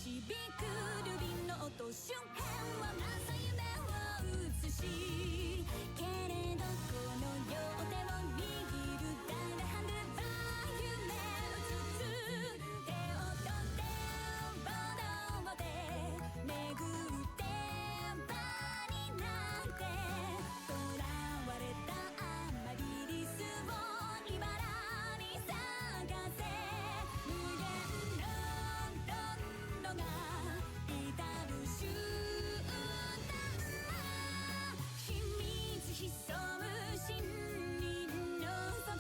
くルビの音瞬間は朝夢を映しけれどこの両手を握るダイヤハンドルバー夢映す手を取ってボードで巡って場になって囚われたアマリリスを茨に探せ無限のロンドが至る瞬間秘密潜む森林の底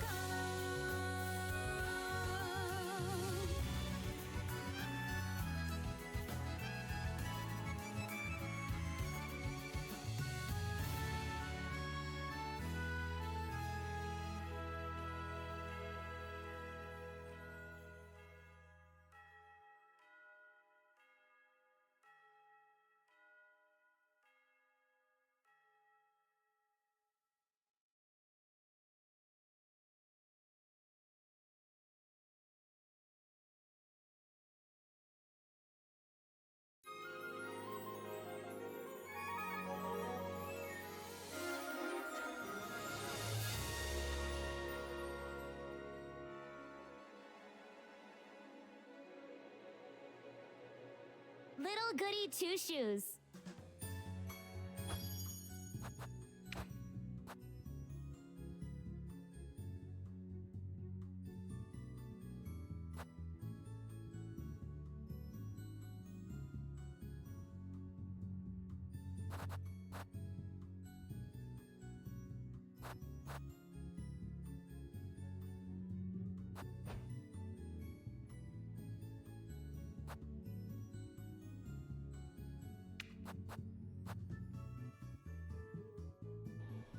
Little Goody Two Shoes.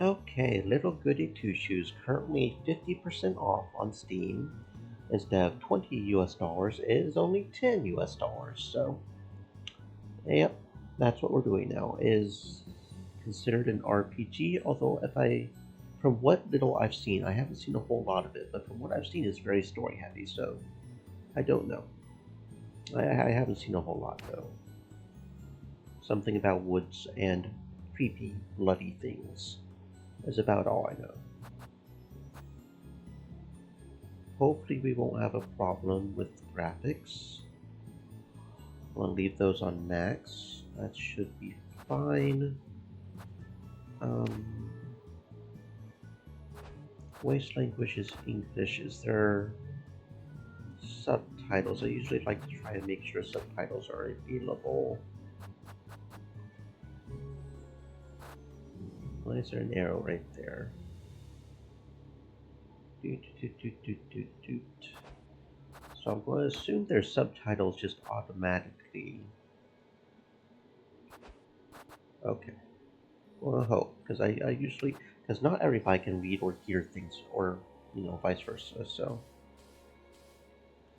Okay, Little Goody Two Shoes currently 50% off on Steam. Instead of $20 it is only $10. So, yep, that's what we're doing now. It is considered an RPG, although from what little I've seen, I haven't seen a whole lot of it, but from what I've seen, it's very story heavy. So, I don't know. I haven't seen a whole lot though. Something about woods and creepy, bloody things is about all I know. Hopefully we won't have a problem with graphics. I'll leave those on max. That should be fine. Voice language is English. Is there subtitles? I usually like to try to make sure subtitles are available. Why is there an arrow right there? So I'm going to assume there's subtitles just automatically. Okay. Well, I hope, because I usually, because not everybody can read or hear things, or, vice versa, so.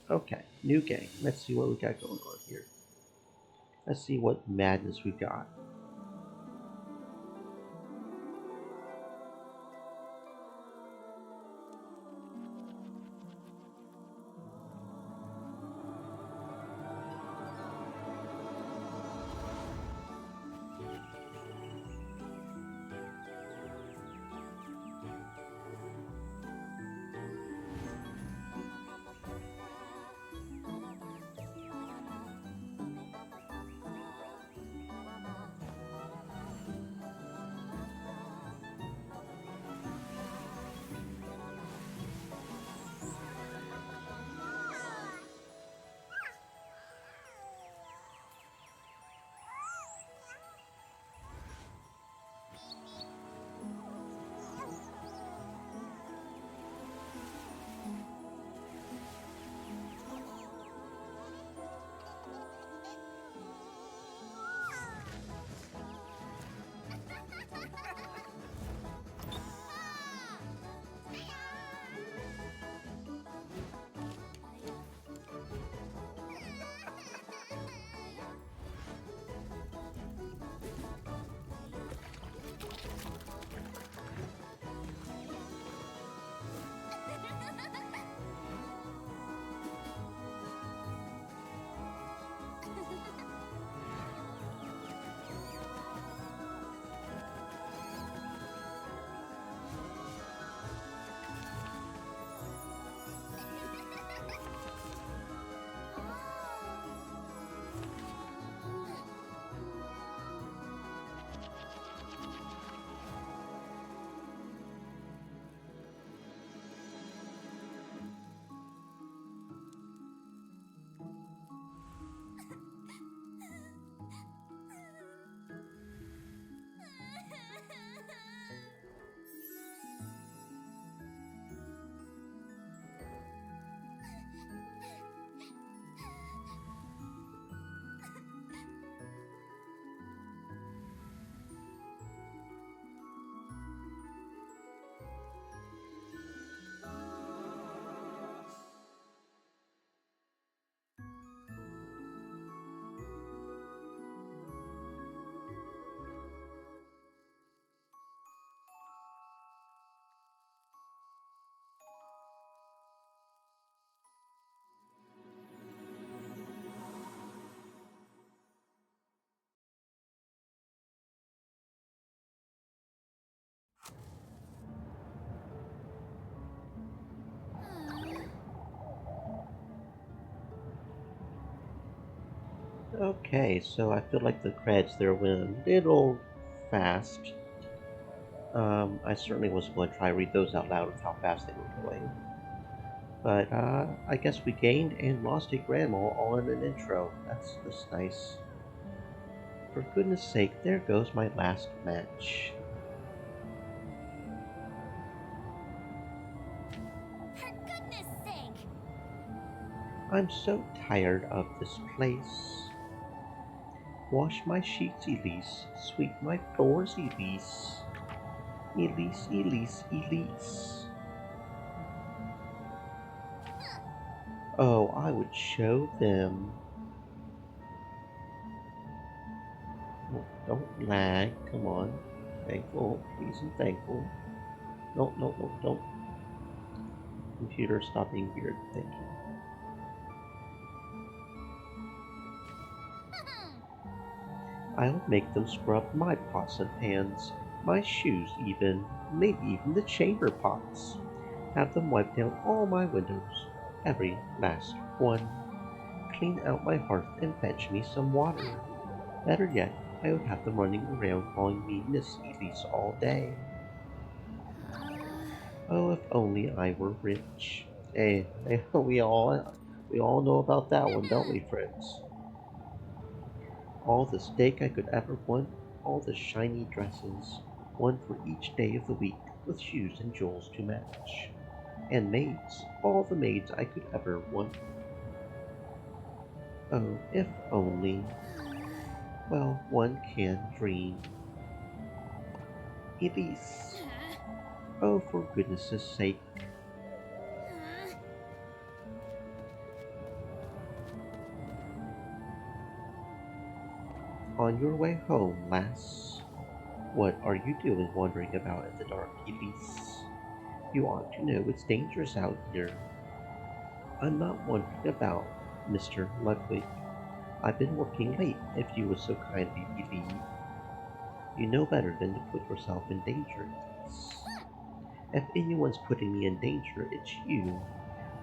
Okay, new game. Let's see what we got going on here. Let's see what madness we got. Okay, so I feel like the credits there went a little fast. I certainly wasn't going to try to read those out loud with how fast they were going. But I guess we gained and lost a grandma all in an intro. That's nice. For goodness sake, there goes my last match. For goodness sake! I'm so tired of this place. Wash my sheets, Elise. Sweep my floors, Elise. Elise, Elise, Elise. Oh, I would show them. Oh, don't lag. Come on. Thankful, please and thankful. No, no, no, don't. Computer, stop being weird. Thank you. I'll make them scrub my pots and pans, my shoes even, maybe even the chamber pots. Have them wipe down all my windows, every last one. Clean out my hearth and fetch me some water. Better yet, I would have them running around calling me Miss Elise all day. Oh, if only I were rich. Hey, we all know about that one, don't we, friends? All the steak I could ever want, all the shiny dresses, one for each day of the week, with shoes and jewels to match. And maids, all the maids I could ever want. Oh, if only. Well, one can dream. Elise. Oh, for goodness' sake. On your way home, lass. What are you doing wandering about in the dark, Elise? You ought to know it's dangerous out here. I'm not wandering about, Mr. Ludwig. I've been working late, if you would so kindly believe. You know better than to put yourself in danger, Elise. If anyone's putting me in danger, it's you.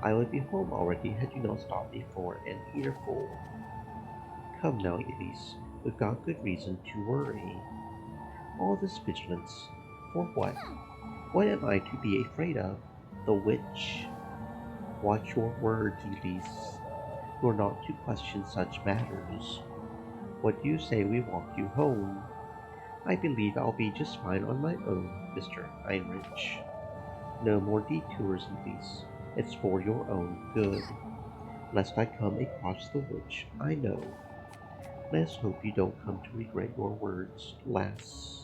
I would be home already had you not stopped me for an earful. Come now, Elise, we've got good reason to worry. All this vigilance, for what? What am I to be afraid of? The witch? Watch your words, Elise. You're not to question such matters. What do you say we walk you home? I believe I'll be just fine on my own, Mr. Heinrich. No more detours, Elise. It's for your own good. Lest I come across the witch, I know. Let's hope you don't come to regret your words, lass.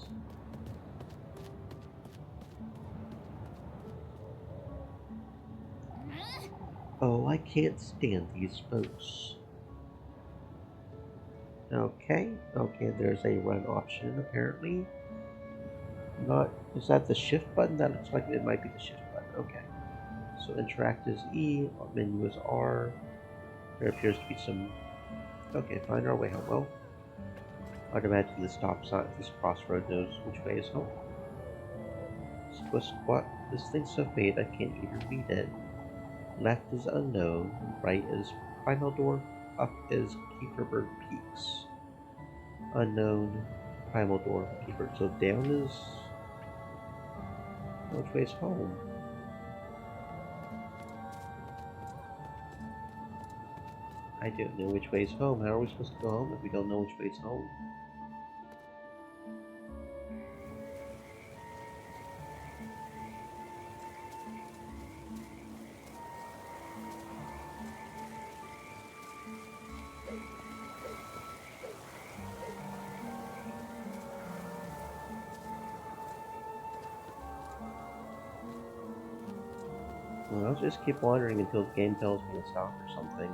Oh, I can't stand these folks. Okay, there's a run option apparently. Not, is that the shift button? That looks like it might be the shift button. Okay. So interact is E, menu is R. There appears to be some. Okay, find our way home. Well, automatically the stop sign at this crossroad knows which way is home. Squat. This thing's so faint I can't even read it. Left is unknown, right is Primal Dwarf, up is Keeperberg Peaks. Unknown, Primal Dwarf, Keeper. So down is. Which way is home? I don't know which way is home. How are we supposed to go home if we don't know which way is home? Well, I'll just keep wandering until the game tells me to stop or something.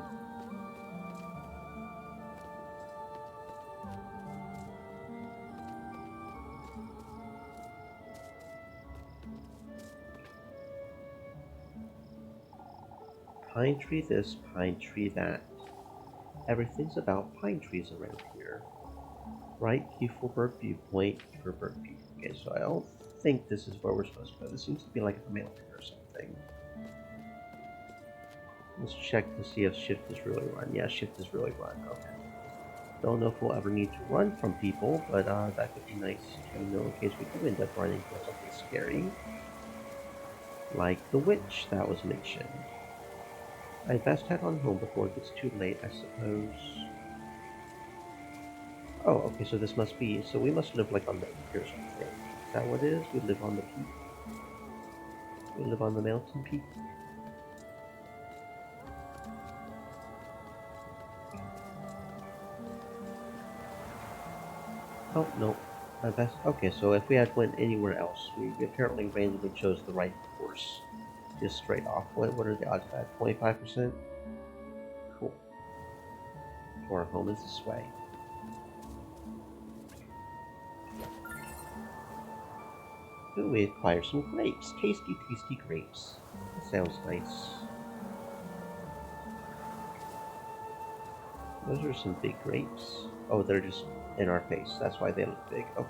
Pine tree this, pine tree that. Everything's about pine trees around here. Right, Kiefelberg Viewpoint, Kieferberg Peak. Okay, so I don't think this is where we're supposed to go. This seems to be like a mountain or something. Let's check to see if shift is really run. Yeah, shift is really run. Okay. Don't know if we'll ever need to run from people, but that could be nice to know in case we do end up running from something scary. Like the witch that was mentioned. I'd best head on home before it gets too late, I suppose. Oh, okay, so this must be... So we must live like on the peak or something. Is that what it is? We live on the peak? We live on the mountain peak? Oh, no. My best... Okay, so if we had went anywhere else, we apparently randomly chose the right course. Just straight off. What are the odds of that? 25%? Cool. Our home is this way. Ooh, we acquire some grapes. Tasty, tasty grapes. That sounds nice. Those are some big grapes. Oh, they're just in our face. That's why they look big. Okay.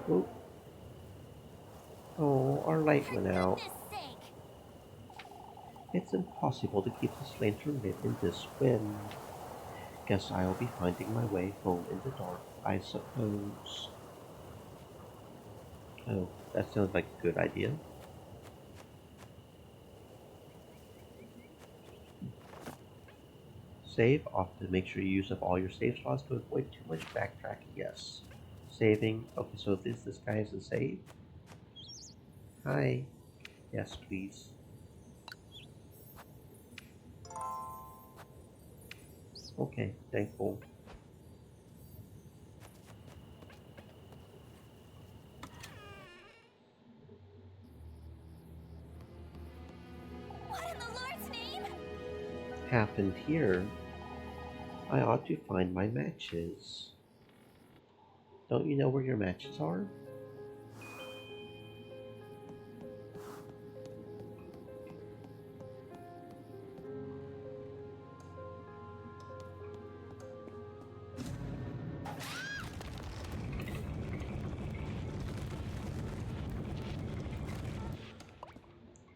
Oh, oh, our light went out. It's impossible to keep this lantern lit in this wind. Guess I'll be finding my way home in the dark, I suppose. Oh, that sounds like a good idea. Save often. Make sure you use up all your save slots to avoid too much backtracking. Yes. Saving. Okay, so this guy is a save. Hi. Yes, please. Okay, thankful. What in the Lord's name? Happened here. I ought to find my matches. Don't you know where your matches are?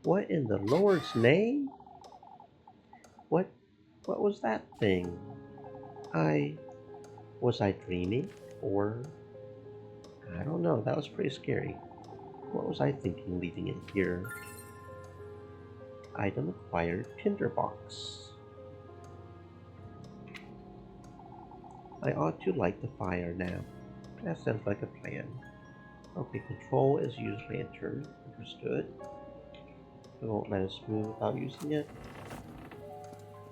What in the Lord's name? What what was that thing? Was I dreaming? Or I don't know, that was pretty scary. What was I thinking leaving it here? Item acquired, tinderbox. I ought to light the fire now. That sounds like a plan. Okay, control is use lantern. Understood. It won't let us move without using it.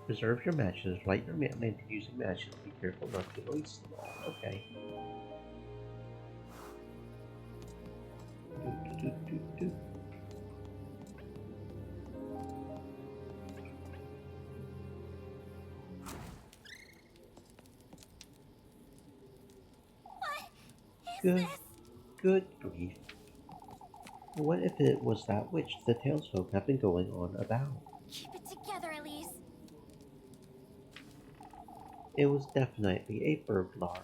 Preserve your matches. Light your lantern using matches. Be careful not to waste them all. Okay. Do, do, do, do. What is Good, this? good grief. What if it was that witch the townsfolk have been going on about? Keep it together, Elise. It was definitely a burglar.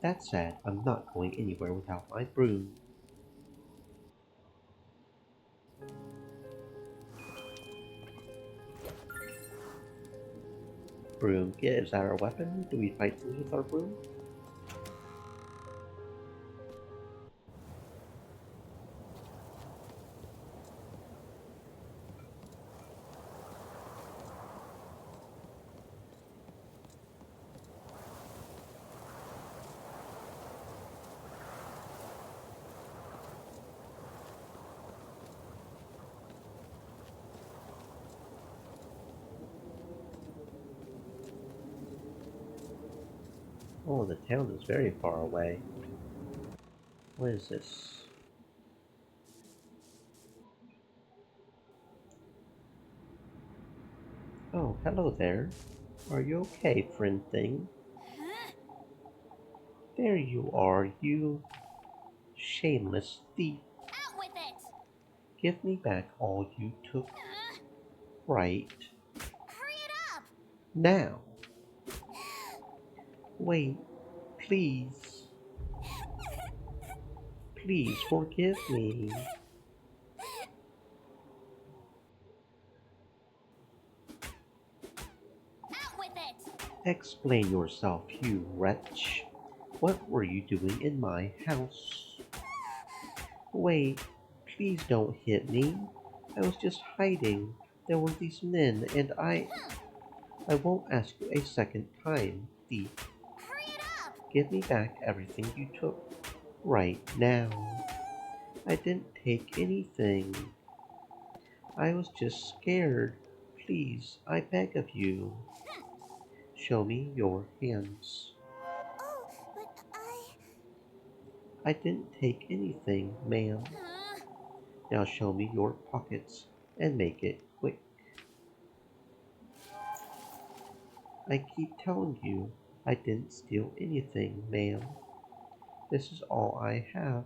That said, I'm not going anywhere without my broom. Broom. Yeah, is that our weapon? Do we fight things with our broom? Oh, the town is very far away. What is this? Oh, hello there. Are you okay, friend thing? Huh? There you are, you shameless thief. Out with it! Give me back all you took. Uh, Right Hurry it up! now. Wait, please. Please forgive me. Explain yourself, you wretch. What were you doing in my house? Wait, please don't hit me. I was just hiding. There were these men, and I won't ask you a second time, thief. Hurry it up! Give me back everything you took right now. I didn't take anything. I was just scared. Please, I beg of you. Show me your hands. Oh, but I didn't take anything, ma'am. Now show me your pockets and make it quick. I keep telling you I didn't steal anything, ma'am. This is all I have,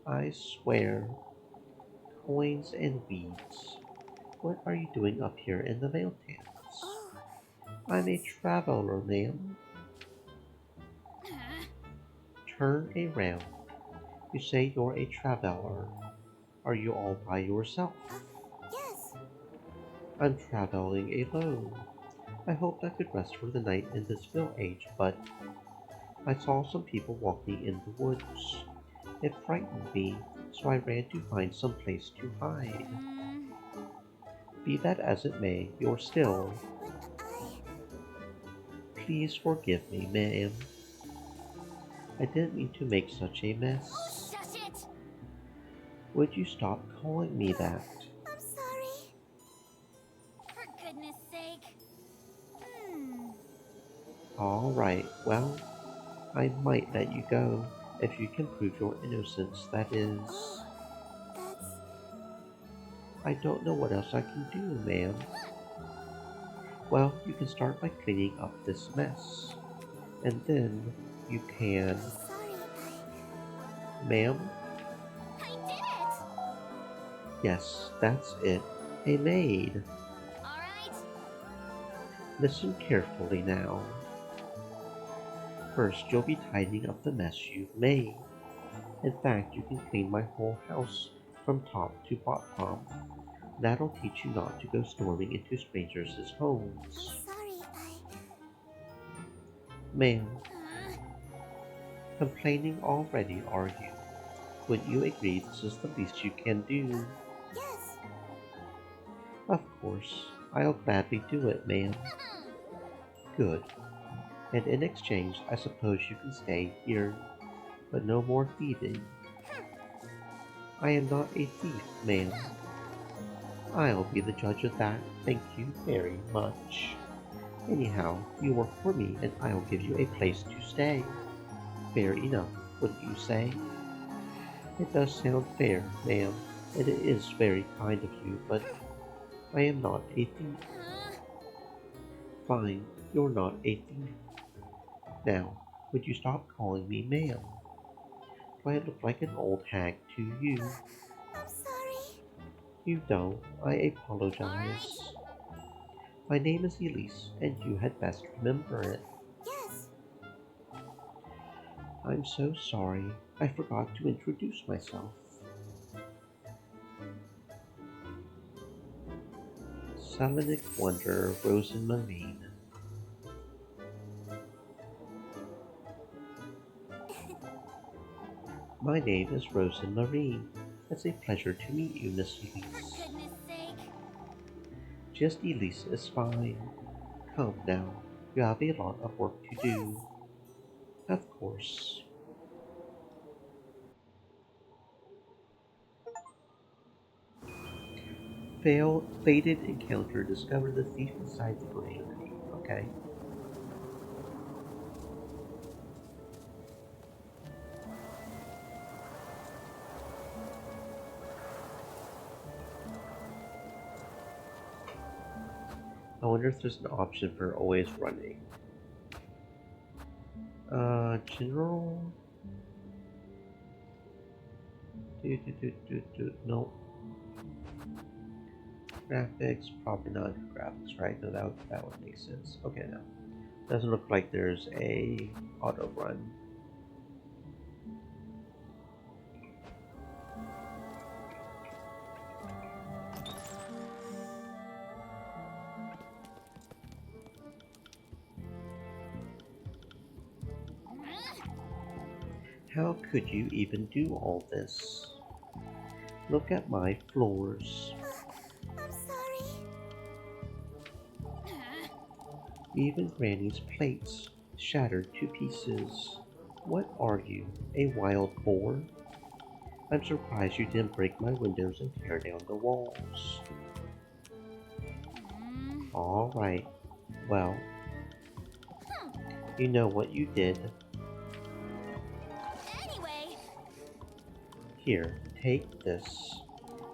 I swear. Coins and weeds. What are you doing up here in the mountains? Oh, I'm a that's... traveler, ma'am. Turn around. You say you're a traveler. Are you all by yourself? Yes. I'm traveling alone. I hoped I could rest for the night in this village, but I saw some people walking in the woods. It frightened me, so I ran to find some place to hide. Be that as it may, you're Oh, still. but Please forgive me, ma'am. I didn't mean to make such a Oh, mess. shush it! Would you stop calling me that? I'm sorry. For goodness sake. All right, well, I might let you go if you can prove your innocence, that is. Oh, that's... I don't know what else I can do, ma'am. Well, you can start by cleaning up this mess. And then you can. Sorry, Ma'am? I did it! Yes, that's it. A maid. Alright. Listen carefully now. First, you'll be tidying up the mess you've made. In fact, you can clean my whole house from top to bottom. That'll teach you not to go storming into strangers' homes. Sorry, Ma'am, complaining already, are you? Wouldn't you agree this is the least you can do? Yes. Of course, I'll gladly do it, ma'am. Good. And in exchange, I suppose you can stay here, but no more thieving. I am not a thief, ma'am. I'll be the judge of that, thank you very much. Anyhow, you work for me and I'll give you a place to stay. Fair enough, wouldn't you say? It does sound fair, ma'am, and it is very kind of you, but I am not a thief. Fine, you're not a thief. Now, would you stop calling me ma'am? Do I look like an old hag to you? I'm sorry. You don't. I Alright. apologize. My name is Elise, and you had best remember it. Yes. I'm so sorry. I forgot to introduce myself. Selenic Wonder Rosenmarine. My name is Rosenmarine. It's a pleasure to meet you, Miss For Elise. goodness sake. Just Elise is fine. Come now, you have a lot of work to do. Of course. Fated encounter. Discover the thief inside the grain. Okay. I wonder if there's an option for always running. General. No. Graphics, probably not graphics, right? No, that would make sense. Okay, now. Doesn't look like there's a auto run. How could you even do all this? Look at my floors. I'm sorry. Even Granny's plates shattered to pieces. What are you, a wild boar? I'm surprised you didn't break my windows and tear down the walls. All right. Well, you know what you did. Anyway. Here, take this.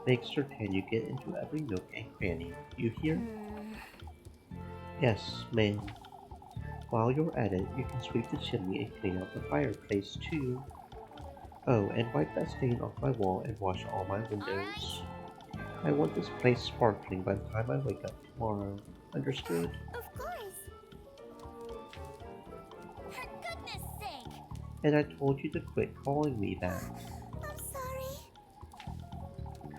Make certain you get into every nook and cranny. You hear? Yes, ma'am. While you're at it, you can sweep the chimney and clean out the fireplace too. Oh, and wipe that stain off my wall and wash all my windows. I want this place sparkling by the time I wake up tomorrow. Understood? Of course. For goodness sake. And I told you to quit calling me that. I'm sorry.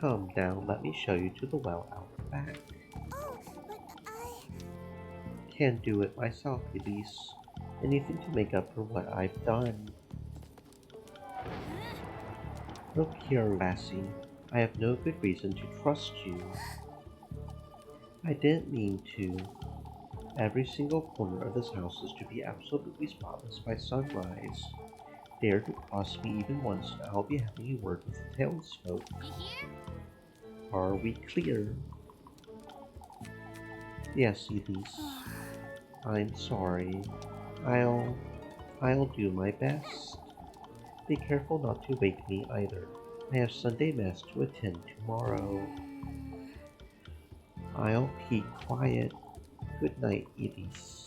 Come now, let me show you to the well out back. Oh, but Can't do it myself, Elise. Anything to make up for what I've done. Look here, lassie. I have no good reason to trust you. I didn't mean to. Every single corner of this house is to be absolutely spotless by sunrise. Dare to cross me even once, and I'll be having a word with the townsfolk. You hear? Are we clear? Yes, Elise. I'm sorry. I'll do my best. Be careful not to wake me either. I have Sunday Mass to attend tomorrow. I'll keep quiet. Good night, Elise.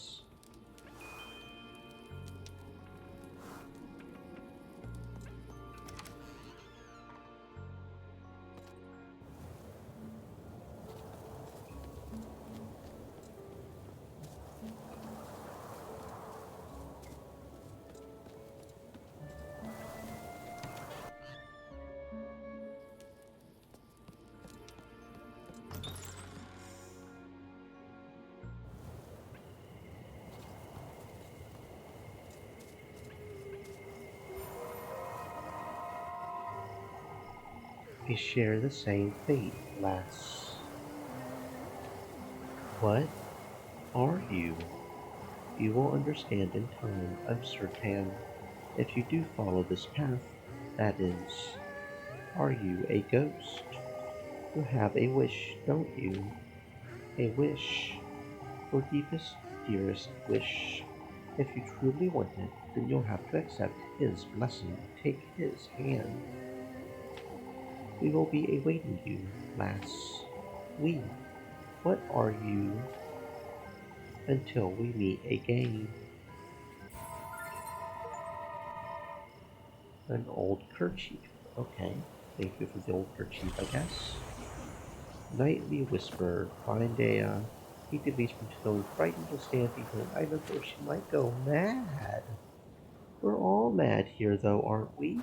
We share the same fate, lass. What are you? You will understand in time, I'm certain, if you do follow this path, that is. Are you a ghost? You have a wish, don't you? A wish. Your deepest, dearest wish. If you truly want it, then you'll have to accept his blessing. Take his hand. We will be awaiting you, lass. We. What are you? Until we meet again. An old kerchief. Okay. Thank you for the old kerchief, I guess. Nightly whisper. Find a he leads me to those frightened to stand behind items or she might go mad. We're all mad here though, aren't we?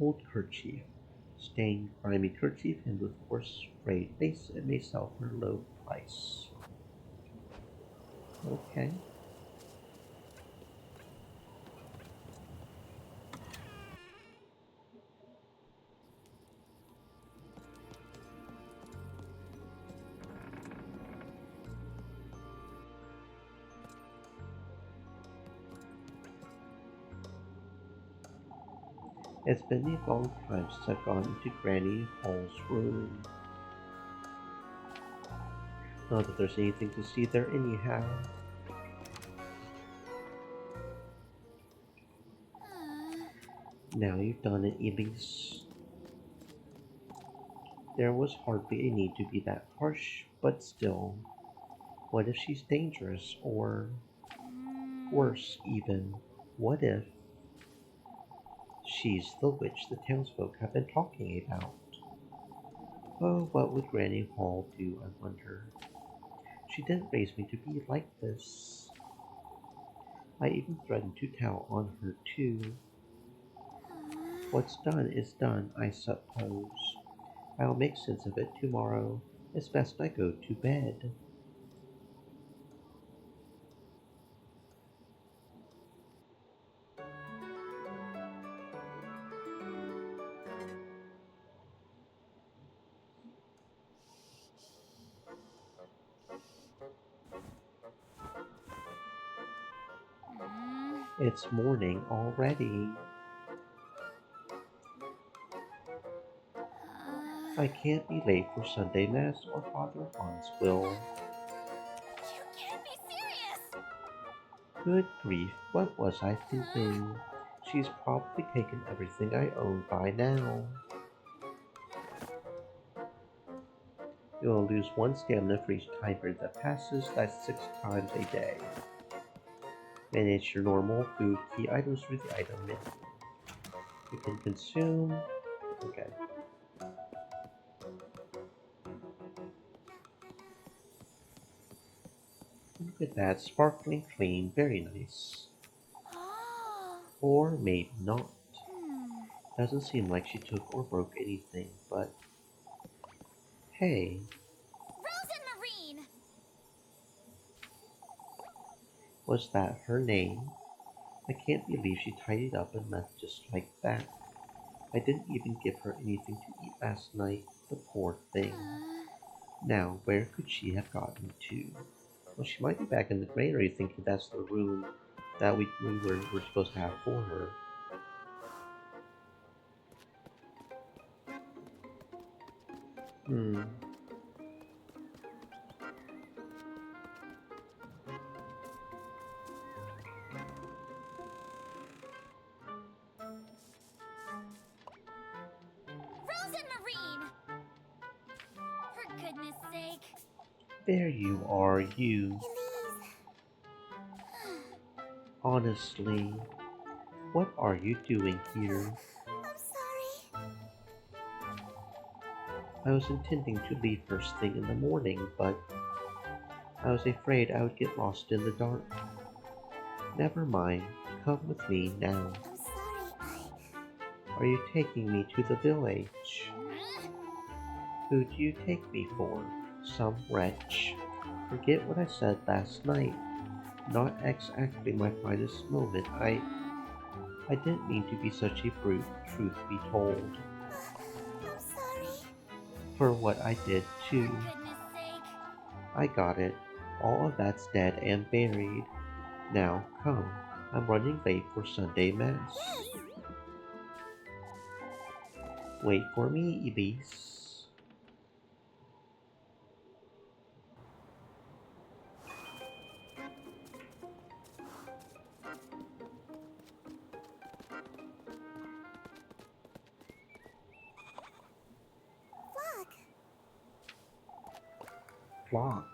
Old kerchief. Stained, grimy kerchief hemmed with coarse frayed lace and may sell for a low price. Okay. It's been a long time since I've gone into Granny Hall's room. Not that there's anything to see there anyhow. Now you've done it, Elise. There was hardly a need to be that harsh, but still. What if she's dangerous, or worse even, what if she's the witch the townsfolk have been talking about? Oh, what would Granny Hall do, I wonder? She didn't raise me to be like this. I even threatened to tell on her too. What's done is done, I suppose. I'll make sense of it tomorrow. It's best I go to bed. It's morning already. I can't be late for Sunday Mass or Father Hans will. You can't be serious! Good grief, what was I thinking? She's probably taken everything I own by now. You'll lose one stamina for each time period that passes. That's 6 times a day. Manage your normal food key items through the item menu. You can consume. Okay. Look at that, sparkling clean, very nice. Oh. Or maybe not. Hmm. Doesn't seem like she took or broke anything, but hey, Frozen Marine! was that her name? I can't believe she tied it up and left just like that. I didn't even give her anything to eat last night, the poor thing. Now, where could she have gotten to? Well, she might be back in the granary thinking that's the room that we're supposed to have for her. Hmm. Frozen Marine! For goodness sake. There you are, you. Elise. Honestly, what are you doing here? I'm sorry. I was intending to leave first thing in the morning, but I was afraid I would get lost in the dark. Never mind, come with me now. I'm sorry, Are you taking me to the village? Who do you take me for? Some wretch? Forget what I said last night. Not exactly my finest moment. I didn't mean to be such a brute, truth be told. I'm sorry. For what I did too. For goodness sake. I got it. All of that's dead and buried. Now, come. I'm running late for Sunday Mass. Yes. Wait for me, Elise. Flock. Flock.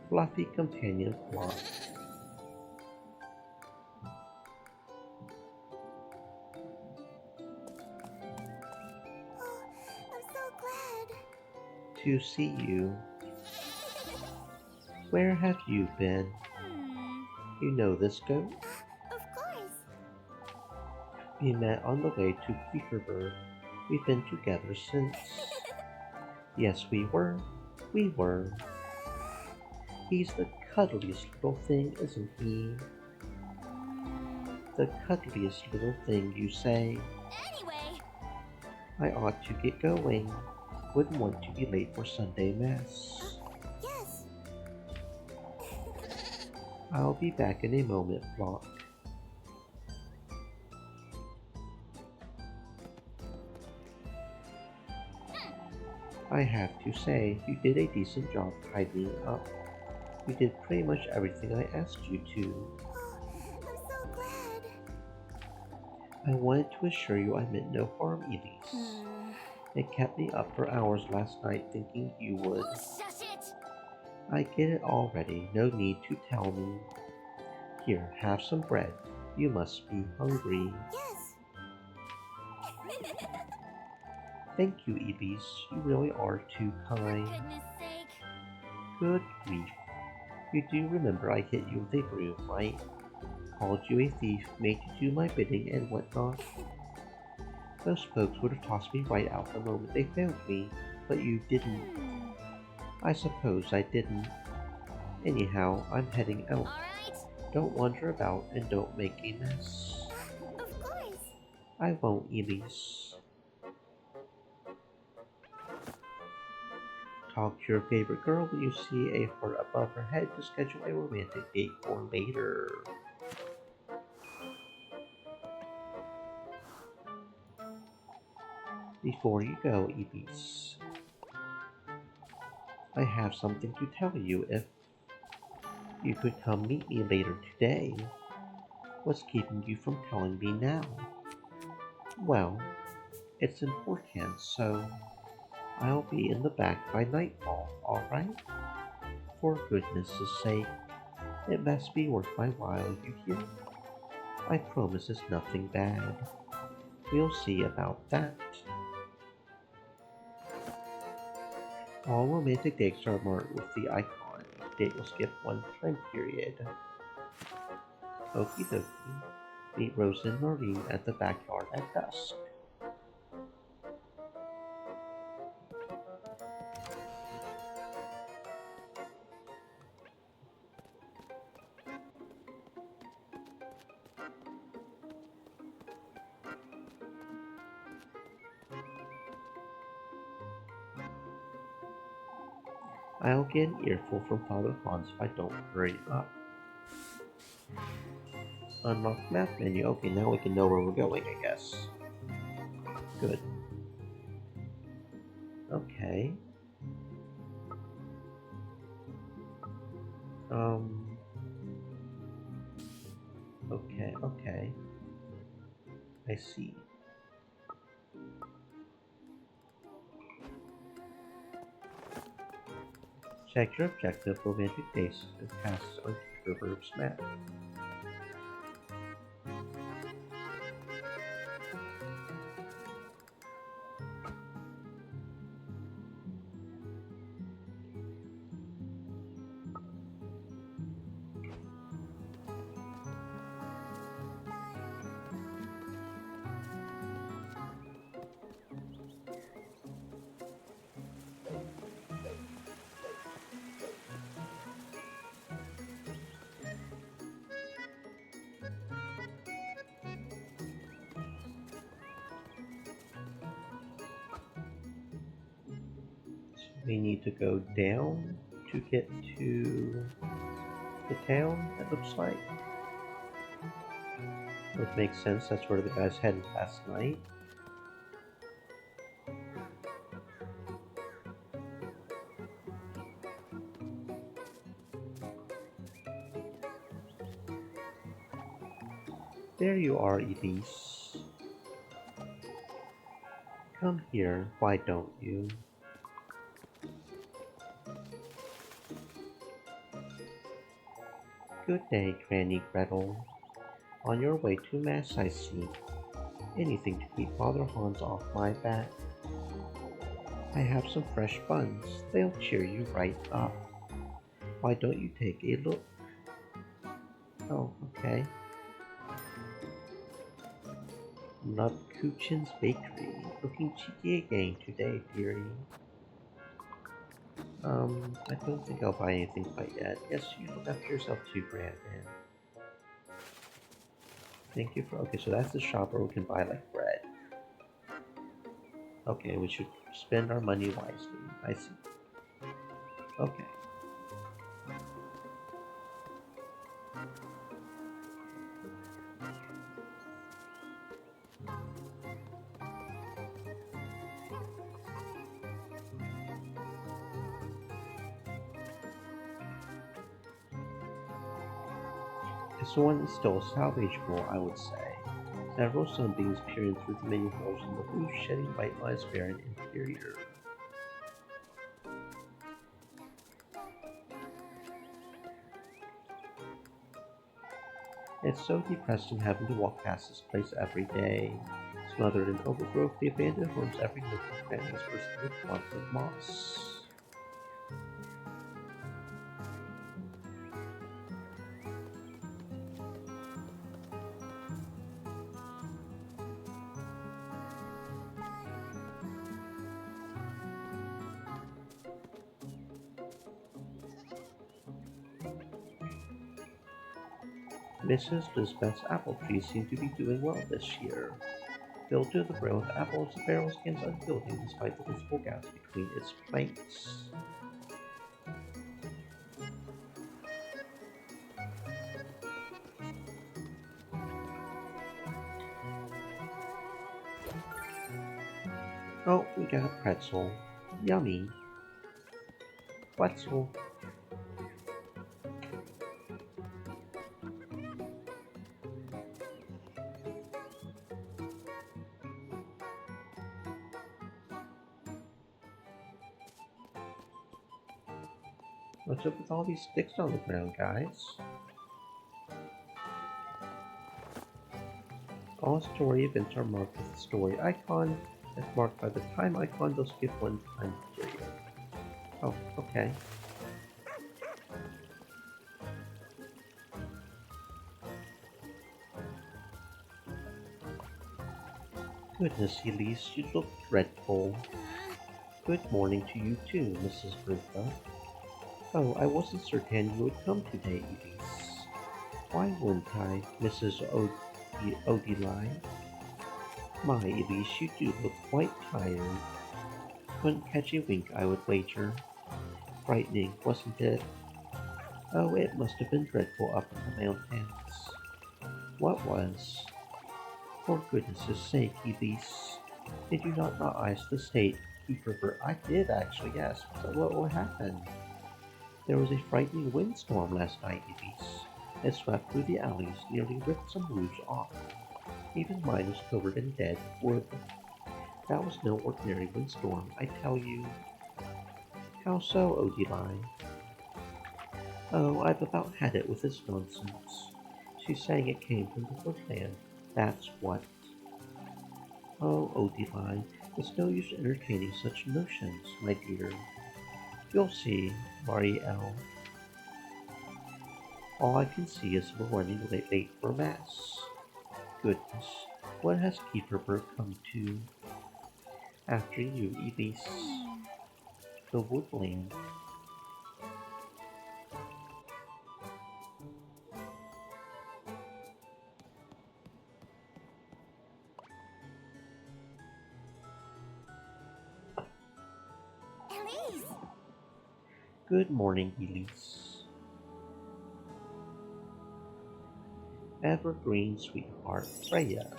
Fluffy companion Flock. Oh, I'm so glad. To see you. Where have you been? You know this goat? Of course. We met on the way to Quakerburg. We've been together since. Yes, we were. We were. He's the cuddliest little thing, isn't he? The cuddliest little thing, you say? Anyway. I ought to get going. Wouldn't want to be late for Sunday Mass. Yes. I'll be back in a moment, Flock. I have to say, you did a decent job tidying up. You did pretty much everything I asked you to. Oh, I'm so glad. I wanted to assure you I meant no harm, Elise. It kept me up for hours last night thinking you would. Oh, shush it. I get it already, no need to tell me. Here, have some bread. You must be hungry. Yes. Thank you, Elise. You really are too kind. Goodness sake. Good grief. You do remember I hit you with a broom, right? Called you a thief, made you do my bidding, and whatnot. Most folks would have tossed me right out the moment they found me, but you didn't. I suppose I didn't. Anyhow, I'm heading out. Alright. Don't wander about and don't make a mess. Of course. I won't, Elise. Talk to your favorite girl when you see a heart above her head to schedule a romantic date for later. Before you go, Elise, I have something to tell you. If you could come meet me later today, what's keeping you from telling me now? Well, it's important, so I'll be in the back by nightfall, alright? For goodness' sake, it must be worth my while, you hear? I promise it's nothing bad. We'll see about that. All romantic dates are marked with the icon. Date will skip one time period. Okie dokie. Meet Rose and Maureen at the backyard at dusk. I'll get an earful from Father Hans if I don't hurry up. Unlock map menu. Okay, now we can know where we're going, I guess. Good. Okay. Um. Okay. I see. Check your objective. Romantic dates and tasks on River's map. We need to go down to get to the town, it looks like. Which makes sense, that's where the guys headed last night. There you are, Elise. Come here, why don't you? Good day, Granny Gretel. On your way to Mass, I see. Anything to keep Father Hans off my back. I have some fresh buns. They'll cheer you right up. Why don't you take a look? Oh, okay. Nutkuchen's Bakery. Looking cheeky again today, dearie. I don't think I'll buy anything quite yet. Yes, you look after yourself too, Grandman. Thank you for... Okay, so that's the shop where we can buy, like, bread. Okay, we should spend our money wisely. I see. Okay. This one is still salvageable, I would say. Several sunbeams peering through the many holes in the roof, shedding light on its barren interior. It's so depressing having to walk past this place every day. Smothered in overgrowth, the abandoned home's every nook and cranny is bristling with clumps of moss. Mrs. Lisbeth's apple trees seem to be doing well this year. Filled to the brim with apples, the barrel stands unyielding despite the visible gaps between its planks. Oh, we got a pretzel. Yummy. Pretzel. What's up with all these sticks on the ground, guys? All story events are marked with a story icon that's marked by the time icon. They'll skip one time period. Oh, okay. Goodness, Elise, you look dreadful. Good morning to you too, Mrs. Bertha. Oh, I wasn't certain you would come today, Elise. Why wouldn't I, Mrs. Odili? My, Elise, you do look quite tired. Couldn't catch a wink, I would wager. Frightening, wasn't it? Oh, it must have been dreadful up in the mountains. What was? For goodness' sake, Elise, did you not ask the state keeper for... I did, actually, yes. So what happened? There was a frightening windstorm last night, Elise. It swept through the alleys, nearly ripped some roofs off. Even mine was covered in dead wood. That was no ordinary windstorm, I tell you. How so, Odili? Oh, I've about had it with this nonsense. She's saying it came from the woodland. That's what. Oh, Odili, it's no use entertaining such notions, my dear. You'll see, Marielle. All I can see is we're running late for mass. Goodness, what has Keeperberg come to? After you, Elise. The woodland. Elise! Good morning, Elise. Evergreen sweetheart, Freya.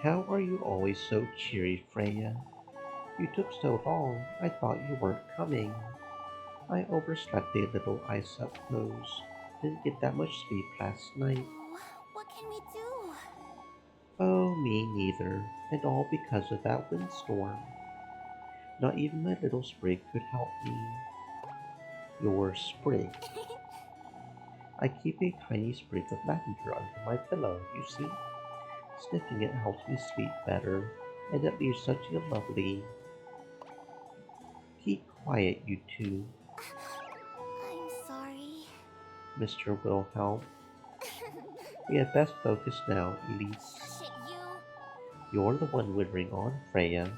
How are you always so cheery, Freya? You took so long, I thought you weren't coming. I overslept a little, I suppose. Didn't get that much sleep last night. Oh, what can we do? Oh, me neither, and all because of that windstorm. Not even my little sprig could help me. Your sprig. I keep a tiny sprig of lavender under my pillow, you see. Sniffing it helps me sleep better, and it leaves such a lovely... Keep quiet, you two, I'm sorry. Mr. Wilhelm. We had best focus now, Elise. Shush it, you! You're the one wittering on, Freya.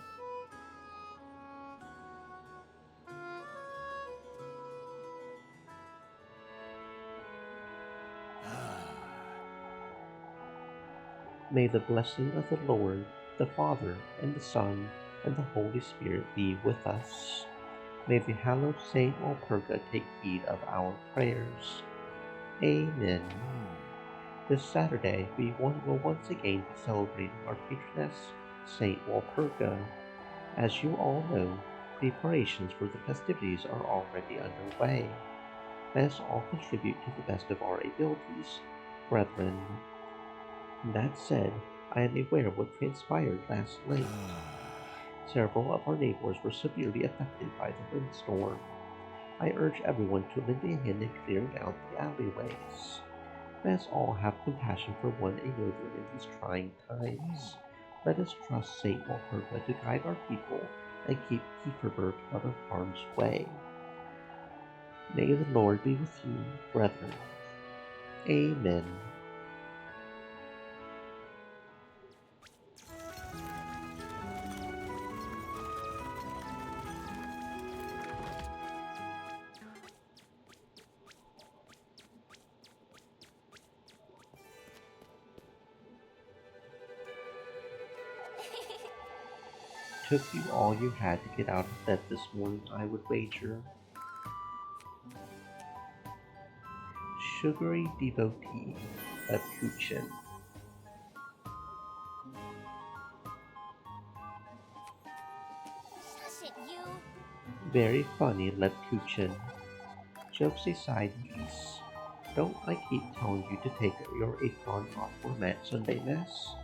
May the blessing of the Lord, the Father, and the Son, and the Holy Spirit be with us. May the hallowed Saint Walpurga take heed of our prayers. Amen. This Saturday, we will once again be celebrating our patroness, Saint Walpurga. As you all know, preparations for the festivities are already underway. Let us all contribute to the best of our abilities, brethren. That said, I am aware of what transpired last night. Several of our neighbors were severely affected by the windstorm. I urge everyone to lend a hand in clearing out the alleyways. Let us all have compassion for one another in these trying times. Let us trust Saint Walpurga to guide our people and keep Kieferberg out of harm's way. May the Lord be with you, brethren. Amen. took you all you had to get out of bed this morning, I would wager. Sugary devotee of Kuchen. Shush it, you. Very funny, Kuchen. Jokes aside, geese. Don't I keep telling you to take your apron off for Sunday Mass?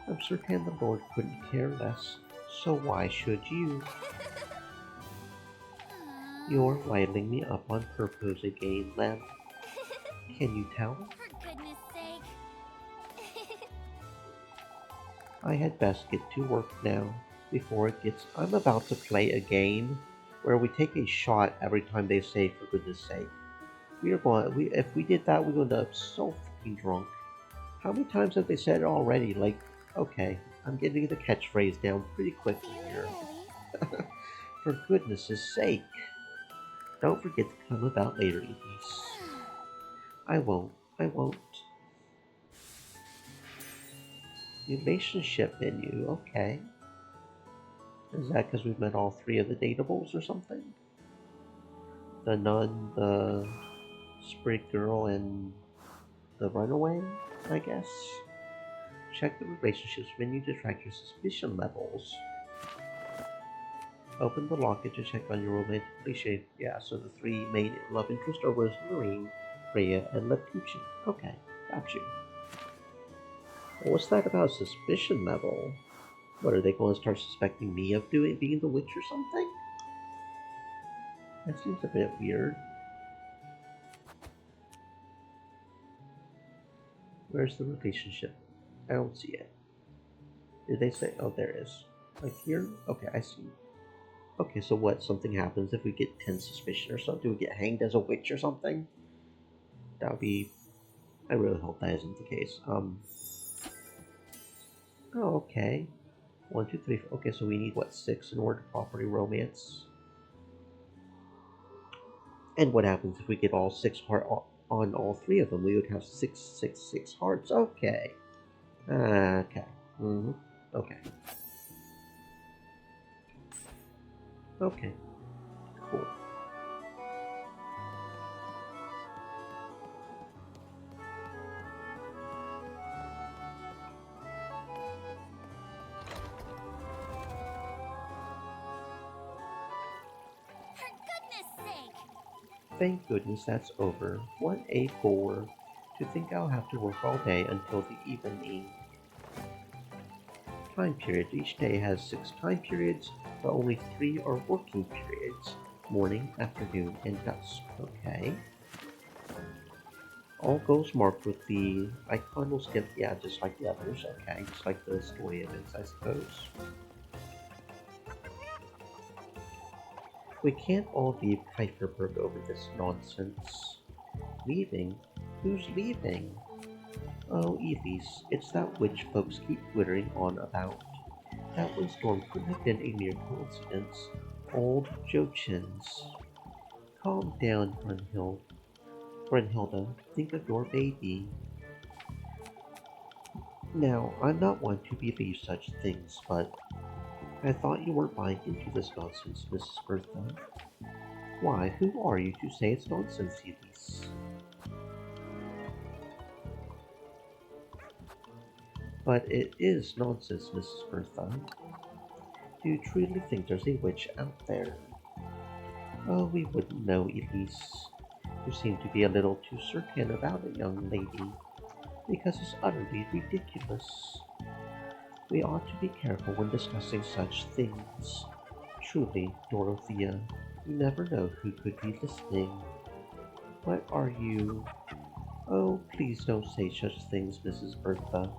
I'm certain the Lord couldn't care less, so why should you? You're riling me up on purpose again, Lem. Can you tell? For goodness sake. I had best get to work now, before it gets... I'm about to play a game where we take a shot every time they say, for goodness sake. If we did that, we would end up so freaking drunk. How many times have they said it already? Like, okay, I'm getting the catchphrase down pretty quickly here. For goodness sake. Don't forget to come about later, Elise. I won't. Relationship menu, okay. Is that because we've met all three of the datables or something? The nun, the sprig girl, and the runaway, I guess? Check the relationships menu to track your suspicion levels. Open the locket to check on your romantic cliche. Yeah, so the three main love interests are Rosemary, Freya, and Kuchen. Okay, got you. What's that about suspicion level? What, are they going to start suspecting me of being the witch or something? That seems a bit weird. Where's the relationship? I don't see it. Did they say? Oh, there it is. Like here? Okay, I see. Okay, so what? Something happens if we get 10 suspicion or something? Do we get hanged as a witch or something? That would be... I really hope that isn't the case. Oh, okay. 1, 2, 3, 4. Okay, so we need, what, 6 in order to properly romance? And what happens if we get all 6 heart on all 3 of them? We would have 6, 6, 6 hearts. Okay. Okay. Okay. Okay. Cool. For goodness sake. Thank goodness that's over. What a bore. To think I'll have to work all day until the evening. Time periods. Each day has 6 time periods, but only 3 are working periods. Morning, afternoon, and dusk. Okay. All goals marked with the icon will skip, yeah, just like the others. Okay, just like the story events, I suppose. We can't all leave Kieferberg over this nonsense. Leaving? Who's leaving? Oh, Elise, it's that witch folks keep twittering on about. That windstorm couldn't have been a mere coincidence. Old Jochins. Calm down, Brunhilde. Think of your baby. Now, I'm not one to believe such things, but I thought you weren't buying into this nonsense, Mrs. Bertha. Why, who are you to say it's nonsense, Elise? But it is nonsense, Mrs. Bertha. Do you truly think there's a witch out there? Oh, we wouldn't know, Elise. You seem to be a little too certain about it, young lady, because it's utterly ridiculous. We ought to be careful when discussing such things. Truly, Dorothea, you never know who could be listening. What are you... Oh, please don't say such things, Mrs. Bertha.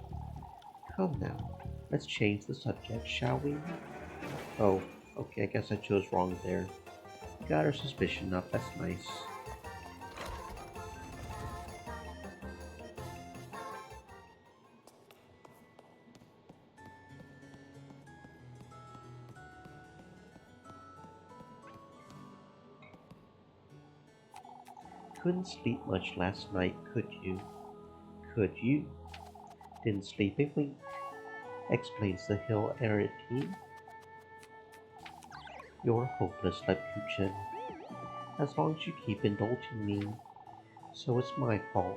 Come now, let's change the subject, shall we? Oh, okay, I guess I chose wrong there. Got her suspicion up, that's nice. Couldn't sleep much last night, could you? Could you? Didn't sleep a wink, explains the Hill Arity. You're hopeless, Lepuchin, as long as you keep indulging me. So it's my fault.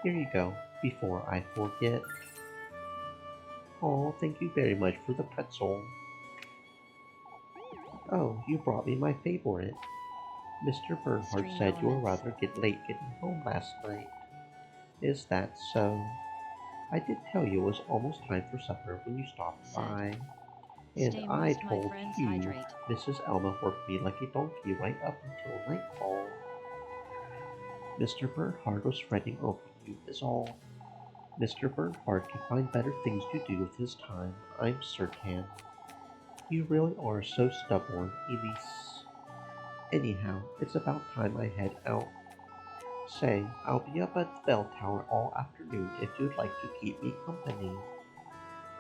Here you go, before I forget. Oh, thank you very much for the pretzel. Oh, you brought me my favorite. Mr. Bernhardt Stream said you were elements. rather late getting home last night. Is that so? I did tell you it was almost time for supper when you stopped Set. by. And Stay I moist, my told friends. you Hydrate. Mrs. Elma worked me like a donkey right up until nightfall. Mr. Bernhard was fretting over you, is all. Mr. Bernhard can find better things to do with his time, I'm certain. You really are so stubborn, Elise. Anyhow, it's about time I head out. Say, I'll be up at the bell tower all afternoon if you'd like to keep me company.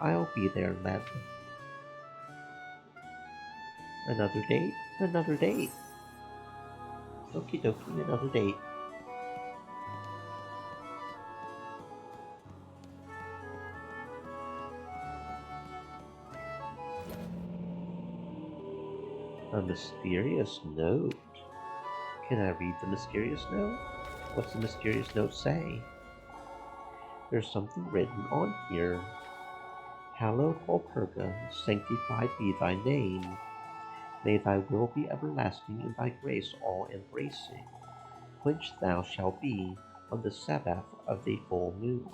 I'll be there, Leb. Another date? Another date. Okie dokie, another date. A mysterious note. Can I read the mysterious note? What's the mysterious note say? There's something written on here. Hallowed Walpurga, sanctified be thy name. May thy will be everlasting and thy grace all embracing, which thou shalt be on the Sabbath of the full moon.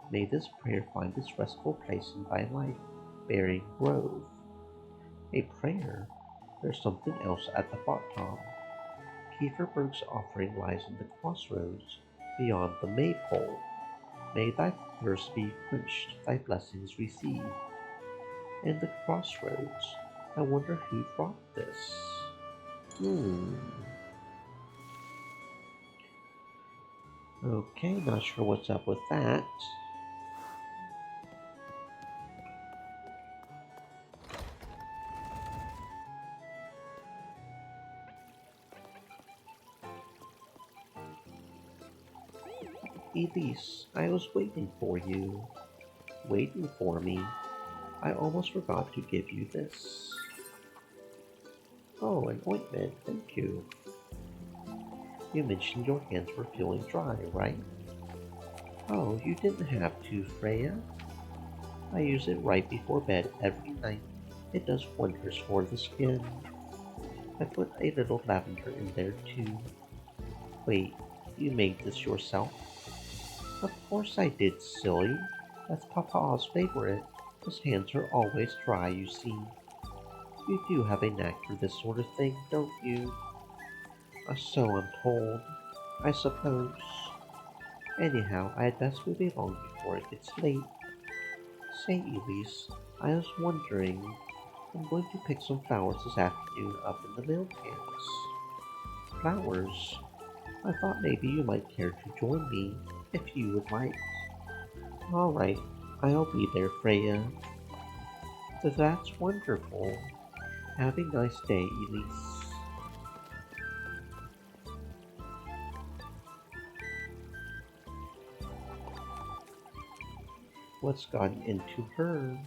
May this prayer find its restful place in thy life-bearing grove. A prayer? There's something else at the bottom. Kieferberg's offering lies in the crossroads, beyond the maypole. May thy thirst be quenched, thy blessings received. And the crossroads. I wonder who brought this. Okay, not sure what's up with that. Elise, I was waiting for you. Waiting for me. I almost forgot to give you this. Oh, an ointment, thank you. You mentioned your hands were feeling dry, right? Oh, you didn't have to, Freya. I use it right before bed every night. It does wonders for the skin. I put a little lavender in there too. Wait, you made this yourself? Of course I did, silly. That's Papa's favorite. His hands are always dry, you see. You do have a knack for this sort of thing, don't you? So I'm told. I suppose. Anyhow, I had best move along before it gets late. Say, Elise, I was wondering. I'm going to pick some flowers this afternoon up in the mill camps. Flowers? I thought maybe you might care to join me, if you would like. All right, I'll be there, Freya. That's wonderful. Have a nice day, Elise. What's gotten into her?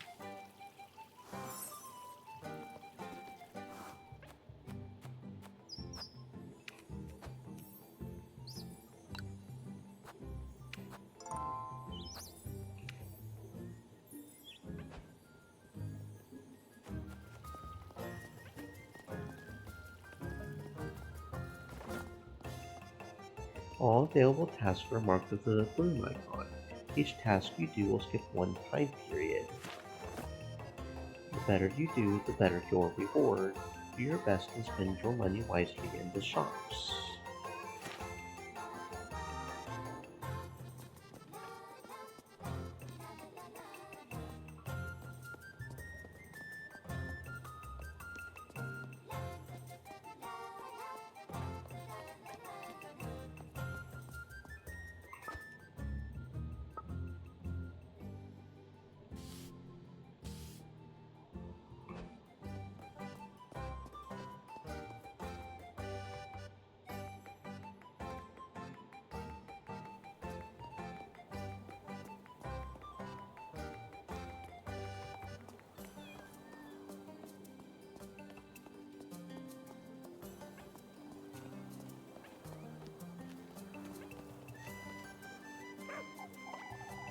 All available tasks are marked with a balloon icon. Each task you do will skip one time period. The better you do, the better your reward. Do your best and spend your money wisely in the shops.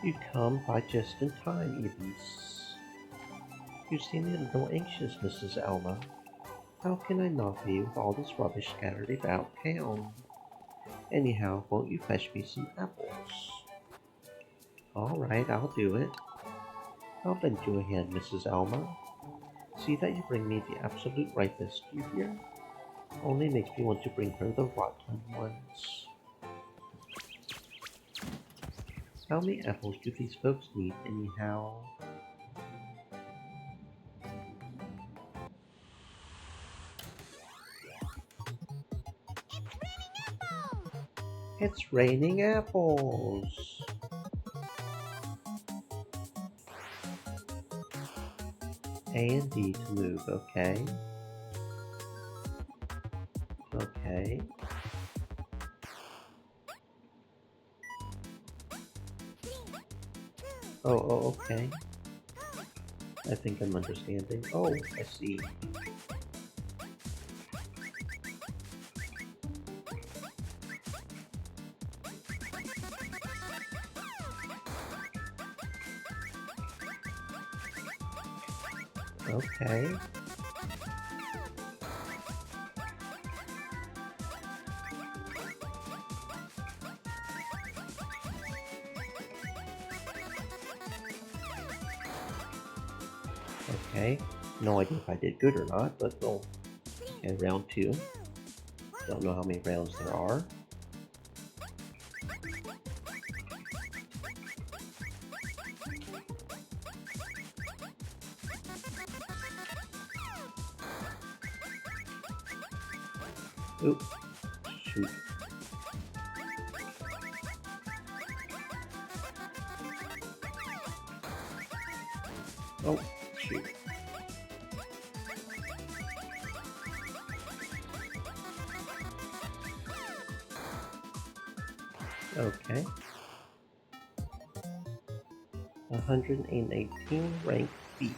You come by just in time, Elise. You seem a little anxious, Mrs. Elma. How can I not be with all this rubbish scattered about town? Anyhow, won't you fetch me some apples? All right, I'll do it. I'll lend you a hand, Mrs. Elma. See that you bring me the absolute ripest, you hear? Only makes me want to bring her the rotten ones. How many apples do these folks need, anyhow? It's raining apples! A and D to move, okay? Okay. Okay. I think I'm understanding. Oh, I see. Okay. Okay. No idea if I did good or not, but we'll... Okay, round 2. Don't know how many rounds there are. Oop. Shoot. Oh, shoot. Okay. 118, rank B.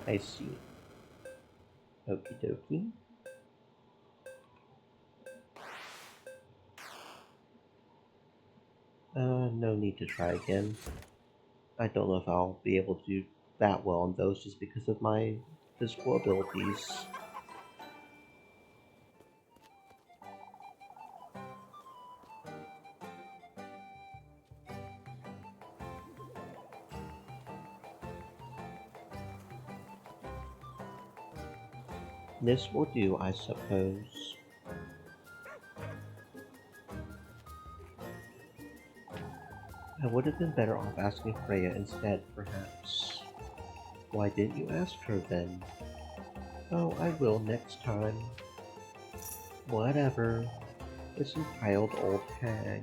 I see. Okie dokie. No need to try again. I don't know if I'll be able to do that well on those just because of my physical abilities. This will do, I suppose. I would have been better off asking Freya instead, perhaps. Why didn't you ask her then? Oh, I will next time. Whatever. This entitled old hag.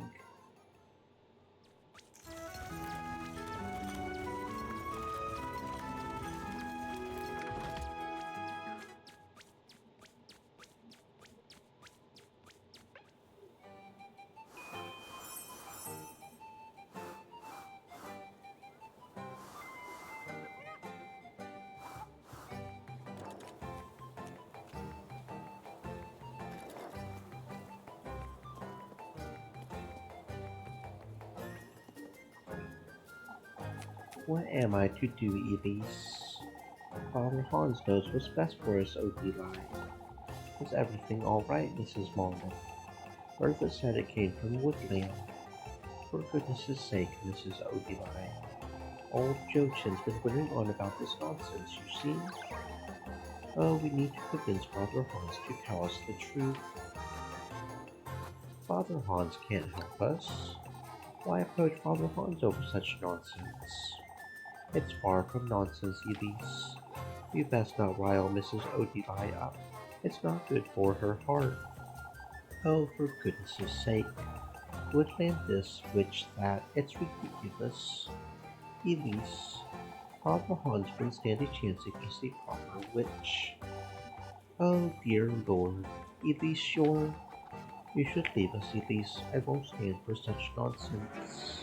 What am I to do, Elise? Father Hans knows what's best for us, Odili. Is everything alright, Mrs. Mullen? Bertha said it came from Woodland. For goodness' sake, Mrs. Odili. Old Jochen's been whittering on about this nonsense, you see. Oh, we need to convince Father Hans to tell us the truth. Father Hans can't help us. Why approach Father Hans over such nonsense? It's far from nonsense, Elise. You best not rile Mrs. Odili up. It's not good for her heart. Oh, for goodness' sake. Woodland this, witch that. It's ridiculous. Elise, Father Hans wouldn't stand a chance against a proper witch. Oh, dear Lord. Elise, sure. You should leave us, Elise. I won't stand for such nonsense.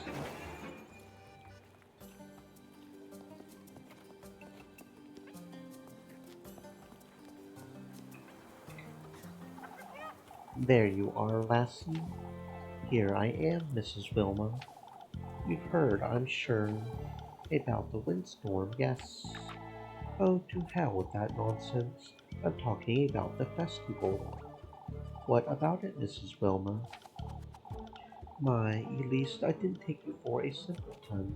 There you are, lassie. Here I am, Mrs. Wilma. You've heard, I'm sure, about the windstorm, yes. Oh, to hell with that nonsense. I'm talking about the festival. What about it, Mrs. Wilma? My, Elise, I didn't take you for a simpleton.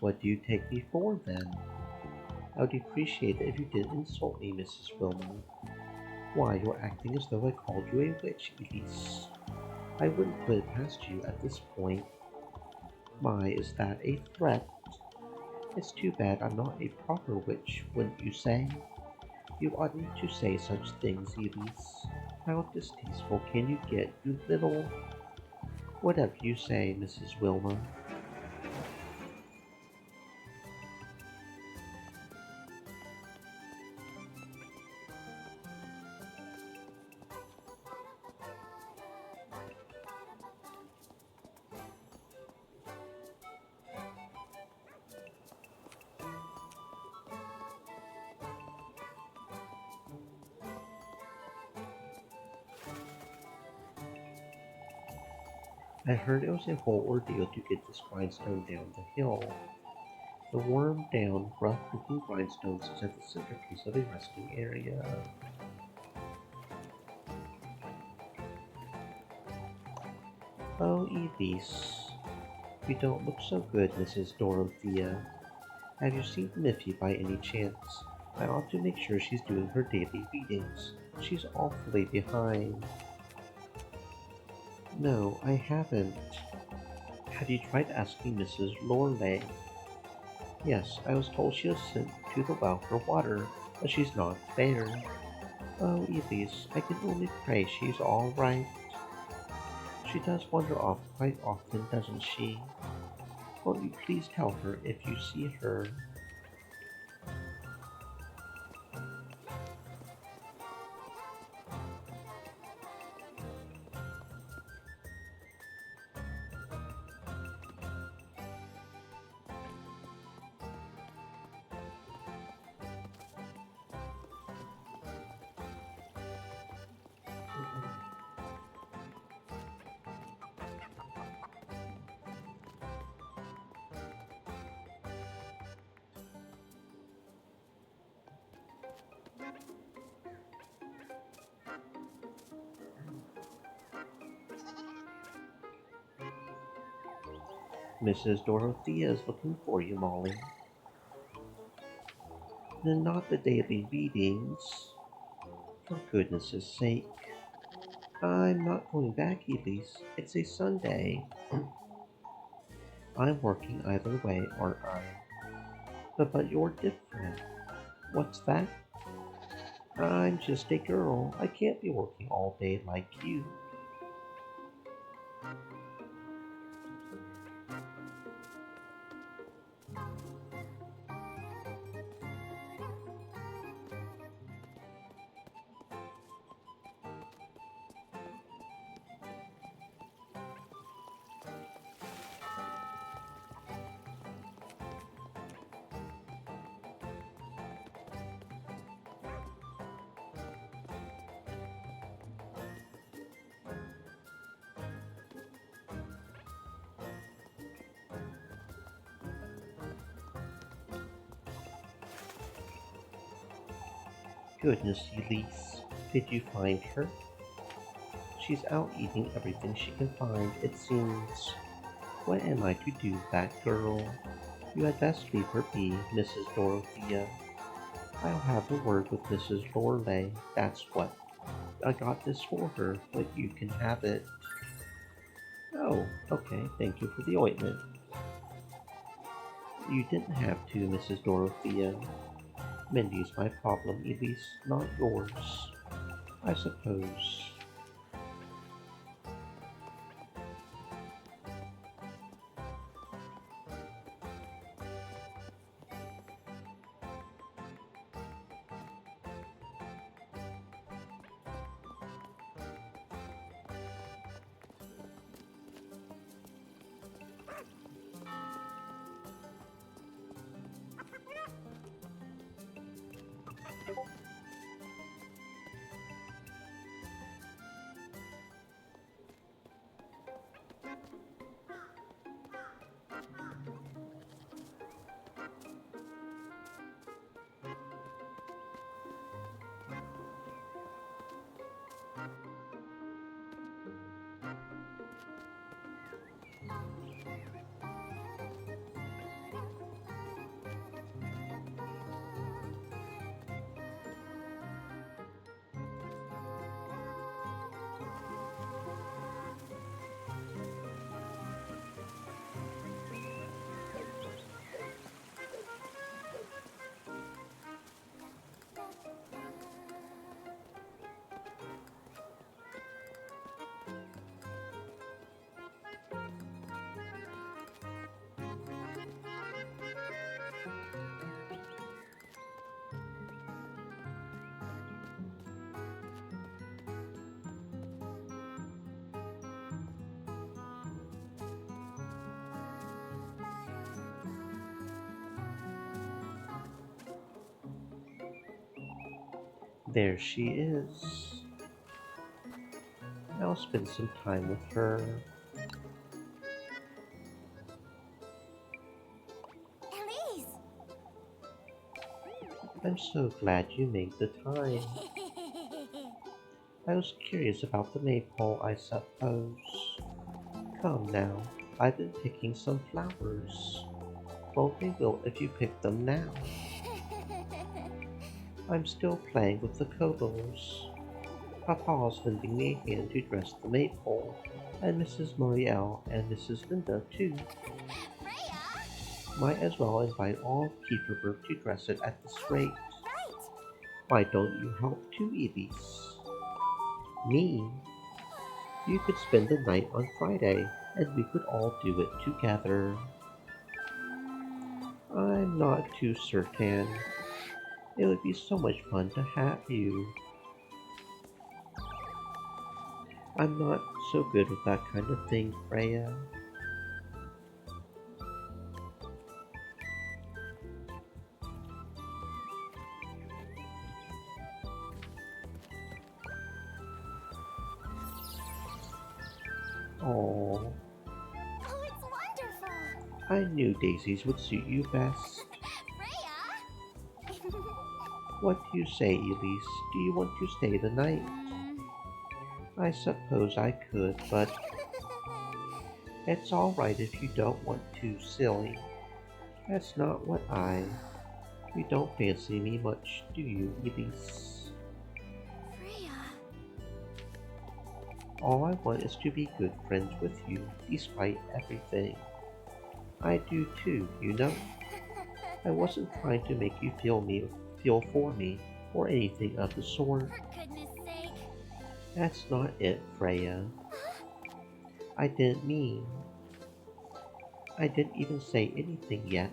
What do you take me for, then? I would appreciate it if you didn't insult me, Mrs. Wilma. Why, you're acting as though I called you a witch, Elise. I wouldn't put it past you at this point. My, is that a threat? It's too bad I'm not a proper witch, wouldn't you say? You oughtn't to say such things, Elise. How distasteful can you get, you little... Whatever you say, Mrs. Wilma. I heard it was a whole ordeal to get this grindstone down the hill. The worn-down, rough-looking grindstone sits at the centerpiece of a resting area. Oh, Elise, you don't look so good, Mrs. Dorothea. Have you seen Miffy by any chance? I ought to make sure she's doing her daily readings. She's awfully behind. No, I haven't. Have you tried asking Mrs. Loreley? Yes, I was told she was sent to the well for water, but she's not there. Oh, Elise, I can only pray she's all right. She does wander off quite often, doesn't she? Won't you please tell her if you see her? Mrs. Dorothea is looking for you, Molly. Then not the daily readings. For goodness' sake. I'm not going back, Elise. It's a Sunday. I'm working either way, aren't I? But you're different. What's that? I'm just a girl. I can't be working all day like you. Goodness, Elise. Did you find her? She's out eating everything she can find, it seems. What am I to do with that girl? You had best leave her be, Mrs. Dorothea. I'll have a word with Mrs. Loreley, that's what. I got this for her, but you can have it. Oh, okay, thank you for the ointment. You didn't have to, Mrs. Dorothea. Mindy's my problem, Elise, not yours. I suppose. There she is. I'll spend some time with her. Elise! I'm so glad you made the time. I was curious about the maypole, I suppose. Come now, I've been picking some flowers. Won't they wilt if you pick them now? I'm still playing with the kobolds. Papa's lending me a hand to dress the maypole, and Mrs. Muriel and Mrs. Linda too. Freya! Might as well invite all Keeperburg to dress it at this rate. Right! Why don't you help too, Elise? Me? You could spend the night on Friday, and we could all do it together. I'm not too certain. It would be so much fun to have you. I'm not so good with that kind of thing, Freya. Oh, Oh, it's wonderful! I knew daisies would suit you best. Freya! What do you say, Elise? Do you want to stay the night? I suppose I could, but it's all right if you don't want to, silly. That's not what You don't fancy me much, do you, Elise? Freya. All I want is to be good friends with you, despite everything. I do too, you know. I wasn't trying to make you feel for me, or anything of the sort. For goodness sake. That's not it, Freya. I didn't mean. I didn't even say anything yet.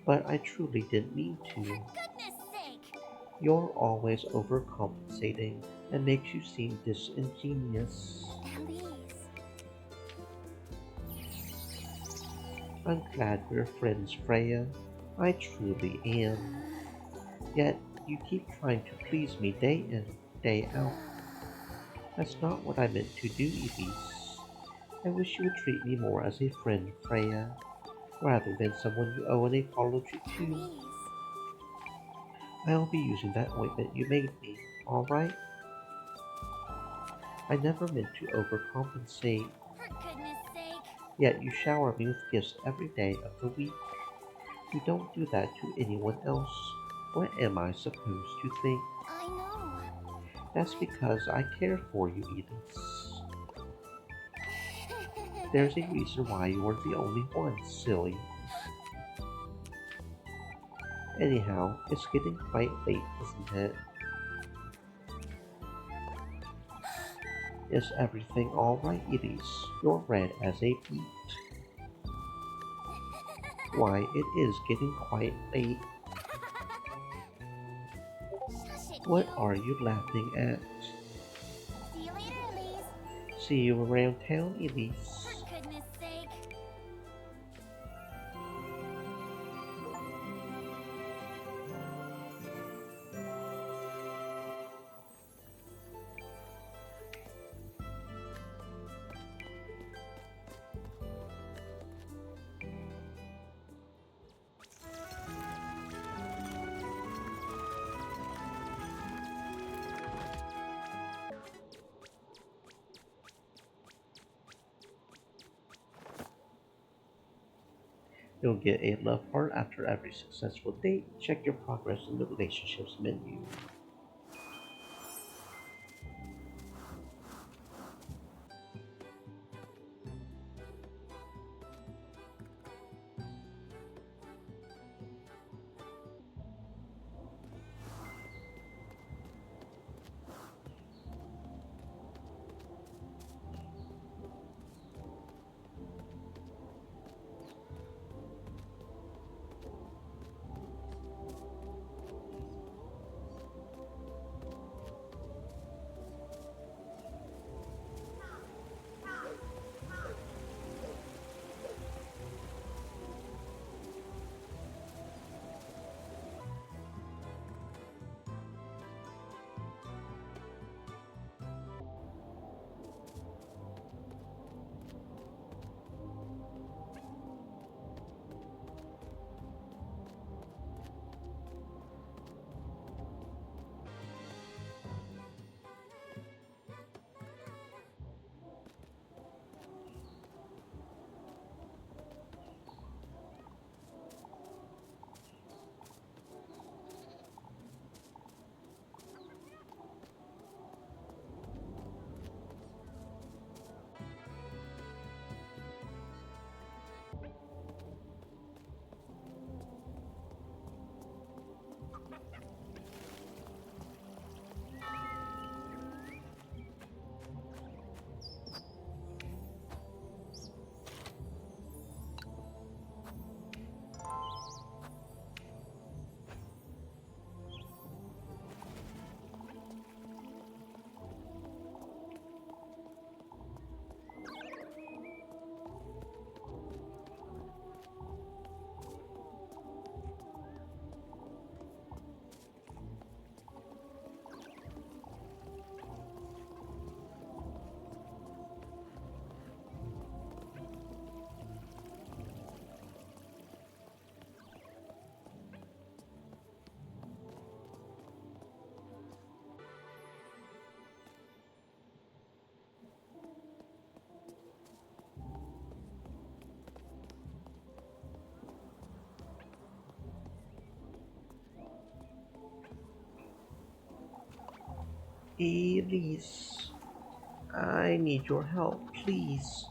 But I truly didn't mean For to. goodness sake. You're always overcompensating and makes you seem disingenuous. Elise. I'm glad we're friends, Freya. I truly am. Yet you keep trying to please me day in, day out. That's not what I meant to do, Elise. I wish you would treat me more as a friend, Freya, rather than someone you owe an apology to. Elise. I'll be using that ointment you made me, alright? I never meant to overcompensate, For goodness sake. yet you shower me with gifts every day of the week. You don't do that to anyone else. What am I supposed to think? I know. That's because I care for you, Edith. There's a reason why you're the only one, silly. Anyhow, it's getting quite late, isn't it? Is everything alright, Elise? You're red as a beet. Why, it is getting quite late. Shush it, What you. are you laughing at? See you later, Elise. See you around town, Elise. For goodness sake. You'll get a love heart after every successful date. Check your progress in the relationships menu. Elise, I need your help, please.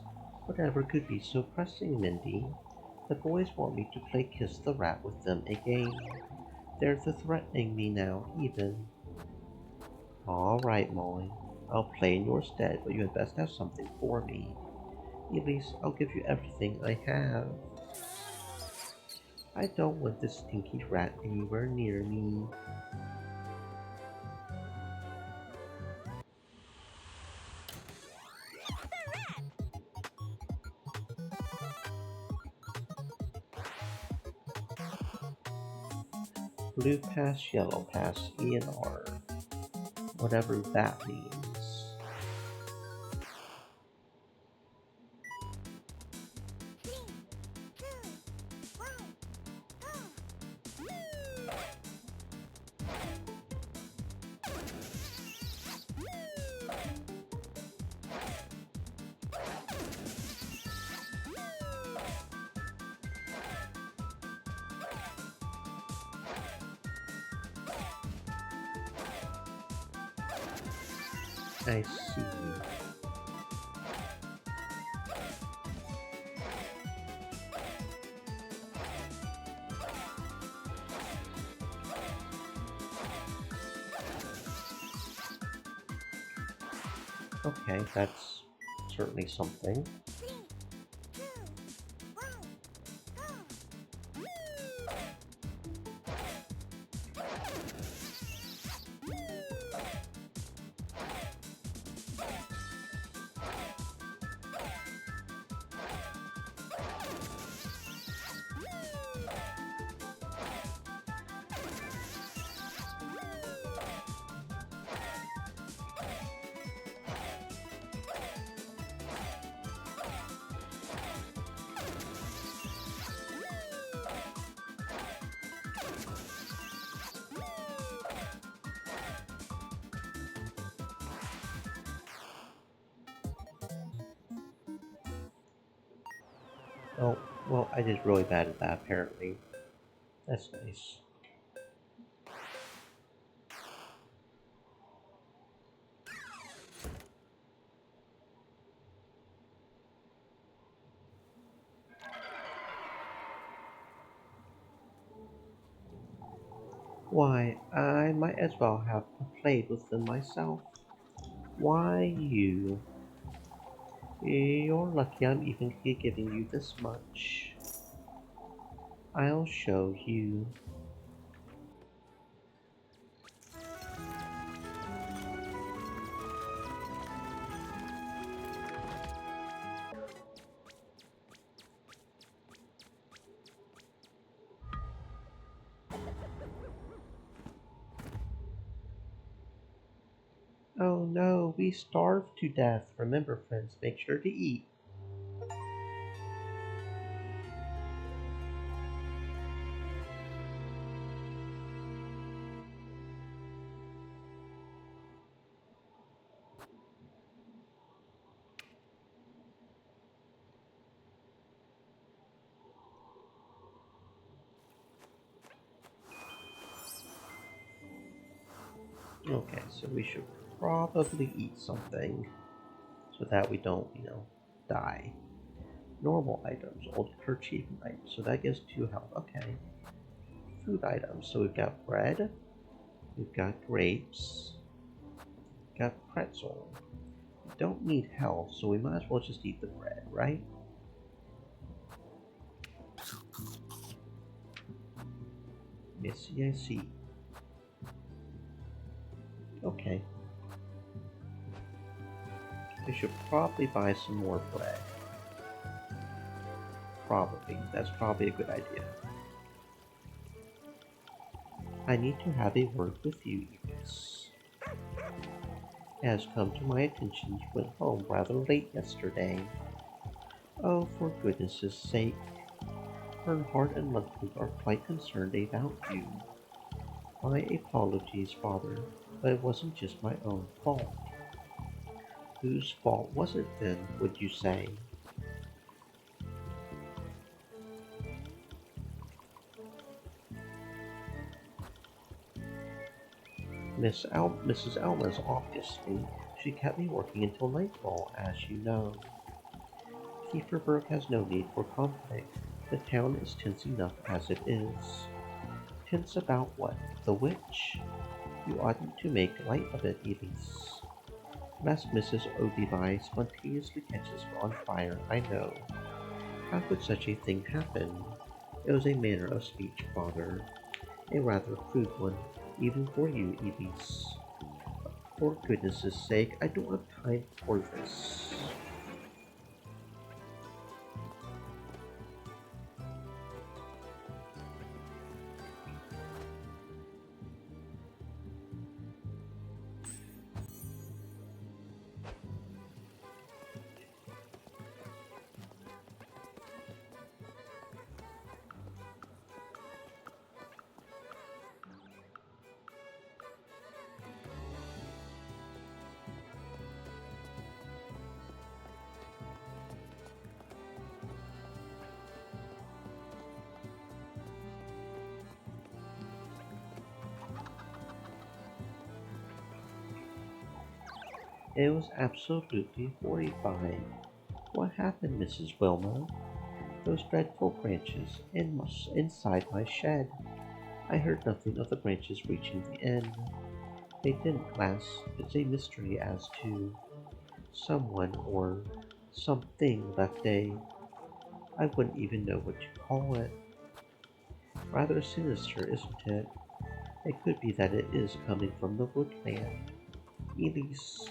Whatever could be so pressing, Mindy? The boys want me to play Kiss the Rat with them again. They're threatening me now, even. Alright, Molly. I'll play in your stead, but you had best have something for me. Elise, I'll give you everything I have. I don't want this stinky rat anywhere near me. Blue pass, yellow pass, E and R. Whatever that means. I see. Okay, that's certainly something. Oh, well, I did really bad at that apparently. That's nice. Why, I might as well have played with them myself. Why you? You're lucky I'm even giving you this much. I'll show you. Oh no, we starved to death. Remember, friends, make sure to eat. Okay, so we should probably eat something so that we don't, die. Normal items, old kerchief items, so that gives 2 health. Okay. Food items, so we've got bread, we've got grapes, got pretzel. We don't need health, so we might as well just eat the bread, right? Missy, I see. Okay. We should probably buy some more bread. Probably. That's probably a good idea. I need to have a word with you, Eunice. It has come to my attention you went home rather late yesterday. Oh, for goodness' sake. Bernhard and Ludwig are quite concerned about you. My apologies, Father, but it wasn't just my own fault. Whose fault was it then, would you say? Mrs. Elma's obviously. She kept me working until nightfall, as you know. Kieferberg has no need for conflict. The town is tense enough as it is. Tense about what? The witch? You oughtn't to make light of it, Elise. Lest Mrs. O'Devi spontaneously catches on fire, I know. How could such a thing happen? It was a manner of speech, father. A rather crude one, even for you, Elise. For goodness' sake, I don't have time for this. It was absolutely horrifying. What happened, Mrs. Wilmot? Those dreadful branches inside my shed. I heard nothing of the branches reaching the end. They didn't last. It's a mystery as to someone or something left I wouldn't even know what to call it. Rather sinister, isn't it? It could be that it is coming from the woodland. Elise.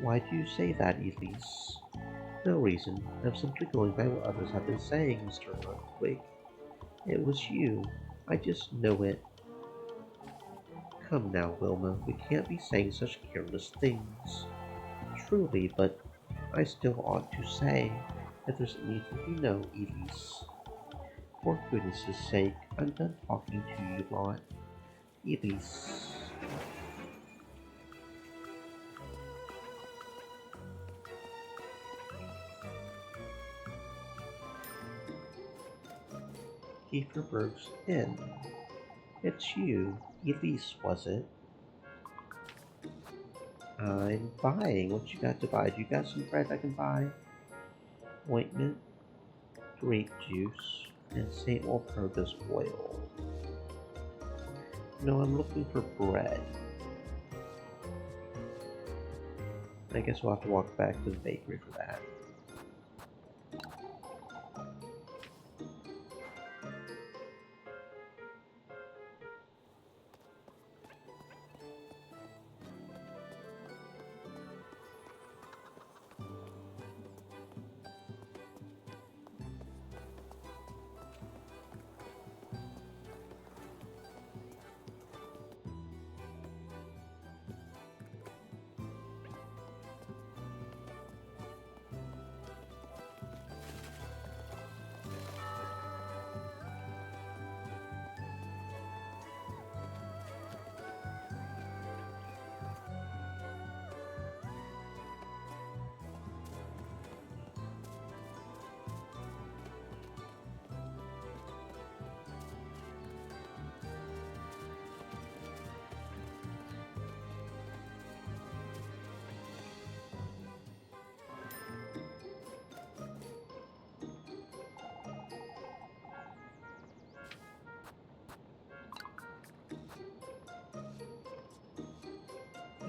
Why do you say that, Elise? No reason. I'm simply going by what others have been saying, Mr. Ludwig. It was you. I just know it. Come now, Wilma, we can't be saying such careless things. Truly, but I still ought to say, if there's anything you know, Elise. For goodness' sake, I'm done talking to you lot. Elise. Kieferberg's Inn. It's you. Elise, was it? I'm buying. What you got to buy? Do you got some bread I can buy? Ointment, grape juice, and St. Walpurgis oil. No, I'm looking for bread. I guess we'll have to walk back to the bakery for that.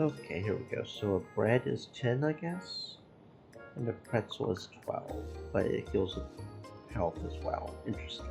Okay, here we go. So a bread is 10, I guess? And a pretzel is 12, but it heals with health as well. Interesting.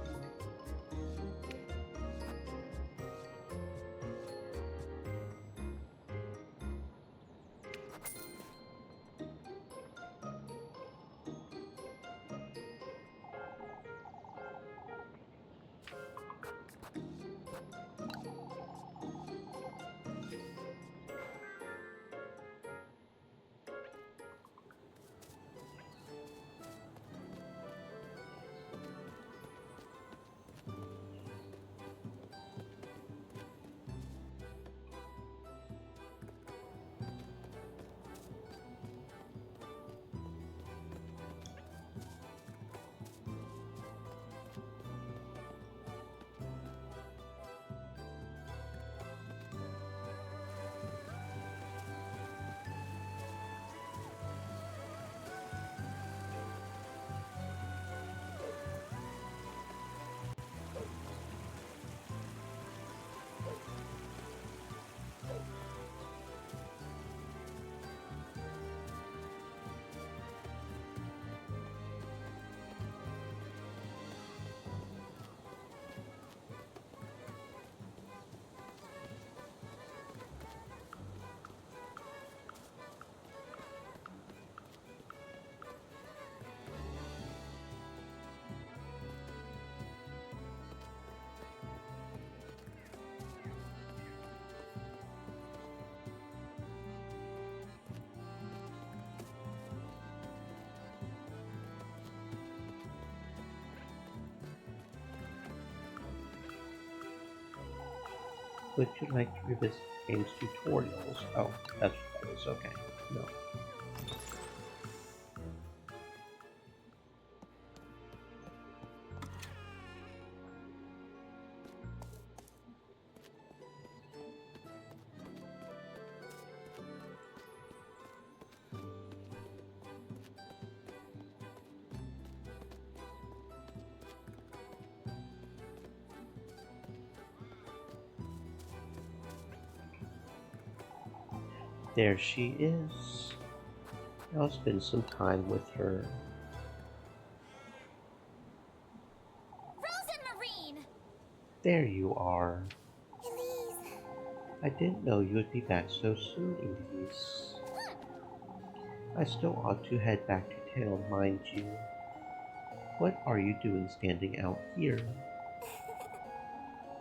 Would you like to revisit games tutorials? Oh, that's what that is. Okay. No. There she is. I'll spend some time with her. Rose and Marine! There you are. Elise. I didn't know you would be back so soon, Elise. I still ought to head back to town, mind you. What are you doing standing out here?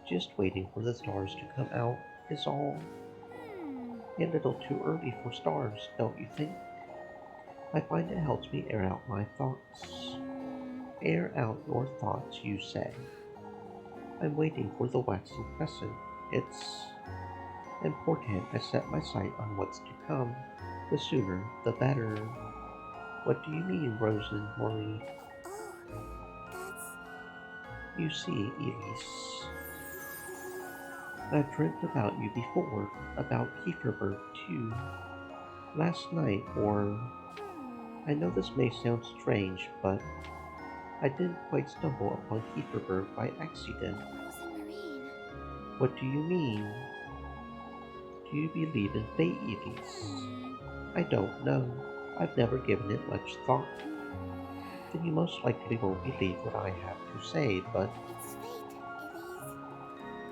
Just waiting for the stars to come out is all. A little too early for stars, don't you think? I find it helps me air out my thoughts. Air out your thoughts, you say. I'm waiting for the waxing crescent. It's important I set my sight on what's to come. The sooner, the better. What do you mean, Rosemary? Oh, that's... You see, Elise, I've dreamt about you before, about Kieferberg too. Last night, or... I know this may sound strange, but I didn't quite stumble upon Kieferberg by accident. Rose and Marine. What do you mean? Do you believe in fate, Elise? I don't know. I've never given it much thought. Then you most likely won't believe what I have to say, but It's fate, Elise.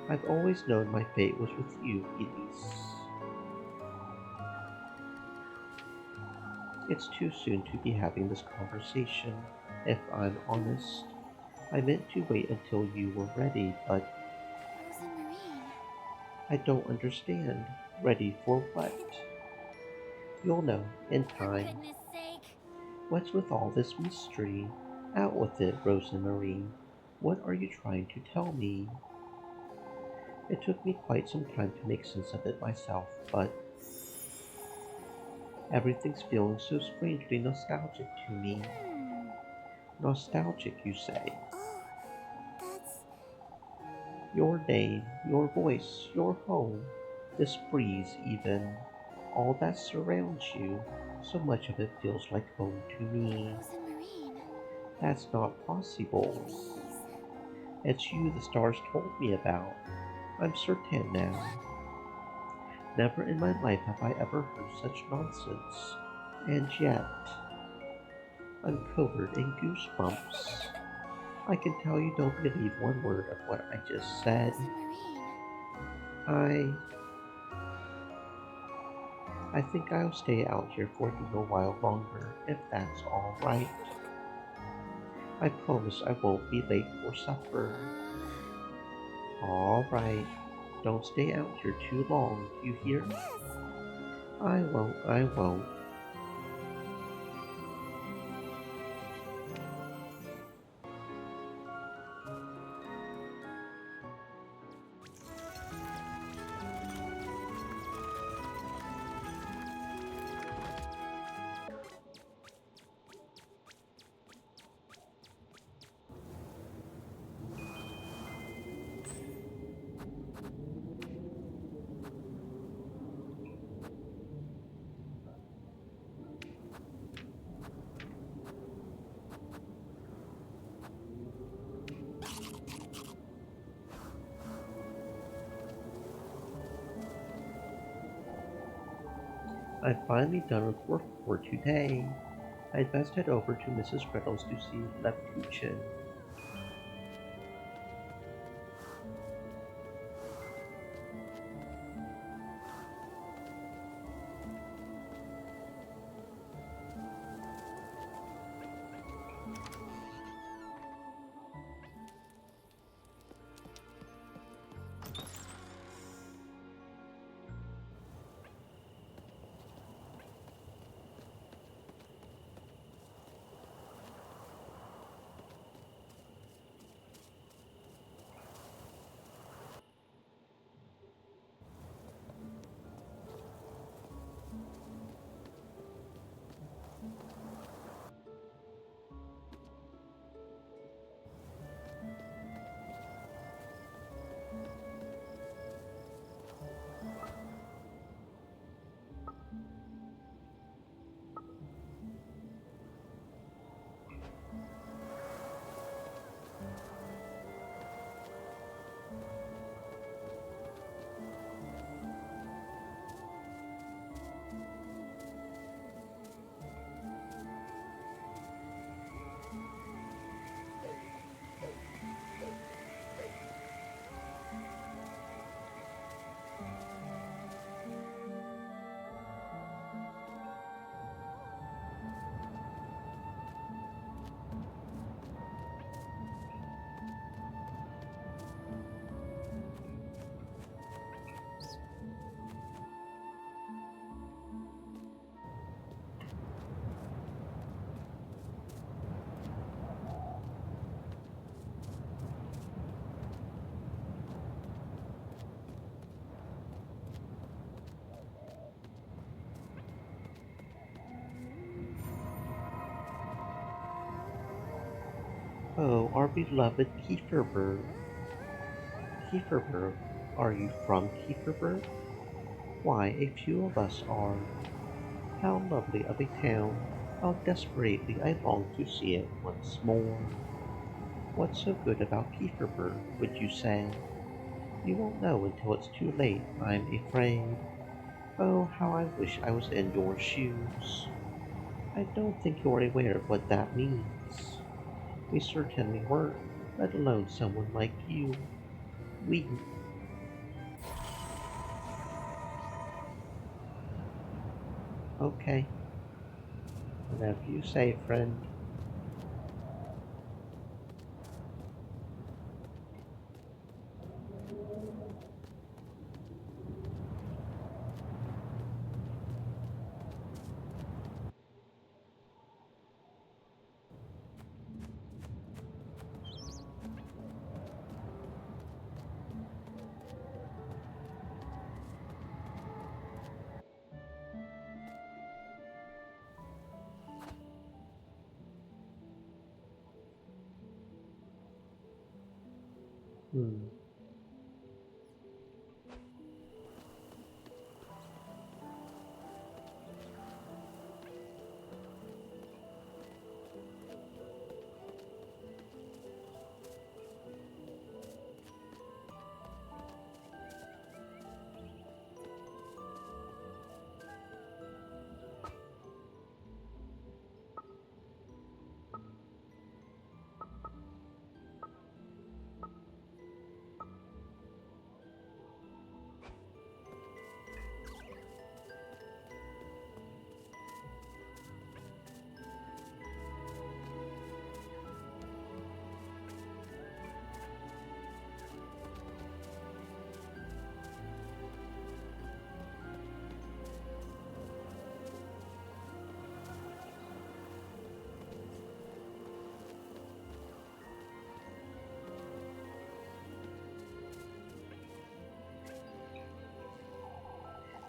I've always known my fate was with you, Elise. It's too soon to be having this conversation, if I'm honest. I meant to wait until you were ready, but Rose and Marine. I don't understand. Ready for what? You'll know in For time. goodness sake. What's with all this mystery? Out with it, Rosemary. What are you trying to tell me? It took me quite some time to make sense of it myself, but everything's feeling so strangely nostalgic to me. Nostalgic, you say? Oh, that's... Your name, your voice, your home, this breeze even, all that surrounds you, so much of it feels like home to me. Rose and Marine. That's not possible. Elise. It's you the stars told me about. I'm certain now. Never in my life have I ever heard such nonsense. And yet, I'm covered in goosebumps. I can tell you don't believe one word of what I just said. Rose and Marine. I think I'll stay out here for a little while longer, if that's all right. I promise I won't be late for supper. All right. Don't stay out here too long, you hear? Yes. I won't. I'm finally done with work for today. I'd best head over to Mrs. Gretel's to see Lepkuchen. Oh, our beloved Kieferberg. Kieferberg, are you from Kieferberg? Why, a few of us are. How lovely of a town. How desperately I long to see it once more. What's so good about Kieferberg, would you say? You won't know until it's too late, I'm afraid. Oh, how I wish I was in your shoes. I don't think you're aware of what that means. We certainly weren't, let alone someone like you. We. Okay, whatever you say, friend. Hmm.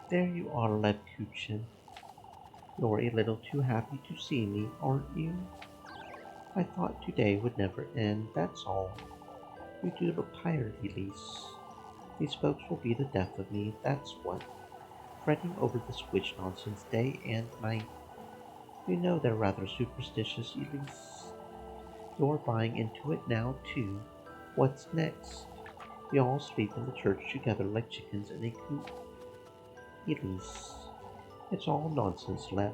There you are, Lebkuchen. You're a little too happy to see me, aren't you? I thought today would never end, that's all. You do look tired, Elise. These folks will be the death of me, that's what. Fretting over this witch nonsense day and night. You know they're rather superstitious, Elise. You're buying into it now, too. What's next? We all sleep in the church together like chickens in a coop. Elise. It's all nonsense, Lev.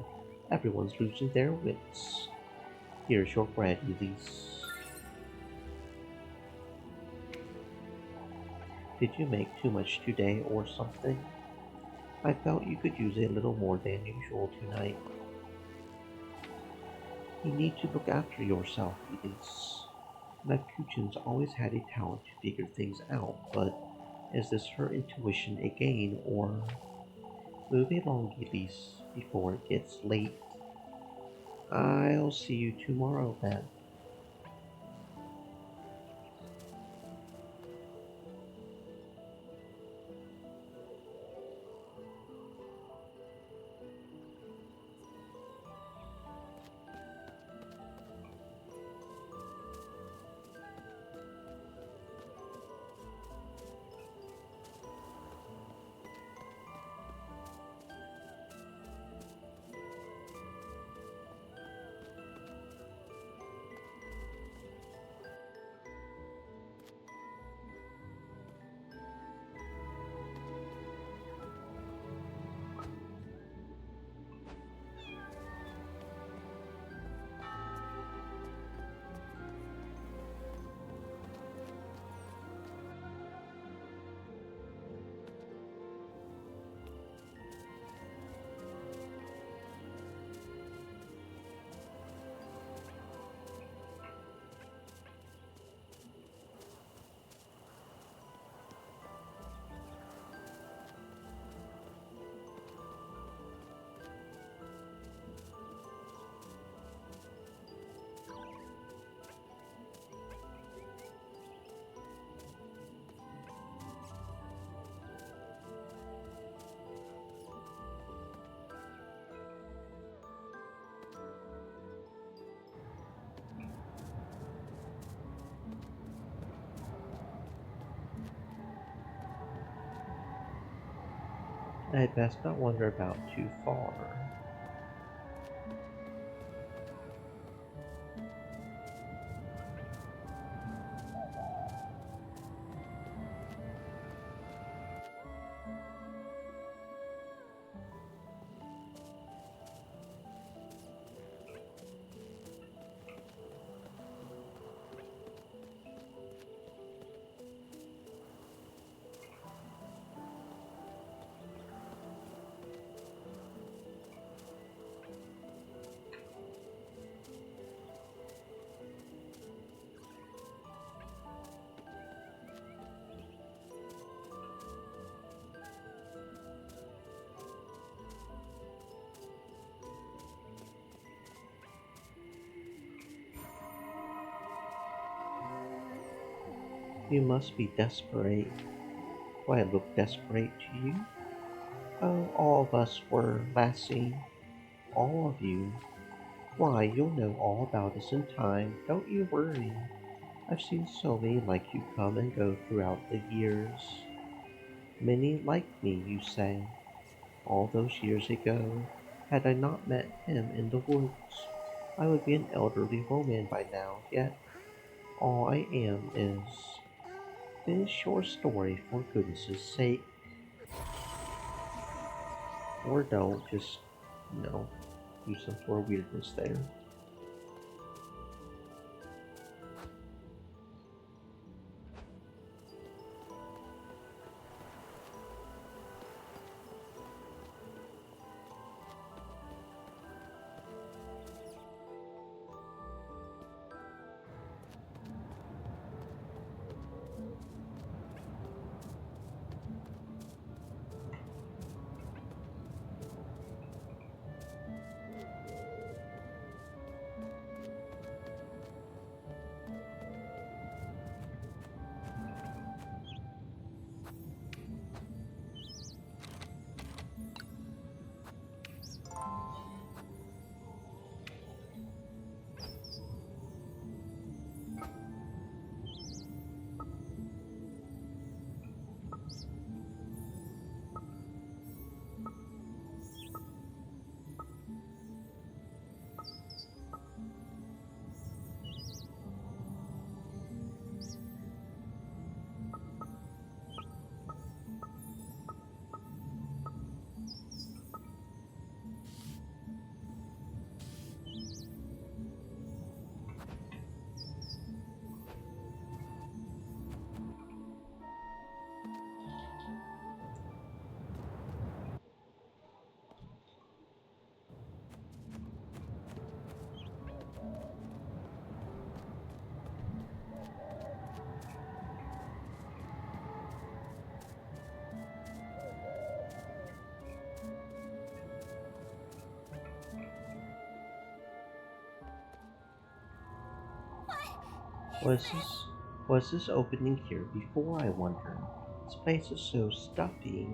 Everyone's losing their wits. Here's your bread, Elise. Did you make too much today or something? I felt you could use a little more than usual tonight. You need to look after yourself, Elise. Mepkuchin's always had a talent to figure things out, but is this her intuition again, or move along, Elise, before it gets late? I'll see you tomorrow then. I'd best not wander about too far. You must be desperate. Do I look desperate to you? Oh, all of us were, lassie. All of you. Why, you'll know all about us in time. Don't you worry. I've seen so many like you come and go throughout the years. Many like me, you say. All those years ago, had I not met him in the woods, I would be an elderly woman by now, yet all I am is. Finish your story for goodness' sake. Or don't, just, you know, do some sort of weirdness there. Was this was this opening here before, I wonder? This place is so stuffy.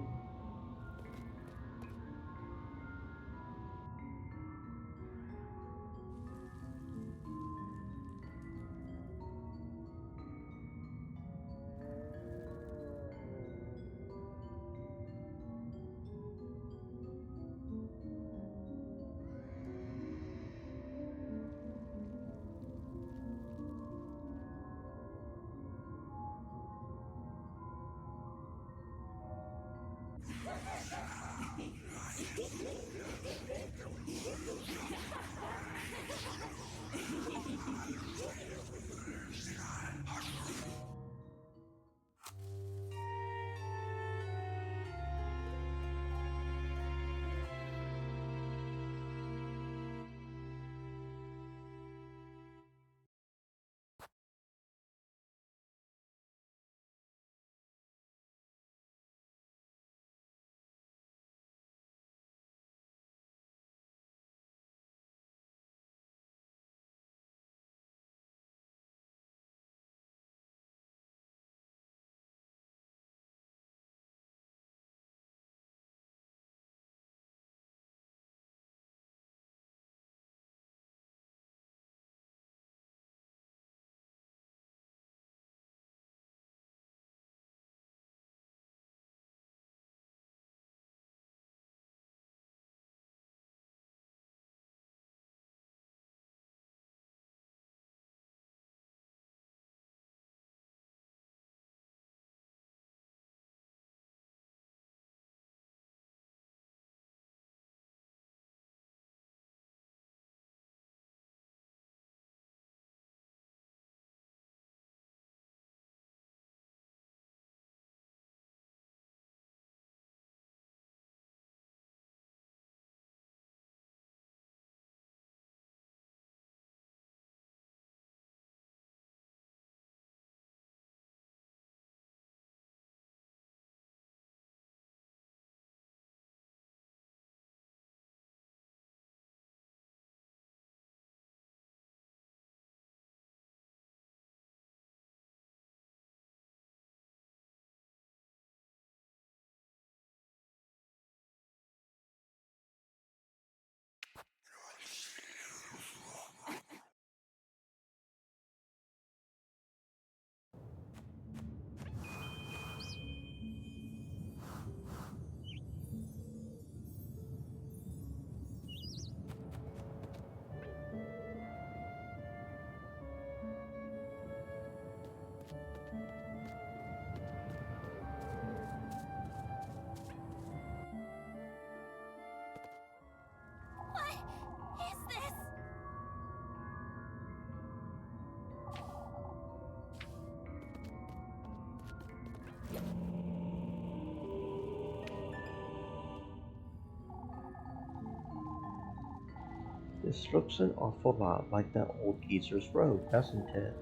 This looks an awful lot like that old geezer's robe, doesn't it?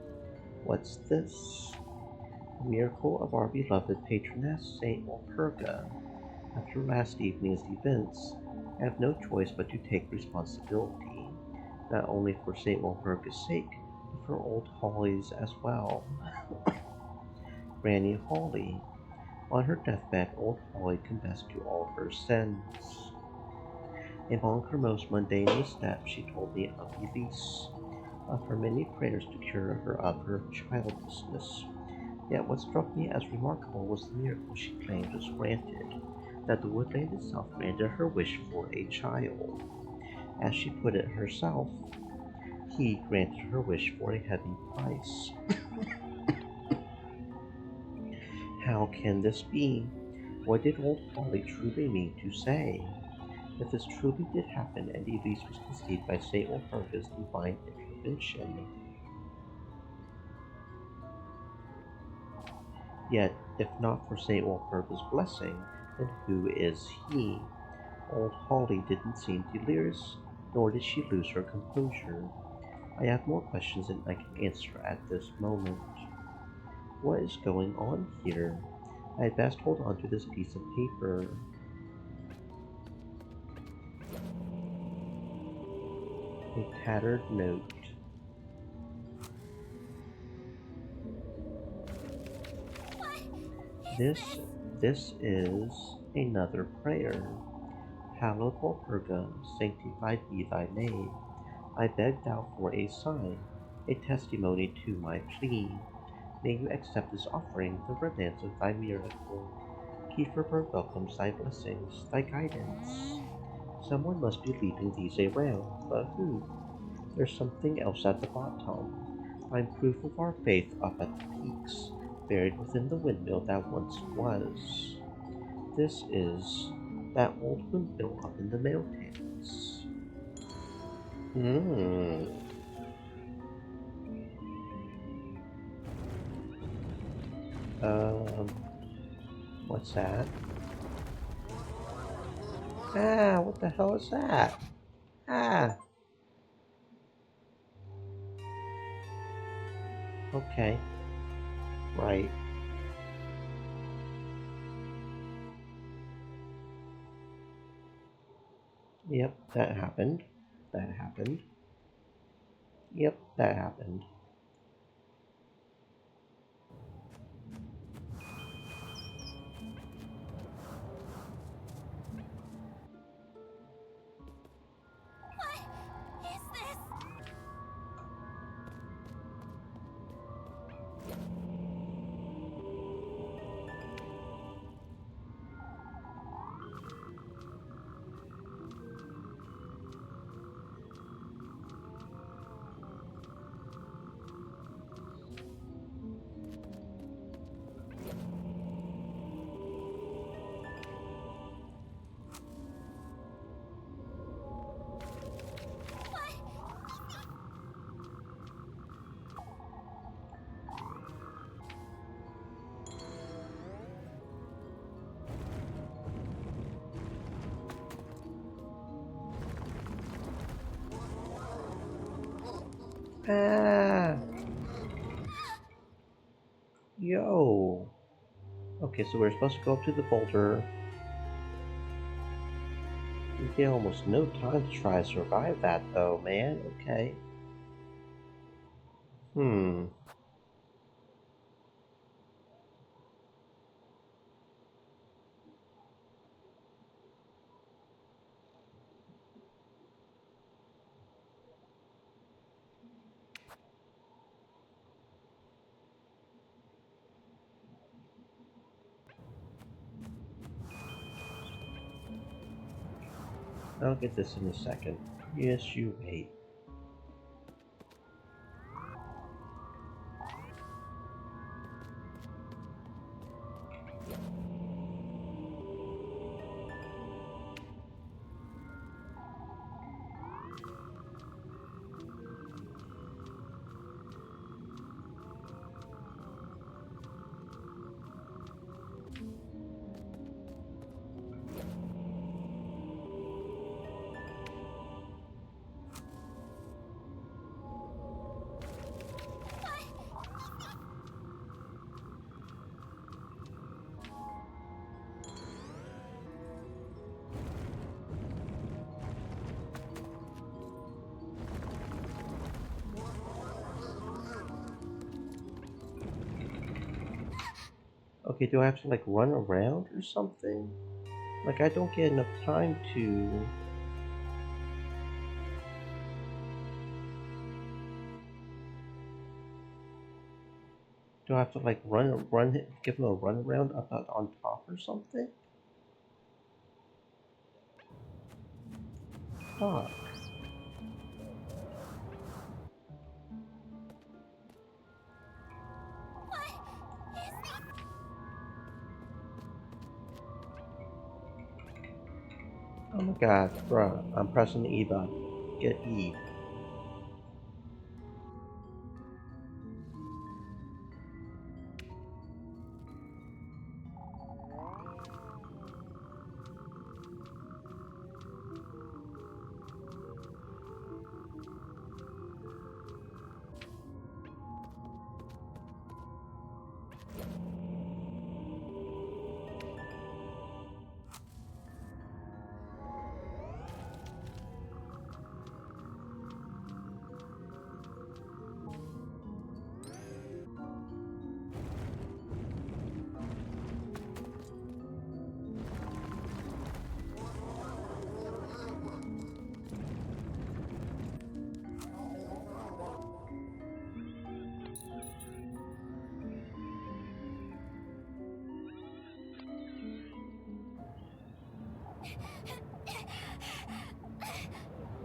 What's this? The miracle of our beloved patroness, Saint Walpurga. After last evening's events, I have no choice but to take responsibility, not only for Saint Walpurga's sake, but for old Holly's as well. Granny Holly. On her deathbed, old Holly confessed to all her sins. Among her most mundane missteps, she told me of Elise, of her many prayers to cure her of her childlessness. Yet what struck me as remarkable was the miracle she claimed was granted, that the woodland itself granted her wish for a child. As she put it herself, he granted her wish for a heavy price. How can this be? What did old Polly truly mean to say? If this truly did happen and Elise was conceived by St. Walpurga's divine intervention, yet if not for St. Walpurga's blessing, then who is he? Old Holly didn't seem delirious, nor did she lose her composure. I have more questions than I can answer at this moment. What is going on here? I had best hold on to this piece of paper. A tattered note. This is another prayer. Hallowed Walpurga, sanctified be thy name. I beg thou for a sign, a testimony to my plea. May you accept this offering, the romance of thy miracle. Kieferberg welcomes thy blessings, thy guidance. Someone must be leaving these around, but who? There's something else at the bottom. Find proof of our faith up at the peaks, buried within the windmill that once was. This is that old windmill up in the mountains. Hmm. Um, what's that? Ah, what the hell is that? Ah, okay, right. Yep, that happened. That happened. Yep, that happened. What is this? Ah, yo. Okay, so we're supposed to go up to the boulder. You get almost no time to try to survive that, though, man. Okay. Hmm. I'll get this in a second. Yes, you wait. Okay, do I have to like run around or something? Like I don't get enough time to... Do I have to like give him a run around up on top or something? Fuck. Oh my god, bruh, I'm pressing the E button. Get E.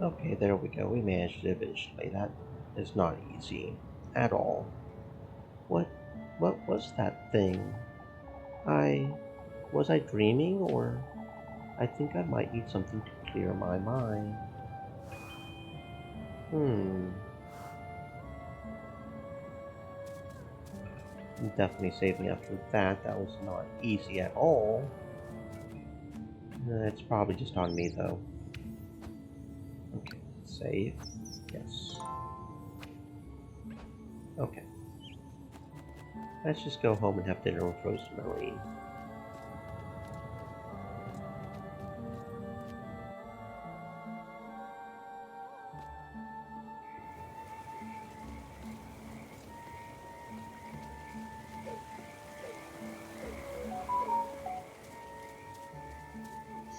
Okay, there we go. We managed it eventually. That is not easy at all. What what was that thing? I was I dreaming, or I think I might need something to clear my mind. Hmm. Definitely saved me after that. That was not easy at all. It's probably just on me though. Okay, save. Yes. Okay. Let's just go home and have dinner with Rosemary.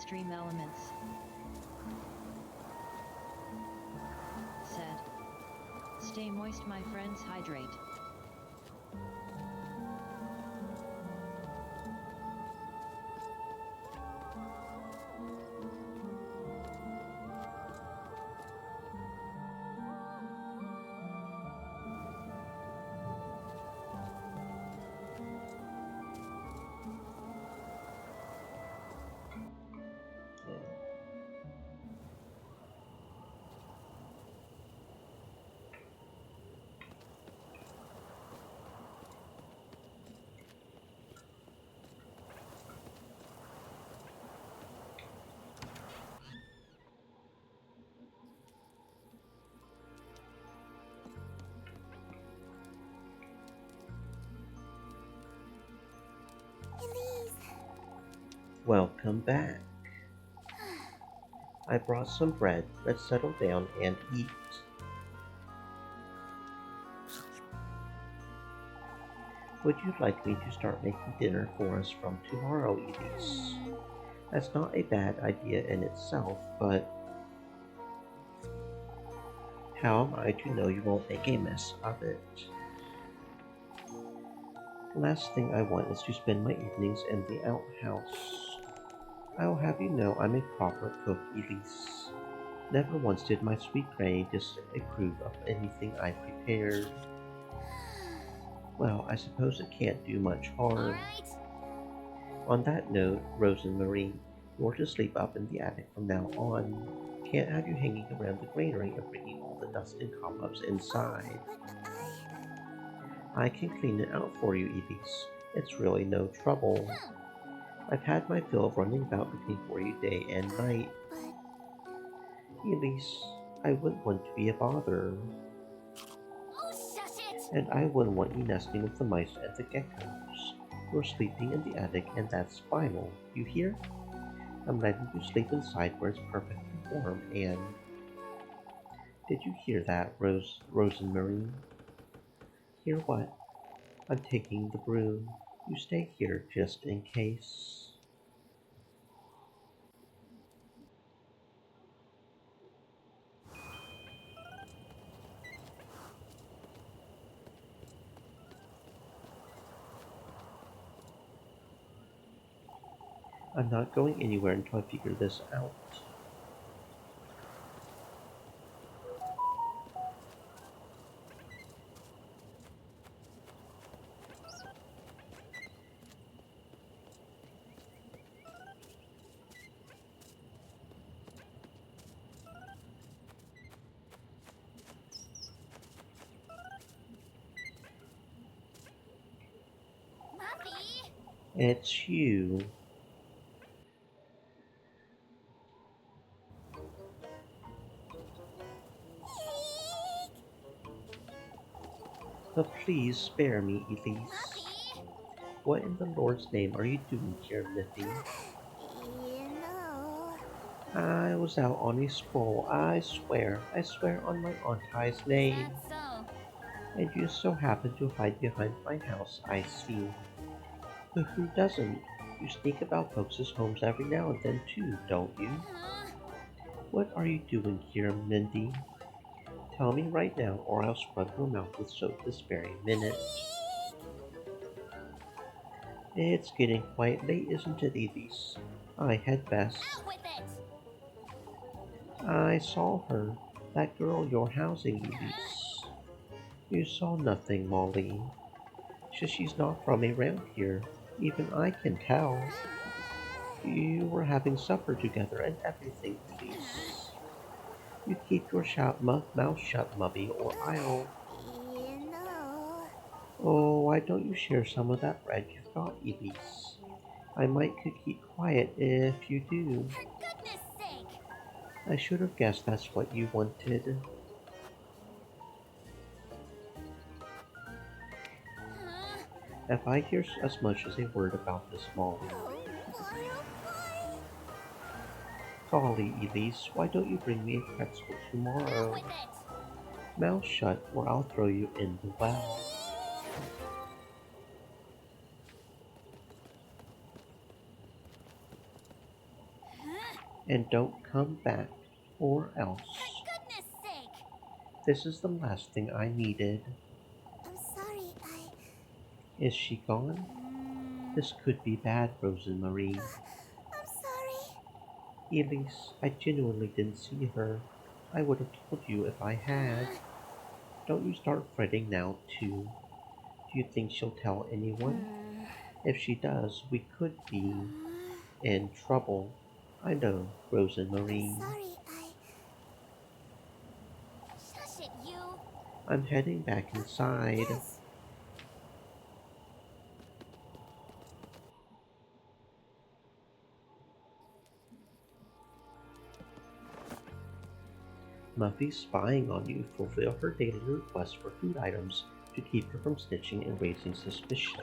Stream elements. Said. Stay moist, my friends, hydrate. Elise. Welcome back. I brought some bread. Let's settle down and eat. Would you like me to start making dinner for us from tomorrow, Elise? That's not a bad idea in itself, but how am I to know you won't make a mess of it? Last thing I want is to spend my evenings in the outhouse. I'll have you know I'm a proper cook, Elise. Never once did my sweet granny disapprove of anything I prepared. Well, I suppose it can't do much harm. Alright. On that note, Rose and Marie, you're to sleep up in the attic from now on. Can't have you hanging around the granary and bringing all the dust and cobwebs inside. But I can clean it out for you, Elise. It's really no trouble. I've had my fill of running about looking for you day and night. Elise, I wouldn't want to be a bother. Oh, shush it! And I wouldn't want you nesting with the mice and the geckos. You're sleeping in the attic, and that's final. You hear? I'm letting you sleep inside where it's perfectly warm, and... Did you hear that, Rose and Marie? Hear what? I'm taking the broom. You stay here just in case. I'm not going anywhere until I figure this out. Muffy! It's you. But please spare me, Elise. Muffy! What in the Lord's name are you doing here, Miffy? You know... I was out on a stroll, I swear on my auntie's name. That's so. And you so happen to hide behind my house, I see. But who doesn't? You sneak about folks' homes every now and then too, don't you? Huh? What are you doing here, Mindy? Tell me right now, or I'll scrub your mouth with soap this very minute. It's getting quite late, isn't it, Elise? I had best. Out with it! I saw her. That girl you're housing, Elise. You saw nothing, Molly. She's not from around here. Even I can tell. You were having supper together and everything, Elise. You keep your mouth shut, Mubby, or I'll... You know... Oh, why don't you share some of that bread you've got, Elise? I might could keep quiet if you do. For goodness sake! I should have guessed that's what you wanted. Huh? If I hear as much as a word about this, Molly... Oh boy, oh boy! Golly, Elise, why don't you bring me a pretzel Out tomorrow? with it! Mouth shut, or I'll throw you in the well. Huh? And don't come back, or For else. goodness sake! This is the last thing I needed. I'm sorry, Is she gone? This could be bad, Rosemarie. I'm sorry. Elise, I genuinely didn't see her. I would have told you if I had. Don't you start fretting now, too. Do you think she'll tell anyone? If she does, we could be in trouble. I know, Rosemarie. Sorry, Shush it, you! I'm heading back inside. Yes! Muffy's spying on you. Fulfill her daily request for food items to keep her from snitching and raising suspicion.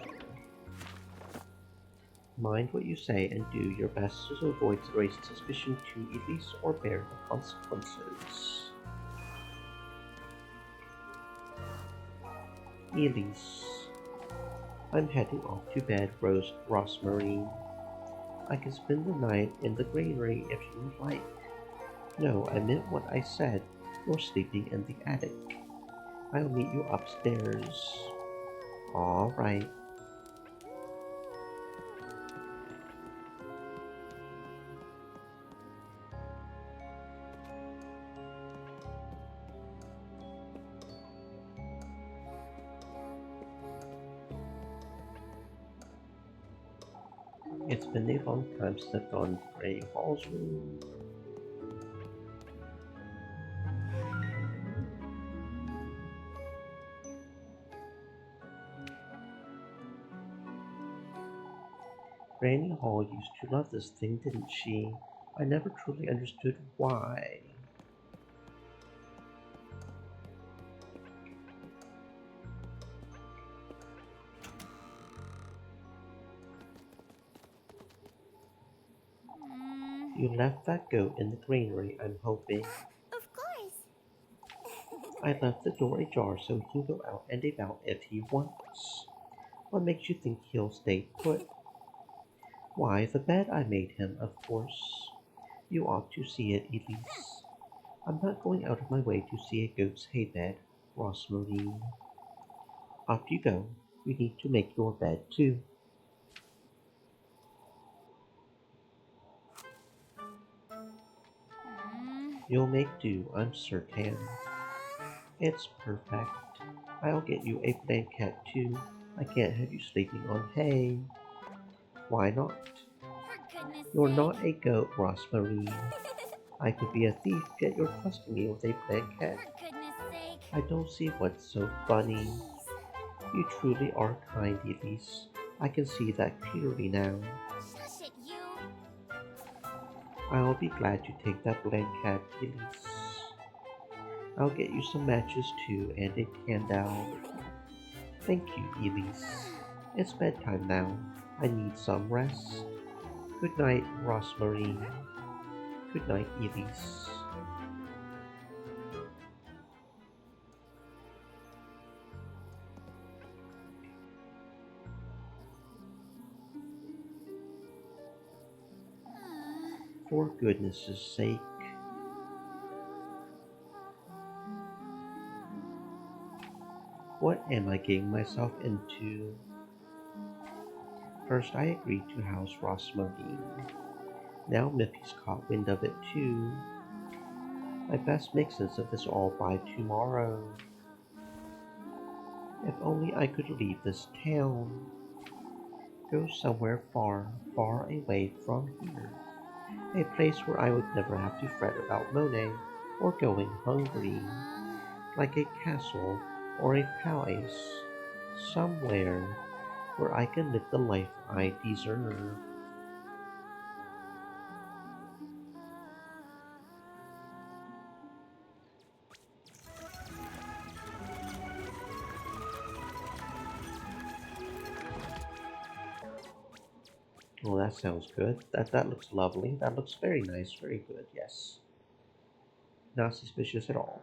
Mind what you say and do your best to avoid raising suspicion to Elise or bear the consequences. Elise. I'm heading off to bed, Rosemary. I can spend the night in the granary if you would like. No, I meant what I said. You're sleeping in the attic. I'll meet you upstairs. All right. It's been a long time since I've gone to Gray Hall's room. Granny Hall used to love this thing, didn't she? I never truly understood why. You left that goat in the granary, I'm hoping. Of course! I left the door ajar so he can go out and about if he wants. What makes you think he'll stay put? Why, the bed I made him, of course. You ought to see it, Elise. I'm not going out of my way to see a goat's hay bed, Rosmarine. Off you go. You need to make your bed, too. You'll make do, I'm certain. It's perfect. I'll get you a blanket, too. I can't have you sleeping on hay. Why not? For goodness You're sake. not a goat, Rosmarine. I could be a thief, yet you're trusting me with a blanket. For goodness sake. I don't see what's so funny. Please. You truly are kind, Elise. I can see that clearly now. Shush it, you. I'll be glad to take that blanket, Elise. I'll get you some matches too and a candle. Thank you, Elise. It's bedtime now. I need some rest. Good night, Rosmarine. Good night, Elise. For goodness' sake. What am I getting myself into? First I agreed to house Rosmarine. Now Miffy's caught wind of it too. I best make sense of this all by tomorrow. If only I could leave this town. Go somewhere far, far away from here. A place where I would never have to fret about Monet or going hungry. Like a castle or a palace. Somewhere where I can live the life I deserve. Oh, that sounds good. That looks lovely. That looks very nice. Very good, yes. Not suspicious at all.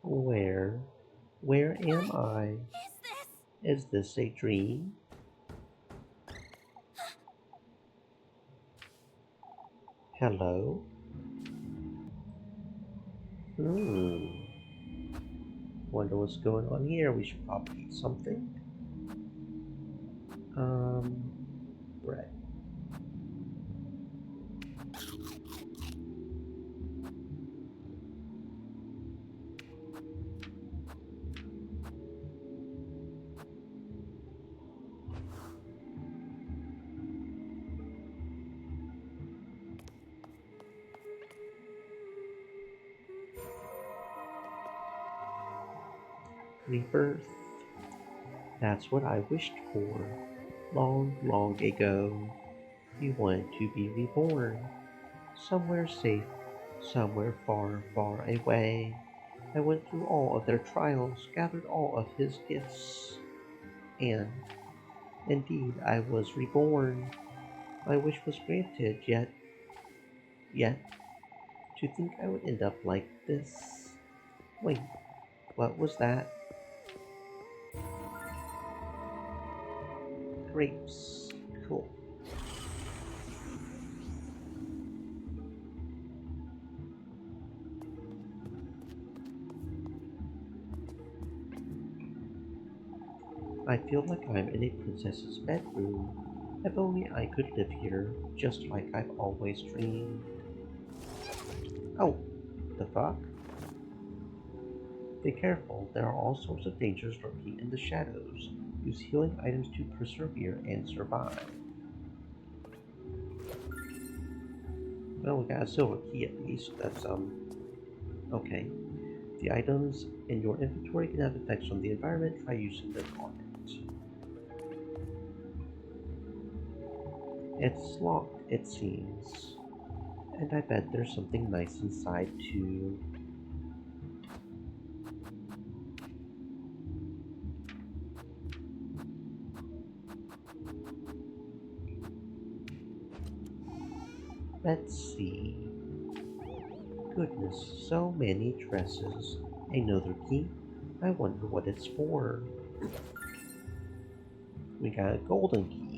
Where? Where am I? Is this? Is this a dream? Hello? Wonder what's going on here. We should probably eat something. Bread. Rebirth. That's what I wished for. Long, long ago. You wanted to be reborn. Somewhere safe, somewhere far, far away. I went through all of their trials, gathered all of his gifts. And, indeed, I was reborn. My wish was granted, yet, to think I would end up like this. Wait, what was that? Grapes. Cool. I feel like I'm in a princess's bedroom. If only I could live here, just like I've always dreamed. Oh, the fuck? Be careful, there are all sorts of dangers lurking in the shadows. Use healing items to persevere and survive. Well, we got a silver key at least. That's, okay. The items in your inventory can have effects on the environment. Try using them on it. It's locked, it seems. And I bet there's something nice inside, too. Let's see. goodness, so many dresses. Another key? I wonder what it's for. We got a golden key.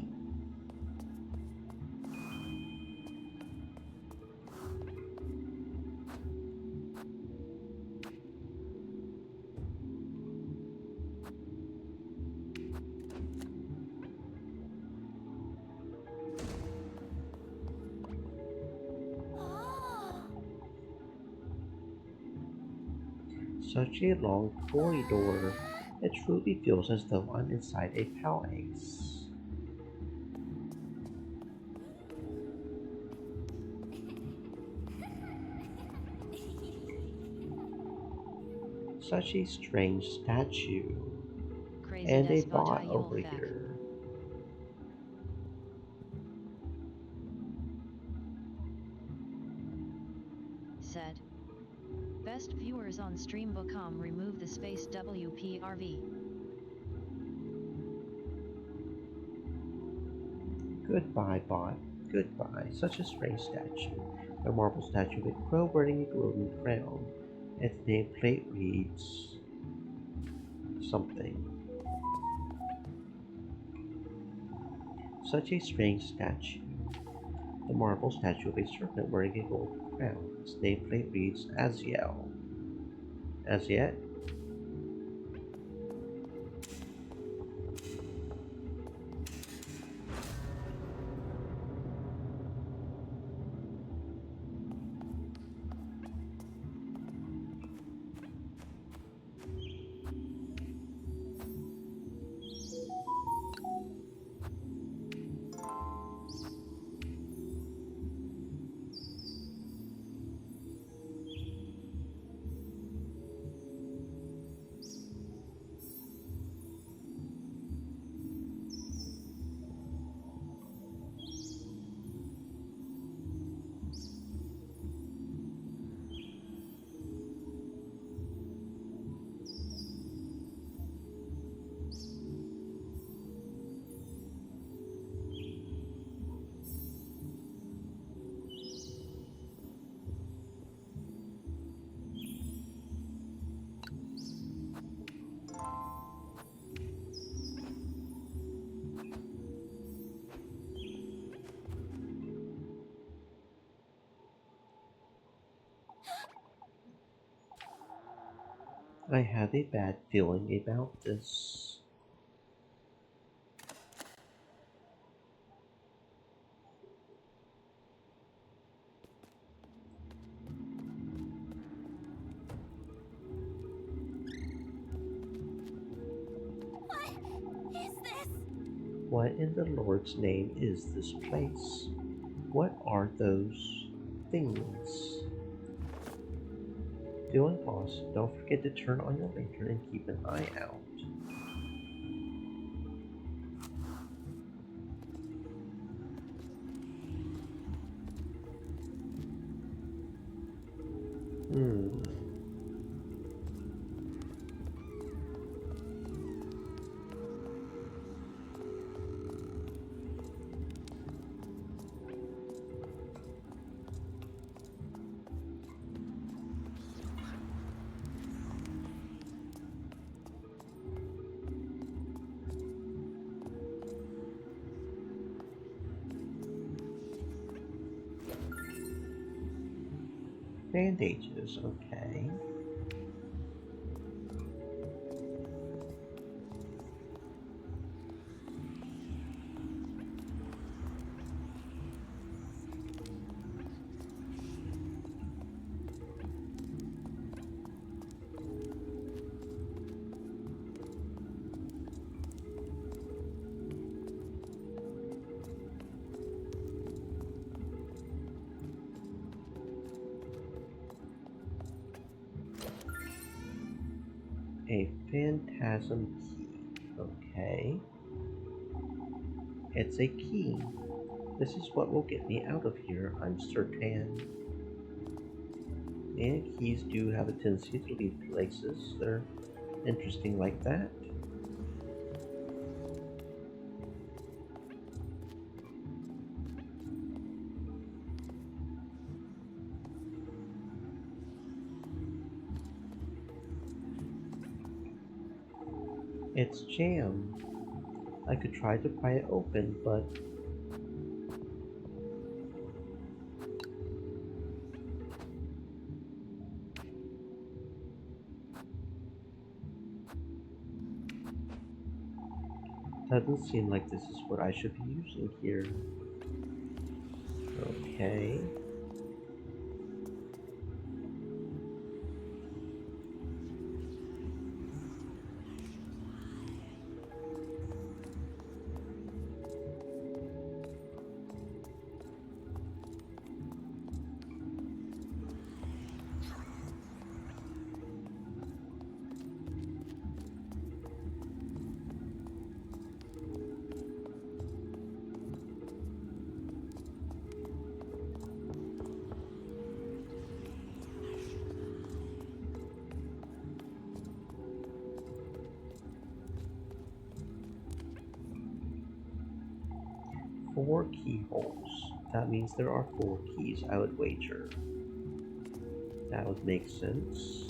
Such a long corridor. It truly feels as though I'm inside a palace. Such a strange statue. Crazy And a despot bot over Yulfak. here. Said. Best viewers on stream.com remove the space WPRV. Goodbye, bot. Goodbye. Such a strange statue. A marble statue of a crow wearing a golden crown. Its nameplate reads something. Such a strange statue. The marble statue of a serpent wearing a golden crown. Its nameplate reads Aziel. As yet, I have a bad feeling about this. What is this? What in the Lord's name is this place? What are those things? Feeling lost, don't forget to turn on your lantern and keep an eye out. Hmm. Bandages, okay. A phantasm key, okay. It's a key. This is what will get me out of here, I'm certain. And keys do have a tendency to lead places. They're interesting like that. It's jammed. I could try to pry it open, but doesn't seem like this is what I should be using here. Okay. Four keyholes. That means there are 4 keys, I would wager. That would make sense.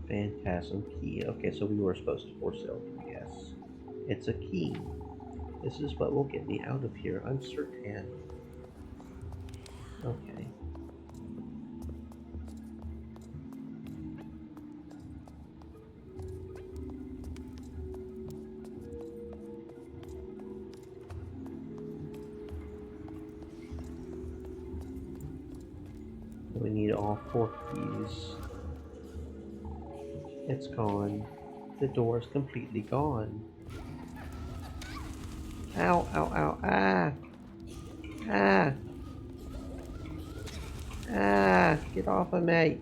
Phantasm key. Okay, so we were supposed to force it open, yes. It's a key. This is what will get me out of here, I'm certain. Okay. We need all 4 keys. It's gone. The door is completely gone. Ow, ow, ow, ah! Ah! Ah! Get off of me!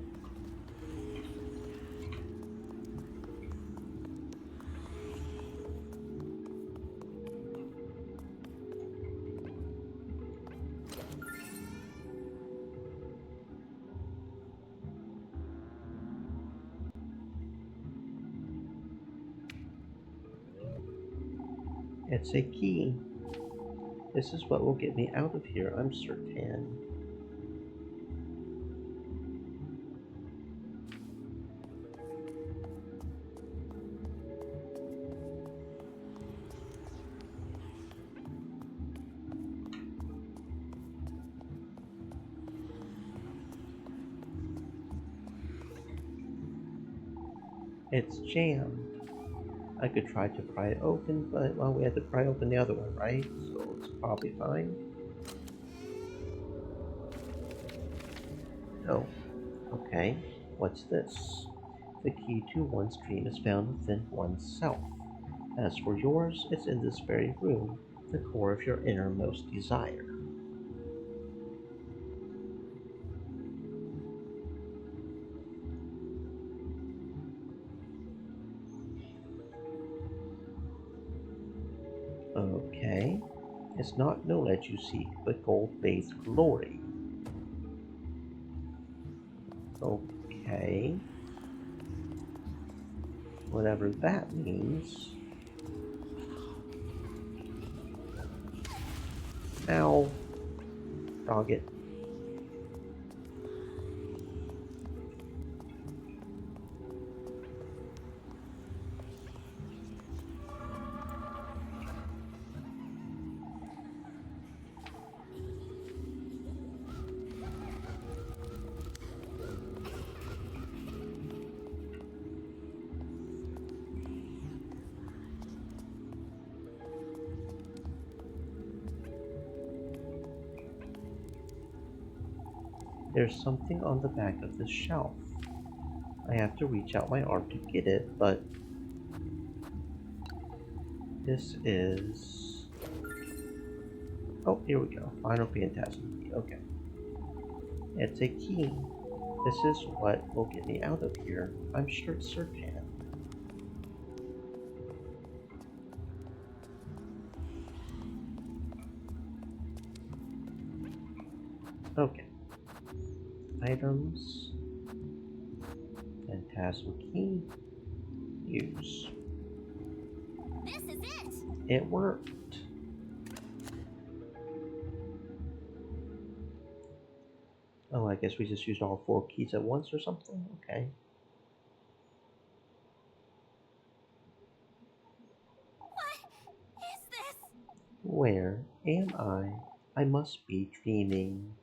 It's a key. This is what will get me out of here, I'm certain. It's jammed. I could try to pry it open, but, well, we had to pry open the other one, right? So it's probably fine. Oh, okay. What's this? The key to one's dream is found within oneself. As for yours, it's in this very room, the core of your innermost desire. Okay. It's not knowledge you seek, but gold-based glory. Okay. Whatever that means. Ow. Dog it. There's something on the back of this shelf. I have to reach out my arm to get it, but this is... Oh, here we go. Final Phantasm key. Okay. It's a key. This is what will get me out of here. I'm sure it's certain. Okay. Items. Phantasm key. Use. This is it! It worked. Oh, I guess we just used all 4 keys at once or something? Okay. What is this? Where am I? I must be dreaming.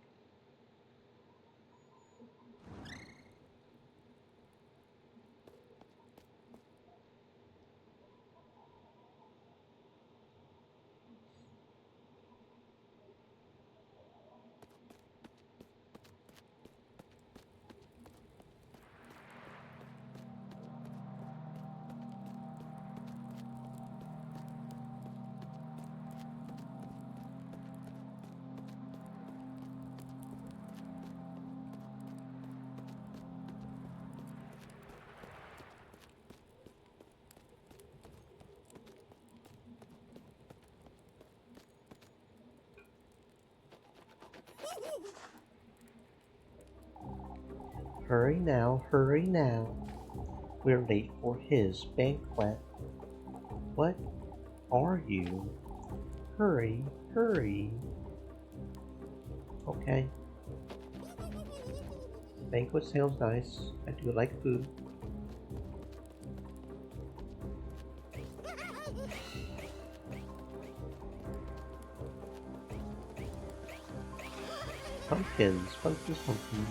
Hurry now, hurry now. We're late for his banquet. What are you? Hurry, hurry. Okay. Banquet sounds nice. I do like food. Pumpkins, pumpkins, pumpkins.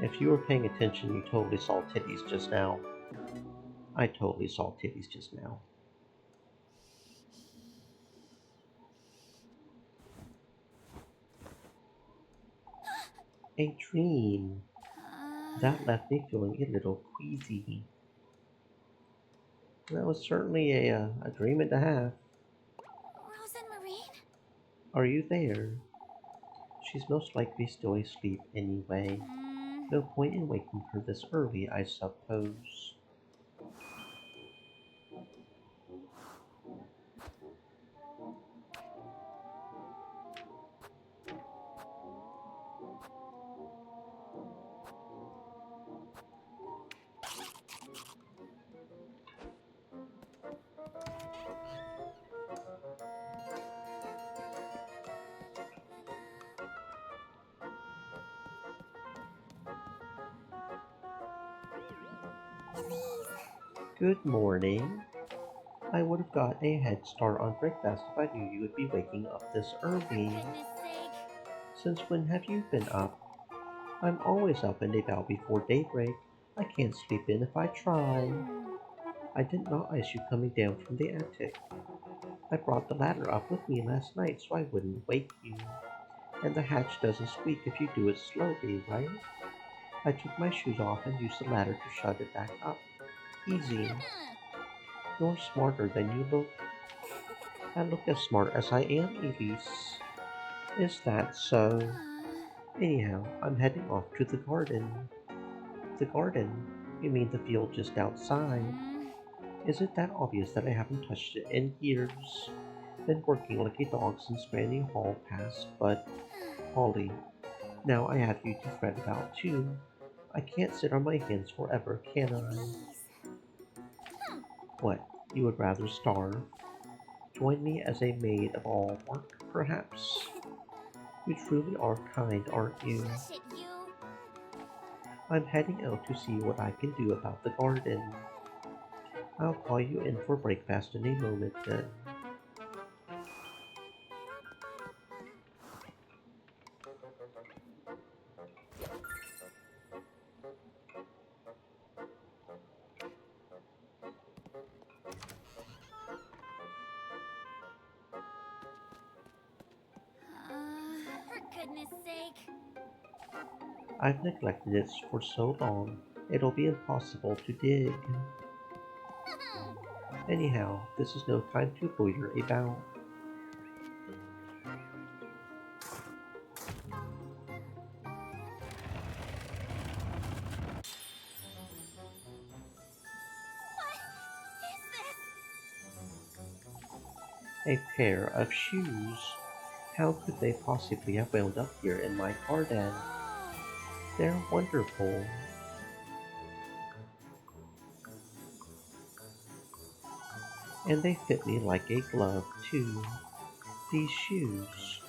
If you were paying attention, you totally saw titties just now. I totally saw titties just now. A dream. That left me feeling a little queasy. That was certainly a dream and a half. Rose and Marine? Are you there? She's most likely still asleep anyway. No point in waking her this early, I suppose. Please. Good morning. I would have got a head start on breakfast if I knew you would be waking up this For early. goodness sake. Since when have you been up? I'm always up and about before daybreak. I can't sleep in if I try. I didn't realize you coming down from the attic. I brought the ladder up with me last night so I wouldn't wake you. And the hatch doesn't squeak if you do it slowly, right? I took my shoes off and used the ladder to shut it back up. Easy. You're smarter than you look. I look as smart as I am, Elise. Is that so? Anyhow, I'm heading off to the garden. The garden? You mean the field just outside? Is it that obvious that I haven't touched it in years? Been working like a dog since Granny Hall passed, but Holly, now I have you to fret about too. I can't sit on my hands forever, can I? What, you would rather starve? Join me as a maid of all work, perhaps? You truly are kind, aren't you? Hush it, you. I'm heading out to see what I can do about the garden. I'll call you in for breakfast in a moment then. For goodness sake. I've neglected it for so long, it'll be impossible to dig. Anyhow, this is no time to loiter about. A pair of shoes. How could they possibly have wound up here in my garden? They're wonderful. And they fit me like a glove, too. These shoes.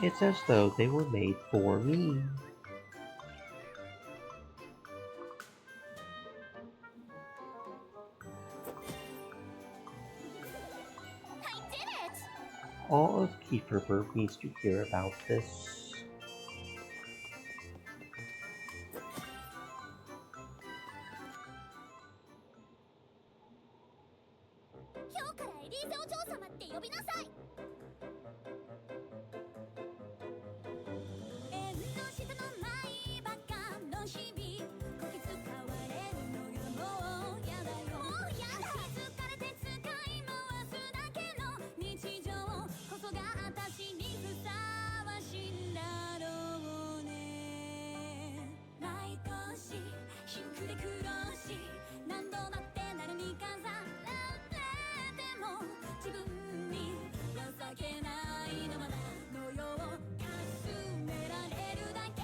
It's as though they were made for me. I did it! All of Kieferberg needs to hear about this. 今日からエリーゼお嬢様って呼びなさい。縁の下のないバカの日々こき使われるのよもうやだよもうやだ気づかれて使い回すだけの日常こそが私にふさわしいんだろうね毎年シンクで苦労し何度だってなるに飾られても自分に情けないのままのようかすめられるだけ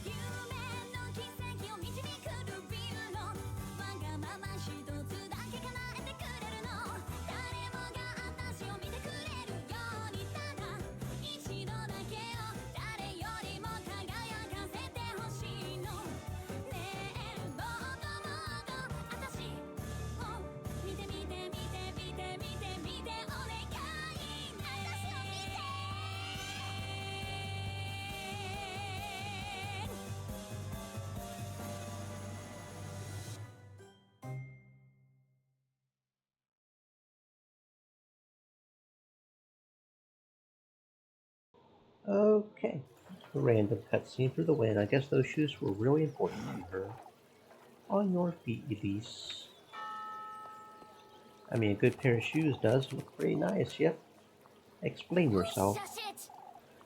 夢の奇跡を導くルビーのわがまま一つだけ叶えてくれるの誰もが私を見てくれるようにただ一度だけを誰よりも輝かせてほしいのねえもっともっと私を見て見て見て見て見て見てお願いね私を見てOkay. A random cutscene for the win. I guess those shoes were really important to her. On your feet, Elise. I mean, a good pair of shoes does look pretty nice, yep. Explain yourself. Shush it!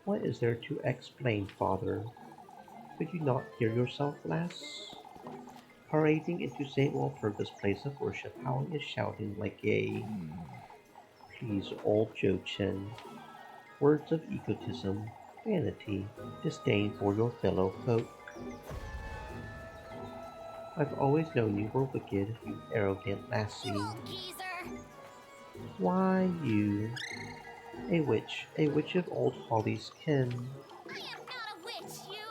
What is there to explain, Father? Could you not hear yourself, lass? Parading into St. Walpurga's place of worship, howling and shouting like a... Please, old Jochen. Words of egotism, vanity, disdain for your fellow folk. I've always known you were wicked, you arrogant lassie. You old geezer! Why, you... a witch of old Holly's kin. I am not a witch, you!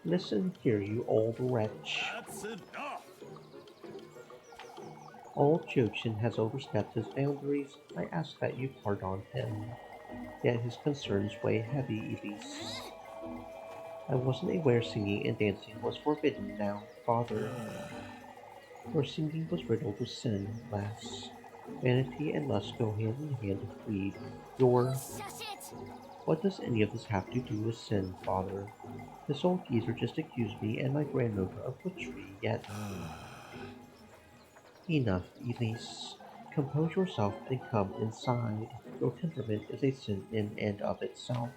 Listen here, you old wretch. That's enough! Old Jochen has overstepped his boundaries. I ask that you pardon him. Yet his concerns weigh heavy, Elise. I wasn't aware singing and dancing was forbidden now, Father. Your singing was riddled with sin, lass. Vanity and lust go hand in hand to plead. Your... Shush it! What does any of this have to do with sin, Father? This old geezer just accused me and my grandmother of witchery, yet... Enough, Elise. Compose yourself and come inside. Your temperament is a sin in and of itself.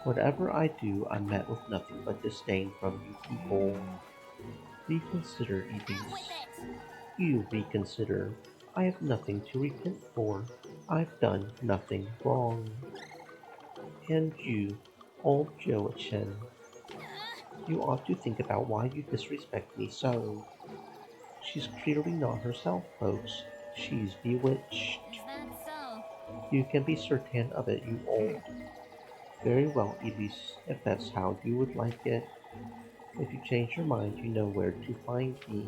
Whatever I do, I'm met with nothing but disdain from you people. Reconsider, Out with Elise. it! You reconsider. I have nothing to repent for. I've done nothing wrong. And you, old Joachim, you ought to think about why you disrespect me so. She's clearly not herself, folks. She's bewitched. Is that so? You can be certain of it, you old. Very well, Elise, if that's how you would like it. If you change your mind, you know where to find me.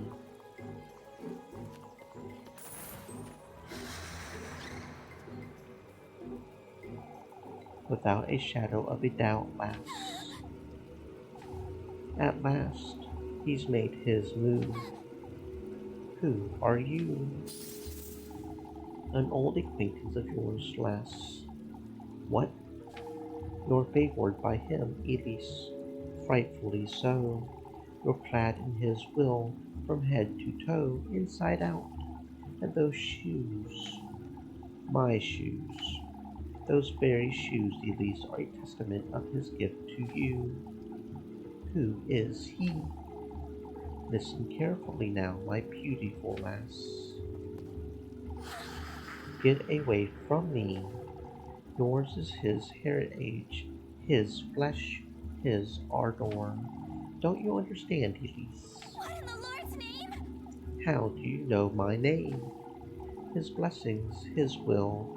Without a shadow of a doubt, lass. At last, he's made his move. Who are you? An old acquaintance of yours, lass. What? You're favored by him, Elise, frightfully so. You're clad in his will from head to toe, inside out. And those shoes, my shoes, those very shoes, Elise, are a testament of his gift to you. Who is he? Listen carefully now, my beautiful lass. Get away from me. Yours is his heritage, his flesh, his ardor. Don't you understand, Elise? What in the Lord's name? How do you know my name? His blessings, his will,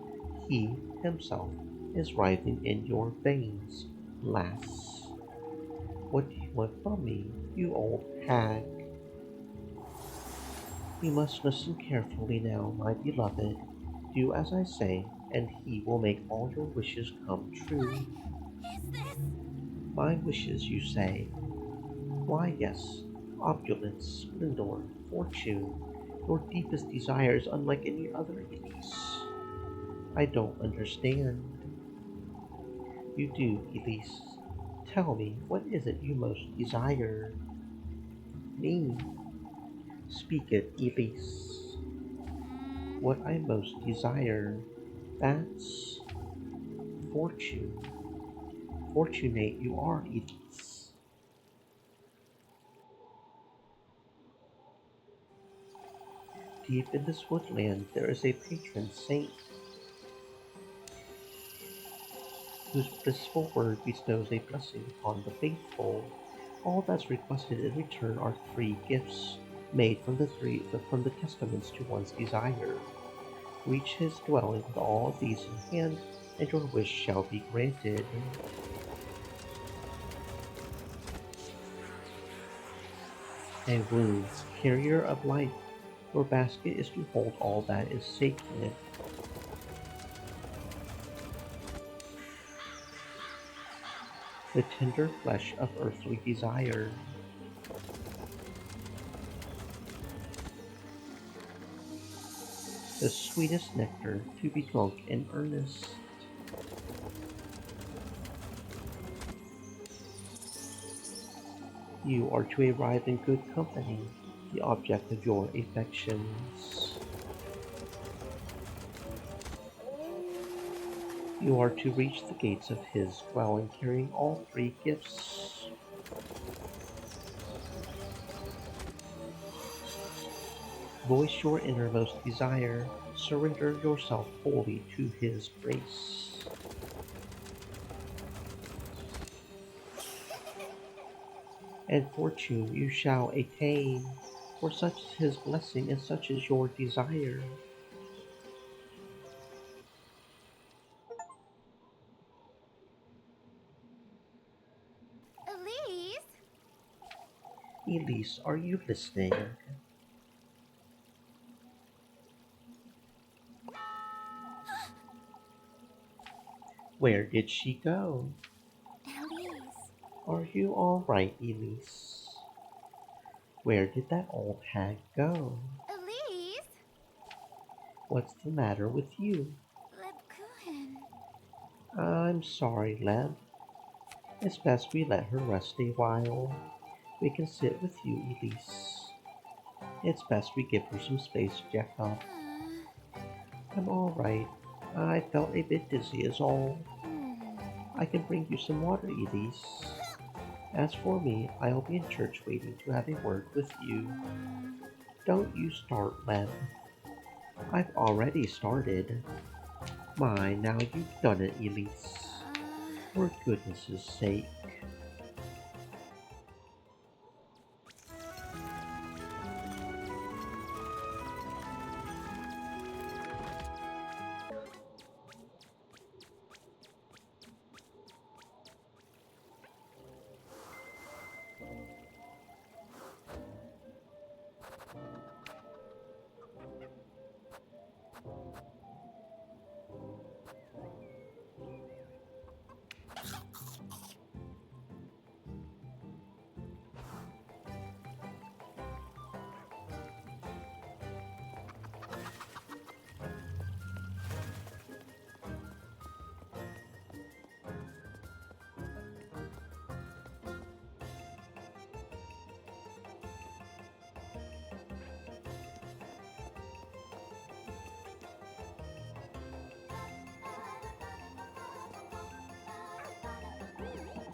he himself is writhing in your veins, lass. What do you want from me, you old hag? You must listen carefully now, my beloved. Do as I say, and he will make all your wishes come true. What is this? My wishes, you say? Why, yes, opulence, splendor, fortune, your deepest desires unlike any other, Elise. I don't understand. You do, Elise. Tell me, what is it you most desire? Me. Speak it, Elise. What I most desire, that's fortune. Fortunate you are, Elise. Deep in this woodland there is a patron saint whose blissful word bestows a blessing upon the faithful. All that's requested in return are 3 gifts made from the testaments to one's desire. Reach his dwelling with all of these in hand, and your wish shall be granted. A womb, carrier of life, your basket is to hold all that is sacred. The tender flesh of earthly desire, the sweetest nectar to be drunk in earnest. You are to arrive in good company, the object of your affections. You are to reach the gates of his dwelling carrying all 3 gifts. Voice your innermost desire, surrender yourself wholly to his grace. And fortune you shall attain, for such is his blessing and such is your desire. Elise? Elise, are you listening? Where did she go? Elise. Are you all right, Elise? Where did that old hag go? Elise? What's the matter with you? Lebkuchen. I'm sorry, Leb. It's best we let her rest a while. We can sit with you, Elise. It's best we give her some space, Jacob. I'm all right. I felt a bit dizzy is all. I can bring you some water, Elise. As for me, I'll be in church waiting to have a word with you. Don't you start, Leb. I've already started. My, now you've done it, Elise. For goodness' sake.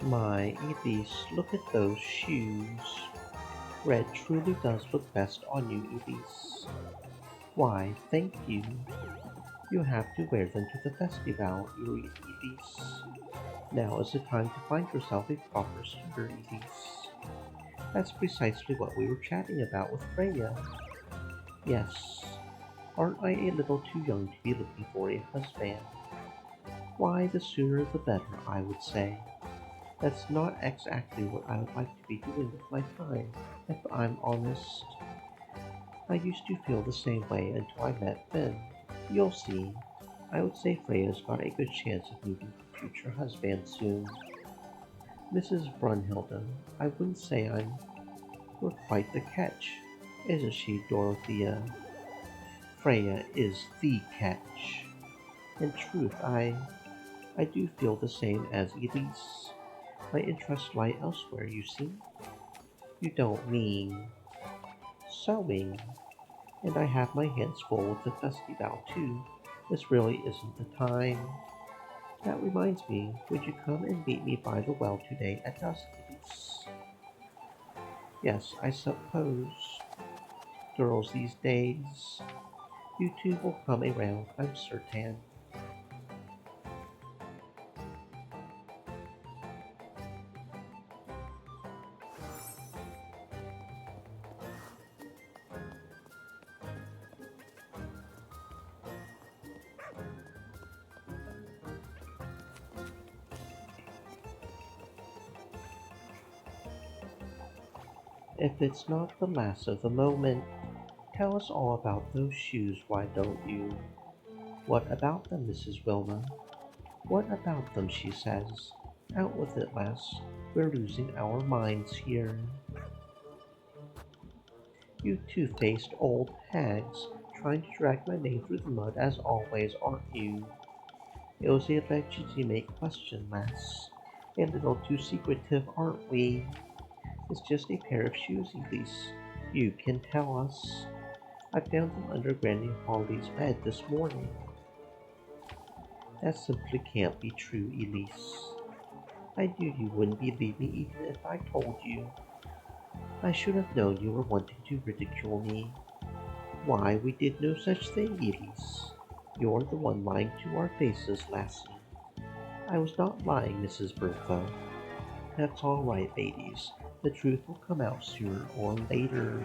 My Elise, look at those shoes. Red truly does look best on you, Elise. Why, thank you. You have to wear them to the festival, Elise. Now is the time to find yourself a proper suitor, Elise. That's precisely what we were chatting about with Freya. Yes. Aren't I a little too young to be looking for a husband? Why, the sooner the better, I would say. That's not exactly what I would like to be doing with my time, if I'm honest. I used to feel the same way until I met Ben. You'll see. I would say Freya's got a good chance of meeting her future husband soon. Mrs. Brunhilde, I wouldn't say you're quite the catch, isn't she, Dorothea? Freya is the catch. In truth, I do feel the same as Elise. My interests lie elsewhere, you see. You don't mean sewing. And I have my hands full with the festival too. This really isn't the time. That reminds me, would you come and meet me by the well today at dusk, Elise? Yes, I suppose. Girls these days. You two will come around, I'm certain. If it's not the last of the moment, tell us all about those shoes, why don't you? What about them, Mrs. Wilmot? What about them, she says. Out with it, lass. We're losing our minds here. You two-faced old hags, trying to drag my name through the mud as always, aren't you? It was a legitimate question, lass. A little too secretive, aren't we? It's just a pair of shoes, Elise. You can tell us. I found them under Granny Holly's bed this morning. That simply can't be true, Elise. I knew you wouldn't believe me even if I told you. I should have known you were wanting to ridicule me. Why, we did no such thing, Elise. You're the one lying to our faces, lassie. I was not lying, Mrs. Bertha. That's all right, ladies. The truth will come out sooner or later.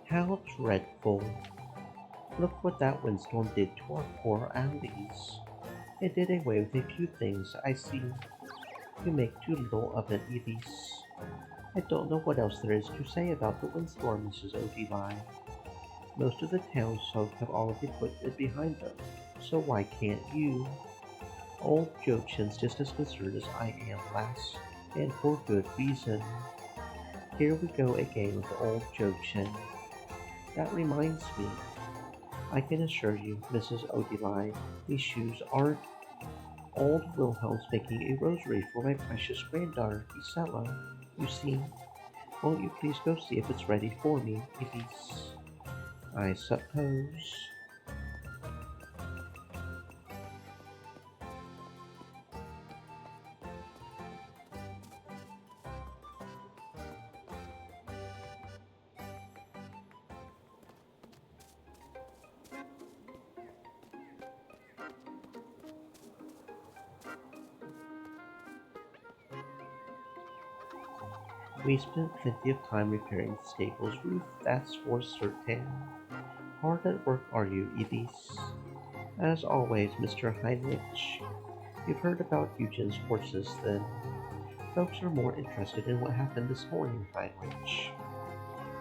How dreadful. Look what that windstorm did to our poor alleys. It did away with a few things, I see. You make too little of it, Elise. I don't know what else there is to say about the windstorm, Mrs. O'Devine. Most of the townsfolk have already put it behind them, so why can't you? Old Jochen's just as concerned as I am, lass, and for good reason. Here we go again with old Jochen. That reminds me. I can assure you, Mrs. O'Devine, these shoes aren't. Old Wilhelm's making a rosary for my precious granddaughter, Gisela. You see, won't you please go see if it's ready for me, Elise? I suppose. We spent plenty of time repairing the stable's roof, that's for certain. Hard at work, are you, Elise? As always, Mr. Heinrich. You've heard about Eugen's horses, then. Folks are more interested in what happened this morning, Heinrich.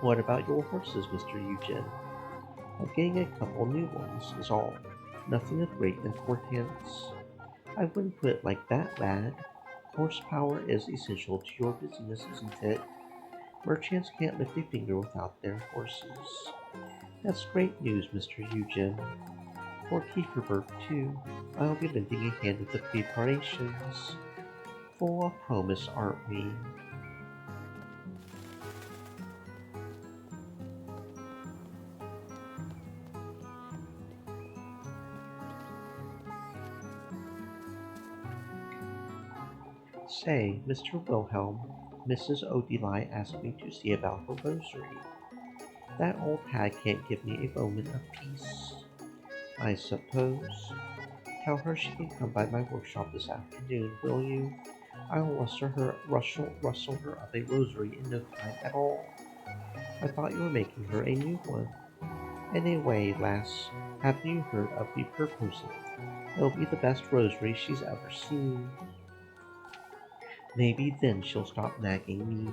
What about your horses, Mr. Eugen? I'm getting a couple new ones, is all. Nothing of great importance. I wouldn't put it like that, lad. Horsepower is essential to your business, isn't it? Merchants can't lift a finger without their horses. That's great news, Mr. Eugen. For Kieferberg, too. I'll be lending a hand with the preparations. Full of promise, aren't we? Say, Mr. Wilhelm, Mrs. Odili asked me to see about her rosary. That old hag can't give me a moment of peace. I suppose. Tell her she can come by my workshop this afternoon, will you? I'll rustle her up a rosary in no time at all. I thought you were making her a new one. Anyway, lass, haven't you heard of the proposal? It'll be the best rosary she's ever seen. Maybe then she'll stop nagging me.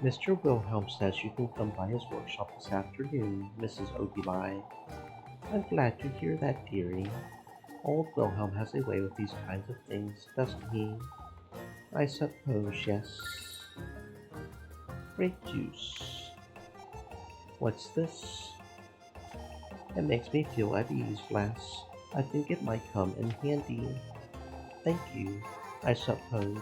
Mr. Wilhelm says you can come by his workshop this afternoon, Mrs. Odili. I'm glad to hear that, dearie. Old Wilhelm has a way with these kinds of things, doesn't he? I suppose, yes. Grape juice. What's this? It makes me feel at ease, lass. I think it might come in handy. Thank you, I suppose.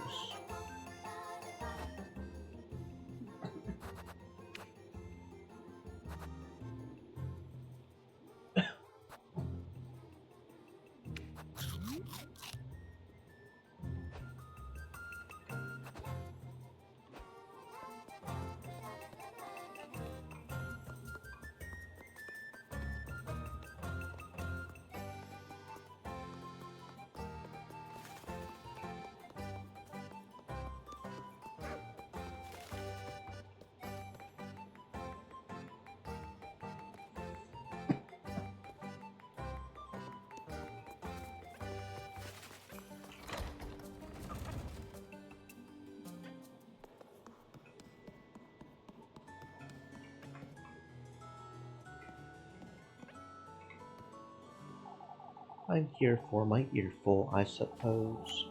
I'm here for my earful, I suppose.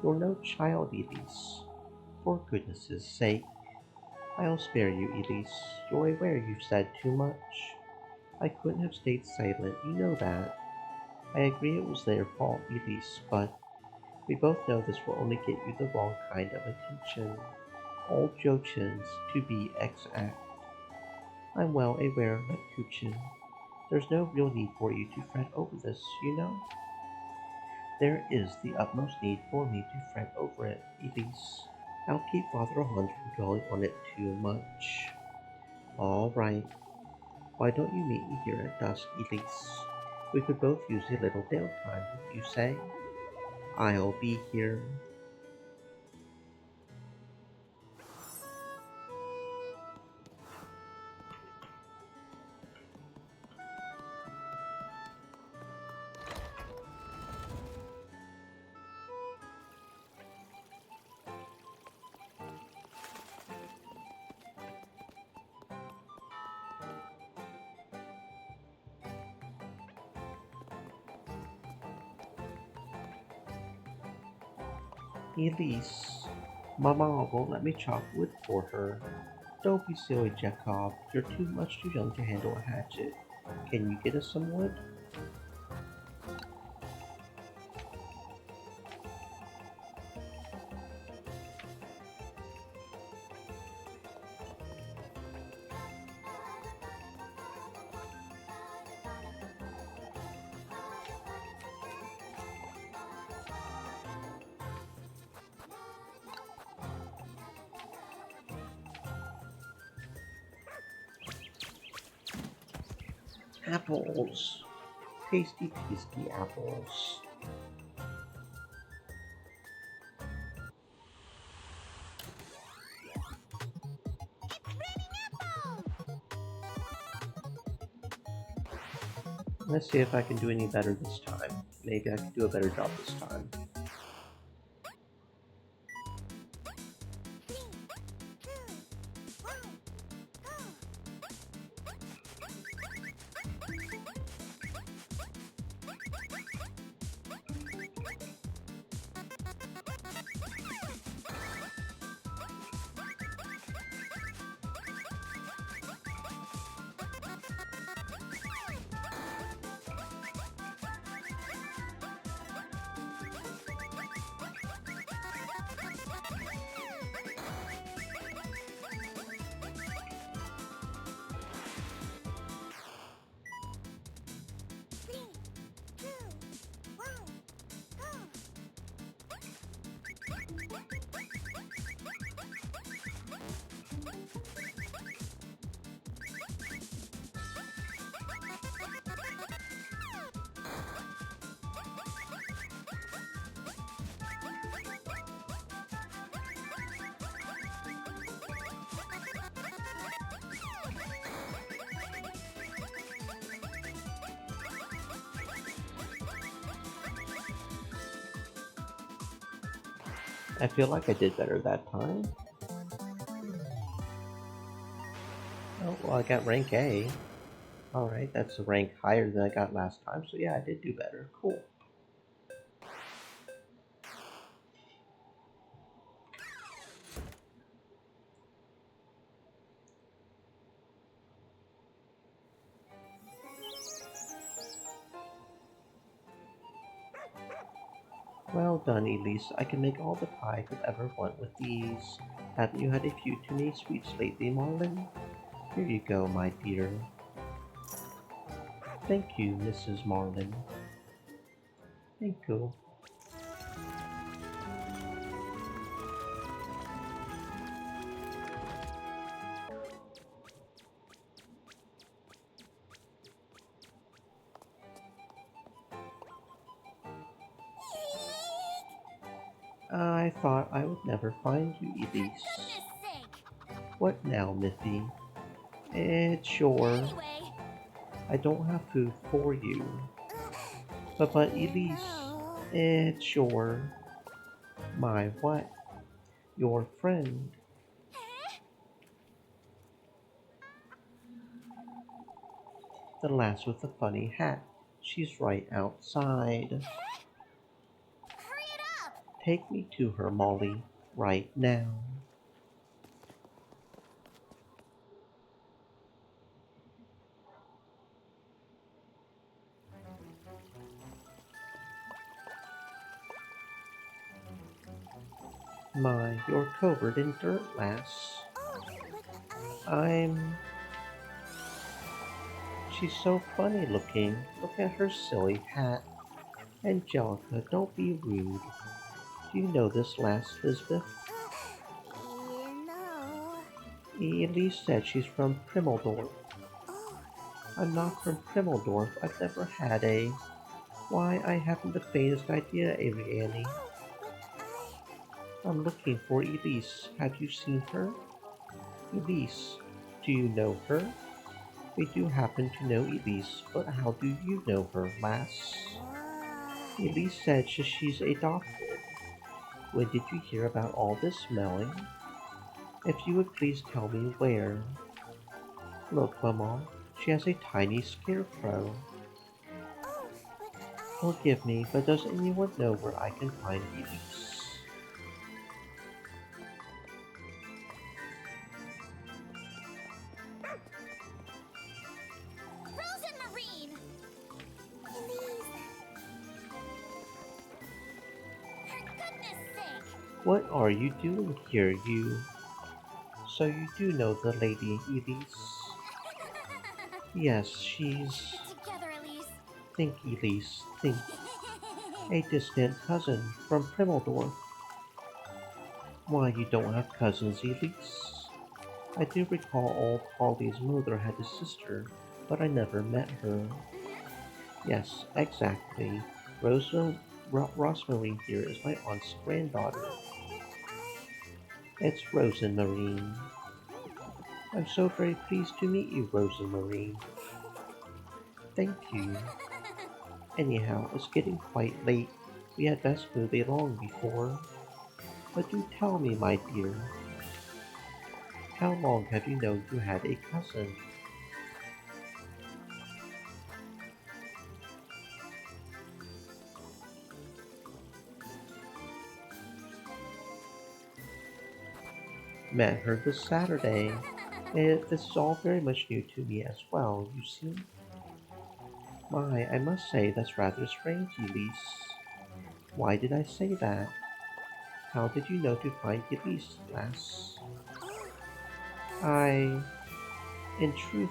You're no child, Elise. For goodness' sake. I'll spare you, Elise. You're aware you've said too much. I couldn't have stayed silent, you know that. I agree it was their fault, Elise, but we both know this will only get you the wrong kind of attention. Old Jochins, to be exact. I'm well aware of it, Kuchen. There's no real need for you to fret over this, you know? There is the utmost need for me to fret over it, Elise. I'll keep Father Hans from dwelling on it too much. All right. Why don't you meet me here at dusk, Elise? We could both use a little downtime, you say? I'll be here. Elise, Mama won't let me chop wood for her. Don't be silly, Jacob. You're much too young to handle a hatchet. Can you get us some wood? Apples! Tasty, tasty apples. Let's see if I can do any better this time. Maybe I can do a better job this time. I feel like I did better that time. Oh, well, I got rank A. Alright, that's a rank higher than I got last time, so yeah, I did do better. Cool. Well done, Elise. I can make all the pie I could ever want with these. Haven't you had a few too many sweets lately, Marlin? Here you go, my dear. Thank you, Mrs. Marlin. Thank you. I thought I would never find you, Elise. What now, Miffy? It's sure. Anyway. I don't have food for you. But Elise, it's sure. My what? Your friend. The lass with the funny hat. She's right outside. Hurry it up! Take me to her, Molly, right now. My, you're covered in dirt, lass. I'm... She's so funny looking. Look at her silly hat. Angelica, don't be rude. Do you know this lass, Lisbeth? No. Elise said she's from Primmeldorf. I'm not from Primmeldorf. I've never had a... Why, I haven't the faintest idea, Ariane. I'm looking for Elise. Have you seen her? Elise, do you know her? We do happen to know Elise, but how do you know her, lass? Elise said she's a doctor. When did you hear about all this smelling? If you would please tell me where. Look, Mama, she has a tiny scarecrow. Forgive me, but does anyone know where I can find Elise? Frozen Marine! Elise! For goodness sake! What are you doing here, you? So you do know the lady, Elise? Yes, she's... Get it together, Elise! Think, Elise, think. A distant cousin from Primeldorf. Why, you don't have cousins, Elise? I do recall old Holly's mother had a sister, but I never met her. Yes, exactly. Rosmarine here is my aunt's granddaughter. It's Rosemarine. I'm so very pleased to meet you, Rosemarine. Thank you. Anyhow, it's getting quite late. We had best move along before. But do tell me, my dear, how long have you known you had a cousin? Met her this Saturday. This is all very much new to me as well, you see. My, I must say that's rather strange, Elise. Why did I say that? How did you know to find Elise, lass? I... In truth,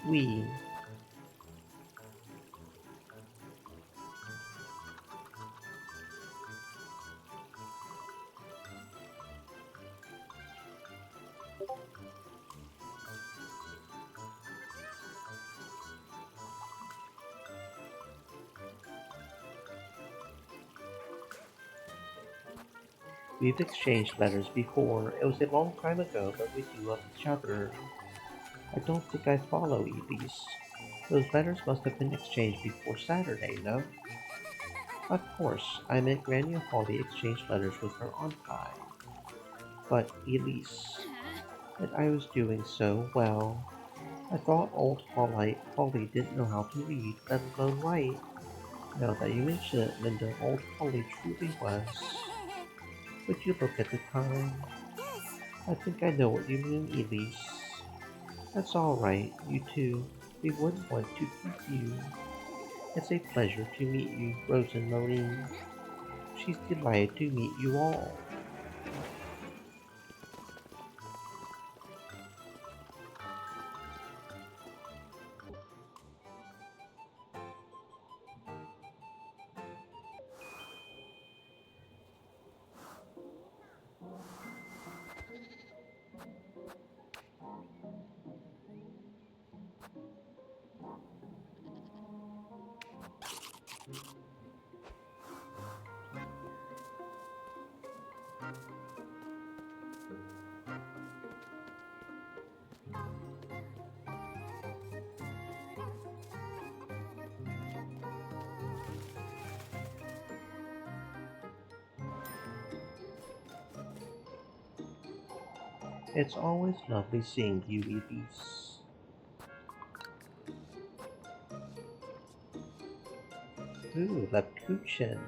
we... We've exchanged letters before. It was a long time ago, but we do love each other. I don't think I follow, Elise. Those letters must have been exchanged before Saturday, no? Of course, I meant Granny Holly exchanged letters with her Aunt Pie. But, Elise, that I was doing so well. I thought old Holly didn't know how to read, let alone write. Now that you mention it, Linda, old Holly truly was. Would you look at the time? Yes! I think I know what you mean, Elise. That's all right, you two. We wouldn't want to keep you. It's a pleasure to meet you, Rosemarine. She's delighted to meet you all. It's always lovely seeing you, Elise. Ooh, Lapuchin.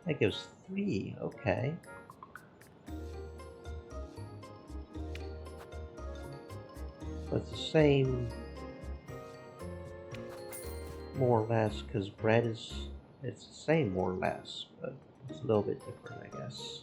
That gives 3, okay. But it's the same, more or less, because bread is, it's the same more or less, but it's a little bit different, I guess.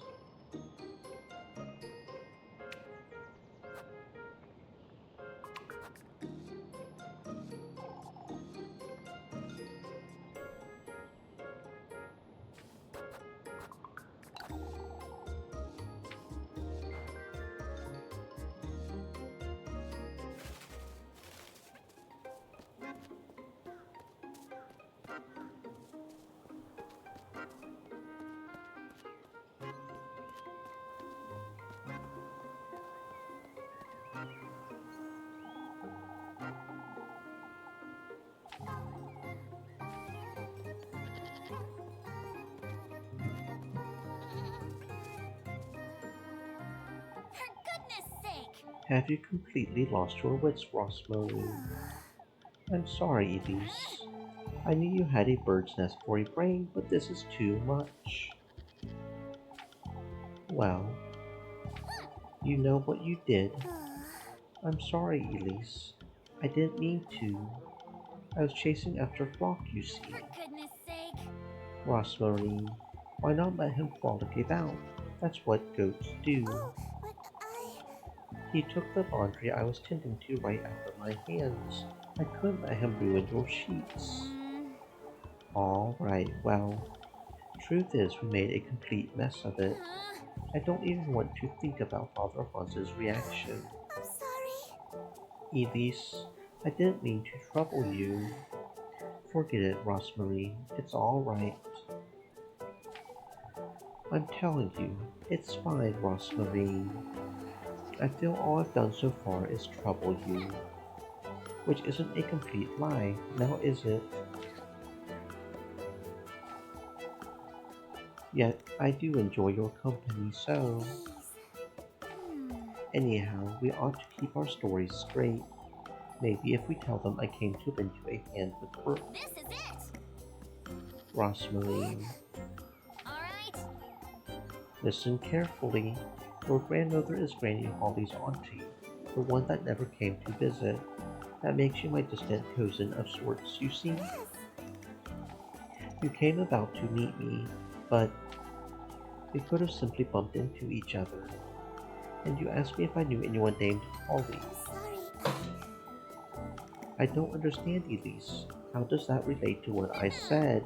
For goodness sake! Have you completely lost your wits, Rosmarine? I'm sorry, Elise. I knew you had a bird's nest for a brain, but this is too much. Well, you know what you did. I'm sorry, Elise. I didn't mean to. I was chasing after Flock, you see. For goodness sake. Rosmarine, why not let him frolic about? That's what goats do. Oh, but I... He took the laundry I was tending to right out of my hands. I couldn't let him ruin your sheets. All right, well, truth is we made a complete mess of it. I don't even want to think about Father Hans's reaction. I'm sorry. Elise, I didn't mean to trouble you. Forget it, Rosmarine. It's all right. I'm telling you, it's fine, Rosmarine. I feel all I've done so far is trouble you. Which isn't a complete lie, now is it? Yet, I do enjoy your company, so... Anyhow, we ought to keep our stories straight. Maybe if we tell them I came to lend you a hand with work. This is it. Rosmarine, Alright. listen carefully. Your grandmother is Granny Holly's auntie, the one that never came to visit. That makes you my distant cousin of sorts, you see? You came about to meet me, but we could have simply bumped into each other. And you asked me if I knew anyone named Holly. Sorry. I don't understand, Elise. How does that relate to what I said?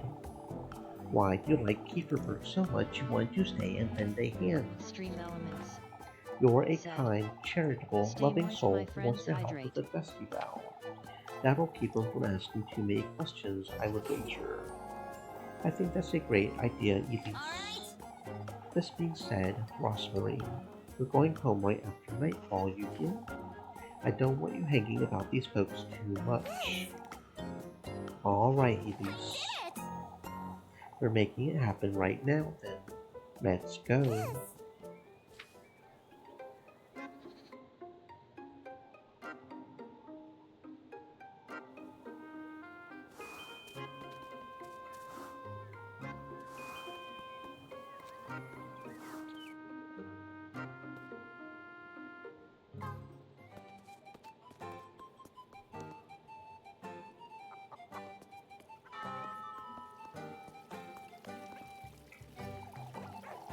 Why, you like Kieferberg so much you want to stay and lend a hand. Stream elements. You're a Said, kind, charitable, "Stay loving moist, soul my who wants friends, to help hydrate." with the festival. That'll keep them from asking too many questions, I would wager. I think that's a great idea, Elise. Alright. This being said, Rosmarine, we're going home right after nightfall, you get? I don't want you hanging about these folks too much. Alright, Elise. Shit! We're making it happen right now, then. Let's go.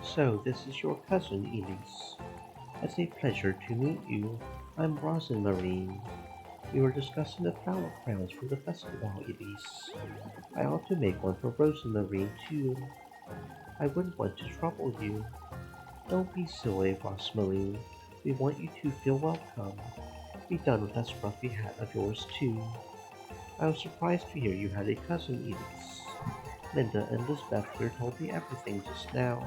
So, this is your cousin, Elise. It's a pleasure to meet you. I'm Rosenmarine. We were discussing the flower crowns for the festival, Elise. I ought to make one for Rosenmarine, too. I wouldn't want to trouble you. Don't be silly, Rosmarine. We want you to feel welcome. Be done with that scruffy hat of yours, too. I was surprised to hear you had a cousin, Elise. Linda and Lisbeth here told me everything just now.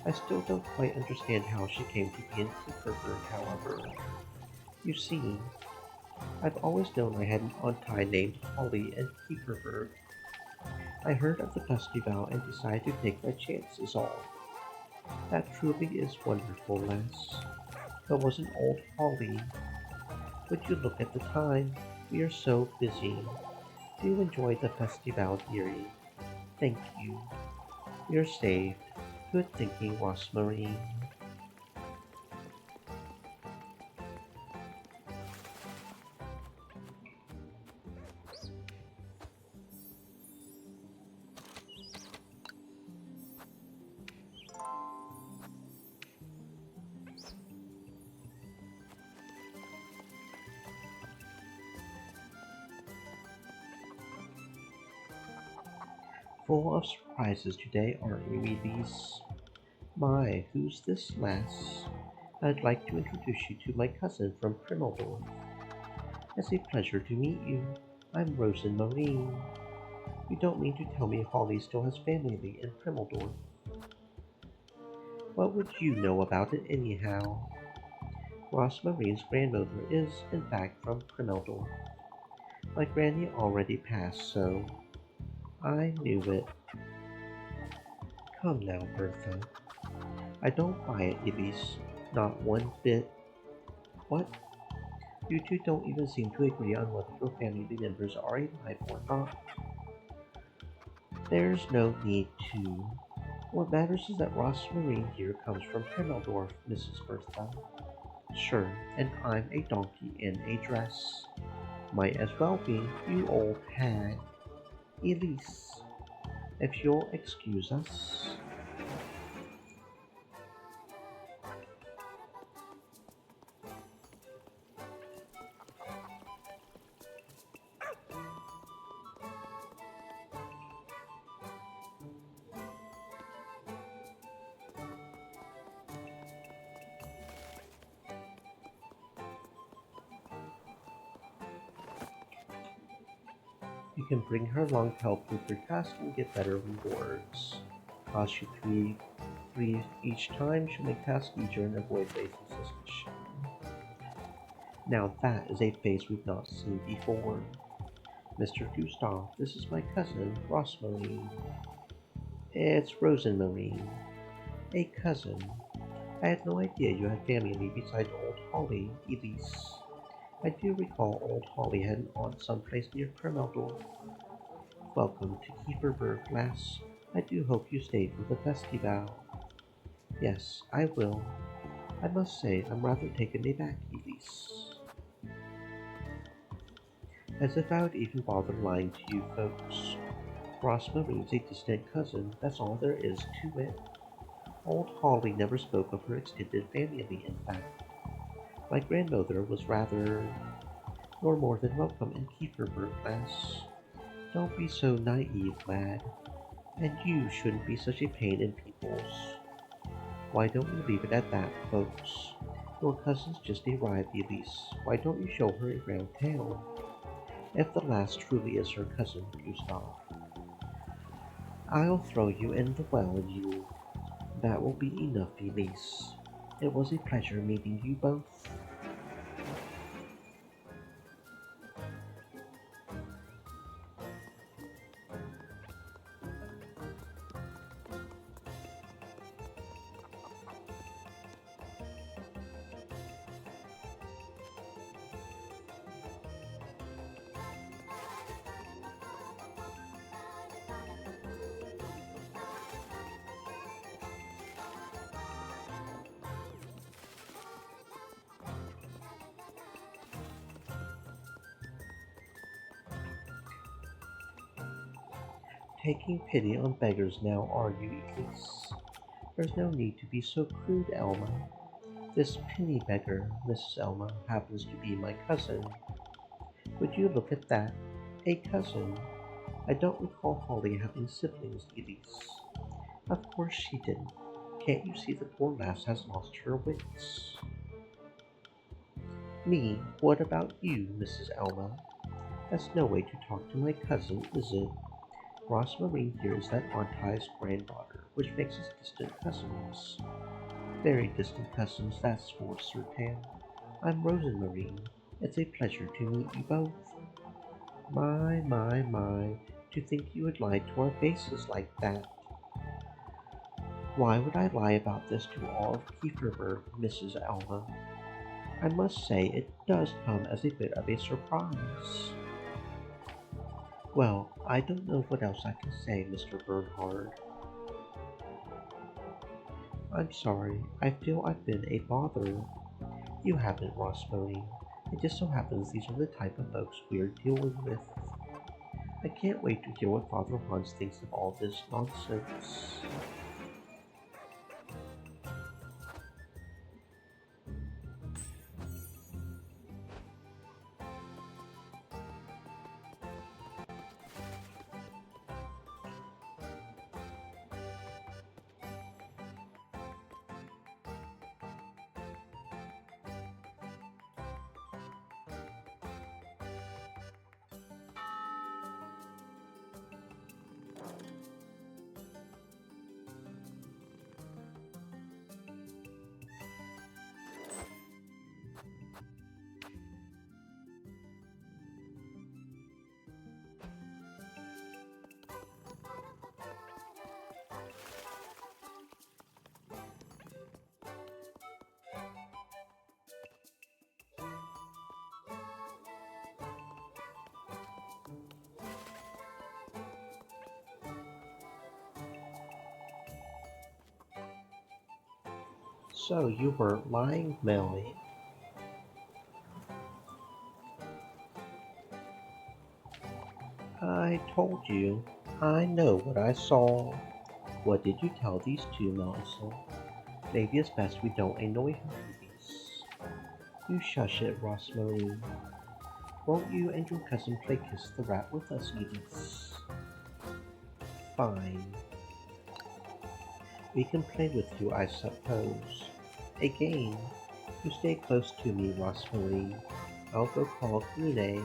I still don't quite understand how she came to be in Kieferberg, however. You see, I've always known I had an auntie named Holly in Kieferberg. I heard of the festival and decided to take my chances all. That truly is wonderful, Les. But wasn't old Holly? Would you look at the time? We are so busy. Do enjoy the festival, dearie. Thank you. You're saved. Good thinking, Rosmarine. Full of surprises today, aren't you, Elise? My, who's this lass? I'd like to introduce you to my cousin from Primeldorf. It's a pleasure to meet you. I'm Rosenmarine. You don't mean to tell me Holly still has family in Primeldorf? What would you know about it anyhow? Rosmarine's grandmother is, in fact, from Primeldorf. My granny already passed, so I knew it. Come now, Bertha. I don't buy it, Elise. Not one bit. What? You two don't even seem to agree on whether your family members are alive or not. There's no need to. What matters is that Rosmarine here comes from Primeldorf, Mrs. Bertha. Sure, and I'm a donkey in a dress. Might as well be, you old hag. Elise, if you'll excuse us. You can bring her along to help with your task and get better rewards. Cost you three each time. She'll make tasks easier and avoid raising suspicion. Now that is a face we've not seen before. Mr. Gustav, this is my cousin, Rosmarine. It's Rosenmarine. A cousin. I had no idea you had family besides Old Holly, Elise. I do recall Old Holly had an aunt someplace near Kermeldorf. Welcome to Kieferberg, lass. I do hope you stayed for the festival. Yes, I will. I must say I'm rather taken aback, Elise. As if I would even bother lying to you folks. Rosmarine's a distant cousin, that's all there is to it. Old Holly never spoke of her extended family, in fact. My grandmother was rather You're more than welcome in Kieferberg, lass. Don't be so naive, lad. And you shouldn't be such a pain in people's. Why don't we leave it at that, folks? Your cousin's just arrived, Elise. Why don't you show her around town? If the lass truly is her cousin, Gustav, I'll throw you in the well and you. That will be enough, Elise. It was a pleasure meeting you both. Taking pity on beggars now, are you, Elise? There's no need to be so crude, Elma. This penny beggar, Mrs. Elma, happens to be my cousin. Would you look at that? A cousin. I don't recall Holly having siblings, Elise. Of course she didn't. Can't you see the poor lass has lost her wits? Me, what about you, Mrs. Elma? That's no way to talk to my cousin, is it? Rosmarine here is that Aunt Hi's granddaughter, which makes us distant cousins. Very distant cousins, that's for certain. I'm Rosenmarine. It's a pleasure to meet you both. My, to think you would lie to our faces like that. Why would I lie about this to all of Kieferberg, Mrs. Elma? I must say it does come as a bit of a surprise. Well, I don't know what else I can say, Mr. Bernhard. I'm sorry, I feel I've been a bother. You haven't, Rosmarine. It just so happens these are the type of folks we're dealing with. I can't wait to hear what Father Hans thinks of all this nonsense. So you weren't lying, Melly. I told you. I know what I saw. What did you tell these two, Melissa? Maybe it's best we don't annoy her, please. You shush it, Rosemary. Won't you and your cousin play Kiss the Rat with us, Edith? Fine. We can play with you, I suppose. A game. You stay close to me, Rosemary. I'll go call Goody.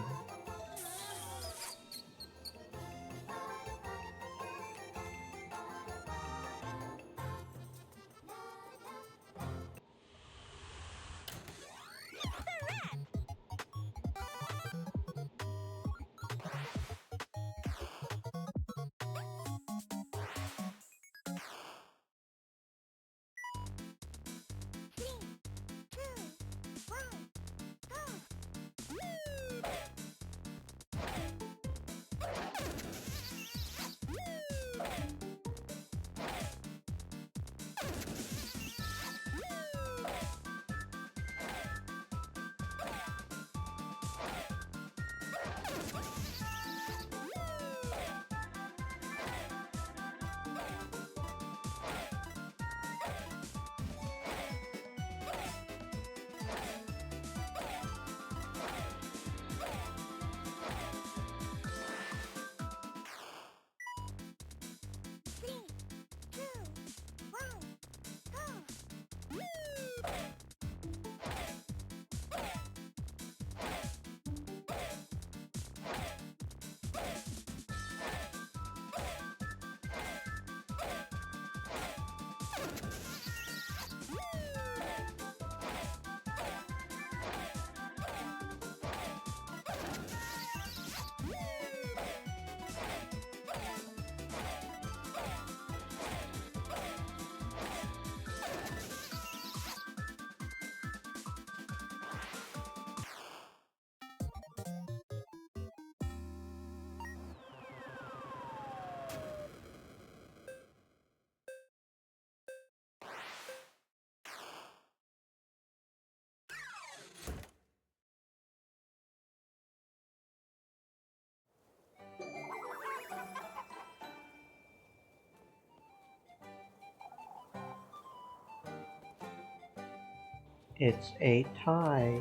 It's a tie.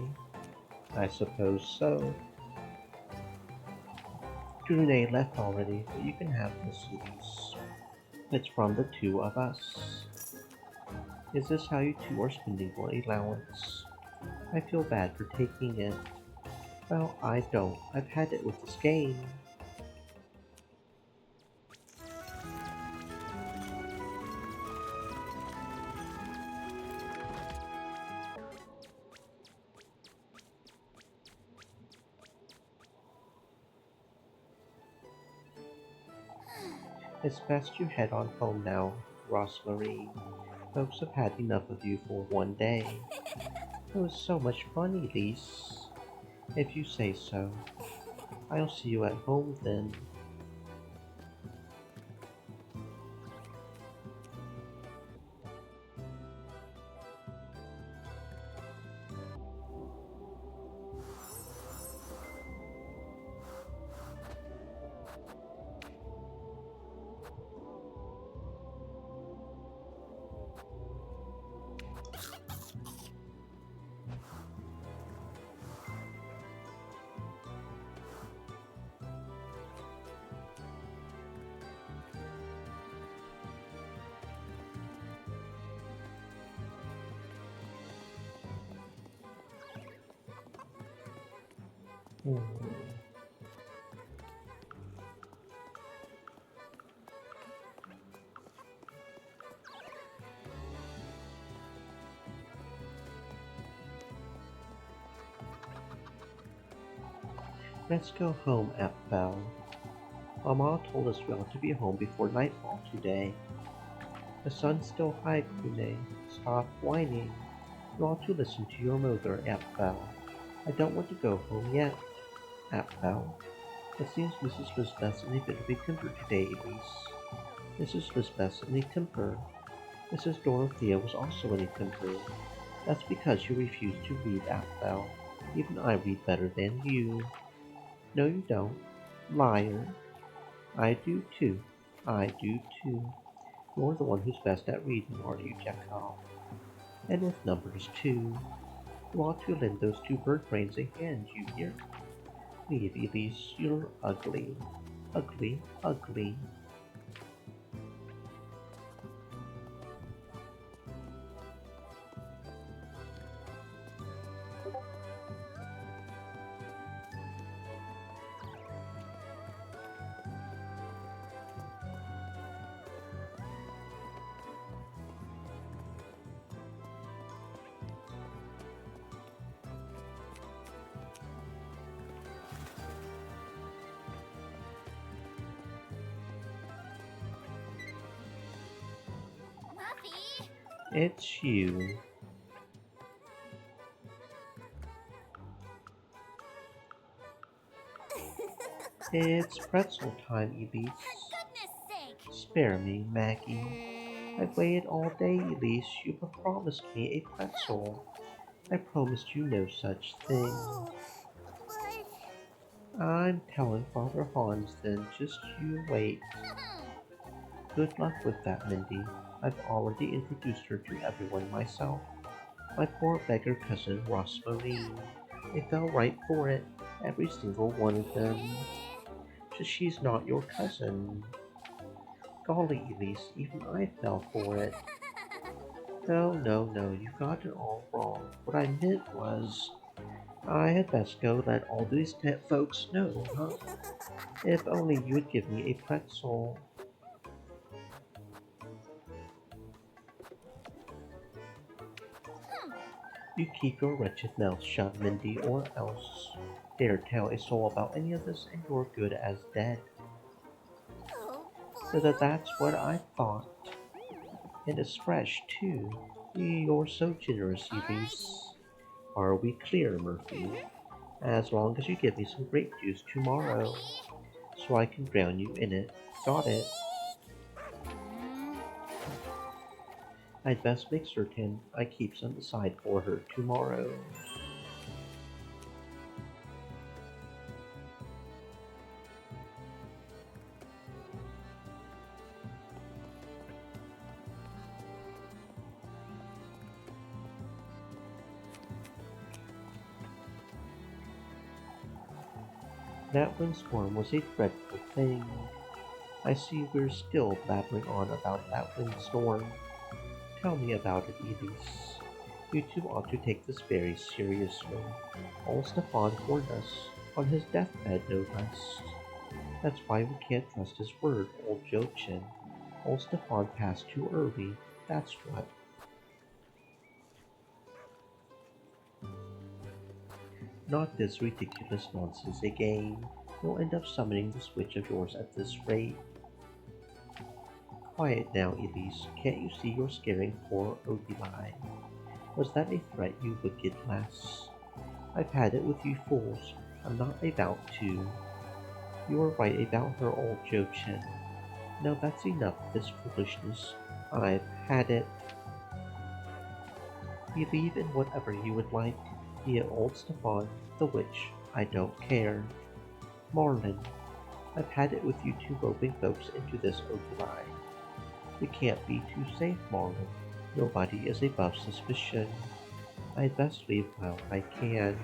I suppose so. Goody left already, but you can have this, Edith. It's from the two of us. Is this how you two are spending your allowance? I feel bad for taking it. Well, I don't. I've had it with this game. It's best you head on home now, Rosemary. Folks have had enough of you for one day. It was so much fun, Elise. If you say so. I'll see you at home then. Hmm. Let's go home, Belle. Mama told us we ought to be home before nightfall today. The sun's still high, Kune. Stop whining. You ought to listen to your mother, Belle. I don't want to go home yet, Belle. It seems Mrs. Lisbeth's in a bit of a temper today, Elise. Mrs. Lisbeth's in a temper. Mrs. Dorothea was also in a temper. That's because you refuse to read, Belle. Even I read better than you. No, you don't. Liar. I do too. I do too. You're the one who's best at reading, aren't you, Chekhov? And with numbers too. You ought to lend those two bird brains a hand, you hear? Leave, Elise, you're ugly. Ugly, ugly. Muffy! It's you. It's pretzel time, Elise. Goodness sake! Spare me, Maggie. I've waited all day, Elise. You promised me a pretzel. I promised you no such thing. Oh, but... I'm telling Father Hans then, just you wait. Good luck with that, Mindy. I've already introduced her to everyone myself. My poor beggar cousin Rosmarine. They fell right for it, every single one of them. Just she's not your cousin. Golly, Elise, even I fell for it. No, no, no, you got it all wrong. What I meant was, I had best go let all these folks know, huh? If only you would give me a pretzel. You keep your wretched mouth shut, Mindy, or else dare tell a soul about any of this and you're good as dead. Oh, So that's what I thought. And it's fresh, too. You're so generous, Elise. Are we clear, Murphy? As long as you give me some grape juice tomorrow, so I can drown you in it. Got it? I'd best make certain I keep some aside for her tomorrow. That windstorm was a dreadful thing. I see we're still blabbering on about that windstorm. Tell me about it, Elise. You two ought to take this very seriously. Old Stefan warned us, on his deathbed no less. That's why we can't trust his word, old Jochin. Old Stefan passed too early, that's what. Not this ridiculous nonsense again. You'll end up summoning the switch of yours at this rate. Quiet now, Elise. Can't you see you're scaring poor Ogilvy? Was that a threat, you wicked lass? I've had it with you fools. I'm not about to. You were right about her, old Jochin. Now that's enough of this foolishness. I've had it. Believe in whatever you would like, be it old Stefan, the witch, I don't care. Marlin, I've had it with you two roping folks into this Ogilvy. You can't be too safe, Marlin. Nobody is above suspicion. I'd best leave while I can.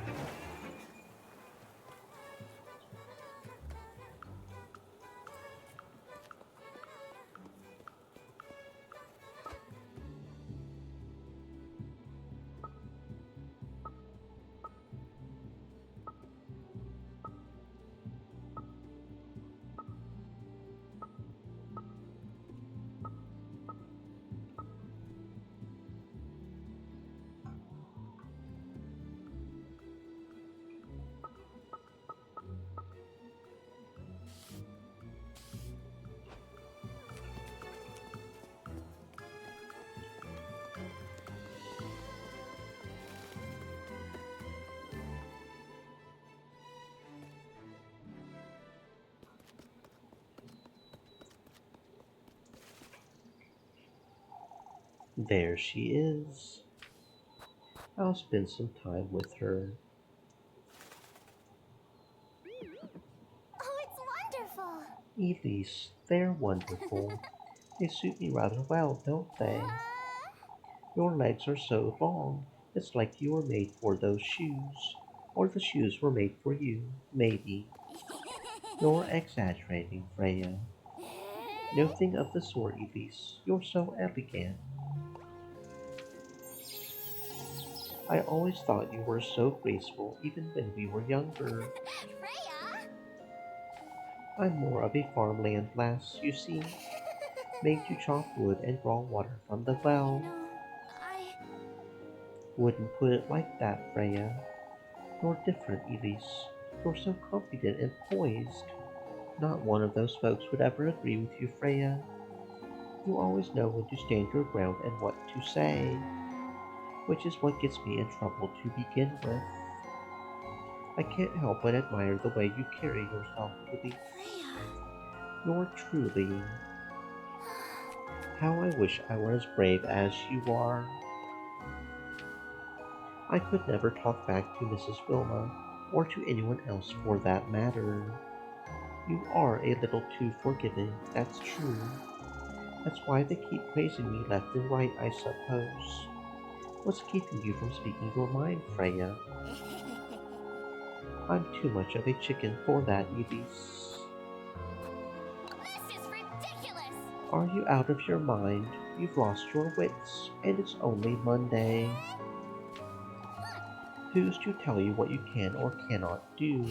There she is. I'll spend some time with her. Oh, it's wonderful! Elise, they're wonderful. They suit me rather well, don't they? Your legs are so long, it's like you were made for those shoes. Or the shoes were made for you, maybe. You're exaggerating, Freya. Nothing of the sort, Elise. You're so elegant. I always thought you were so graceful, even when we were younger. Freya! I'm more of a farmland lass, you see. Made to chop wood and draw water from the well. I. Wouldn't put it like that, Freya. You're different, Elise. You're so confident and poised. Not one of those folks would ever agree with you, Freya. You always know when to stand your ground and what to say, which is what gets me in trouble to begin with. I can't help but admire the way you carry yourself, Goody. Freya. You're truly. How I wish I were as brave as you are. I could never talk back to Mrs. Wilma, or to anyone else for that matter. You are a little too forgiving, that's true. That's why they keep praising me left and right, I suppose. What's keeping you from speaking your mind, Freya? I'm too much of a chicken for that, Elise. This is ridiculous! Are you out of your mind? You've lost your wits, and it's only Monday. Who's to tell you what you can or cannot do?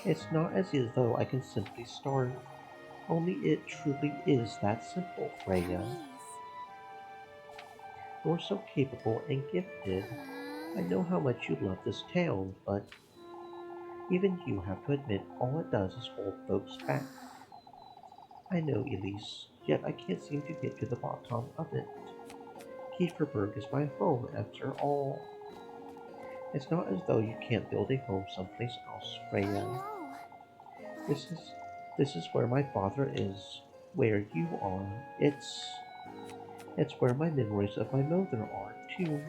It's not as though I can simply start. Only it truly is that simple, Freya. You're so capable and gifted. I know how much you love this town, but even you have to admit all it does is hold folks back. I know, Elise, yet I can't seem to get to the bottom of it. Kieferberg is my home, after all. It's not as though you can't build a home someplace else, Freya. This is this is where my father is, where you are. It's where my memories of my mother are, too.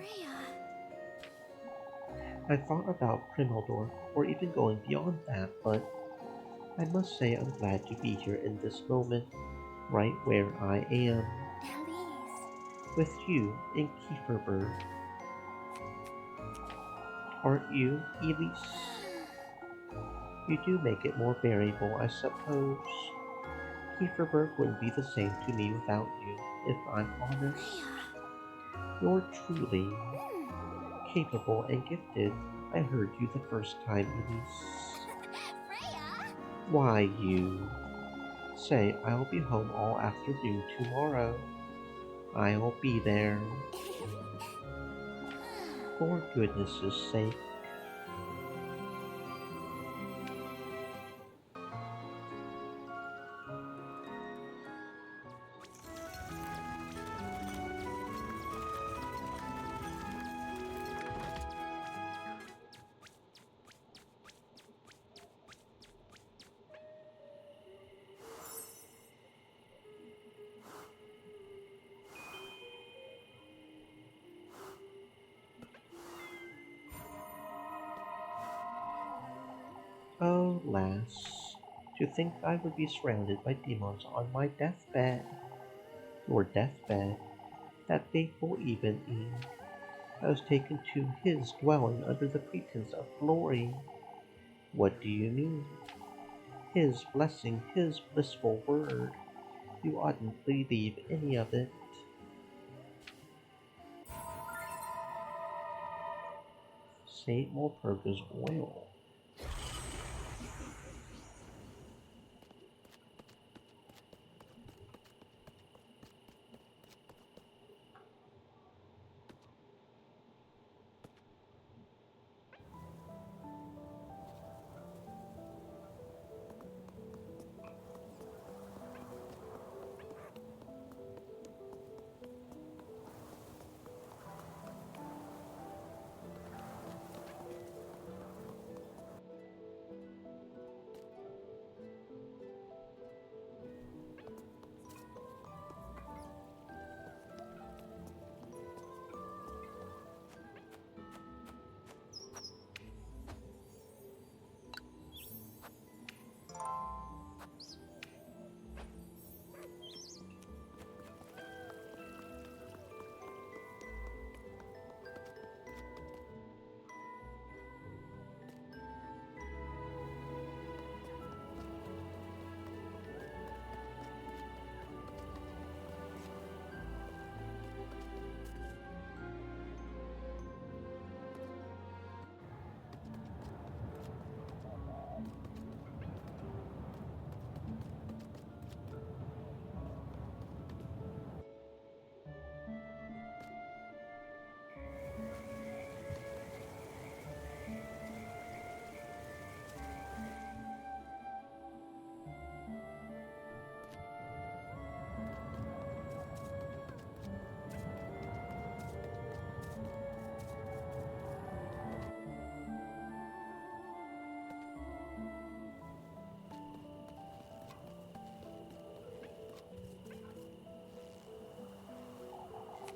I thought about Krimeldorf, or even going beyond that, but I must say I'm glad to be here in this moment, right where I am, with you in Kieferberg. Aren't you, Elise? You do make it more bearable, I suppose. Kieferberg wouldn't be the same to me without you, if I'm honest. You're truly capable and gifted. I heard you the first time, Elise. Why, you. Say, I'll be home all afternoon tomorrow. I'll be there. For goodness' sake. Oh, lass, to think I would be surrounded by demons on my deathbed. Your deathbed, that fateful evening, I was taken to his dwelling under the pretense of glory. What do you mean? His blessing, his blissful word. You oughtn't believe any of it. Saint Walpurga's oil.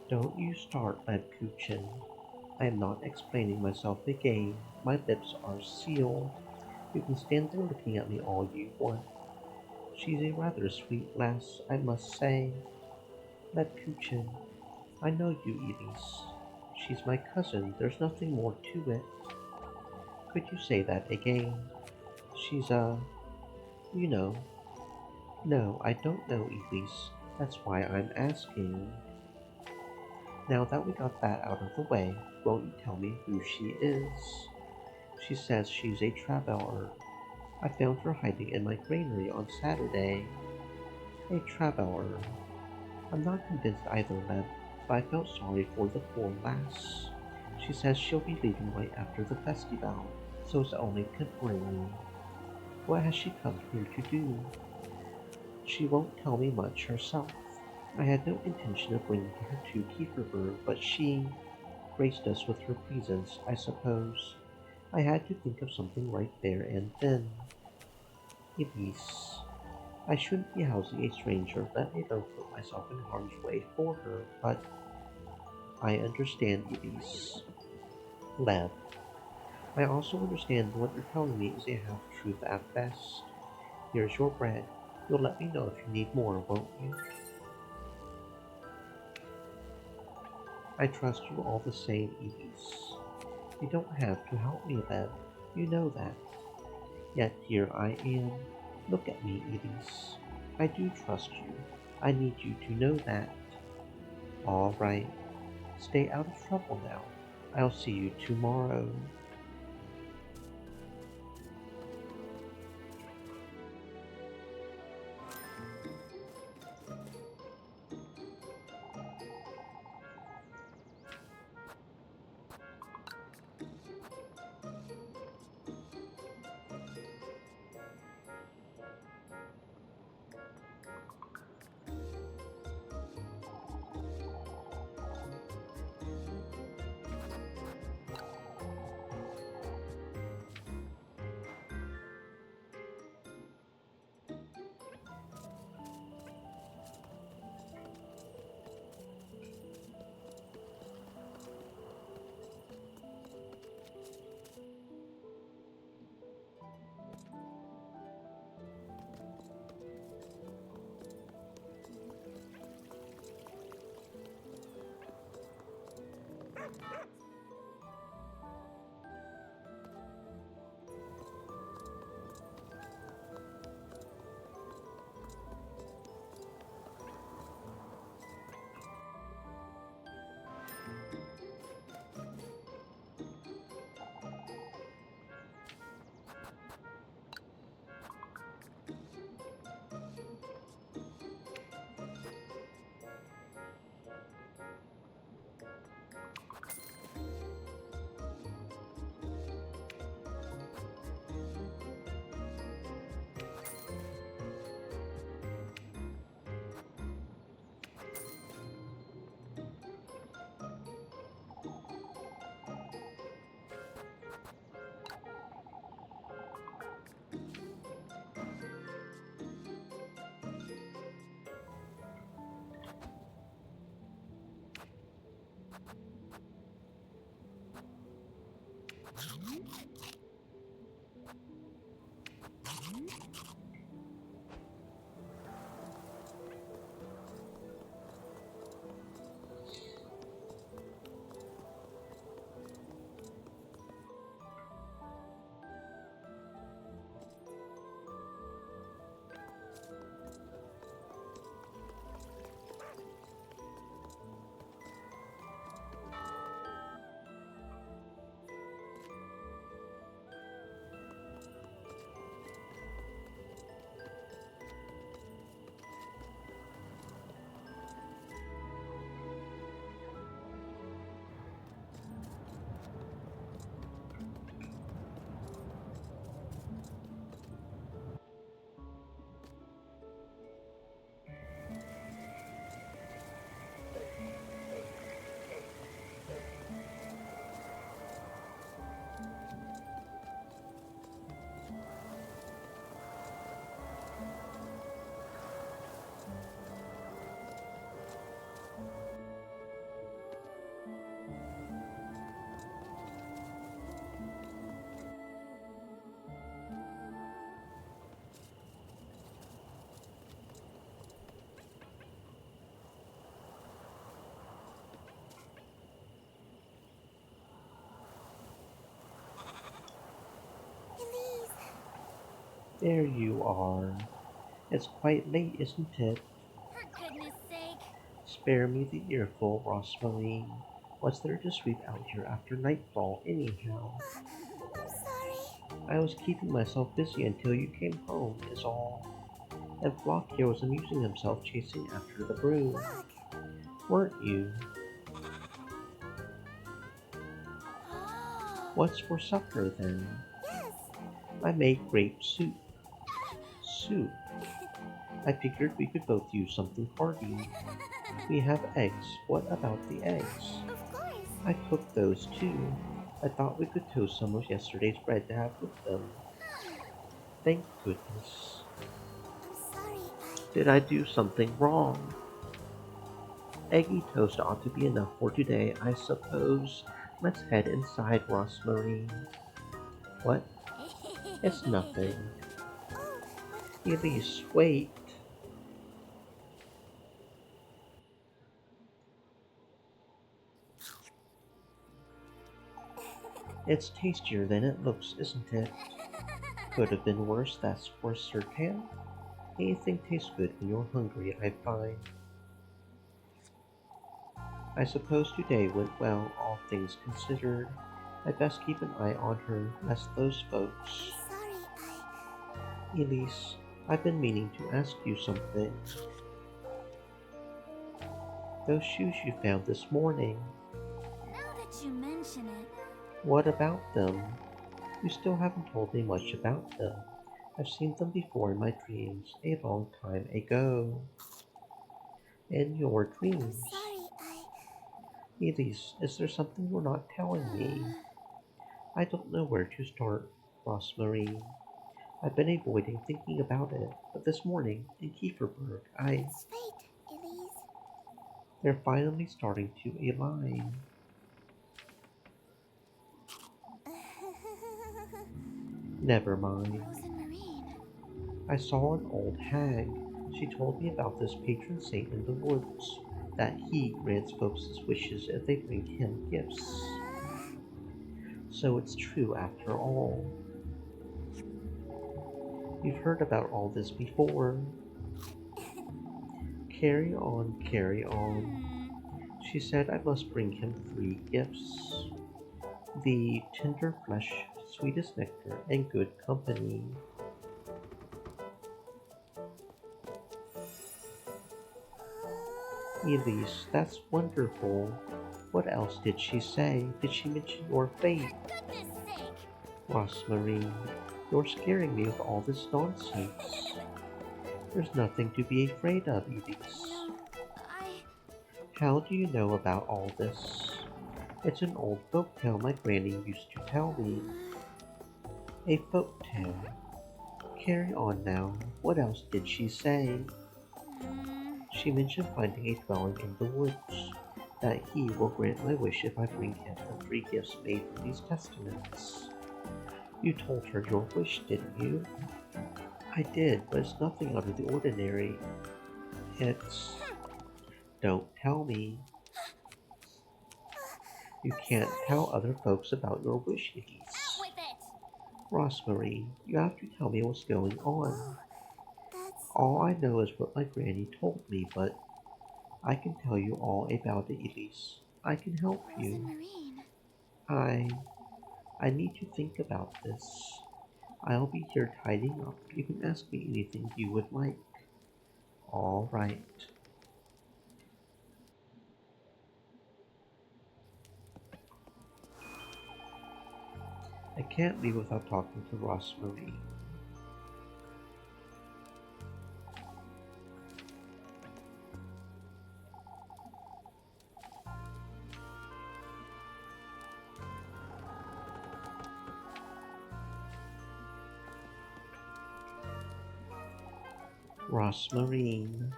Don't you start, Lad Kuchen. I am not explaining myself again. My lips are sealed. You can stand there looking at me all you want. She's a rather sweet lass, I must say. Lad Kuchen, I know you, Elise. She's my cousin, there's nothing more to it. Could you say that again? She's you know. No, I don't know, Elise. That's why I'm asking. Now that we got that out of the way, won't you tell me who she is? She says she's a traveler. I found her hiding in my granary on Saturday. A traveler. I'm not convinced either, Leb, but I felt sorry for the poor lass. She says she'll be leaving right after the festival, so it's only temporary. What has she come here to do? She won't tell me much herself. I had no intention of bringing her to Kieferberg, but she graced us with her presence, I suppose. I had to think of something right there and then. Elise. I shouldn't be housing a stranger, let alone put myself in harm's way for her, but I understand, Elise. Lev. I also understand what you're telling me is a half-truth at best. Here's your bread. You'll let me know if you need more, won't you? I trust you all the same, Elise. You don't have to help me, Lev. You know that. Yet here I am. Look at me, Elise. I do trust you. I need you to know that. All right. Stay out of trouble now. I'll see you tomorrow. There you are. It's quite late, isn't it? For goodness sake. Spare me the earful, Rosmarie. What's there to sweep out here after nightfall, anyhow? I'm sorry. I was keeping myself busy until you came home, is all. And Flock here was amusing himself chasing after the broom. Look. Weren't you? Oh. What's for supper, then? Yes. I made grape soup. Soup? I figured we could both use something hearty. We have eggs. What about the eggs? Of course. I cooked those too. I thought we could toast some of yesterday's bread to have with them. Thank goodness. I'm sorry. Did I do something wrong? Eggy toast ought to be enough for today, I suppose. Let's head inside, Rosmarie. What? It's nothing. Oh. Elise, wait. It's tastier than it looks, isn't it? Could have been worse, that's for certain. Anything tastes good when you're hungry, I find. I suppose today went well, all things considered. I'd best keep an eye on her, lest those folks. Sorry. Elise, I've been meaning to ask you something. Those shoes you found this morning, Now that you mention it. what about them? You still haven't told me much about them. I've seen them before in my dreams, a long time ago. In your I'm dreams? sorry. Elise, is there something you're not telling me? I don't know where to start, Rosmarie. I've been avoiding thinking about it, but this morning in Kieferberg, It's fate, Elise. they're finally starting to align. Never mind. Frozen Marine. I saw an old hag. She told me about this patron saint in the woods, that he grants folks' wishes if they bring him gifts. So it's true after all. You've heard about all this before. Carry on, carry on. She said I must bring him 3 gifts. The tender flesh, sweetest nectar, and good company. Elise, that's wonderful. What else did she say? Did she mention your fate? For goodness sake. Rosmarie, you're scaring me with all this nonsense. There's nothing to be afraid of, Elise. I. How do you know about all this? It's an old folk tale my granny used to tell me. A folk tale. Carry on now. What else did she say? She mentioned finding a dwelling in the woods, that he will grant my wish if I bring him the 3 gifts made from these testaments. You told her your wish, didn't you? I did, but it's nothing out of the ordinary. It's... Don't tell me. You can't tell other folks about your wish, Out Elise. with it. Rosmarie, you have to tell me what's going on. That's. All I know is what my granny told me, but I can tell you all about it, Elise. I can help Frozen you. Marine. I need to think about this. I'll be here tidying up. You can ask me anything you would like. All right. I can't leave without talking to Rosmarie. Rosmarie,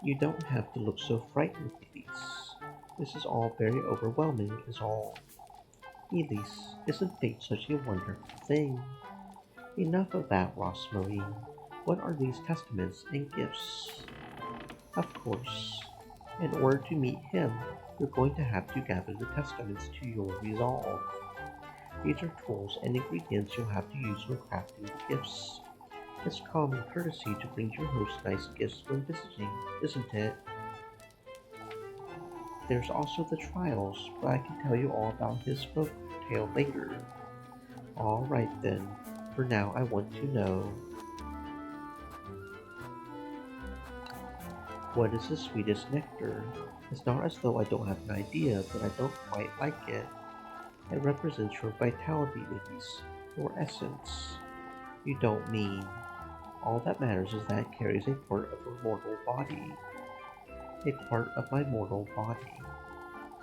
you don't have to look so frightened, Elise. This is all very overwhelming, is all. Elise, isn't fate such a wonderful thing? Enough of that, Rosmarie. What are these testaments and gifts? Of course, in order to meet him, you're going to have to gather the testaments to your resolve. These are tools and ingredients you'll have to use when crafting the gifts. It's common courtesy to bring your host nice gifts when visiting, isn't it? There's also the trials, but I can tell you all about his folk tale later. Alright then, for now I want to know, what is the sweetest nectar? It's not as though I don't have an idea, but I don't quite like it. It represents your vitality, Elise, your essence. You don't mean. All that matters is that it carries a part of your mortal body. A part of my mortal body.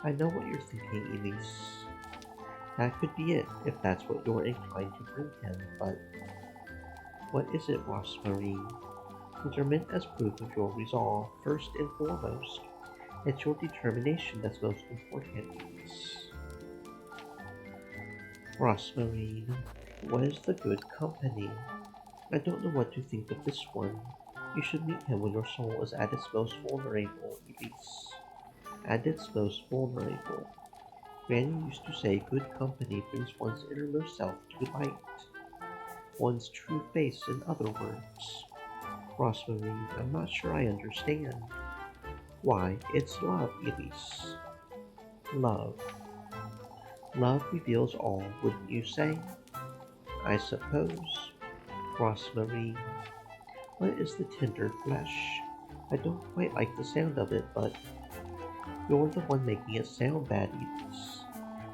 I know what you're thinking, Elise. That could be it, if that's what you're inclined to bring him, but what is it, Rosmarine? These are meant as proof of your resolve, first and foremost. It's your determination that's most important, Elise. Rosmarine, what is the good company? I don't know what to think of this one. You should meet him when your soul is at its most vulnerable, Elise. At its most vulnerable. Granny used to say good company brings one's innermost self to light. One's true face, in other words. Rosmarine, I'm not sure I understand. Why, it's love, Elise. Love. Love reveals all, wouldn't you say? I suppose. Rosmarine, what is the tender flesh? I don't quite like the sound of it, but you're the one making it sound bad, Elise.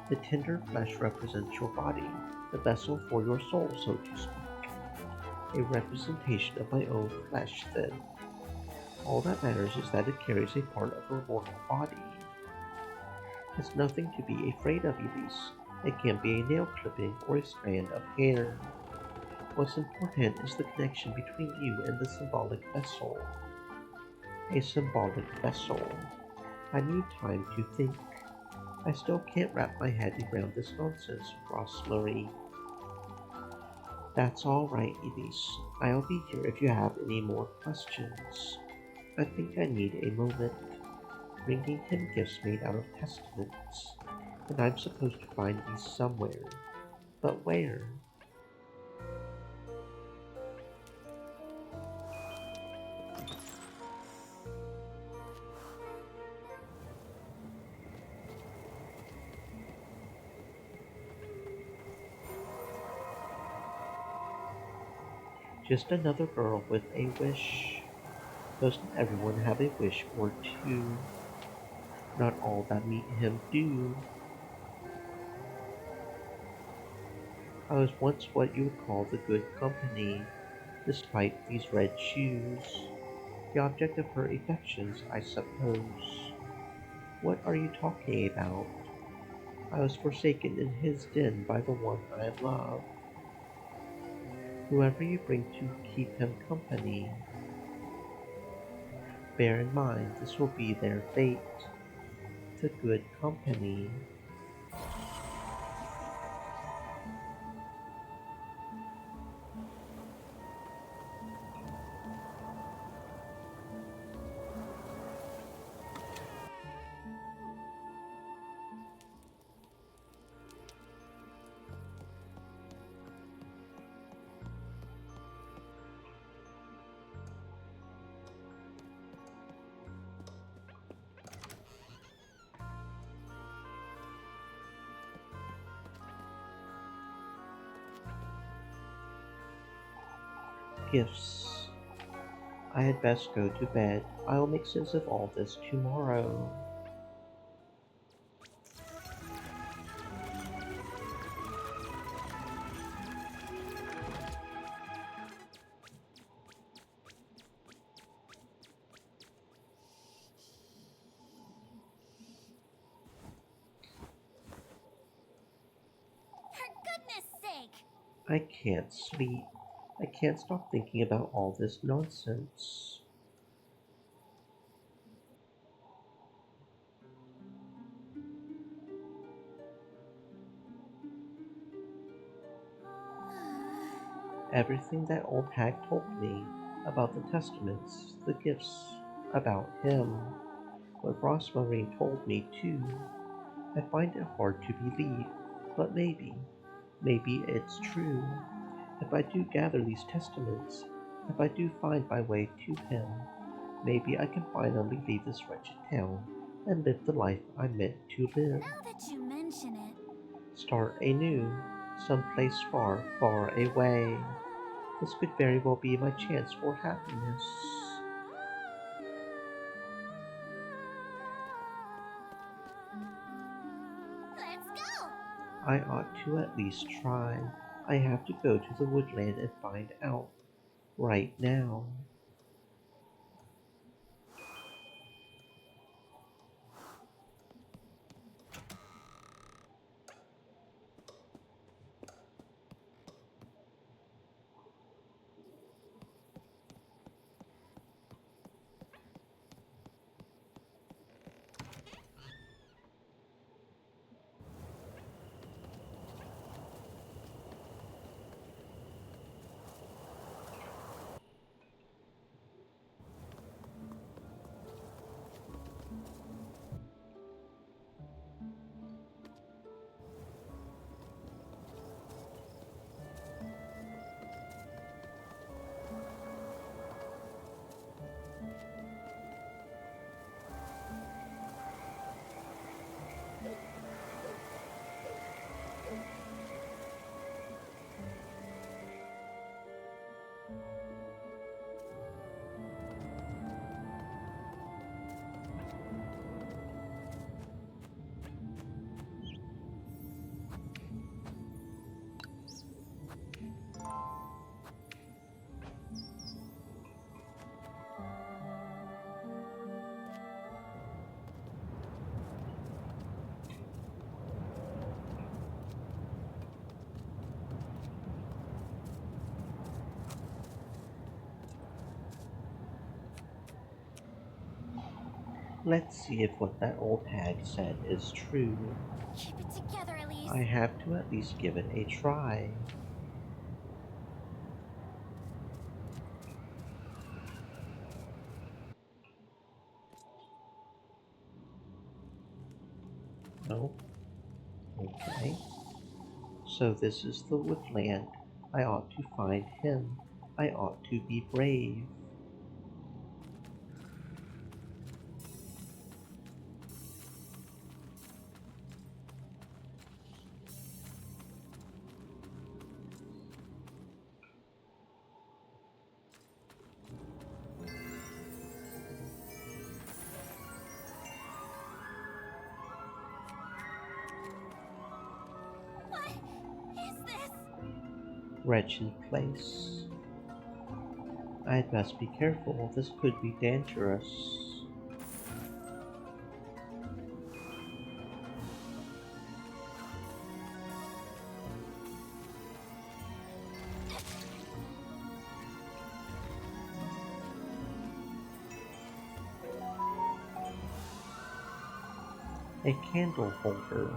The tender flesh represents your body, the vessel for your soul, so to speak. A representation of my own flesh, then. All that matters is that it carries a part of your mortal body. It's nothing to be afraid of, Elise. It can be a nail clipping or a strand of hair. What's important is the connection between you and the symbolic vessel. A symbolic vessel. I need time to think. I still can't wrap my head around this nonsense, Rosmarine. That's all right, Elise. I'll be here if you have any more questions. I think I need a moment. Bringing him gifts made out of testaments, and I'm supposed to find these somewhere. But where? Just another girl with a wish. Doesn't everyone have a wish or two? Not all that meet him do. I was once what you would call the good company, despite these red shoes. The object of her affections, I suppose. What are you talking about? I was forsaken in his den by the one I love. Whoever you bring to keep him company, bear in mind this will be their fate. The good company. Gifts. I had best go to bed. I'll make sense of all this tomorrow. For goodness sake! I can't sleep. I can't stop thinking about all this nonsense. Everything that old hag told me about the testaments, the gifts, about him, what Rosmarine told me too. I find it hard to believe, but maybe it's true. If I do gather these testaments, If I do find my way to him, maybe I can finally leave this wretched town and live the life I'm meant to live. Now that you mention it. Start anew, someplace far, far away. This could very well be my chance for happiness. Let's go! I ought to at least try. I have to go to the woodland and find out. Right now. Let's see if what that old hag said is true. Keep it together, Elise. I have to at least give it a try. No? Okay. So this is the woodland. I ought to find him. I ought to be brave. What is this? Wretched place. I'd best be careful. This could be dangerous. A candle holder.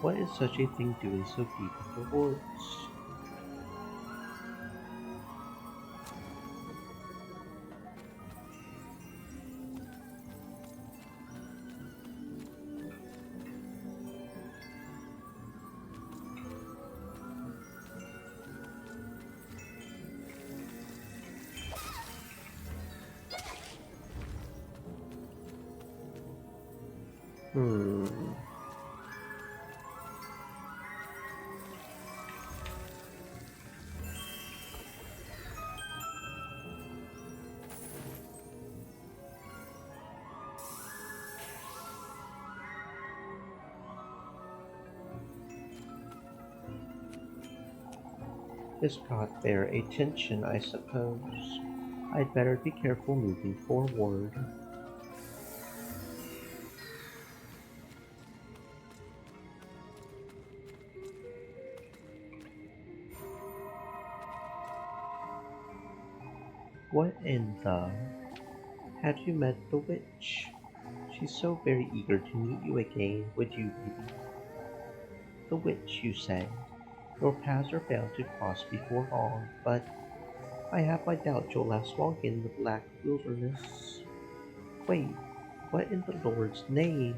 What is such a thing doing so deep in the woods? Hmm. This got their attention, I suppose. I'd better be careful moving forward. What in the... Have you met the witch? She's so very eager to meet you again, would you, baby? The witch, you say? Your paths are bound to cross before long, but I have my doubts you'll last long in the black wilderness. Wait, what in the Lord's name?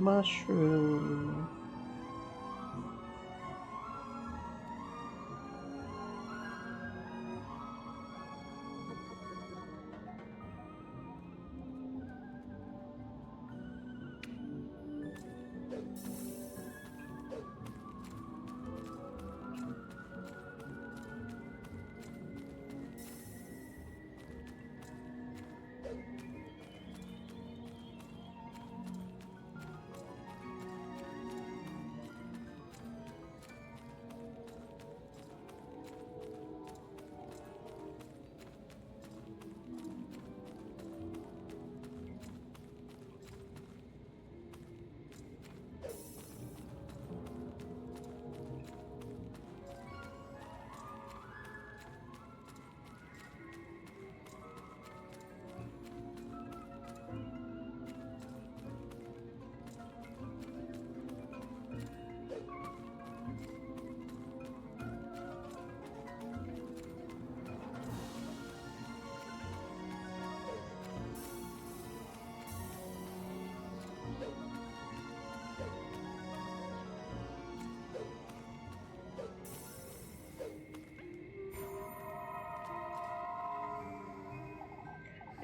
Mushroom.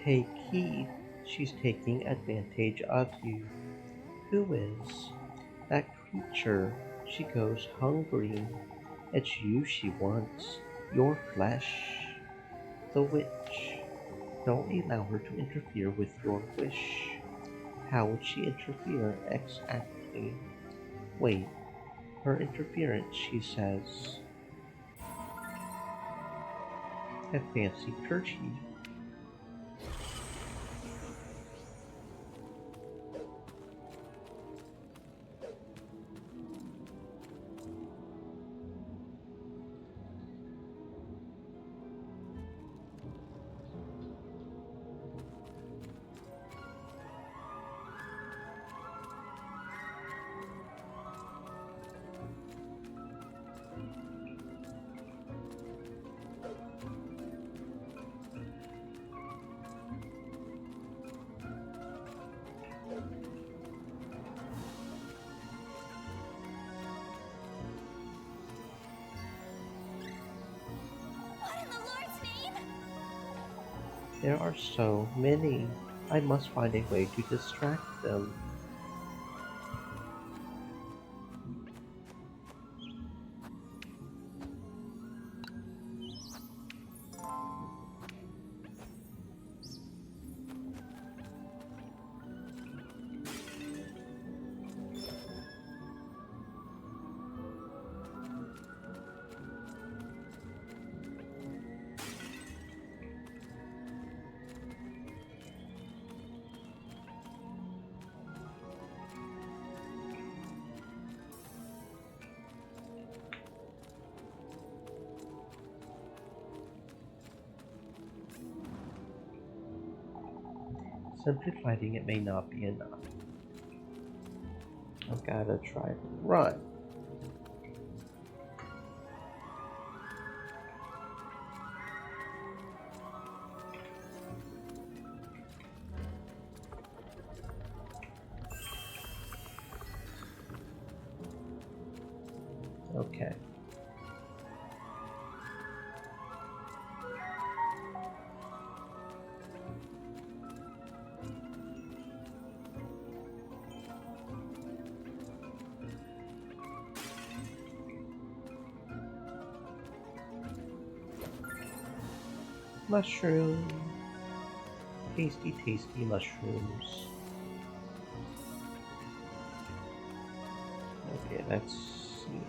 Take heed, she's taking advantage of you. Who is that creature? She goes hungry. It's you she wants, your flesh. The witch. Don't allow her to interfere with your wish. How would she interfere exactly? Wait, her interference, she says. A fancy kerchief. What in the Lord's name? There are so many. I must find a way to distract them. Simply fighting it may not be enough. I've gotta try to run. Okay. Mushroom. Tasty, tasty mushrooms. Okay, let's see.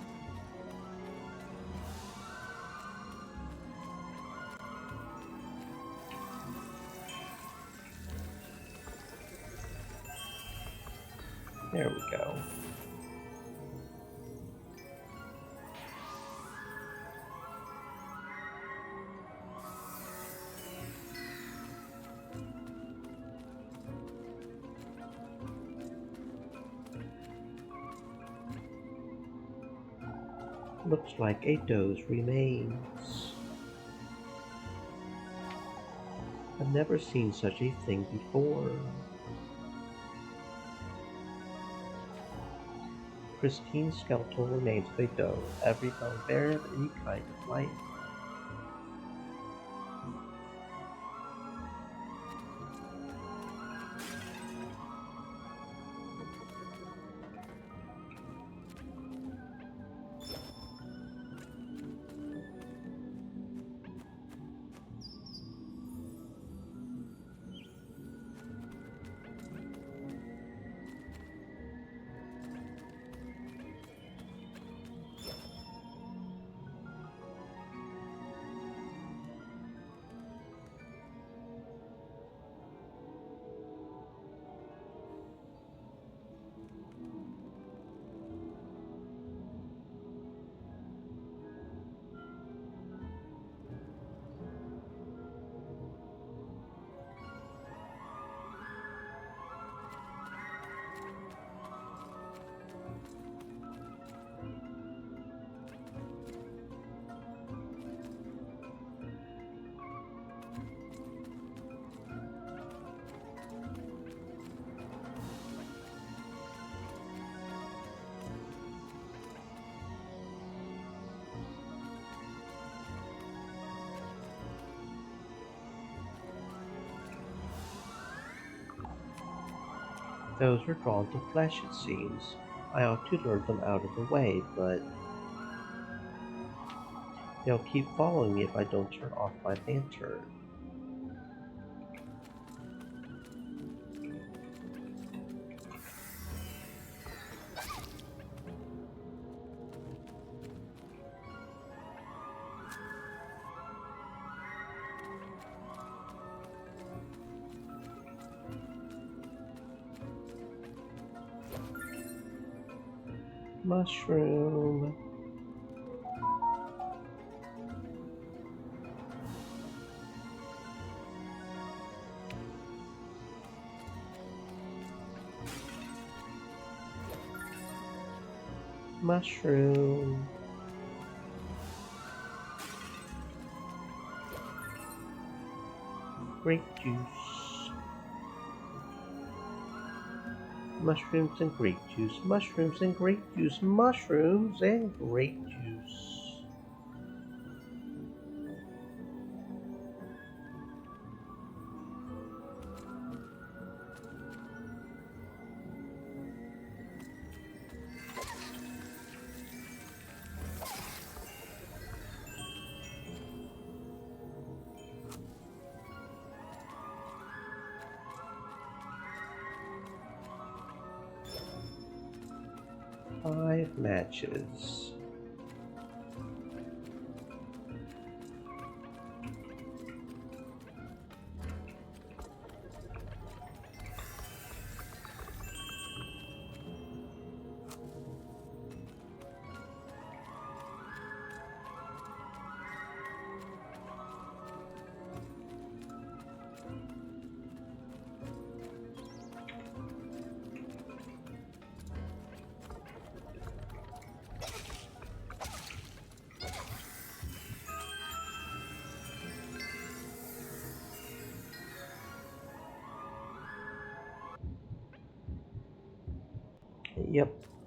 There we go. Looks like a doze remains. I've never seen such a thing before. pristine skeletal remains of a doe, every bone bare of any kind of life. Those are drawn to flesh, it seems. I ought to lure them out of the way, but they'll keep following me if I don't turn off my lantern. Mushroom. Mushroom. Grape juice. Mushrooms and grape juice. Mushrooms and grape juice. Mushrooms and grape juice. Five matches.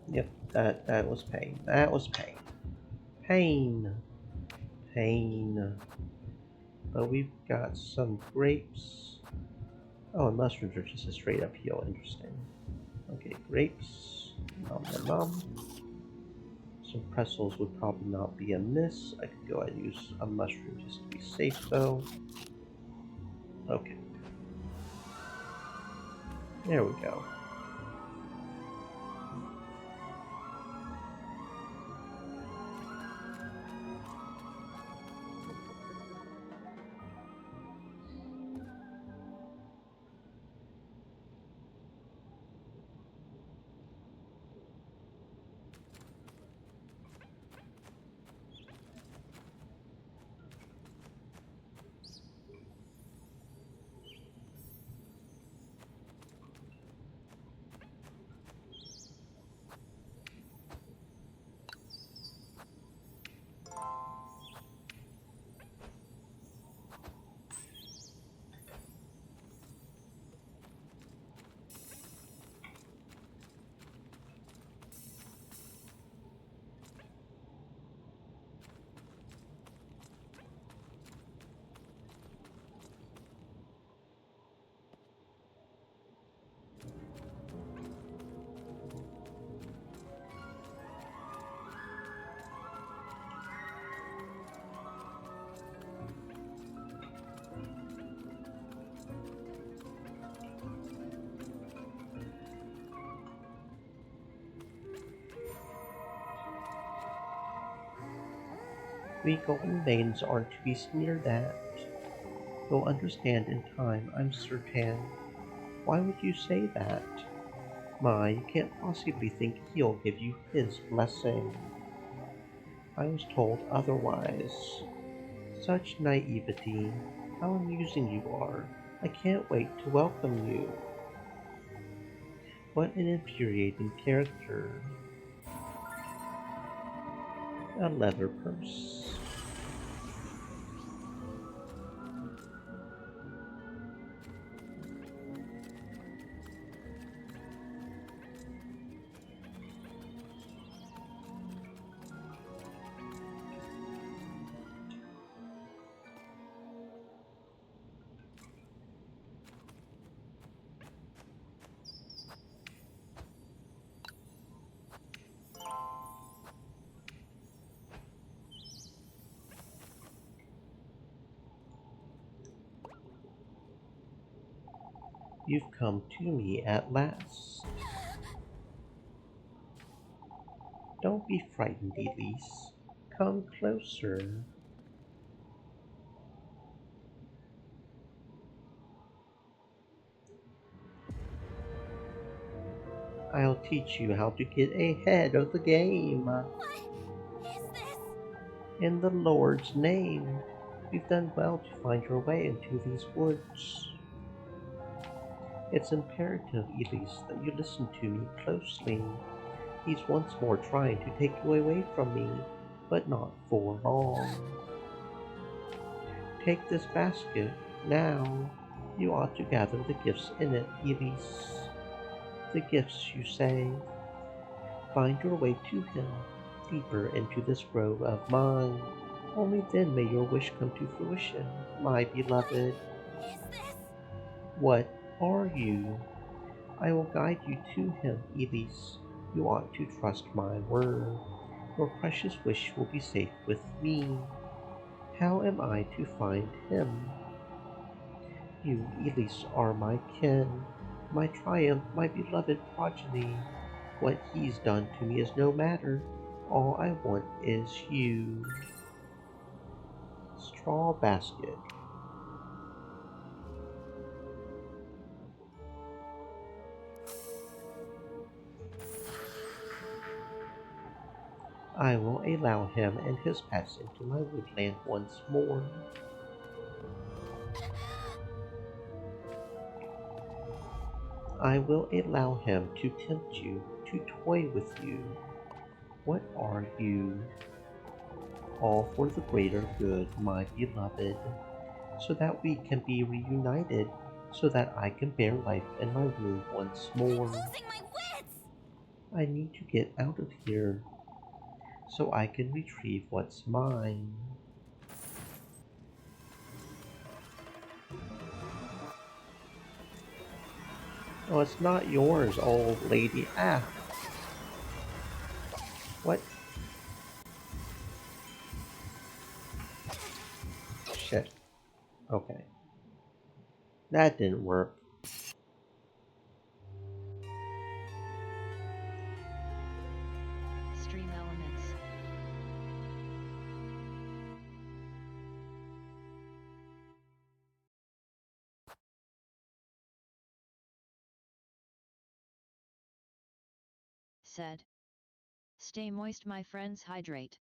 Yep, that was pain. That was pain. Pain. But we've got some grapes. Oh, and mushrooms are just a straight up heal. Interesting. Okay, grapes. Nom nom nom. Some pretzels would probably not be amiss. I could go ahead and use a mushroom just to be safe though. Okay. There we go. We golden maidens aren't to be sneered at. You'll understand in time, I'm certain. Why would you say that? My, you can't possibly think he'll give you his blessing. I was told otherwise. Such naivety. How amusing you are. I can't wait to welcome you. What an infuriating character. A leather purse. You've come to me at last. Don't be frightened, Elise. Come closer. I'll teach you how to get ahead of the game. What is this? In the Lord's name, you've done well to find your way into these woods. It's imperative, Elise, that you listen to me closely. He's once more trying to take you away from me, but not for long. Take this basket, now. You ought to gather the gifts in it, Elise. The gifts, you say? Find your way to him, deeper into this grove of mine. Only then may your wish come to fruition, my beloved. Is this? What are you? I will guide you to him, Elise. You ought to trust my word. Your precious wish will be safe with me. How am I to find him? You, Elise, are my kin, my triumph, my beloved progeny. What he's done to me is no matter. All I want is you. Straw basket. I will allow him and his pets into my woodland once more. I will allow him to tempt you, to toy with you. What are you? All for the greater good, my beloved, so that we can be reunited, so that I can bear life in my womb once more. I'm losing my wits! I need to get out of here, so I can retrieve what's mine. Oh, it's not yours, old lady. Ah, what? Shit. Okay. That didn't work. Stream elements. Said. Stay moist, my friends, hydrate.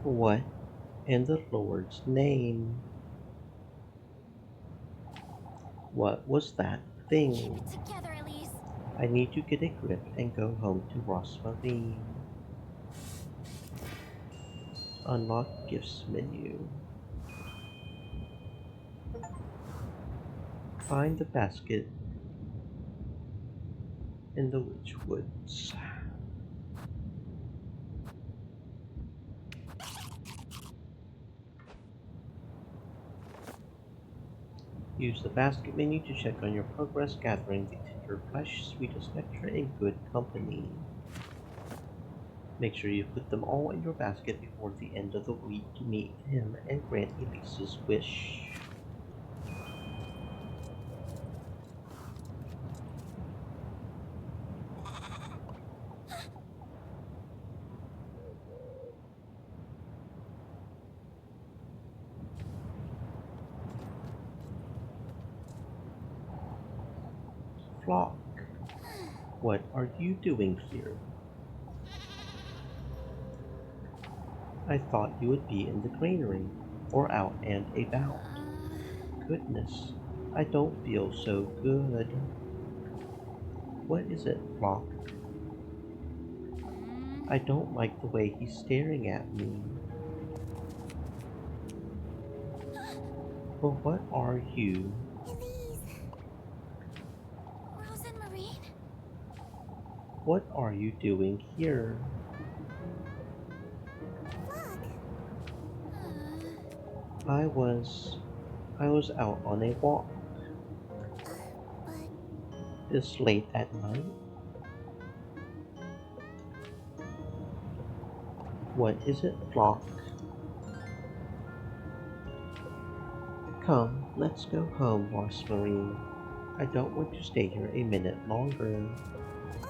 What in the Lord's name? What was that thing? Together, Elise. I need to get a grip and go home to Rosmarine. Unlock gifts menu. Find the basket in the witch woods. Use the basket menu to check on your progress gathering the tender flesh, sweetest nectar, in good company. Make sure you put them all in your basket before the end of the week to meet him and grant Elise's wish. Flock, what are you doing here? I thought you would be in the granary, or out and about. Goodness, I don't feel so good. What is it, Flock? I don't like the way he's staring at me. Well, what are you? Elise. Rose and Marine. What are you doing here? Look. I was I was out on a walk But this late at night. What is it, Flock? Come, let's go home, Rosmarine. I don't want to stay here a minute longer. but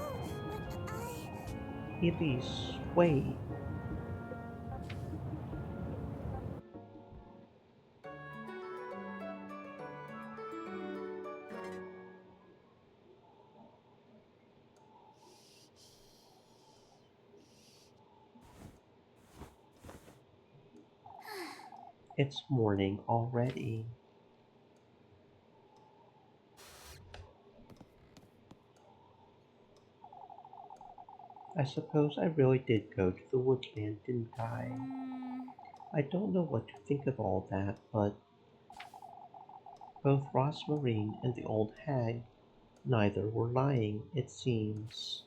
Elise, wait. It's morning already. I suppose I really did go to the woodland, didn't I? I don't know what to think of all that, but both Rosmarine and the old hag, neither were lying, it seems.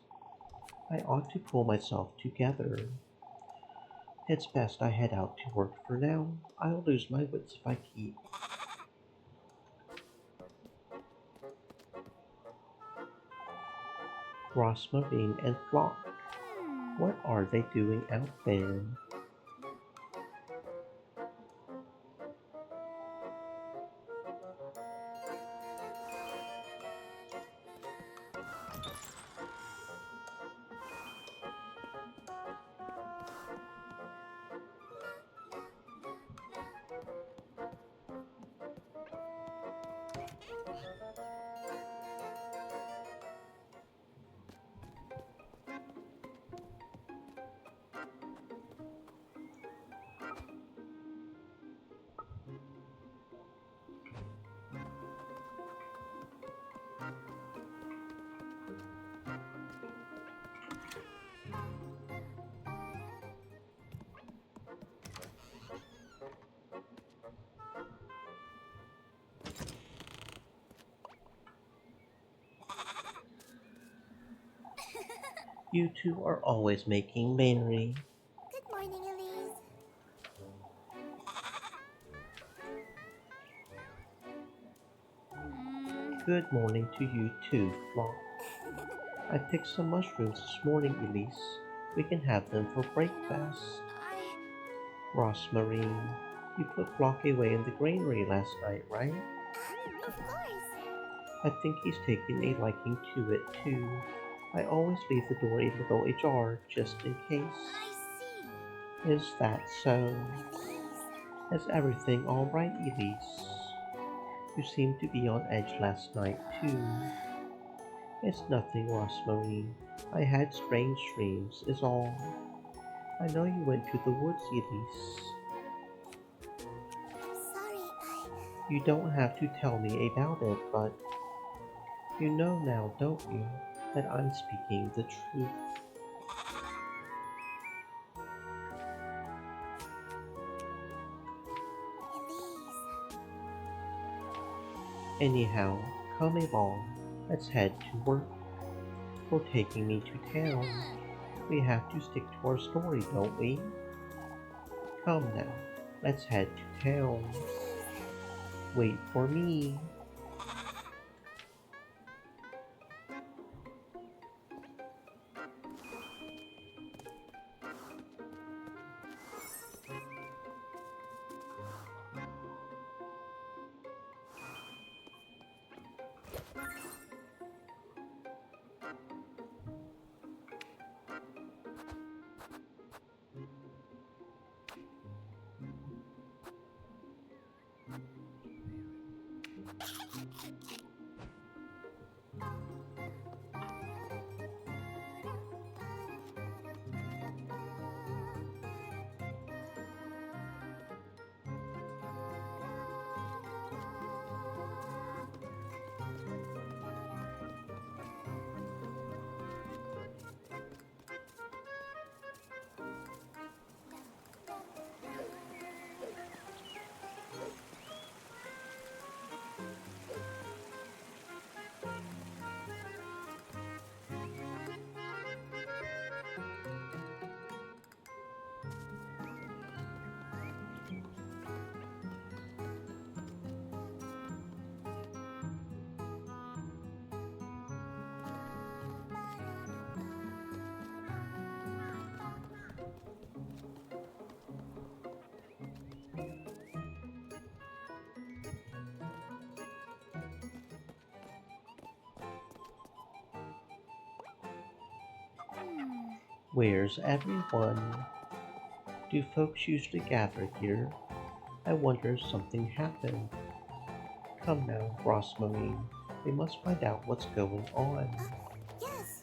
I ought to pull myself together. It's best I head out to work for now. I'll lose my wits if I keep. Rosmarine and Flock, what are they doing out there? You two are always making merry. good morning, Elise. Good morning to you too, Flock. I picked some mushrooms this morning, Elise. We can have them for breakfast. Rosmarine, you put Flock away in the granary last night, right? Of course. I think he's taken a liking to it too. I always leave the door a little ajar, just in case. I see. Is that so? Elise. Is everything alright, Elise? You seemed to be on edge last night too. It's nothing, Rosmarie. I had strange dreams, is all. I know you went to the woods, Elise. I'm sorry, You don't have to tell me about it, but you know now, don't you, that I'm speaking the truth. Elise. Anyhow, come along. Let's head to work. You're taking me to town. We have to stick to our story, don't we? Come now, let's head to town. Elise. Wait for me. Where's everyone? Do folks usually gather here? I wonder if something happened. Come now, Rosmarine. We must find out what's going on. Yes.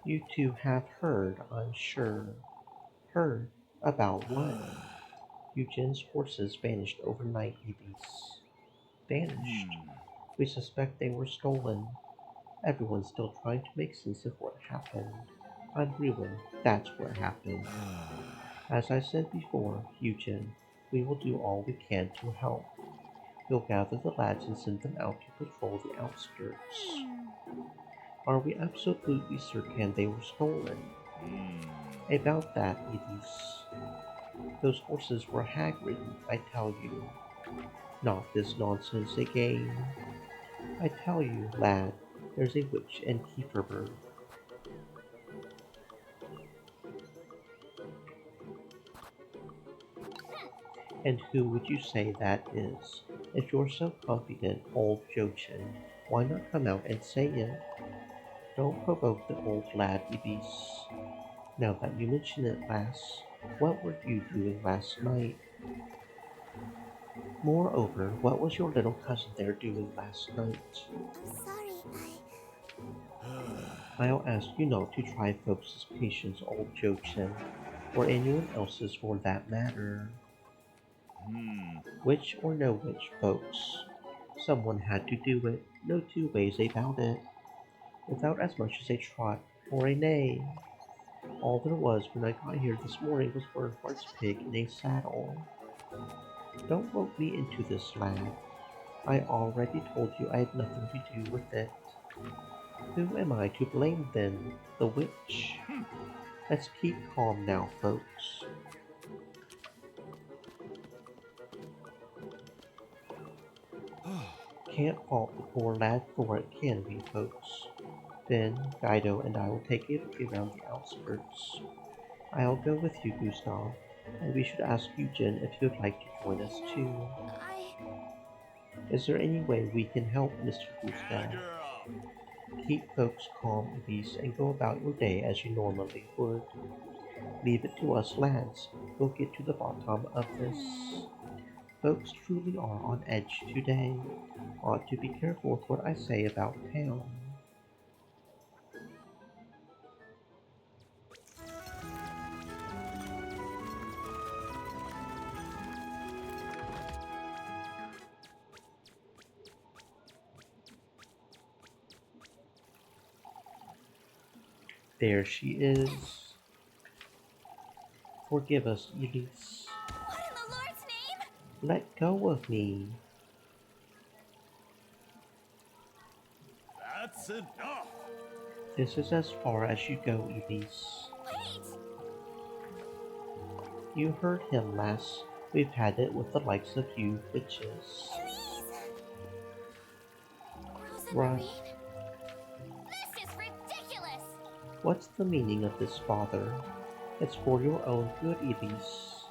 You two have heard, I'm sure. Heard about what? Eugene's horses vanished overnight, Elise. Vanished. We suspect they were stolen. Everyone's still trying to make sense of what happened. I'm ruined, that's what happened. As I said before, Eugen, we will do all we can to help. We'll gather the lads and send them out to patrol the outskirts. Are we absolutely certain they were stolen? About that, Elise. Those horses were hag-ridden, I tell you. Not this nonsense again. I tell you, lad, there's a witch in Kieferberg. And who would you say that is? If you're so confident, old Jochin, why not come out and say it? Don't provoke the old lad, Elise. Now that you mention it, lass, what were you doing last night? Moreover, what was your little cousin there doing last night? I'm sorry, I'll ask you not to try folks' patience, old Jochin, or anyone else's for that matter. Witch or no witch, folks. Someone had to do it, no two ways about it, without as much as a trot or a neigh. All there was when I got here this morning was Bernhardt's pig in a saddle. Don't rope me into this, lad. I already told you I had nothing to do with it. Who am I to blame then? The witch? Let's keep calm now, folks. Can't fault the poor lad for it, can we, folks? Then Guido and I will take a look around the outskirts. I'll go with you, Gustav, and we should ask Eugen if he would like to join us too. Is there any way we can help, Mr. Gustav? Keep folks calm, Elise, and go about your day as you normally would. Leave it to us, lads. We'll get to the bottom of this. Folks truly are on edge today. Ought to be careful with what I say about Pam. There she is. Forgive us, Elise. What in the Lord's name? Let go of me. That's enough! This is as far as you go, Elise. Wait! You heard him, lass. We've had it with the likes of you witches. Please! Right. Rosamarine? This is ridiculous! What's the meaning of this, Father? It's for your own good, Elise.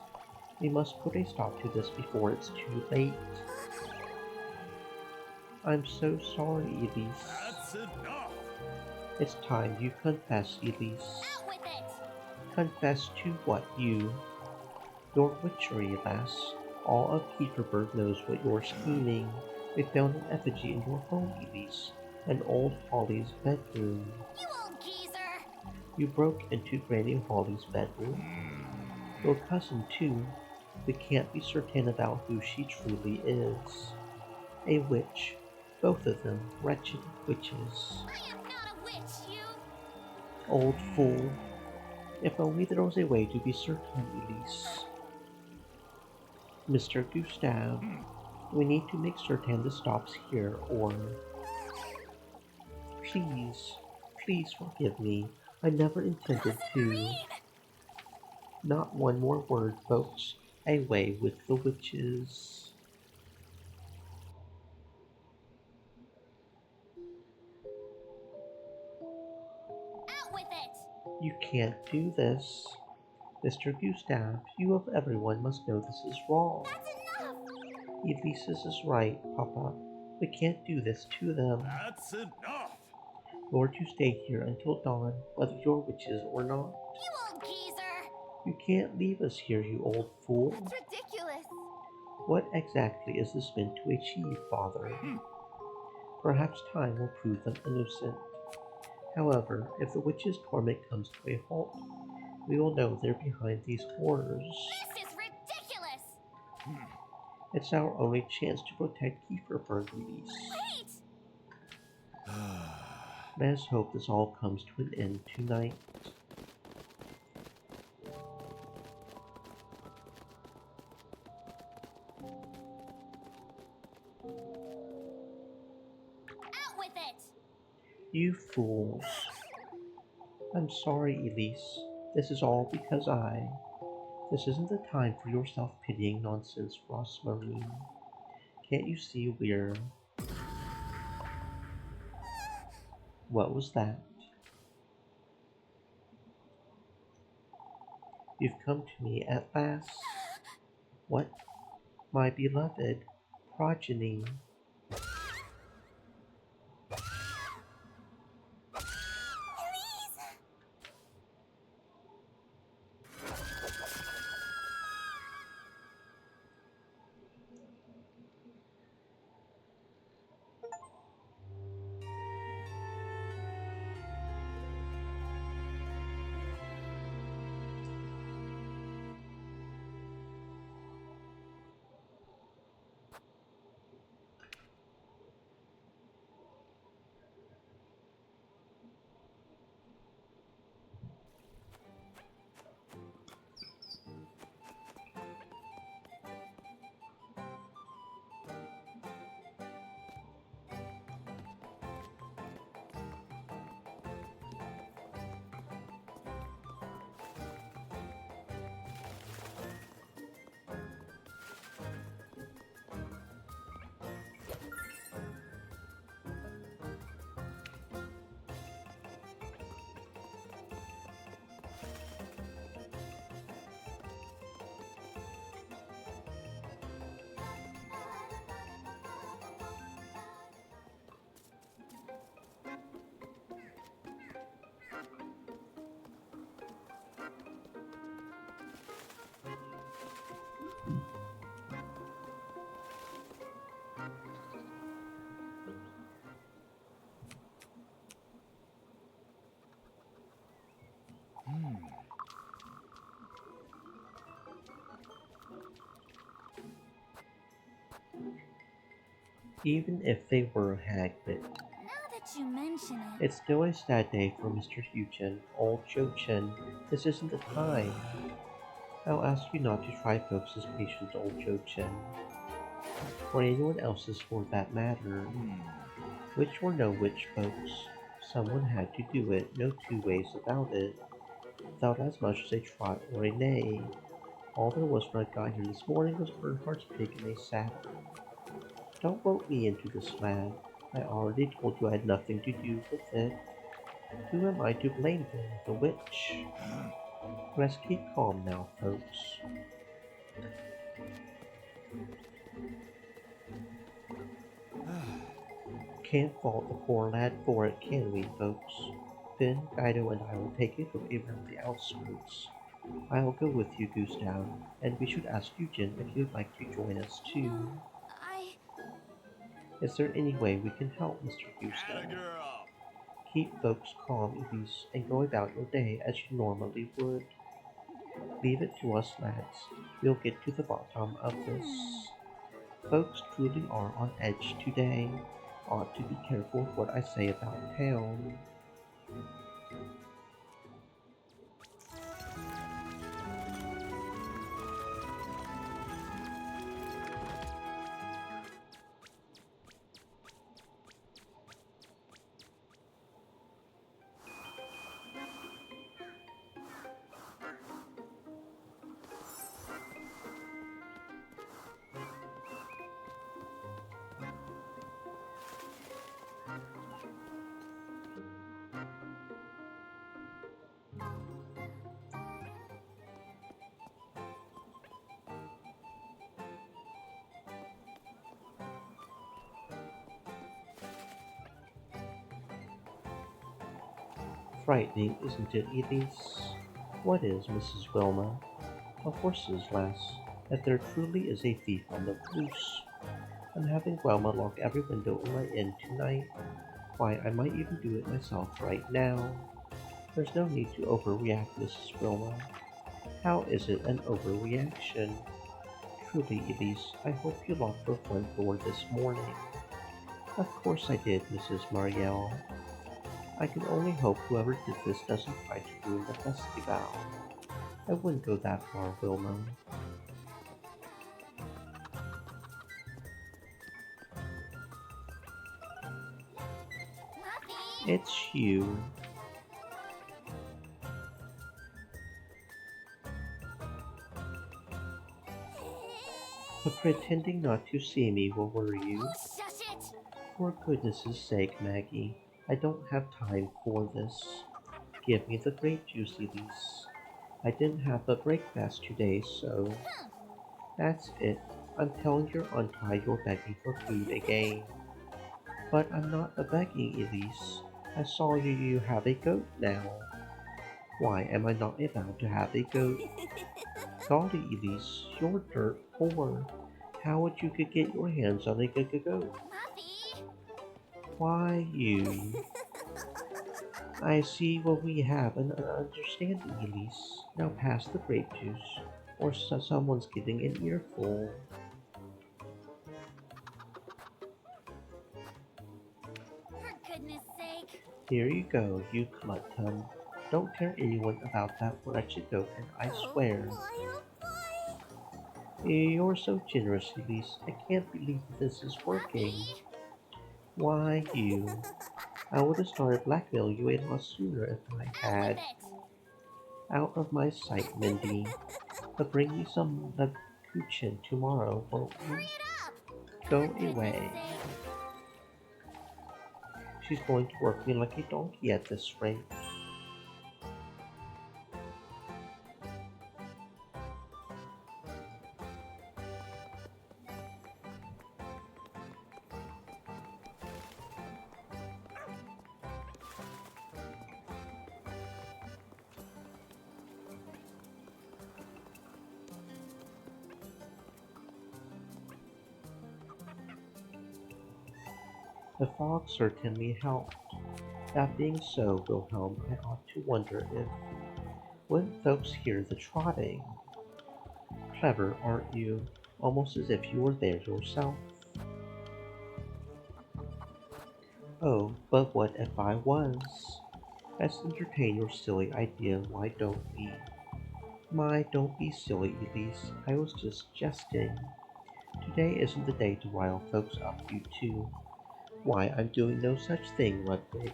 We must put a stop to this before it's too late. I'm so sorry, Elise. That's enough! It's time you confess, Elise. Out with it! Confess to what, you? Your witchery, lass. All of Kieferberg knows what you're scheming. We found an effigy in your home, Elise. An old Holly's bedroom. You old geezer! You broke into Granny Holly's bedroom. Your cousin, too. We can't be certain about who she truly is. A witch. Both of them wretched witches. I am not a witch, you! Old fool. If only there was a way to be certain, Elise. Mr. Gustav, we need to make certain this stops here, or... Please, please forgive me. I never intended to. Not one more word, folks. Away with the witches. Out with it! You can't do this. Mr. Gustav, you of everyone must know this is wrong. That's enough! Elises is right, Papa. We can't do this to them. That's enough! You're to stay here until dawn, whether you're witches or not. You old geezer! You can't leave us here, you old fool. That's ridiculous! What exactly is this meant to achieve, Father? Perhaps time will prove them innocent. However, if the witches' torment comes to a halt, we will know they're behind these horrors. This is ridiculous! It's our only chance to protect Kieferberg, Elise. Wait! Let's hope this all comes to an end tonight. Out with it! You fools. I'm sorry, Elise. This is all because This isn't the time for your self-pitying nonsense, Rosmarine. Can't you see we're... What was that? You've come to me at last. What? My beloved progeny. Even if they were Hagrid. Now that you mention it, It's still a sad day for Mr. Huchin. Old Joe Chin. This isn't the time. I'll ask you not to try folks' patience, Old Joe Chin. Or anyone else's for that matter. Which or no which, folks. Someone had to do it, no two ways about it. Without as much as a trot or a neigh. All there was when I got here this morning was Bernhardt's pig in a saddle. Don't vote me into this, lad. I already told you I had nothing to do with it. Who am I to blame then? The witch? Let's keep calm now, folks. Can't fault the poor lad for it, can we, folks? Finn, Guido, and I will take a look around the outskirts. I'll go with you, Gustav, and we should ask Eugen if you'd like to join us too. I... Is there any way we can help, Mr. Atta Gustav? girl. Keep folks calm, Elise, and go about your day as you normally would. Leave it to us, lads. We'll get to the bottom of this. Folks truly are on edge today. Ought to be careful what I say about town. Frightening, isn't it, Elise? What is, Mrs. Wilma? A horse's lass, that there truly is a thief on the loose. I'm having Wilma lock every window in my inn tonight. Why, I might even do it myself right now. There's no need to overreact, Mrs. Wilma. How is it an overreaction? Truly, Elise, I hope you locked your front door this morning. Of course I did, Mrs. Marielle. I can only hope whoever did this doesn't try to ruin the festival. I wouldn't go that far, Wilma. Muffy! It's you. But pretending not to see me will worry you. Oh, shush it! For goodness' sake, Maggie, I don't have time for this. Give me the grape juice, Elise. I didn't have a breakfast today, so... That's it. Until you're untied, you're begging for food again. But I'm not a begging, Elise. I saw you have a goat now. Why am I not allowed to have a goat? Golly, Elise, you're dirt poor. How would you could get your hands on a goat? Muffy! Why, you... I see what we have an understanding, Elise. Now pass the grape juice, or someone's getting an earful. For goodness sake. Here you go, you glutton. Don't tell anyone about that wretched goat, and I swear. Oh boy. You're so generous, Elise. I can't believe this is working. Muffy! Why, you... I would have started blackmailing you a lot sooner if I Out had. with it! Out of my sight, Mindy. But bring me some Laguchin tomorrow, won't you? Hurry it up! Go For goodness away. sake. She's going to work me like a donkey at this rate. The fog certainly helped. That being so, Wilhelm, I ought to wonder if... when folks hear the trotting... Clever, aren't you? Almost as if you were there yourself. Oh, but what if I was? Let's entertain your silly idea, why don't we? My, don't be silly, Elise. I was just jesting. Today isn't the day to rile folks up, you two. Why, I'm doing no such thing, Ludwig.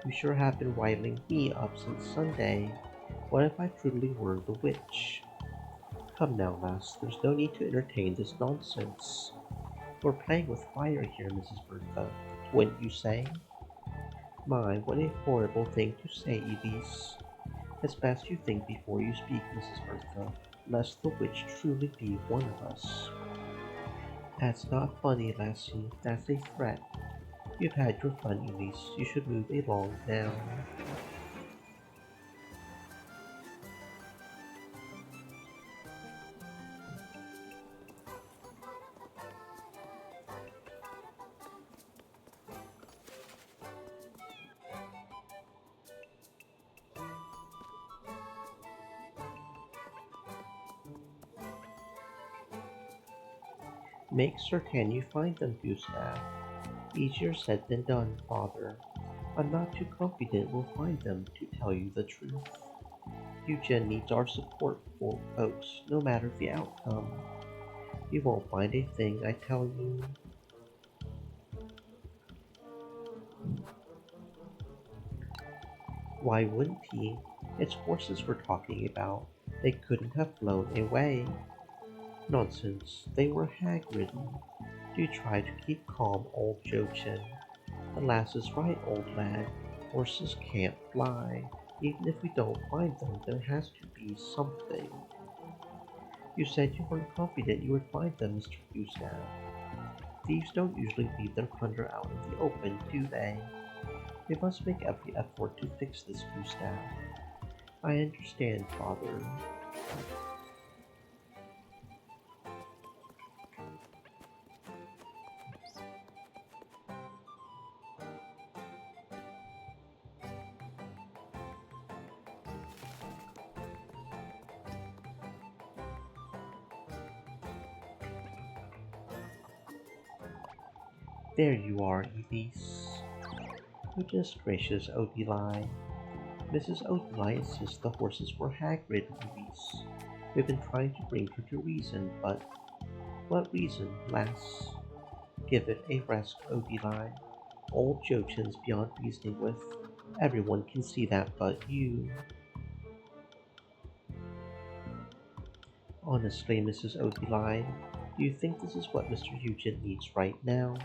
You sure have been riling me up since Sunday. What if I truly were the witch? Come now, lass, there's no need to entertain this nonsense. We're playing with fire here, Mrs. Bertha, wouldn't you say? My, what a horrible thing to say, Elise. It's best you think before you speak, Mrs. Bertha, lest the witch truly be one of us. That's not funny, lassie, that's a threat. You've had your fun, Elise, you should move along now. Make certain you find them, Gustav. Easier said than done, father. I'm not too confident we'll find them, to tell you the truth. Eugen needs our support, folks, no matter the outcome. You won't find a thing, I tell you. Why wouldn't he? It's horses we're talking about. They couldn't have flown away. Nonsense, they were hag-ridden. Do try to keep calm, old Jochen. The lass is right, old lad. Horses can't fly. Even if we don't find them, there has to be something. You said you weren't confident you would find them, Mr. Gustav. Thieves don't usually leave their plunder out in the open, do they? We must make every effort to fix this, Gustav. I understand, father. There you are, Elise. Goodness gracious, Odili. Mrs. Odili insists the horses were hag-ridden, Elise. We've been trying to bring her to reason, but what reason, lass? Give it a rest, Odili. Old Jochen's beyond reasoning with. Everyone can see that but you. Honestly, Mrs. Odili, do you think this is what Mr. Eugen needs right now?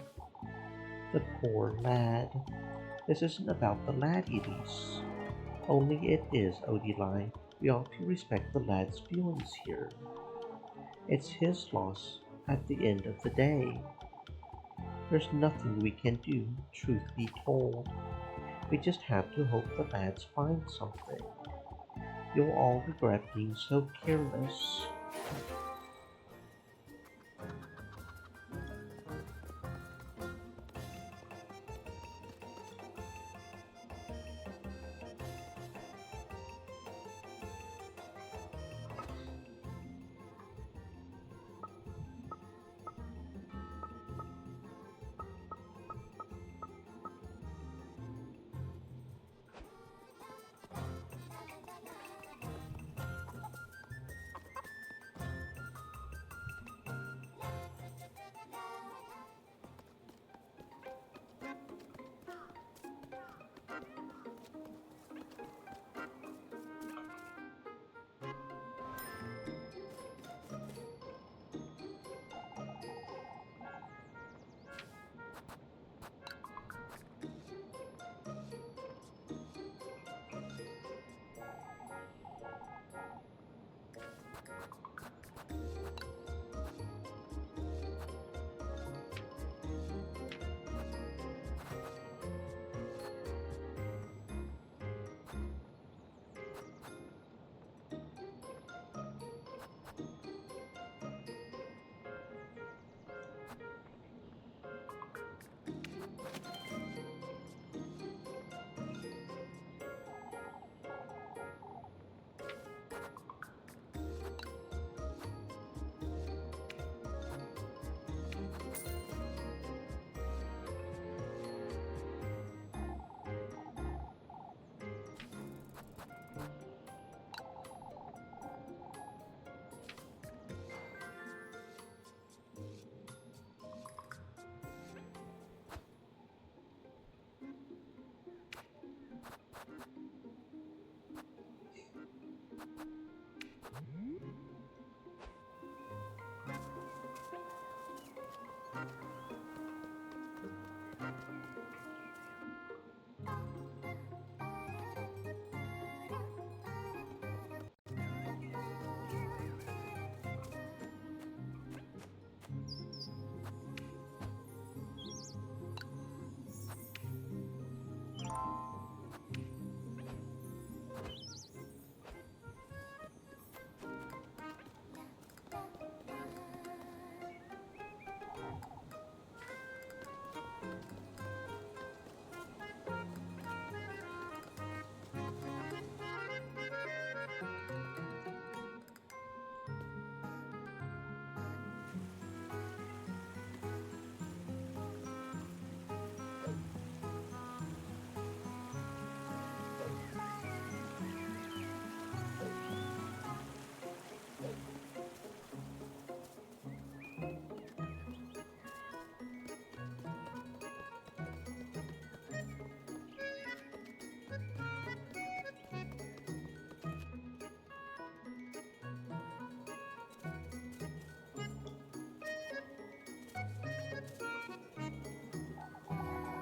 The poor lad. This isn't about the lad, Elise. Only it is, Odili. We ought to respect the lad's feelings here. It's his loss at the end of the day. There's nothing we can do, truth be told. We just have to hope the lads find something. You'll all regret being so careless.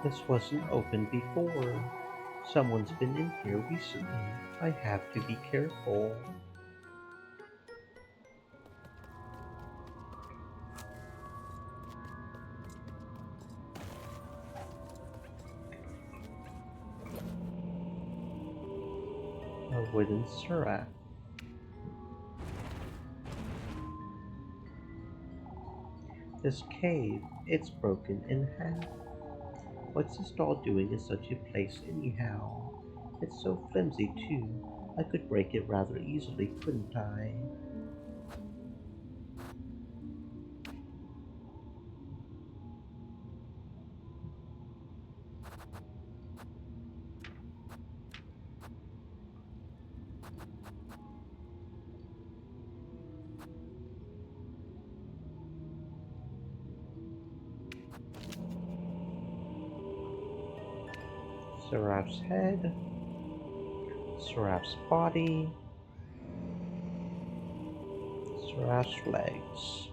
This wasn't open before. Someone's been in here recently. I have to be careful. A wooden seraph. This cave, it's broken in half. What's this doll doing in such a place anyhow? It's so flimsy too. I could break it rather easily, couldn't I? Seraph's head, Seraph's body, Seraph's legs.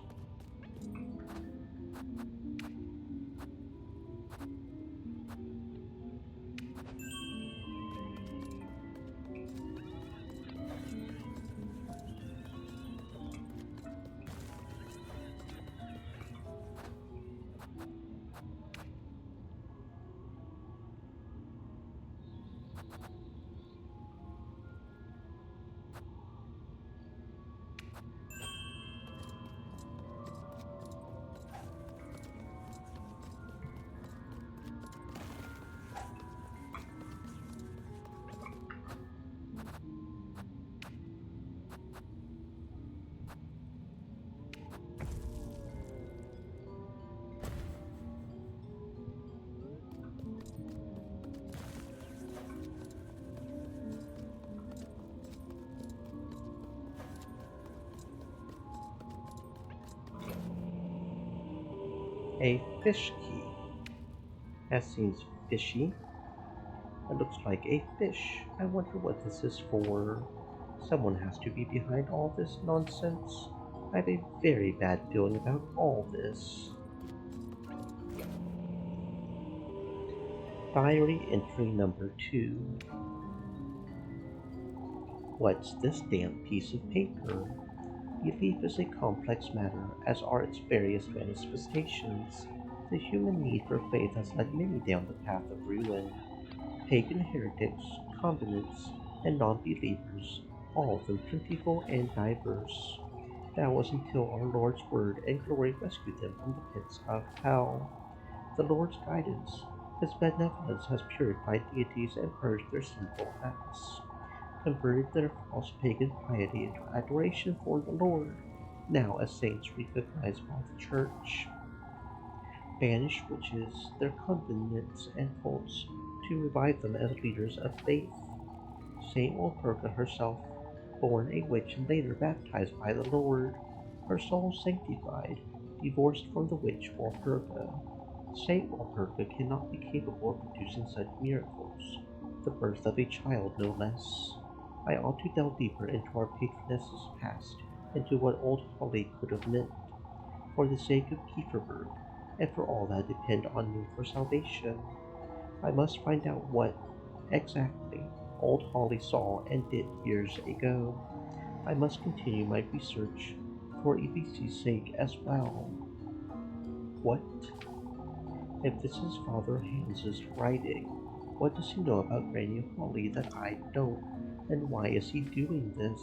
A fish key. That seems fishy. It looks like a fish. I wonder what this is for. Someone has to be behind all this nonsense. I have a very bad feeling about all this. Diary entry number 2. What's this damp piece of paper? Belief is a complex matter, as are its various manifestations. The human need for faith has led many down the path of ruin. Pagan heretics, covenants, and non-believers, all of them plentiful and diverse. That was until our Lord's word and glory rescued them from the pits of hell. The Lord's guidance, His benevolence has purified deities and purged their sinful acts, converted their false pagan piety into adoration for the Lord, now as saints recognized by the Church, banished witches, their covenants and cults, to revive them as leaders of faith. Saint Walpurga herself, born a witch and later baptized by the Lord, her soul sanctified, divorced from the witch Walpurga. Saint Walpurga cannot be capable of producing such miracles, the birth of a child no less. I ought to delve deeper into our patroness's past, into what old Holly could have meant. For the sake of Kieferberg, and for all that depend on me for salvation. I must find out what exactly old Holly saw and did years ago. I must continue my research for Elise's sake as well. What? If this is Father Hans's writing, what does he know about Granny Holly that I don't? And why is he doing this?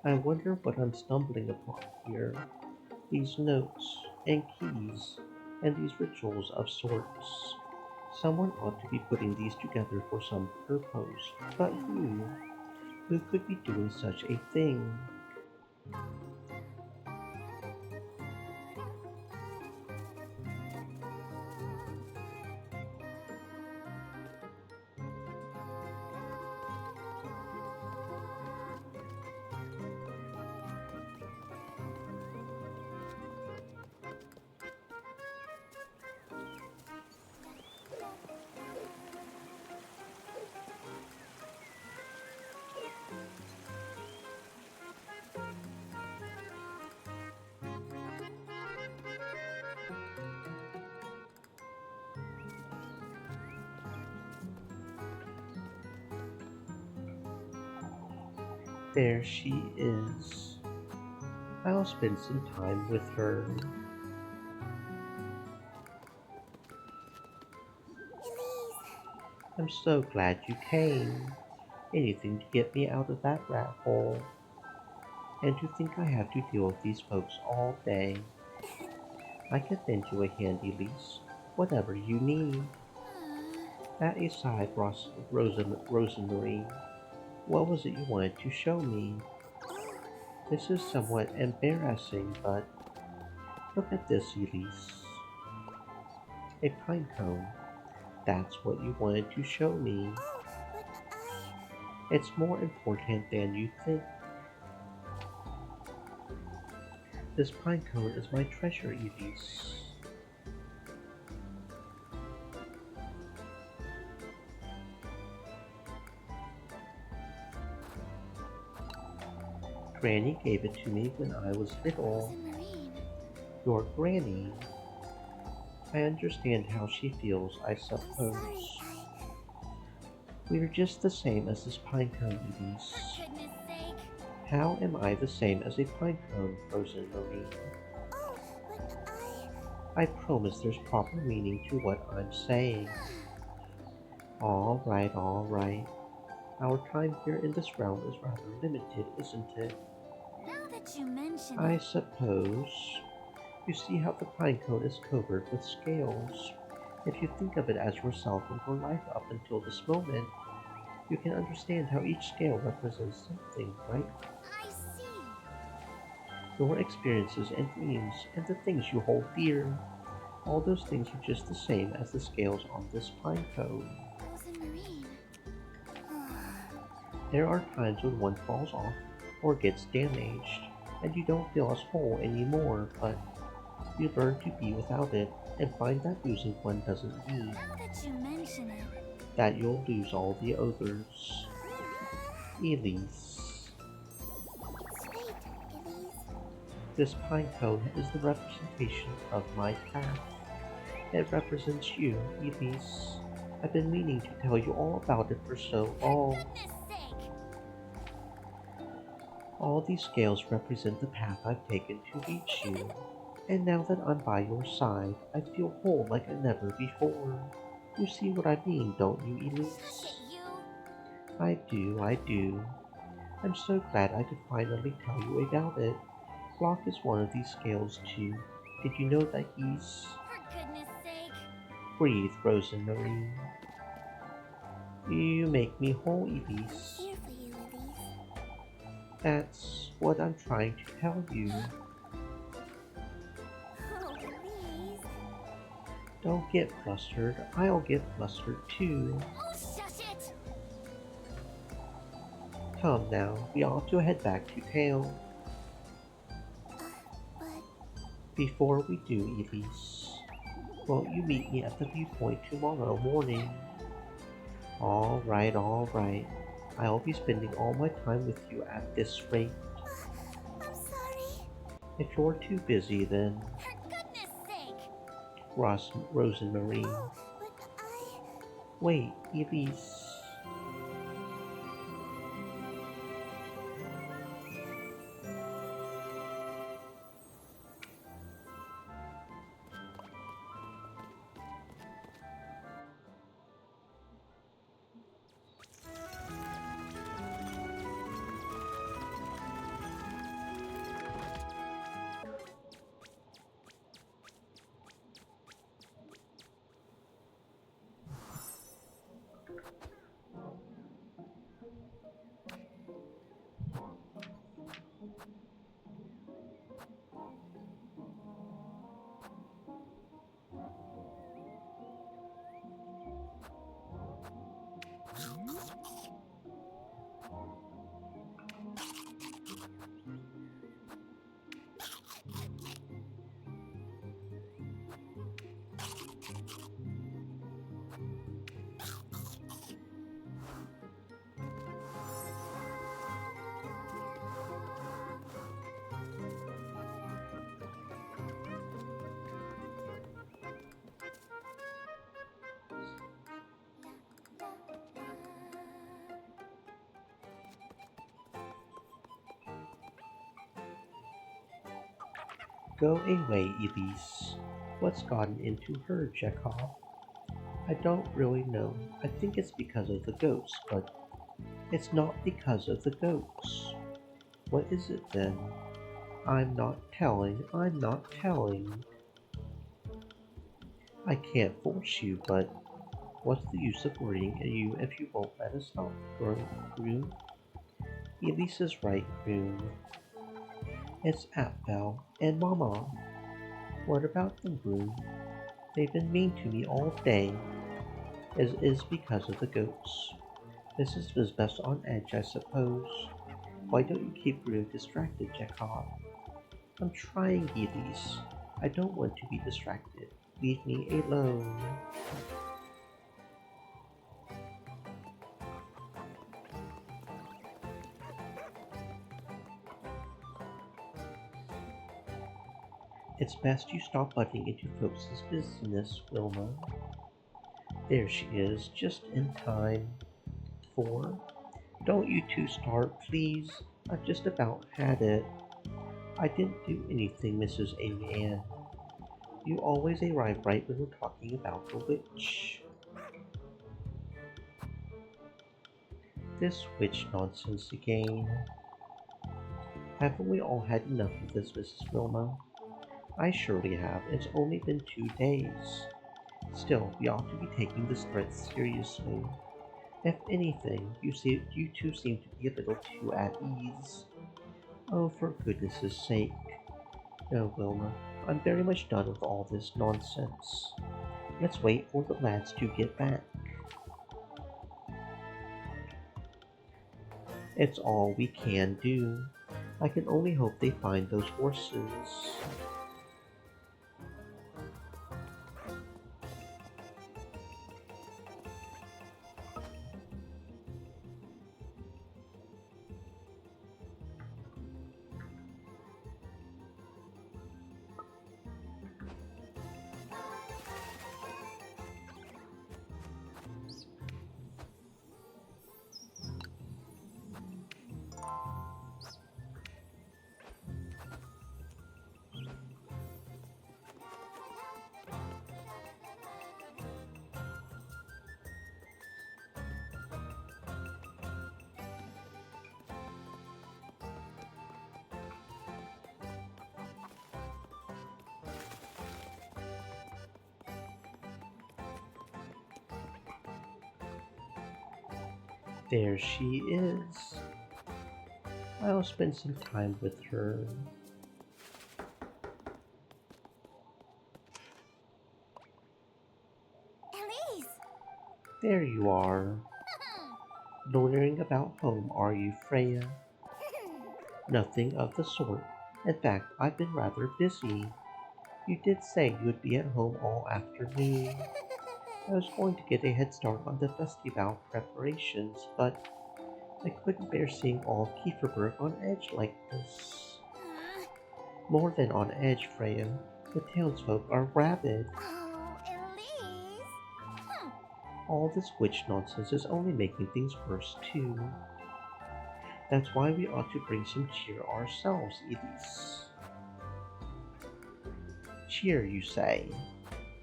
I wonder what I'm stumbling upon here. These notes and keys and these rituals of sorts. Someone ought to be putting these together for some purpose. But who? Who could be doing such a thing? There she is. I'll spend some time with her. I'm so glad you came. Anything to get me out of that rat hole. And to think I have to deal with these folks all day. I can lend you a hand, Elise. Whatever you need. That aside, Rosemary, what was it you wanted to show me? This is somewhat embarrassing, but look at this, Elise. A pine cone. That's what you wanted to show me. It's more important than you think. This pine cone is my treasure, Elise. Granny gave it to me when I was little. Your Granny. I understand how she feels, I suppose. We're just the same as this pine cone, Elise. How am I the same as a pine cone, Frozen Marine? I promise there's proper meaning to what I'm saying. All right, all right. Our time here in this realm is rather limited, isn't it? Now that you mention I it, suppose. You see how the pine cone is covered with scales. If you think of it as yourself and your life up until this moment, you can understand how each scale represents something, right? I see. Your experiences and dreams and the things you hold dear. All those things are just the same as the scales on this pine cone. Frozen Marine. There are times when one falls off or gets damaged, and you don't feel as whole anymore, but you learn to be without it and find that losing one doesn't mean Now that you mention it, that you'll lose all the others. Elise. it's fate, Elise. This pine cone is the representation of my path. It represents you, Elise. I've been meaning to tell you all about it for so long. Goodness sake! All these scales represent the path I've taken to reach you. And now that I'm by your side, I feel whole like never before. You see what I mean, don't you, Elise? Hush it, you! I do, I do. I'm so glad I could finally tell you about it. Flock is one of these scales too. Did you know that he's... For goodness sake! Breathe, Frozen Marine. You make me whole, Elise. Here for you, Elise. That's what I'm trying to tell you. Oh, please. Don't get flustered. I'll get flustered too. Oh, shush it! Come now, we ought to head back to town. But Before we do, Elise, Well, you meet me at the viewpoint tomorrow morning. All right. I'll be spending all my time with you at this rate. I'm sorry. If you're too busy, then For goodness sake. Rosemary. Oh, but I... Wait, Elise. Go away, Elise. What's gotten into her, Chekhov? I don't really know. I think it's because of the ghosts, but it's not because of the ghosts. What is it then? I'm not telling. I'm not telling. I can't force you, but what's the use of worrying at you if you won't let us stop, Groom? Elise is right, Groom. It's Apfel and Mama. What about them, Groom? They've been mean to me all day. It is because of the goats. Mrs. is best on edge, I suppose. Why don't you keep Groom distracted, Chekhov? I'm trying, Elise. I don't want to be distracted. Leave me alone. It's best you stop butting into folks' business, Wilma. There she is, just in time. 4. Don't you two start, please. I've just about had it. I didn't do anything, Mrs. Amy Ann. You always arrive right when we're talking about the witch. This witch nonsense again. Haven't we all had enough of this, Mrs. Wilma? I surely have. It's only been 2 days. Still, we ought to be taking this threat seriously. If anything, you two seem to be a little too at ease. Oh, for goodness' sake. No, Wilma, I'm very much done with all this nonsense. Let's wait for the lads to get back. It's all we can do. I can only hope they find those horses. There she is. I'll spend some time with her. Elise! There you are. Loitering about home, are you, Freya? Nothing of the sort. In fact, I've been rather busy. You did say you would be at home all afternoon. I was going to get a head start on the festival preparations, but I couldn't bear seeing all Kieferberg on edge like this. More than on edge, Freya. The townsfolk are rabid. Oh, Elise. All this witch nonsense is only making things worse, too. That's why we ought to bring some cheer ourselves, Elise. Cheer, you say?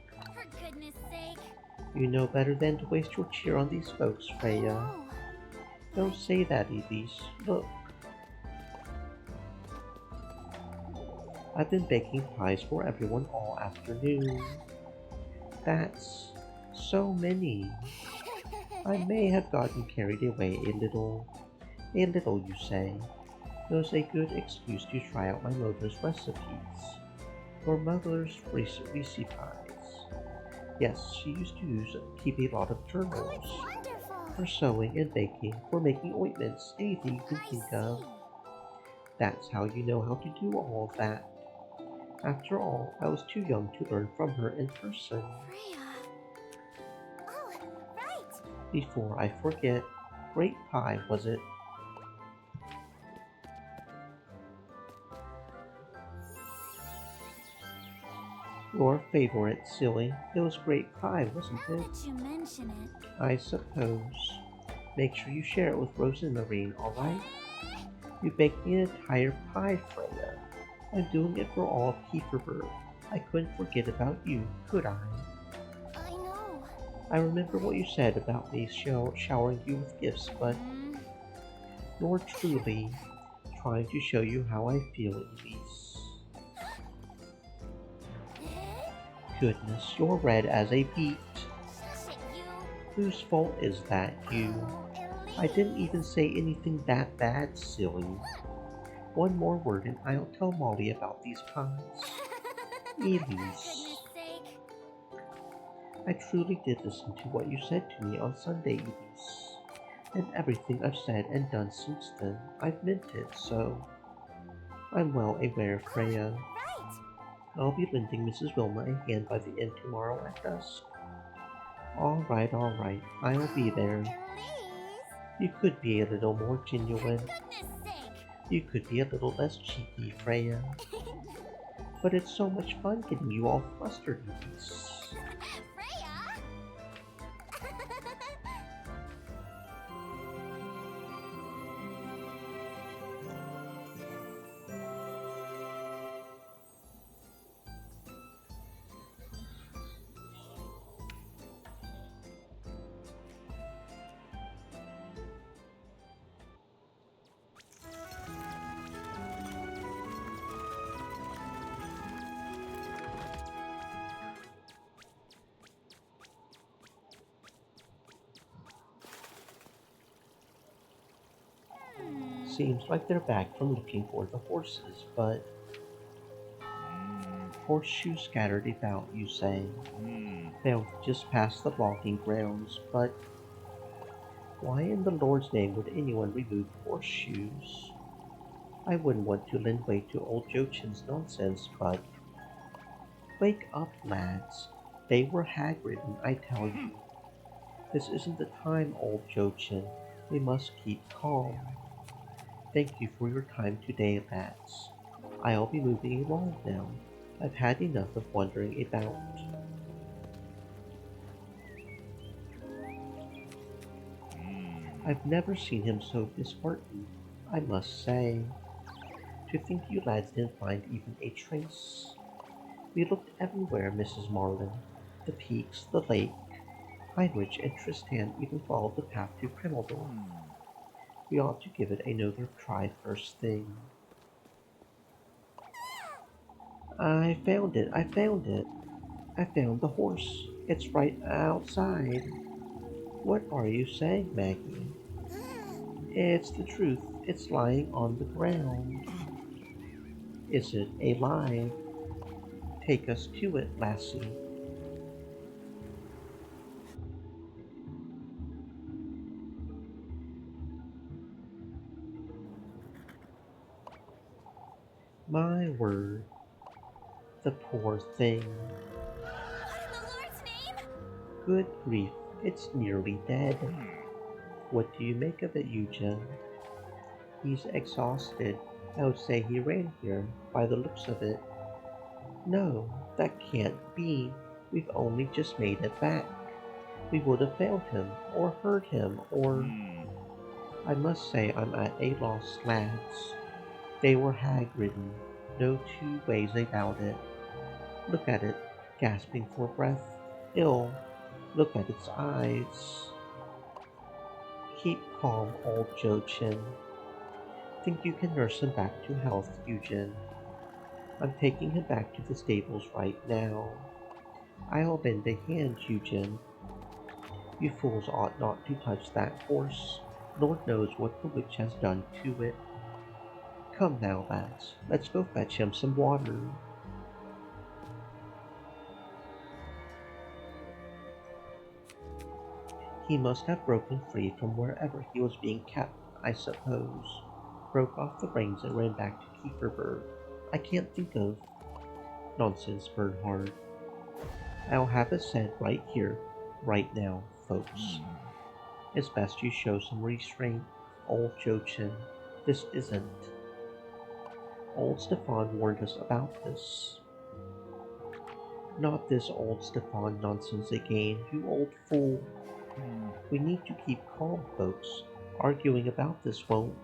For goodness sake. You know better than to waste your cheer on these folks, Freya. Oh, Don't say that, Elise. Look. I've been baking pies for everyone all afternoon. That's so many. I may have gotten carried away a little. A little, you say. It was a good excuse to try out my mother's recipes. Your mother's recipe pies. Yes, she used to keep a lot of oh, it's journals. wonderful. For sewing and baking, for making ointments, anything you can I think see. of. That's how you know how to do all of that. After all, I was too young to learn from her in person. Freya. Oh, right. Before I forget, great pie, was it? Your favorite, silly. It was great pie, wasn't Now it? that you mention it. I suppose. Make sure you share it with Rose and Marine, alright? You baked me an entire pie, Freya. I'm doing it for all of Kieferberg. I couldn't forget about you, could I? I know. I remember what you said about me showering you with gifts, but you're truly trying to show you how I feel, Elise. Goodness, you're red as a beet. Shush it, you. Whose fault is that, you? Oh, Elise. I didn't even say anything that bad, silly. One more word and I'll tell Molly about these pies. Elise. Goodness sake. I truly did listen to what you said to me on Sunday, Elise. And everything I've said and done since then, I've meant it, so I'm well aware, Freya. Right. I'll be lending Mrs. Wilma a hand by the inn tomorrow at dusk. All right, I'll be there. Elise. You could be a little more genuine. Goodness sake. You could be a little less cheeky, Freya. But it's so much fun getting you all flustered, Elise. Freya. Seems like they're back from looking for the horses, but horseshoes scattered about, you say. They'll just past the logging grounds, but why in the Lord's name would anyone remove horseshoes? I wouldn't want to lend weight to old Jochin's nonsense, but wake up, lads. They were hag-ridden, I tell you. This isn't the time, old Jochin. We must keep calm. Thank you for your time today, lads. I'll be moving along now. I've had enough of wandering about. I've never seen him so disheartened, I must say. To think you lads didn't find even a trace. We looked everywhere, Mrs. Marlin. The peaks, the lake. Heinrich and Tristan even followed the path to Kremmeldorf. We ought to give it another try first thing. I found it. I found the horse. It's right outside. What are you saying, Maggie? It's the truth. It's lying on the ground. Is it alive? Take us to it, lassie. My word. The poor thing. What in the Lord's name? Good grief, it's nearly dead. What do you make of it, Eugen? He's exhausted. I would say he ran here, by the looks of it. No, that can't be. We've only just made it back. We would have found him, or heard him, or... I must say I'm at a loss, lads. They were hag-ridden, no two ways about it. Look at it, gasping for breath, ill. Look at its eyes. Keep calm, old Jochen. Think you can nurse him back to health, Eugen. I'm taking him back to the stables right now. I'll lend a hand, Eugen. You fools ought not to touch that horse. Lord knows what the witch has done to it. Come now, lads, let's go fetch him some water. He must have broken free from wherever he was being kept, I suppose. Broke off the reins and ran back to Kieferberg. I can't think of... Nonsense, Bernhard. I'll have it said right here, right now, folks. It's best you show some restraint, old Jochen. This isn't. Old Stefan warned us about this. Not this old Stefan nonsense again, you old fool. We need to keep calm, folks. Arguing about this won't.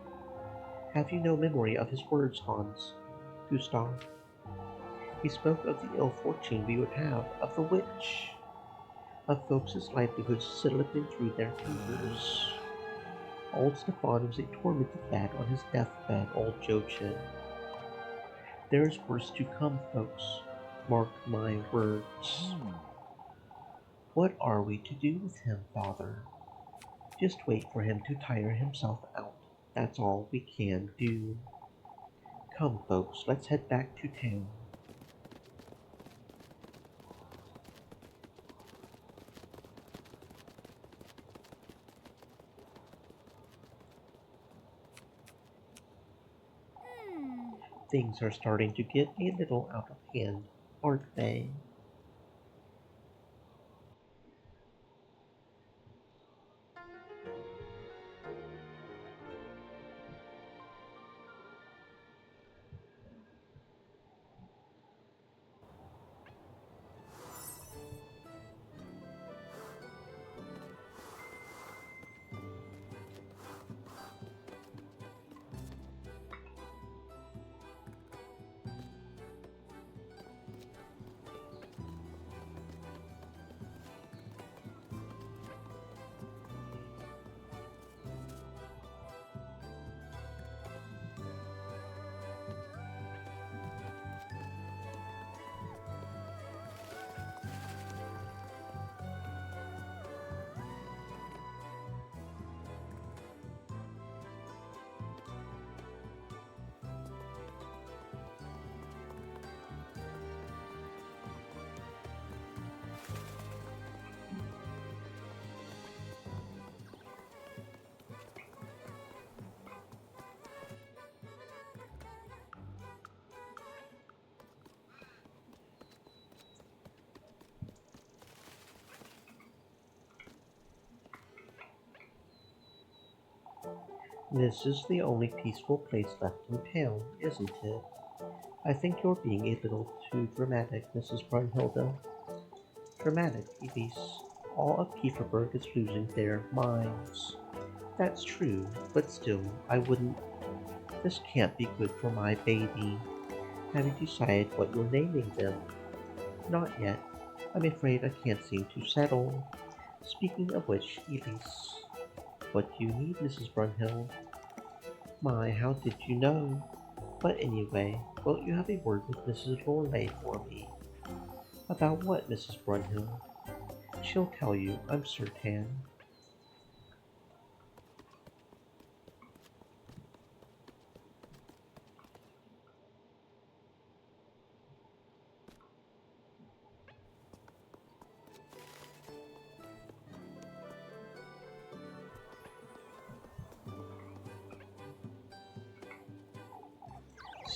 Have you no memory of his words, Hans? Gustav? He spoke of the ill fortune we would have, of the witch, of folks' livelihoods slipping through their fingers. Old Stefan was a tormented lad on his deathbed, old Jochen. There is worse to come, folks. Mark my words. What are we to do with him, father? Just wait for him to tire himself out. That's all we can do. Come, folks, let's head back to town. Things are starting to get a little out of hand, aren't they? This is the only peaceful place left in town, isn't it? I think you're being a little too dramatic, Mrs. Brunhilde. Dramatic, Elise. All of Kieferberg is losing their minds. That's true, but still, I wouldn't... This can't be good for my baby. Have you decided what you're naming them? Not yet. I'm afraid I can't seem to settle. Speaking of which, Elise, what do you need, Mrs. Brunhild? My, how did you know? But anyway, won't you have a word with Mrs. Loreley for me? About what, Mrs. Brunhild? She'll tell you, I'm certain.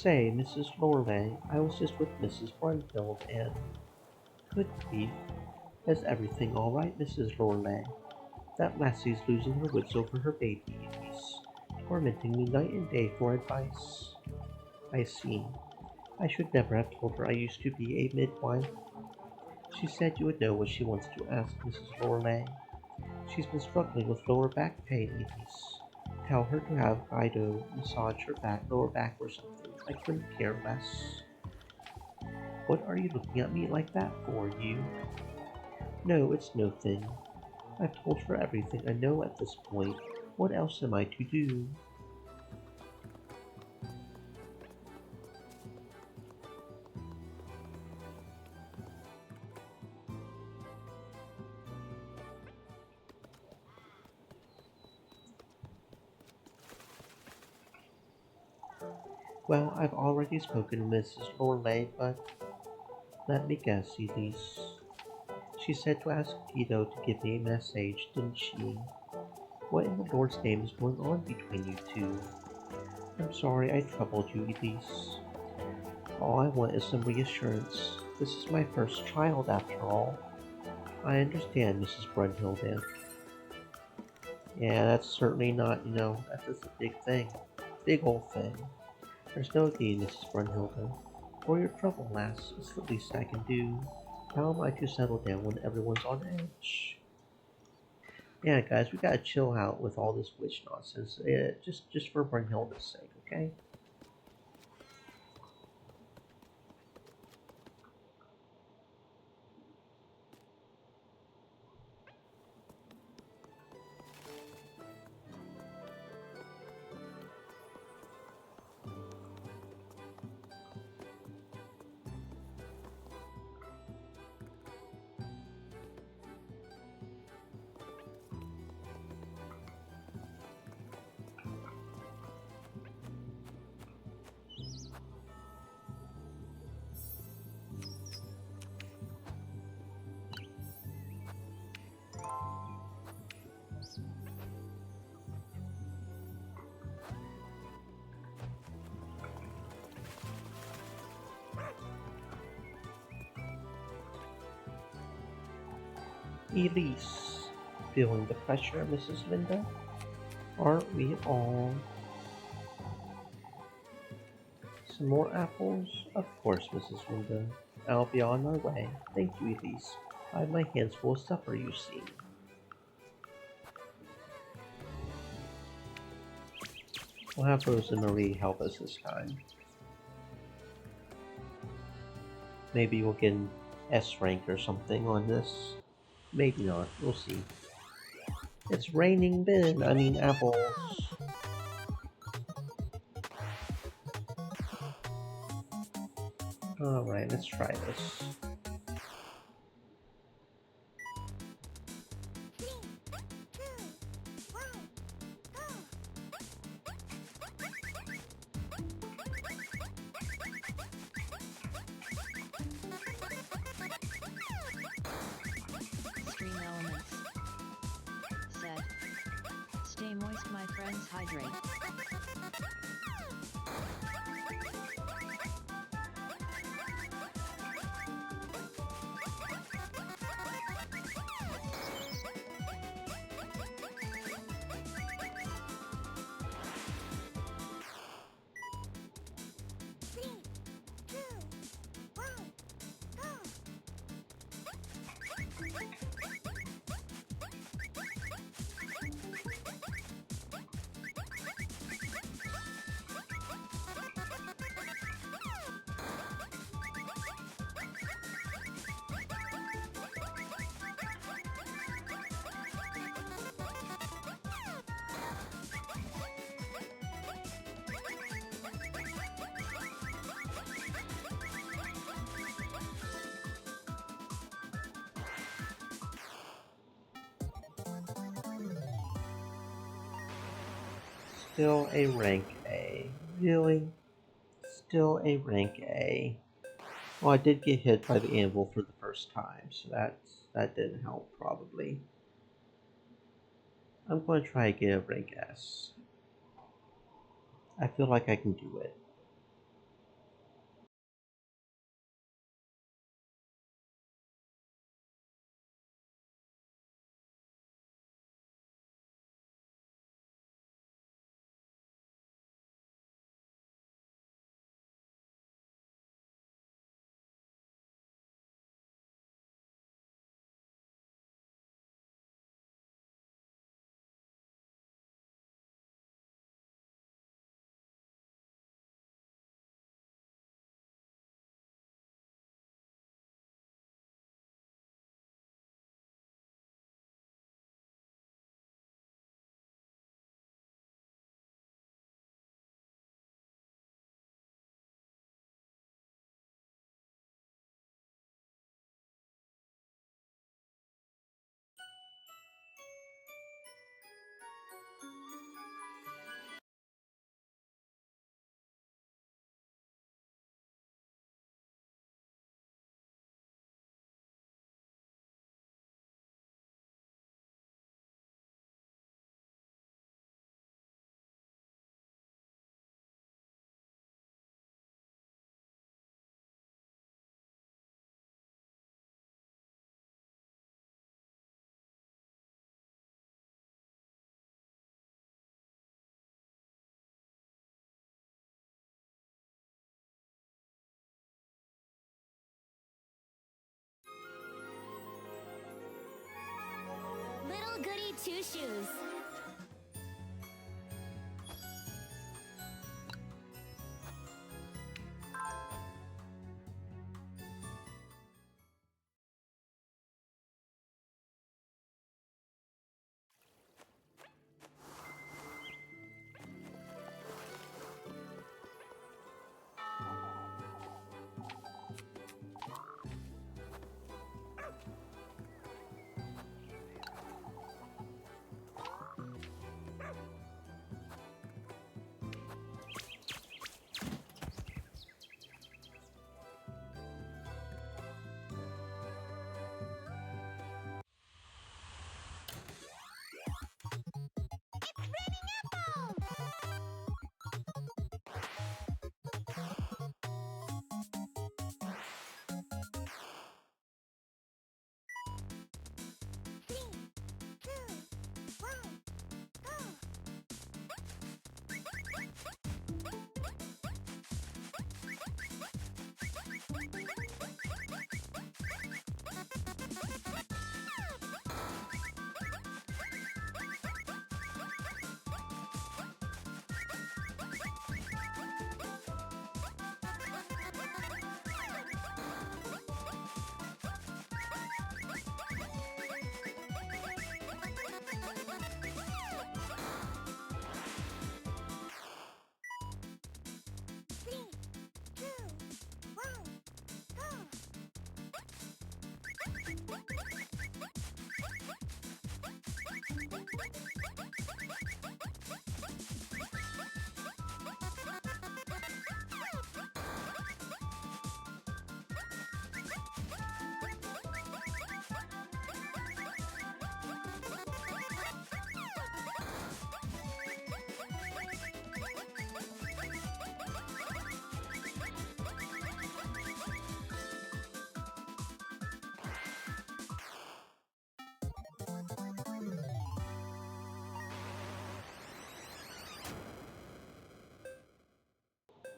Say, Mrs. Loreley, I was just with Mrs. Brunhild and... Good grief. Is everything all right, Mrs. Loreley? That lassie's losing her wits over her babies, tormenting me night and day for advice. I see. I should never have told her I used to be a midwife. She said you would know what she wants to ask, Mrs. Loreley. She's been struggling with lower back pain, ladies. Tell her to have Guido massage her lower back or something. I couldn't care less. What are you looking at me like that for, you? No, it's no thing. I've told her everything I know at this point. What else am I to do? Well, I've already spoken to Mrs. Loreley, but let me guess, Elise. She said to ask Guido to give me a message, didn't she? What in the Lord's name is going on between you two? I'm sorry I troubled you, Elise. All I want is some reassurance. This is my first child, after all. I understand, Mrs. Brunhilde. Yeah, that's certainly not, that's a big thing. Big old thing. There's no need, Mrs. Brunhilde. For your trouble, lass, it's the least I can do. How am I to settle down when everyone's on edge? Yeah, guys, we gotta chill out with all this witch nonsense. Just for Brunhilde's sake, okay? Elise, feeling the pressure, Mrs. Linda? Aren't we all? Some more apples? Of course, Mrs. Linda. I'll be on my way. Thank you, Elise. I have my hands full of supper, you see. We'll have Rose and Marie help us this time. Maybe we'll get an S rank or something on this. Maybe not. We'll see. It's raining apples. Alright, let's try this. Stream elements. Said. Stay moist, my friends, hydrate. Still a rank A. Really? Still a rank A. Well, I did get hit by the anvil for the first time, so that didn't help, probably. I'm going to try to get a rank S. I feel like I can do it. Goody Two Shoes.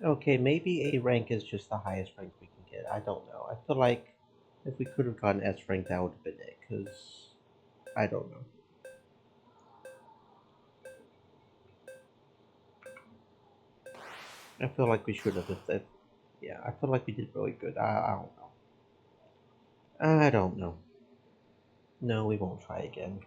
Okay, maybe A rank is just the highest rank we can get. I don't know. I feel like if we could have gotten S rank, that would have been it. Because I don't know. I feel like we should have. Yeah, I feel like we did really good. I don't know. I don't know. No, we won't try again.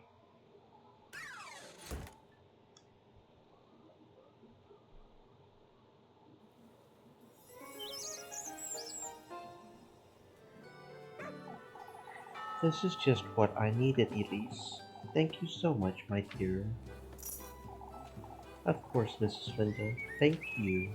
This is just what I needed, Elise. Thank you so much, my dear. Of course, Mrs. Linda. Thank you.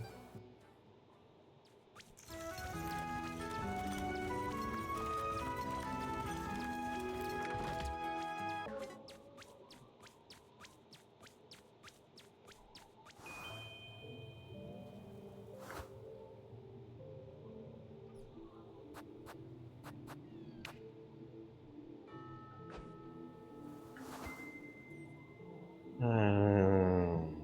Um,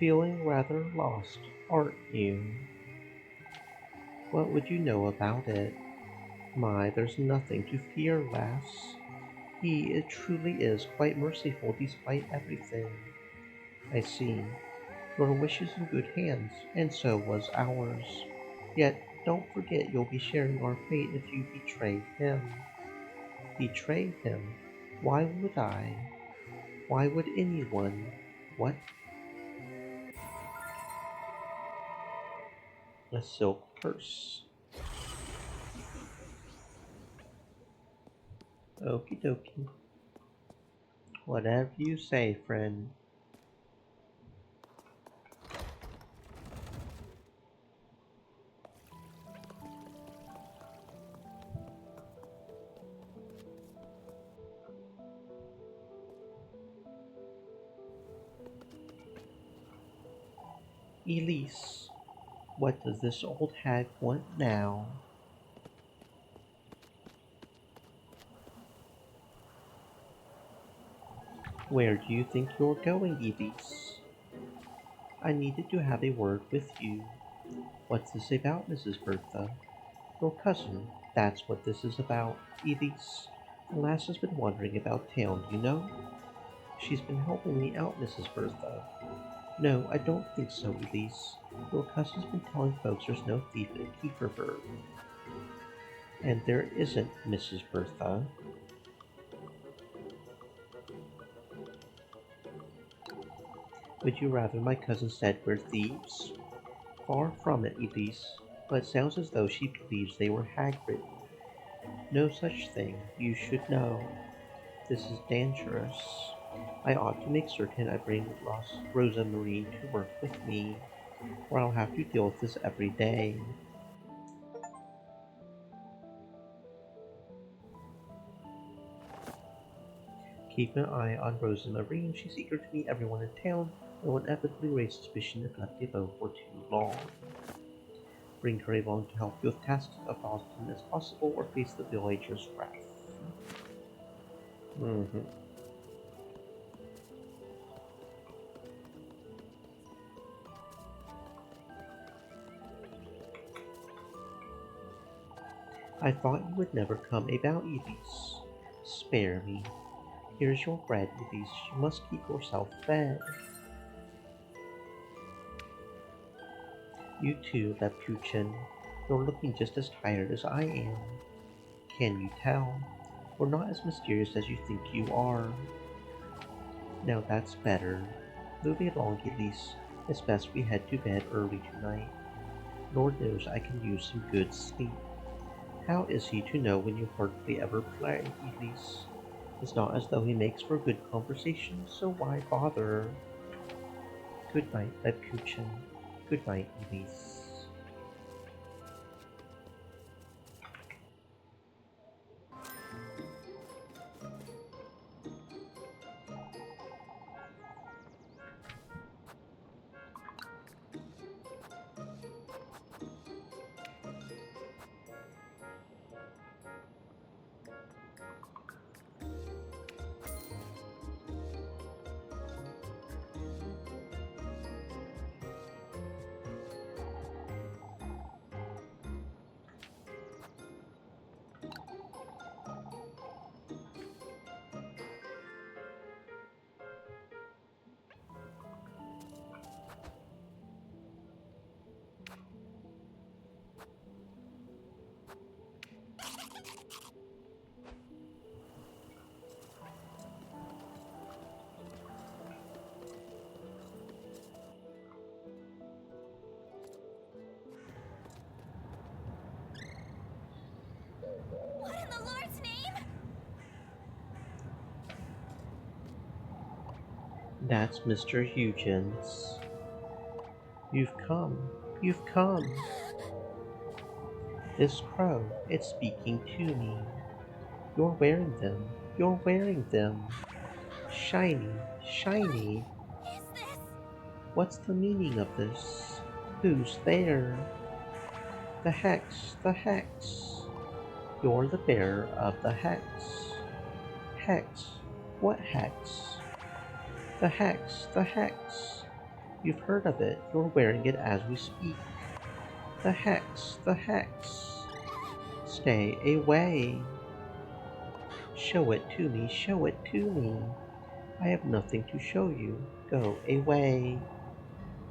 Feeling rather lost, aren't you? What would you know about it? My, there's nothing to fear, lass. It truly is quite merciful despite everything. I see. Your wish is in good hands, and so was ours. Yet, don't forget you'll be sharing our fate if you betray him. Betray him? Why would I? Why would anyone? What? A silk purse. Okie dokie. Whatever you say, friend. Elise, what does this old hag want now? Where do you think you're going, Elise? I needed to have a word with you. What's this about, Mrs. Bertha? Your cousin, that's what this is about, Elise. The lass has been wandering about town, you know? She's been helping me out, Mrs. Bertha. No, I don't think so, Elise. Your cousin's been telling folks there's no thief in Kieferberg. And there isn't, Mrs. Bertha. Would you rather my cousin said we're thieves? Far from it, Elise, but it sounds as though she believes they were hag-ridden. No such thing, you should know. This is dangerous. I ought to make certain I bring Rosa Marie to work with me, or I'll have to deal with this every day. Keep an eye on Rosa Marie. She's eager to meet everyone in town and will inevitably raise suspicion if left alone for too long. Bring her along to help you with tasks as often as possible or face the villagers' wrath. I thought you would never come about, Elise. Spare me. Here's your bread, Elise. You must keep yourself fed. You too, Lapuchin. You're looking just as tired as I am. Can you tell? We're not as mysterious as you think you are. Now that's better. Moving along, Elise. It's best we head to bed early tonight. Lord knows I can use some good sleep. How is he to know when you hardly ever play, Elise? It's not as though he makes for good conversation, so why bother? Good night, Lapuchin. Good night, Elise. What in the Lord's name? That's Mr. Huygens. You've come. You've come. This crow, it's speaking to me. You're wearing them. You're wearing them. Shiny, shiny. Is this? What's the meaning of this? Who's there? The hex, the hex. You're the bearer of the hex. Hex? What hex? The hex, the hex. You've heard of it. You're wearing it as we speak. The hex, the hex. Stay away. Show it to me, show it to me. I have nothing to show you. Go away.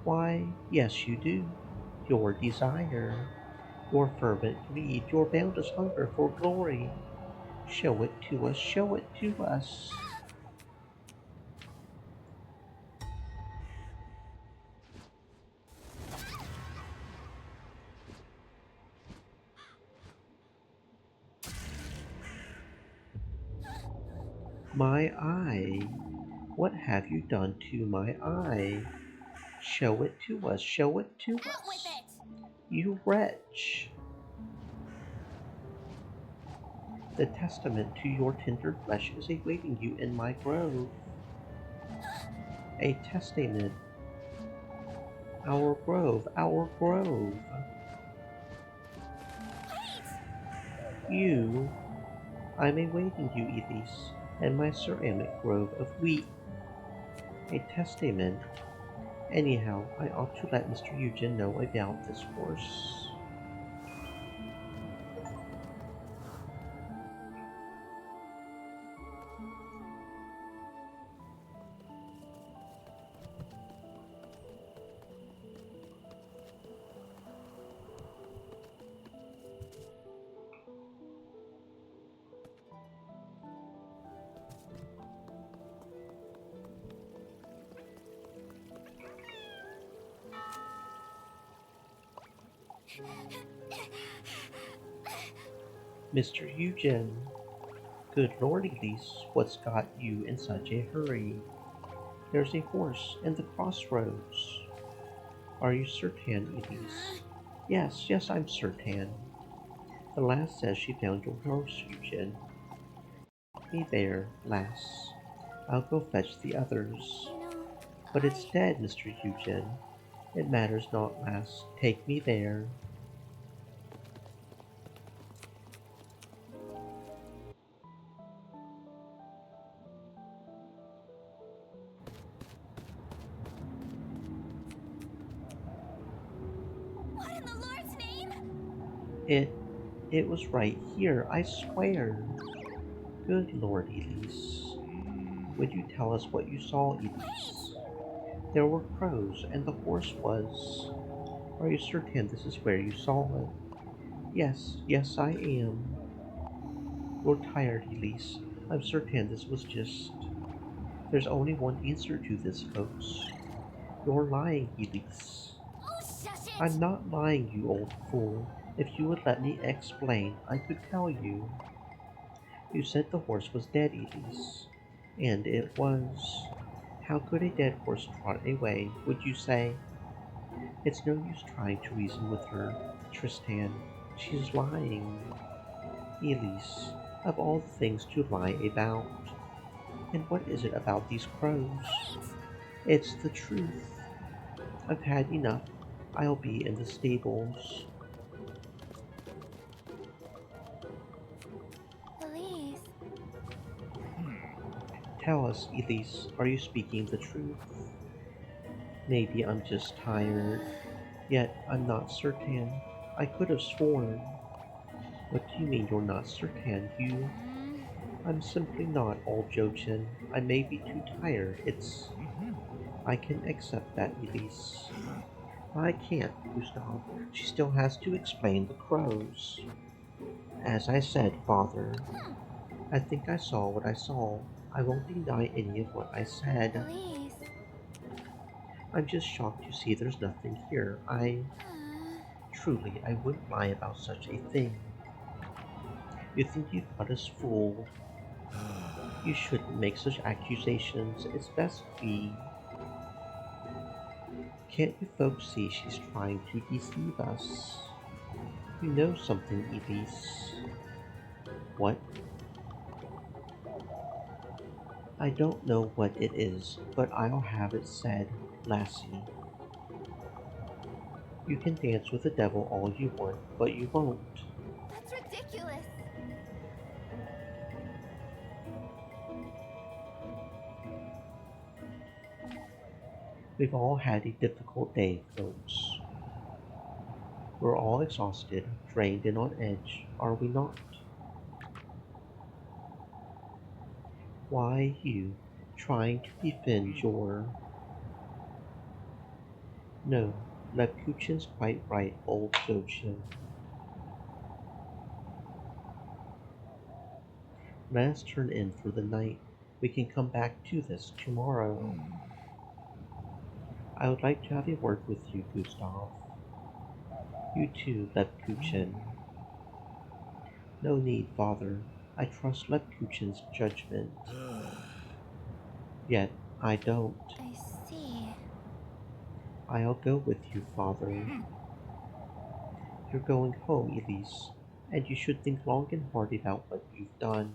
Why, yes, you do. Your desire, your fervent greed, your boundless hunger for glory. Show it to us, show it to us. My eye, what have you done to my eye? Show it to us, show it to Out with us. it! You wretch. The testament to your tender flesh is awaiting you in my grove. A testament. Our grove, our grove. You, I'm awaiting you, Elise, and my ceramic grove of wheat. A testament. Anyhow, I ought to let Mr. Eugen know about this horse. Mr. Eugen. Good Lord, Elise, what's got you in such a hurry? There's a horse in the crossroads. Are you certain, Elise? Yes, yes, I'm certain. The lass says she found your horse, Eugen. Take me there, lass. I'll go fetch the others. You know, But it's dead, Mr. Eugen. It matters not, lass. Take me there. What in the Lord's name? It it was right here, I swear. Good Lord, Elise. Would you tell us what you saw, Elise? There were crows, and the horse was. Are you certain this is where you saw it? Yes, yes, I am. You're tired, Elise. I'm certain this was just. There's only one answer to this, folks. You're lying, Elise. Oh, shush it! I'm not lying, you old fool. If you would let me explain, I could tell you. You said the horse was dead, Elise. And it was. How could a dead horse trot away, would you say? It's no use trying to reason with her, Tristan. She's lying. Elise, of all the things to lie about. And what is it about these crows? It's the truth. I've had enough. I'll be in the stables. Elise. Tell us, Elise, are you speaking the truth? Maybe I'm just tired. Yet I'm not certain. I could have sworn. What do you mean you're not certain? You? I'm simply not, old Jochen. I may be too tired. I can accept that, Elise. I can't, Gustav. She still has to explain the crows. As I said, father, I think I saw what I saw. I won't deny any of what I said. Elise. I'm just shocked to see there's nothing here. Truly, I wouldn't lie about such a thing. You think you've got us fooled. You shouldn't make such accusations. It's best we. Can't you folks see she's trying to deceive us? You know something, Elise. What? I don't know what it is, but I'll have it said, lassie. You can dance with the devil all you want, but you won't. That's ridiculous. We've all had a difficult day, folks. We're all exhausted, drained, and on edge, are we not? Why you, trying to defend your... No, Lepkuchin's quite right, old Jojo. Let us turn in for the night. We can come back to this tomorrow. I would like to have a word with you, Gustav. You too, Lepkuchin. No need, father. I trust Lepkuchin's judgment. Yet, I don't. I see. I'll go with you, father. You're going home, Elise, and you should think long and hard about what you've done.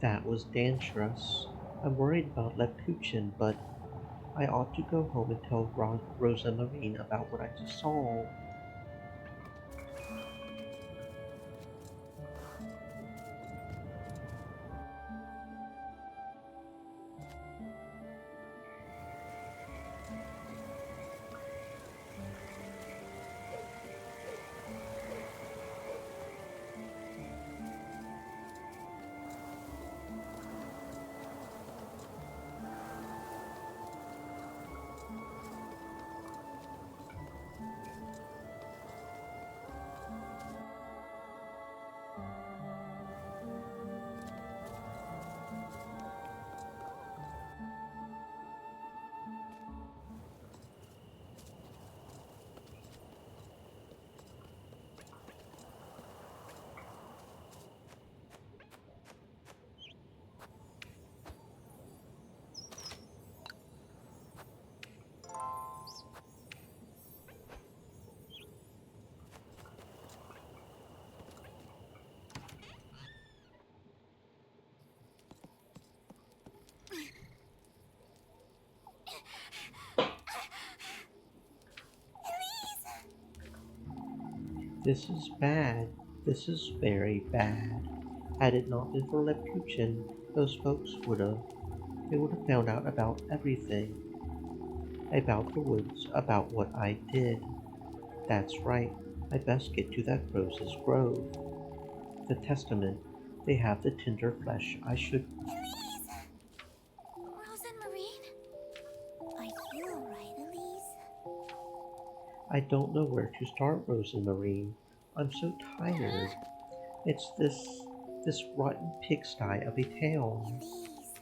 That was dangerous. I'm worried about Lepkuchin, but I ought to go home and tell Rosa Marine about what I just saw. This is bad. This is very bad. Had it not been for Lepkuchin, those folks they would have found out about everything. About the woods, about what I did. That's right. I best get to that Rose's Grove. The testament. They have the tender flesh. I should... Elise! Rose and Marine? Are you alright, Elise? I don't know where to start, Rose and Marine. I'm so tired. It's this rotten pigsty of a town. Elise.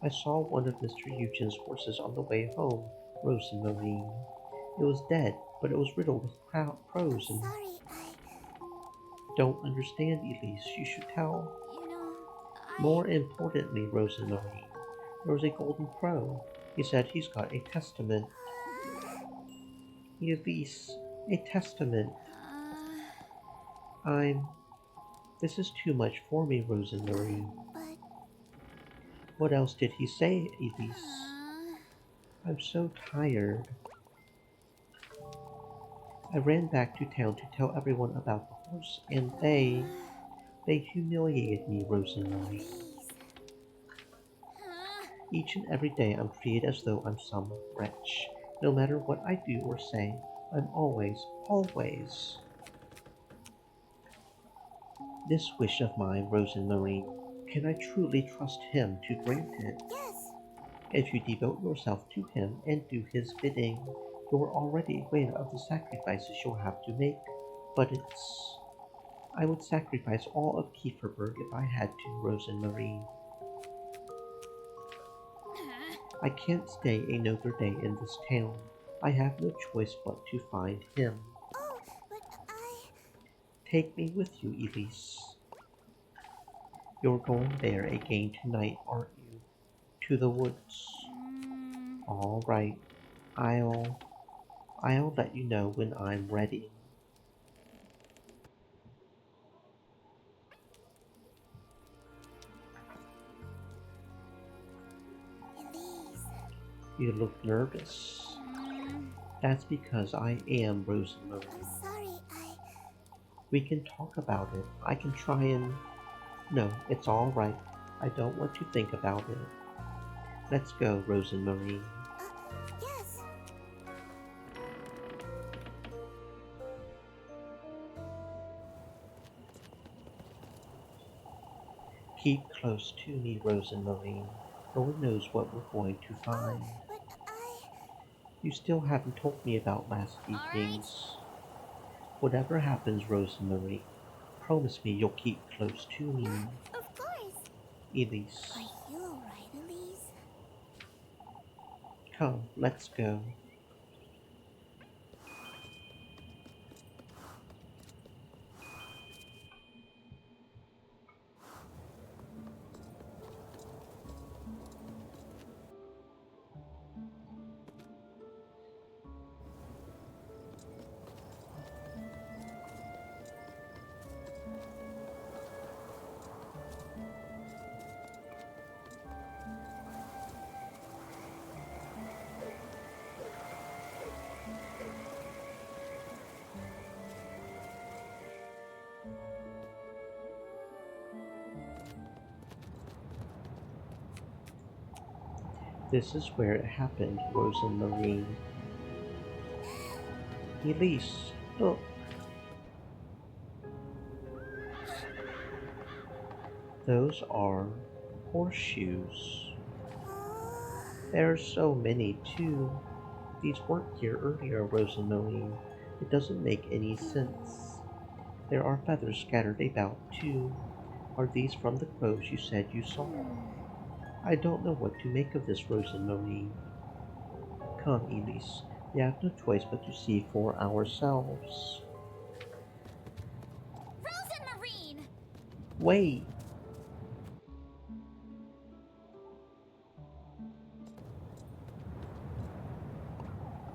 I saw one of Mr. Eugen's horses on the way home, Rose and Marine. It was dead, but it was riddled with crows and... Sorry, Don't understand, Elise. You should tell. You know, More importantly, Rose and Marine, there was a golden crow. He said he's got a testament. Elise, a testament. This is too much for me, Rose and Marine. but... What else did he say, Elise? I'm so tired. I ran back to town to tell everyone about the horse, and they humiliated me, Rose and Marine. Each and every day I'm treated as though I'm some wretch. No matter what I do or say, I'm always... This wish of mine, Rose and Marine, can I truly trust him to grant it? Yes. If you devote yourself to him and do his bidding, you're already aware of the sacrifices you'll have to make. But I would sacrifice all of Kieferberg if I had to, Rose and Marine. I can't stay another day in this town. I have no choice but to find him. Oh, but Take me with you, Elise. You're going there again tonight, aren't you? To the woods. All right. I'll let you know when I'm ready. You look nervous. Mm, That's because I am Rose and I'm Marie. sorry, We can talk about it. I can try and... No, it's all right. I don't want to think about it. Let's go, Rose and Marie. yes. Keep close to me, Rose and Marie. No one knows what we're going to find. But You still haven't told me about last Alright. evening's. Whatever happens, Rose and Marie, promise me you'll keep close to me. Of course. Elise, Are you alright, Elise? come, let's go. This is where it happened, Rose and Marie. Elise, look. Those are horseshoes. There are so many, too. These weren't here earlier, Rose and Marie. It doesn't make any sense. There are feathers scattered about, too. Are these from the crows you said you saw? I don't know what to make of this, Rose and Marie. Come, Elise. We have no choice but to see for ourselves. Rose and Marine! Wait!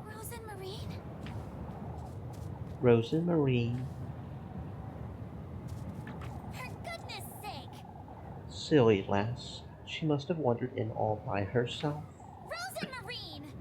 Rose and Marine? Rose and Marie. For goodness sake! Silly lass. She must have wandered in all by herself. Rose and Marine!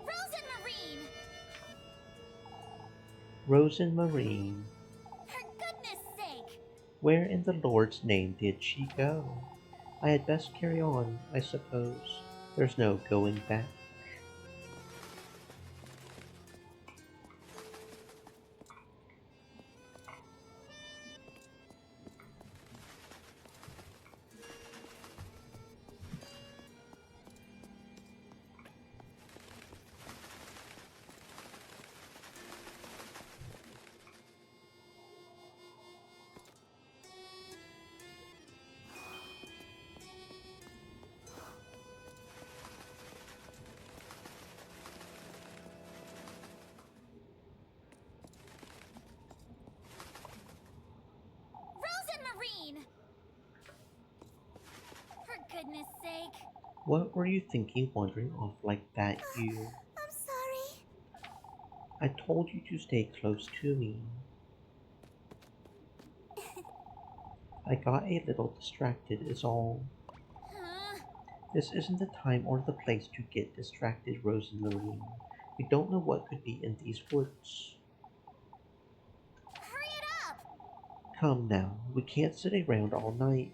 Rose and Marine! Rose and Marie. For goodness sake! Where in the Lord's name did she go? I had best carry on, I suppose. There's no going back. Rose and Marine! For goodness sake! What were you thinking wandering off like that, you? I'm sorry. I told you to stay close to me. I got a little distracted is all. Huh? This isn't the time or the place to get distracted, Rose and Marie. We don't know what could be in these woods. Hurry it up! Come now, we can't sit around all night.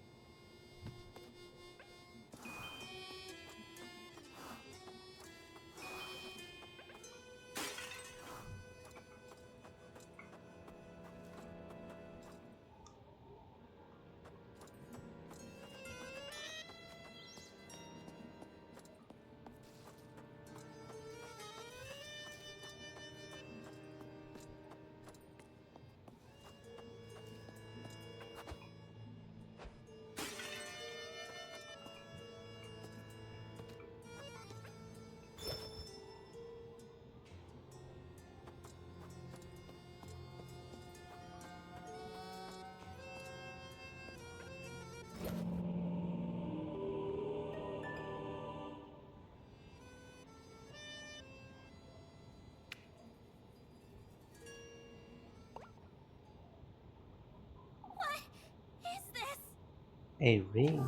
A ring?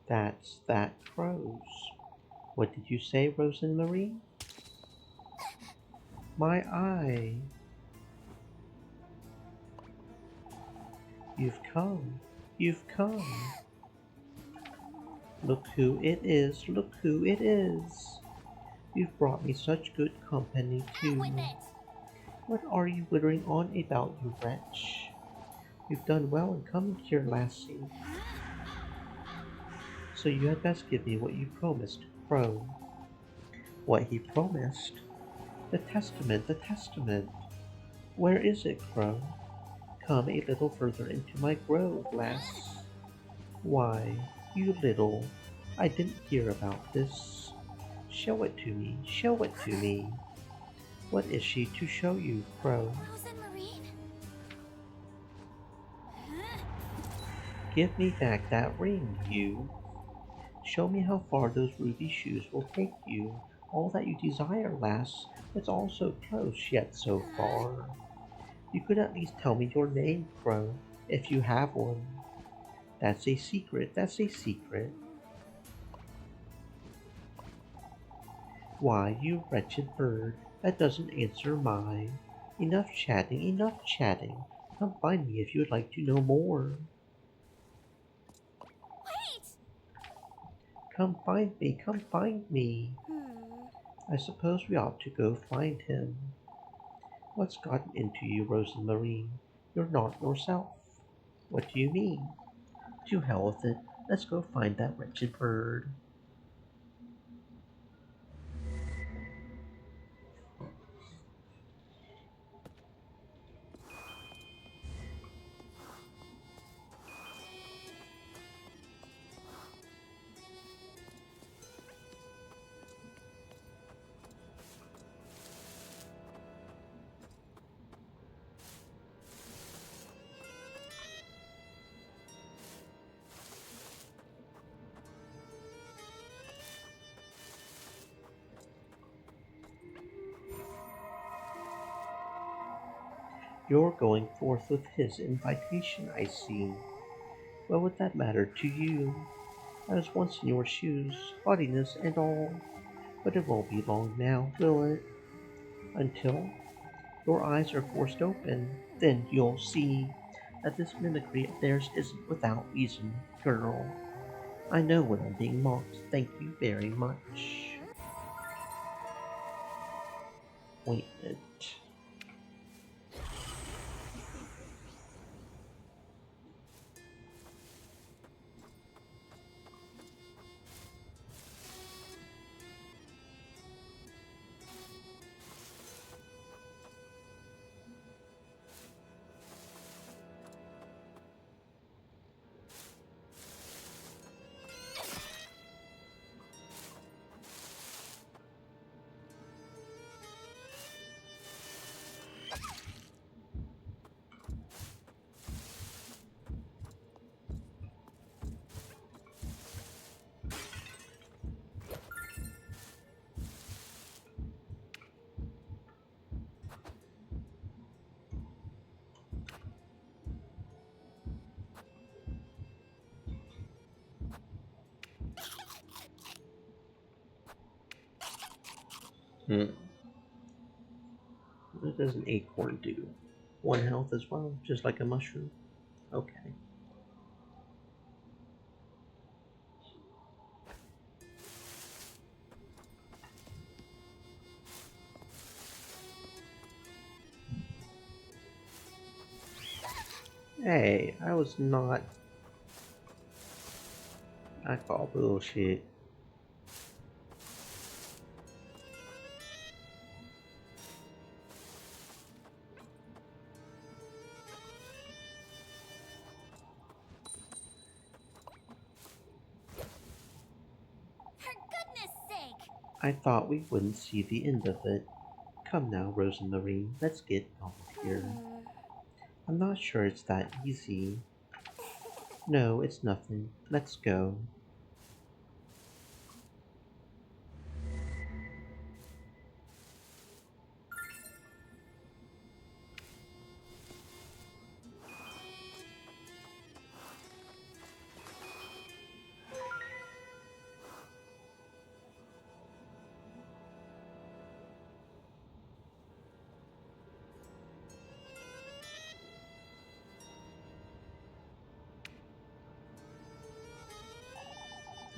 That's that crow's. What did you say, Rosemary? My eye. You've come. You've come. Look who it is. Look who it is. You've brought me such good company Out with too. it! What are you wittering on about, you wretch? You've done well in coming here, lassie. So you had best give me what you promised, Crow. What he promised? The testament, the testament. Where is it, Crow? Come a little further into my grove, lass. Why, you little, I didn't hear about this. Show it to me, show it to me. What is she to show you, Crow? Rosemary? Give me back that ring, you. Show me how far those ruby shoes will take you. All that you desire, lass. It's all so close, yet so far. You could at least tell me your name, Crow, if you have one. That's a secret, that's a secret. Why, you wretched bird, that doesn't answer mine. Enough chatting, enough chatting. Come find me if you would like to know more. Wait! Come find me, come find me. I suppose we ought to go find him. What's gotten into you, Rosemary? You're not yourself. What do you mean? To hell with it. Let's go find that wretched bird. You're going forth with his invitation, I see. What would that matter to you? I was once in your shoes, haughtiness and all. But it won't be long now, will it? Until your eyes are forced open, then you'll see that this mimicry of theirs isn't without reason, girl. I know when I'm being mocked, thank you very much. Ointment. Hmm. What does an acorn do? One health as well, just like a mushroom? Okay. Hey, I was not. I call bullshit. For goodness sake! I thought we wouldn't see the end of it. Come now, Rosemary, let's get out of here. I'm not sure it's that easy. No, it's nothing. Let's go.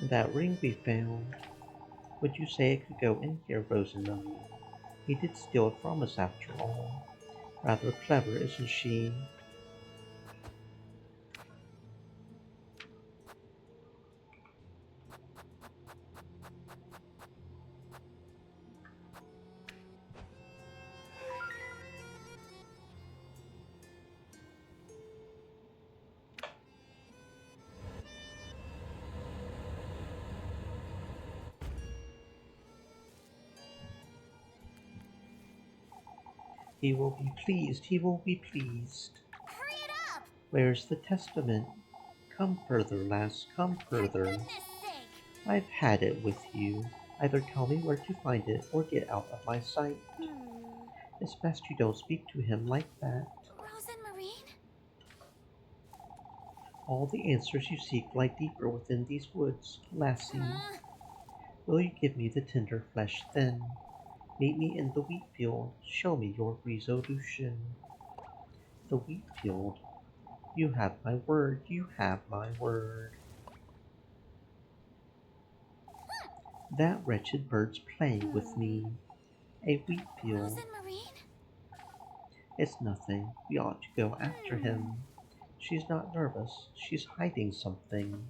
That ring we found. Would you say it could go in here, Rosemary? He did steal it from us after all. Rather clever, isn't she? He will be pleased, he will be pleased. Hurry it up! Where's the testament? Come further, lass, come further. For goodness sake! I've had it with you. Either tell me where to find it or get out of my sight. It's best you don't speak to him like that. Rose and Marine? All the answers you seek lie deeper within these woods, lassie. Will you give me the tender flesh then? Meet me in the wheat field. Show me your resolution. The wheat field. You have my word, you have my word. That wretched bird's playing with me. A wheat field. Rose and Marine? It's nothing. We ought to go after him. She's not nervous. She's hiding something.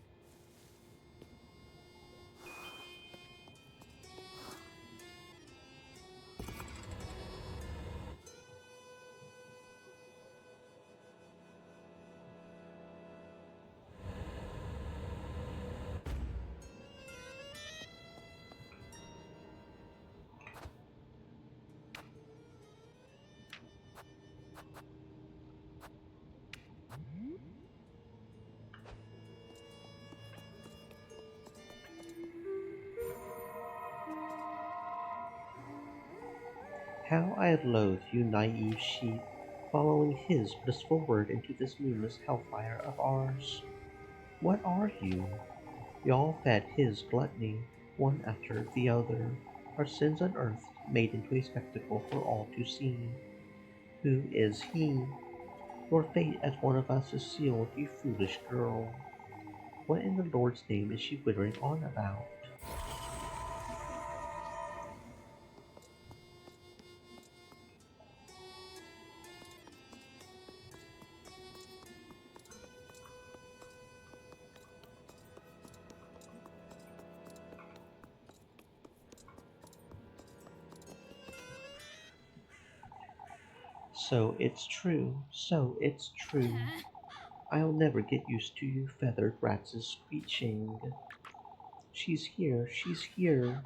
How I loathe you naive sheep, following his blissful word into this moonless hellfire of ours. What are you? We all fed his gluttony, one after the other, our sins unearthed, made into a spectacle for all to see. Who is he? Your fate as one of us is sealed, you foolish girl. What in the Lord's name is she wittering on about? So it's true, so it's true. I'll never get used to you feathered rats' screeching. She's here, she's here.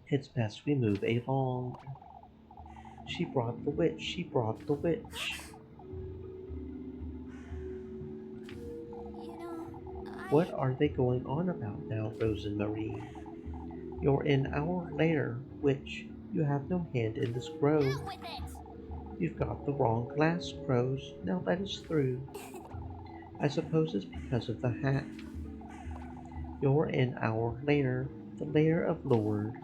It's best we move along. She brought the witch, she brought the witch. You know, What are they going on about now, Rose and Marie? You're in our lair, witch. You have no hand in this grove. Out with it! You've got the wrong glass, crows. Now let us through. I suppose it's because of the hat. You're in our lair, the lair of Lord.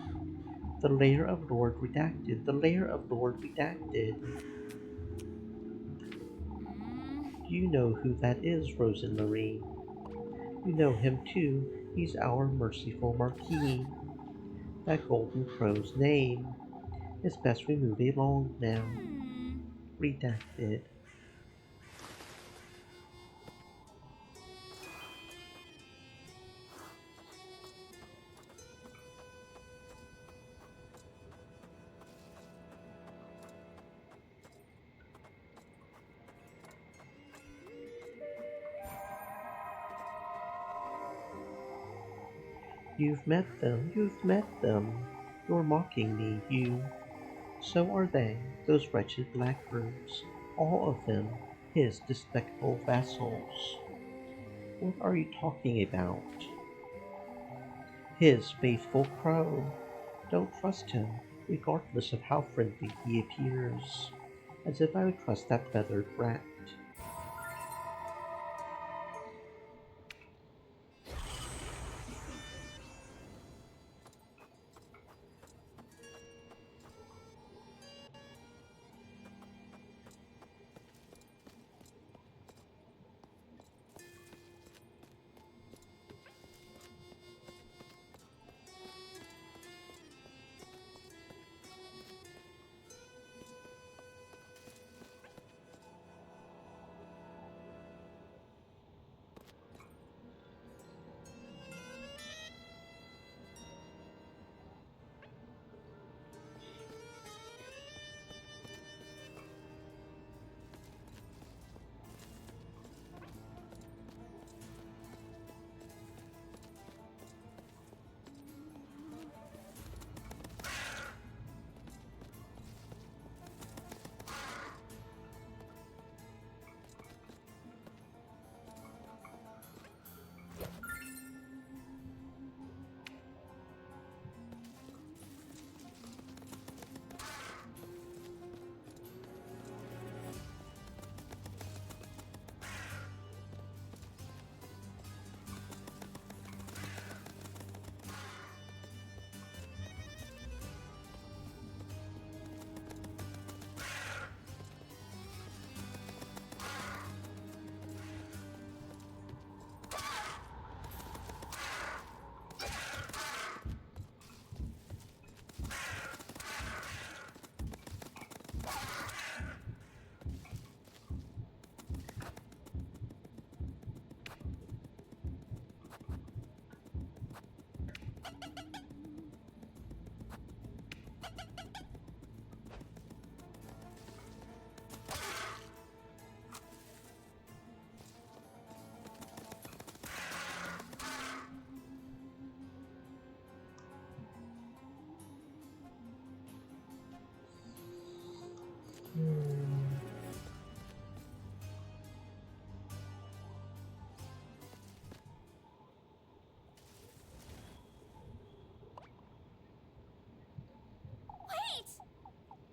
The lair of Lord redacted, the lair of Lord redacted. Do you know who that is, Rose and Marie? You know him too. He's our merciful Marquis. That golden crow's name. It's best we move along now. Redacted. You've met them, you've met them. You're mocking me, you. So are they, those wretched blackbirds, all of them, his despicable vassals. What are you talking about? His faithful crow. Don't trust him, regardless of how friendly he appears. As if I would trust that feathered rat.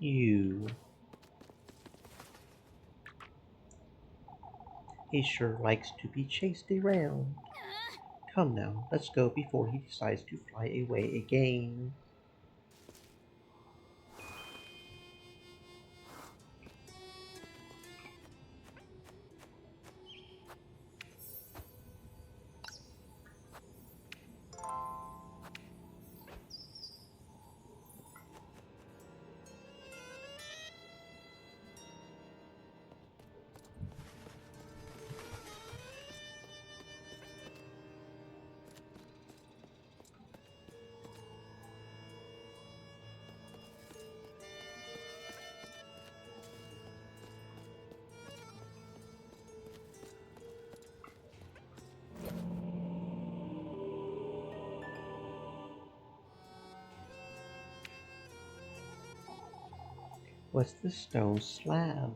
You. He sure likes to be chased around. Come now, let's go before he decides to fly away again. What's the stone slab?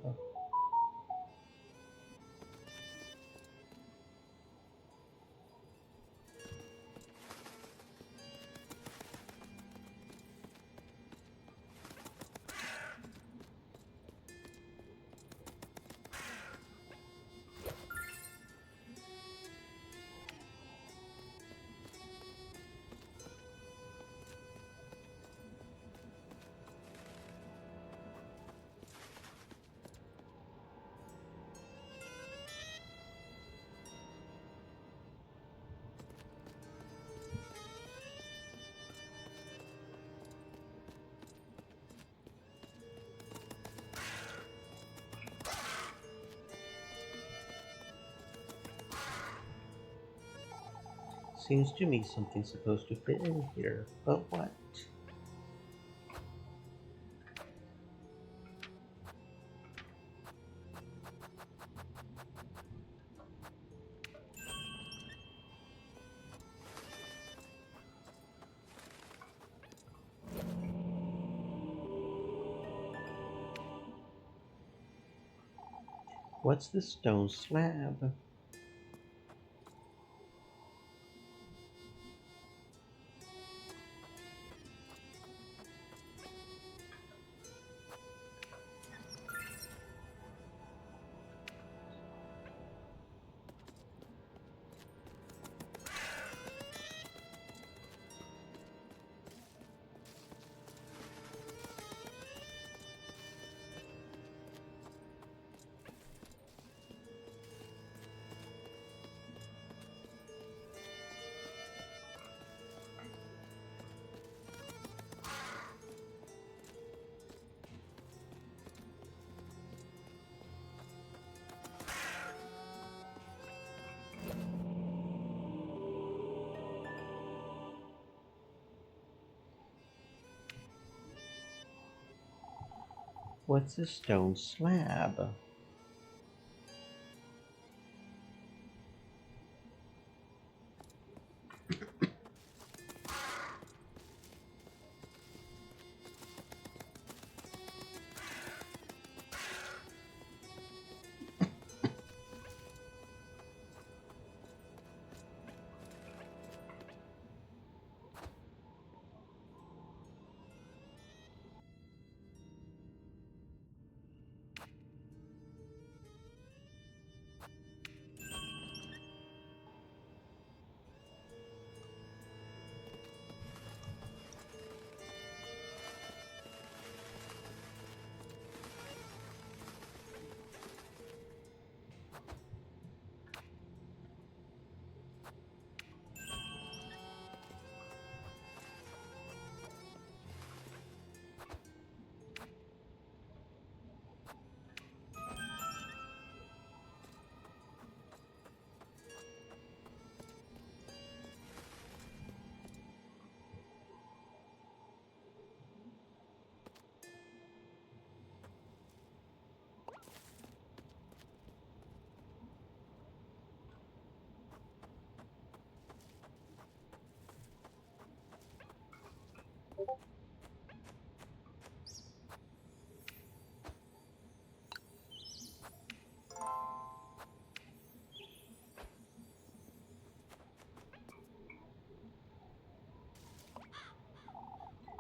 Seems to me something's supposed to fit in here, but what? What's the stone slab? What's a stone slab?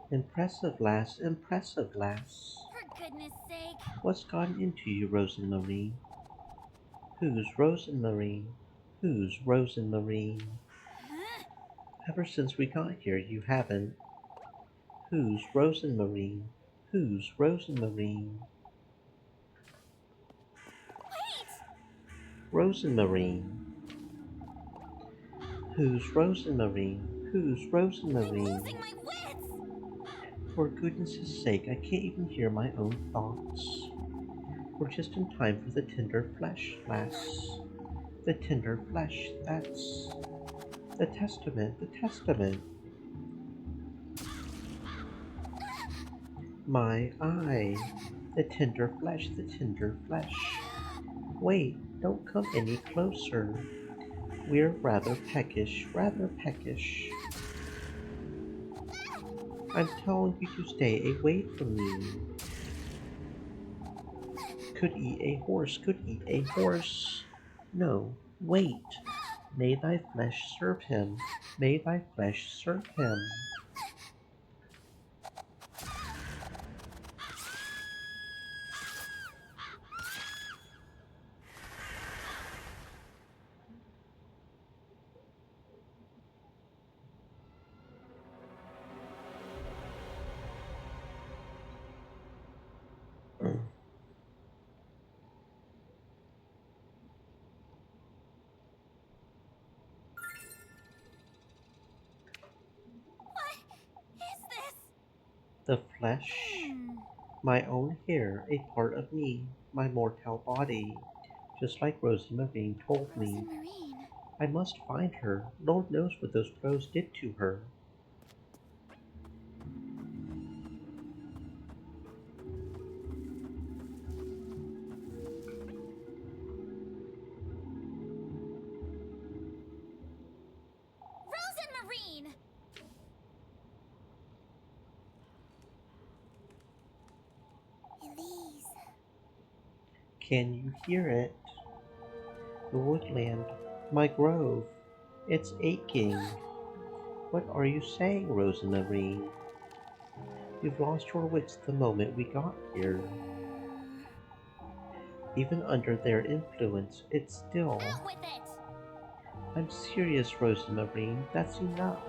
Impressive, lass, impressive, lass. goodness sake. What's gotten into you, Rosemarine? Who's Rosemarine? Who's Rosemarine? Huh? Ever since we got here, you haven't. Who's Rosemarine? Who's Rosemarine? Wait! Rosemarine. Who's Rosemarine? Who's I'm Rosemarine? losing my wits! For goodness' sake, I can't even hear my own thoughts. We're just in time for the tender flesh, lass. The tender flesh, that's the testament, the testament. My eye. The tender flesh, the tender flesh. Wait, don't come any closer. We're rather peckish, rather peckish. I'm telling you to stay away from me. Could eat a horse, could eat a horse. No, wait. May thy flesh serve him. May thy flesh serve him. What is this? The flesh. My own hair, a part of me, my mortal body. Just like Rosemarine told me. Rosemarine. I must find her. Lord knows what those crows did to her. Rosemarine! Elise. Can you hear it? The woodland, my grove, it's aching. What are you saying, Rosemarine? You've lost your wits the moment we got here. Even under their influence, it's still... Out with it! I'm serious, Rosemarine, that's enough.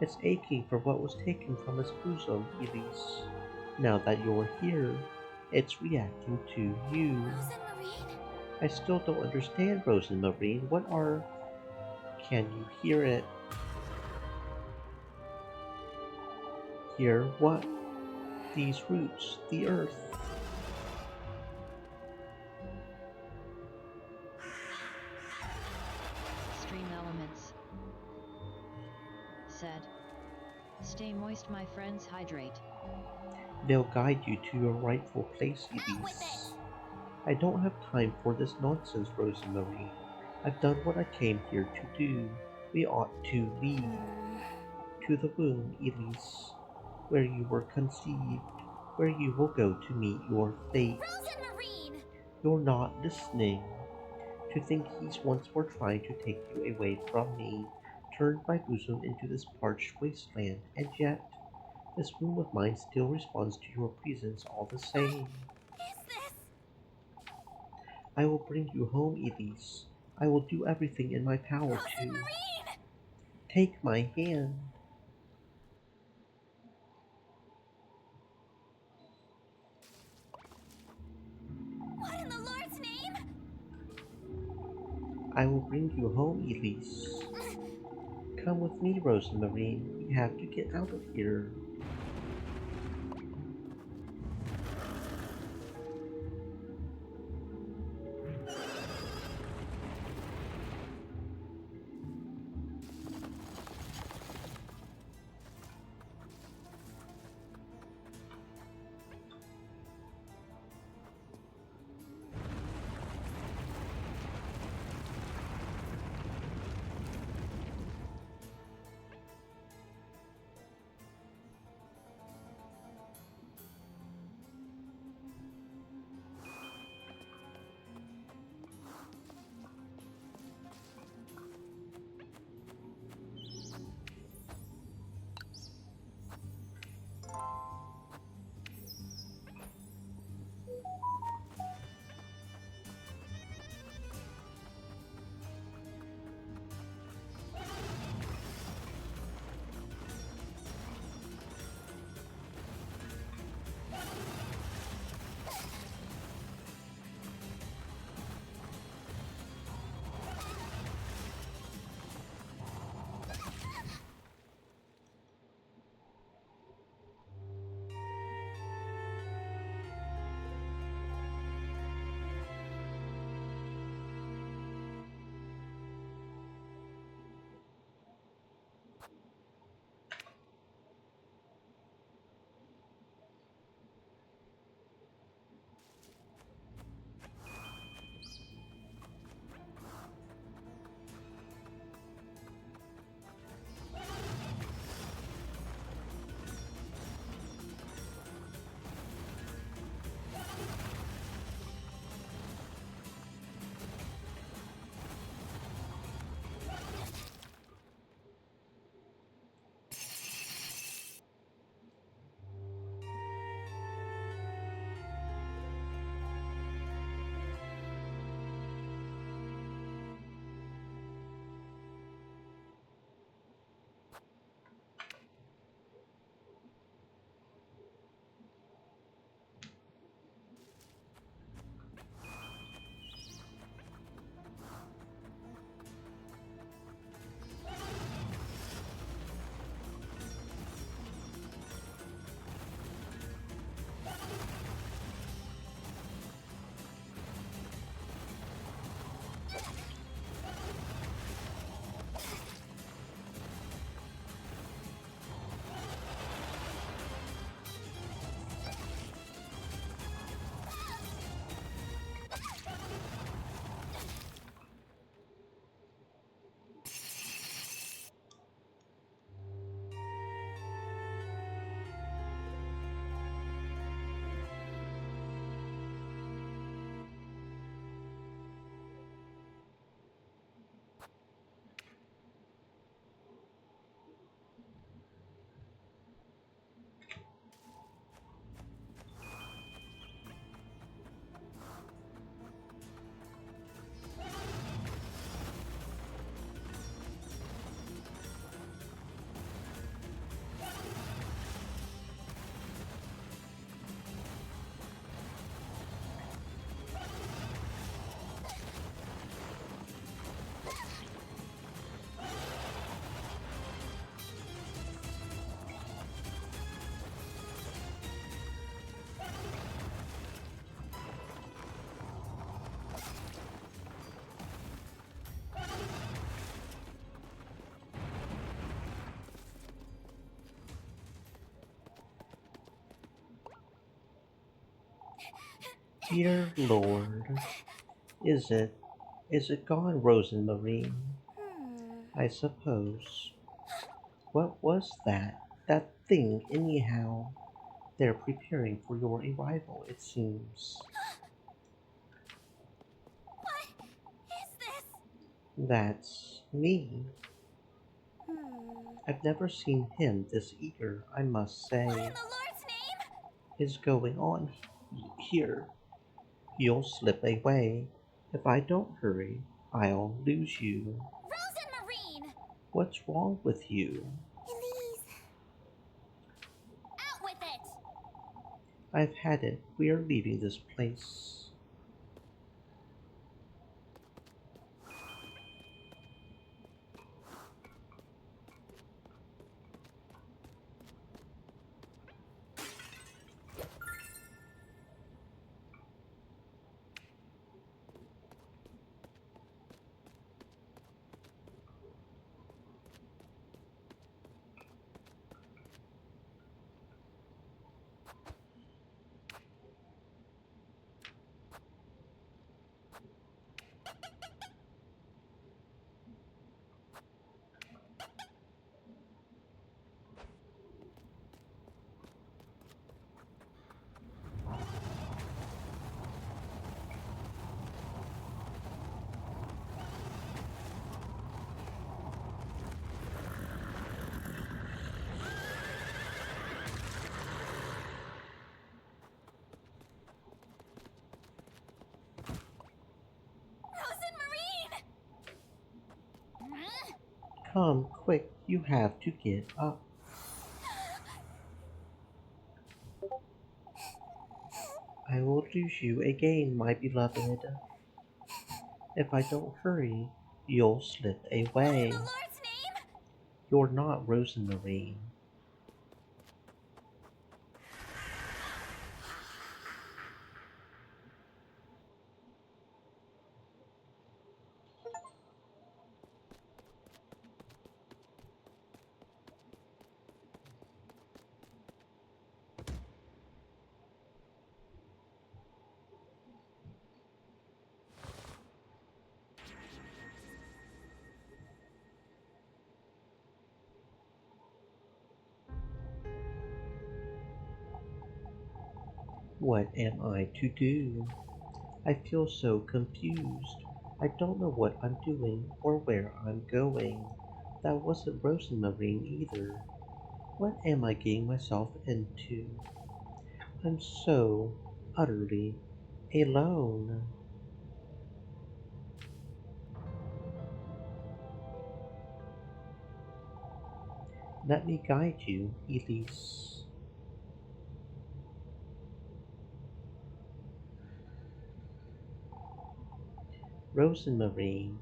It's aching for what was taken from its bosom, Elise. Now that you're here, it's reacting to you. Rosemarine? I still don't understand, Rosemarine. What are... Can you hear it? Hear what? These roots, the earth. Stream elements. Said. Stay moist, my friends, hydrate. They'll guide you to your rightful place, Out with Elise. it! I don't have time for this nonsense, Rosemarine. I've done what I came here to do. We ought to leave. To the womb, Elise, where you were conceived, where you will go to meet your fate. Rosemarine! You're not listening. To think he's once more trying to take you away from me, turned my bosom into this parched wasteland, and yet this womb of mine still responds to your presence all the same. Is this? I will bring you home, Elise. I will do everything in my power to. Rosemarine! Take my hand. What in the Lord's name? I will bring you home, Elise. Come with me, Rosemarine. We have to get out of here. Dear Lord, is it, is it gone, Rosemarine? I suppose. What was that? That thing, anyhow? They're preparing for your arrival, it seems. What is this? That's me. I've never seen him this eager, I must What in say. the Lord's name? Is going on here? You'll slip away. If I don't hurry, I'll lose you. Rosenmarine! What's wrong with you? Elise! Out with it! I've had it. We are leaving this place. Rosenmarine! Come, quick, you have to get up. I will lose you again, my beloved. If I don't hurry, you'll slip What in away. the Lord's name? You're not Rosemarine. What am I to do? I feel so confused. I don't know what I'm doing or where I'm going. That wasn't Rosemarine either. What am I getting myself into? I'm so utterly alone. Let me guide you, Elise. Rosemarine.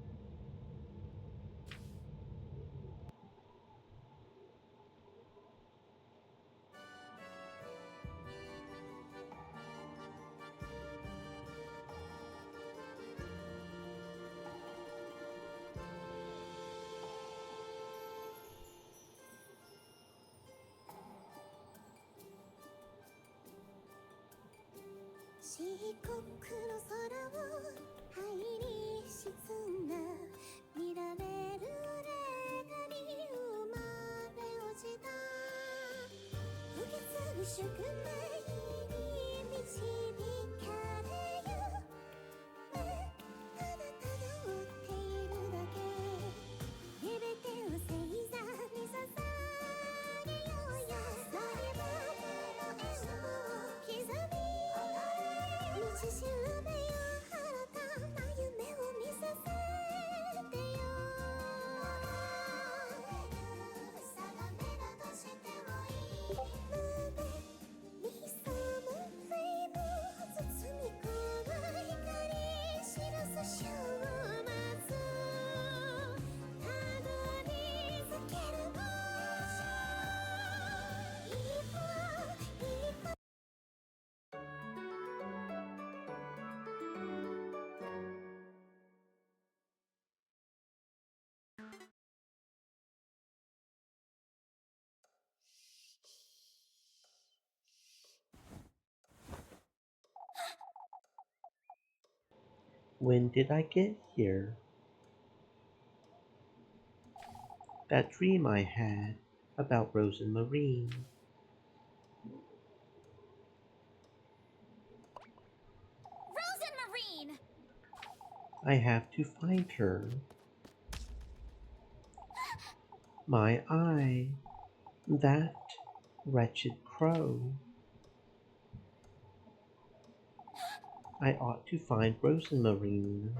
When did I get here? That dream I had about Rose and Marine. Rose and Marine! I have to find her. My eye. That wretched crow. I ought to find Rose and Marine.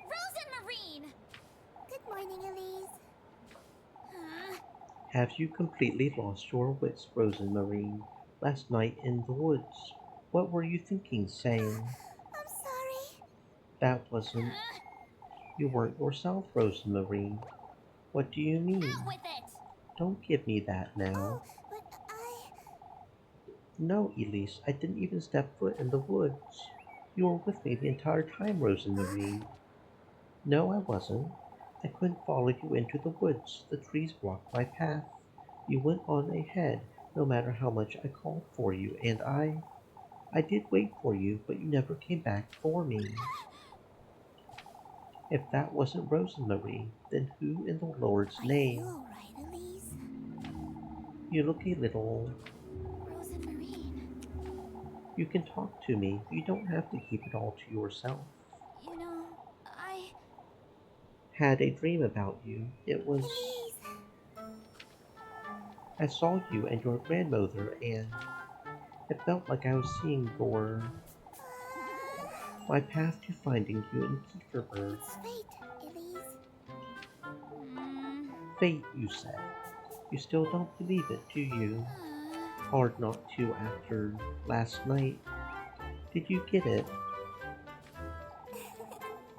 Rose and Marine! Good morning, Elise. Have you completely lost your wits, Rose and Marine? Last night in the woods, what were you thinking, saying? I'm sorry. That wasn't... You weren't yourself, Rose and Marine. What do you mean? Out with it! Don't give me that now. But I... No, Elise, I didn't even step foot in the woods. You were with me the entire time, Rose and Marine. No, I wasn't. I couldn't follow you into the woods. The trees blocked my path. You went on ahead, no matter how much I called for you, and I did wait for you, but you never came back for me. If that wasn't Rose and Marine, then who in the Lord's Are name? you alright, Elise? You look a little... Rose and Marine. You can talk to me. You don't have to keep it all to yourself. You know, I... Had a dream about you. It was... Elise! I saw you and your grandmother, and it felt like I was seeing my path to finding you in Kieferberg. It's fate, Elise. Fate, you said. You still don't believe it, do you? Hard not to after last night. Did you get it?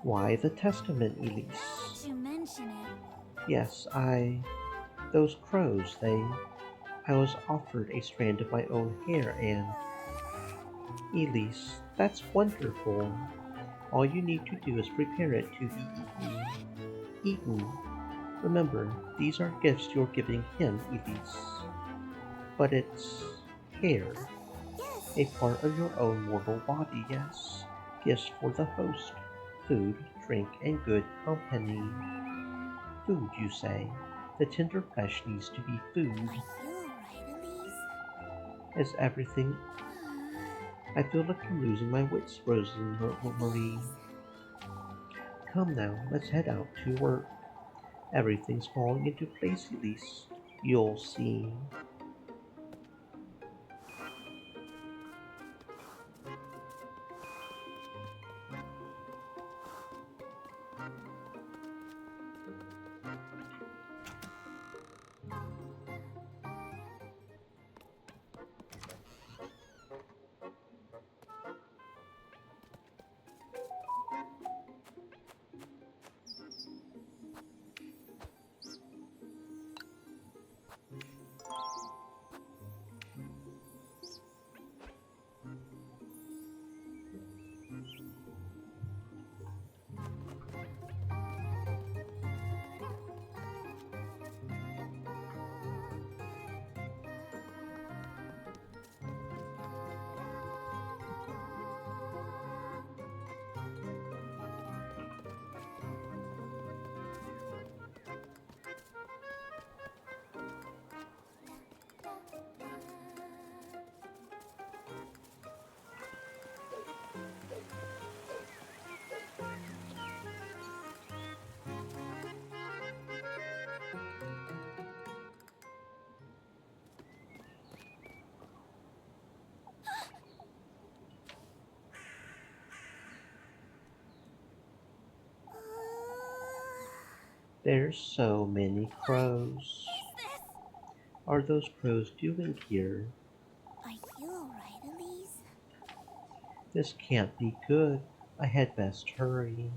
Why the testament, Now Elise? that you mention it... Yes, those crows, I was offered a strand of my own hair and... Elise, that's wonderful. All you need to do is prepare it to be eaten. Remember, these are gifts you're giving him, Elise. But it's hair, Yes! a part of your own mortal body, yes. Gifts for the host, food, drink, and good company. Food, you say. The tender flesh needs to be food. Are you alright, Elise? Is everything... I feel like I'm losing my wits, Rose and Marie. Come now, let's head out to work. Everything's falling into place, Elise. You'll see. There's so many crows. Is this? Are those crows doing here? Are you alright, Elise? This can't be good. I had best hurry.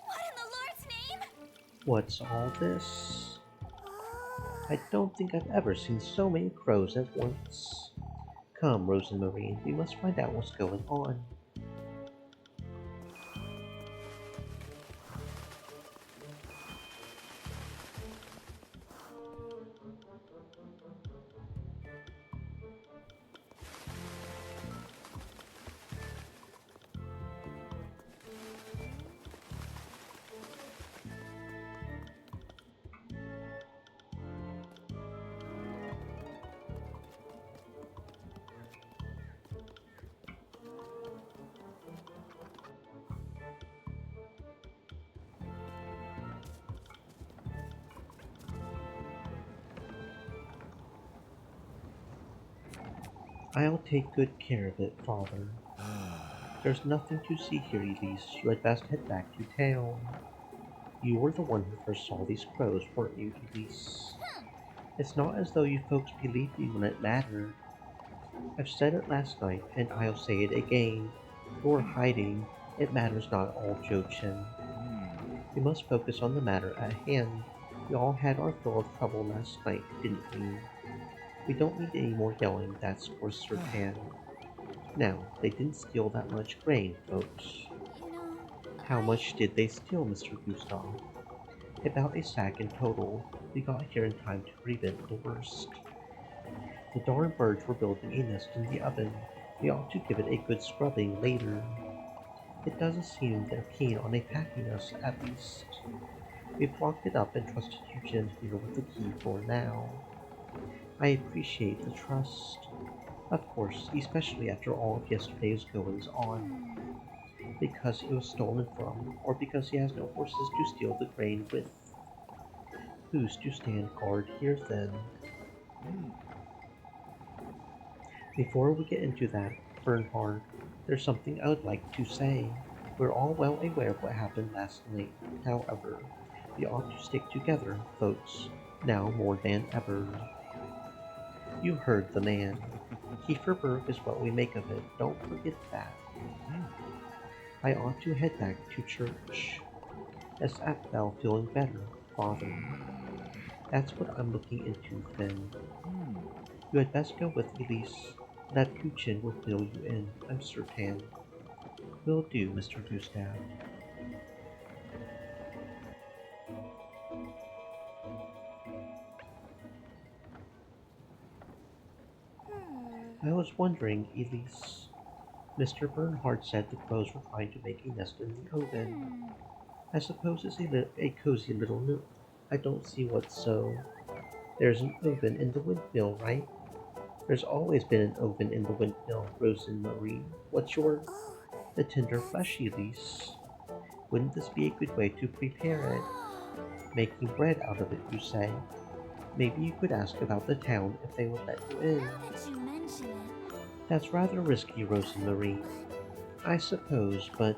What in the Lord's name? What's all this? Oh. I don't think I've ever seen so many crows at once. Come, Rose and Marie, we must find out what's going on. I'll take good care of it, Father. There's nothing to see here, Elise. You had best head back to town. You were the one who first saw these crows, weren't you, Elise? It's not as though you folks believed me when it mattered. I've said it last night, and I'll say it again. You're hiding. It matters not all, Jochen. We must focus on the matter at hand. We all had our fill of trouble last night, didn't we? We don't need any more yelling, that's for certain. Now, they didn't steal that much grain, folks. You know, How much did they steal, Mr. Gustav? About a sack in total. We got here in time to prevent the worst. The darn birds were building a nest in the oven. We ought to give it a good scrubbing later. It doesn't seem they're keen on attacking us, at least. We've locked it up and trusted Eugen here with the key for now. I appreciate the trust. Of course, especially after all of yesterday's goings on. Because he was stolen from, or because he has no horses to steal the grain with. Who's to stand guard here then? Before we get into that, Bernhard, there's something I would like to say. We're all well aware of what happened last night. However, we ought to stick together, folks, now more than ever. You heard the man. Kieferberg is what we make of it. Don't forget that. I ought to head back to church. Is Apfel feeling better, Father? That's what I'm looking into, Finn. You had best go with Elise. That Puchin will fill you in, I'm certain. Will do, Mr. Gustav. I was wondering, Elise. Mr. Bernhard said the crows were trying to make a nest in the oven. I suppose it's a cozy little nook. I don't see what's so. There's an oven in the windmill, right? There's always been an oven in the windmill, Rose and Marie. What's your... Oh, the tender flesh, Elise? Wouldn't this be a good way to prepare it? Making bread out of it, you say? Maybe you could ask about the town if they would let you in. now that you mention it. That's rather risky, Rose and Marie. I suppose, but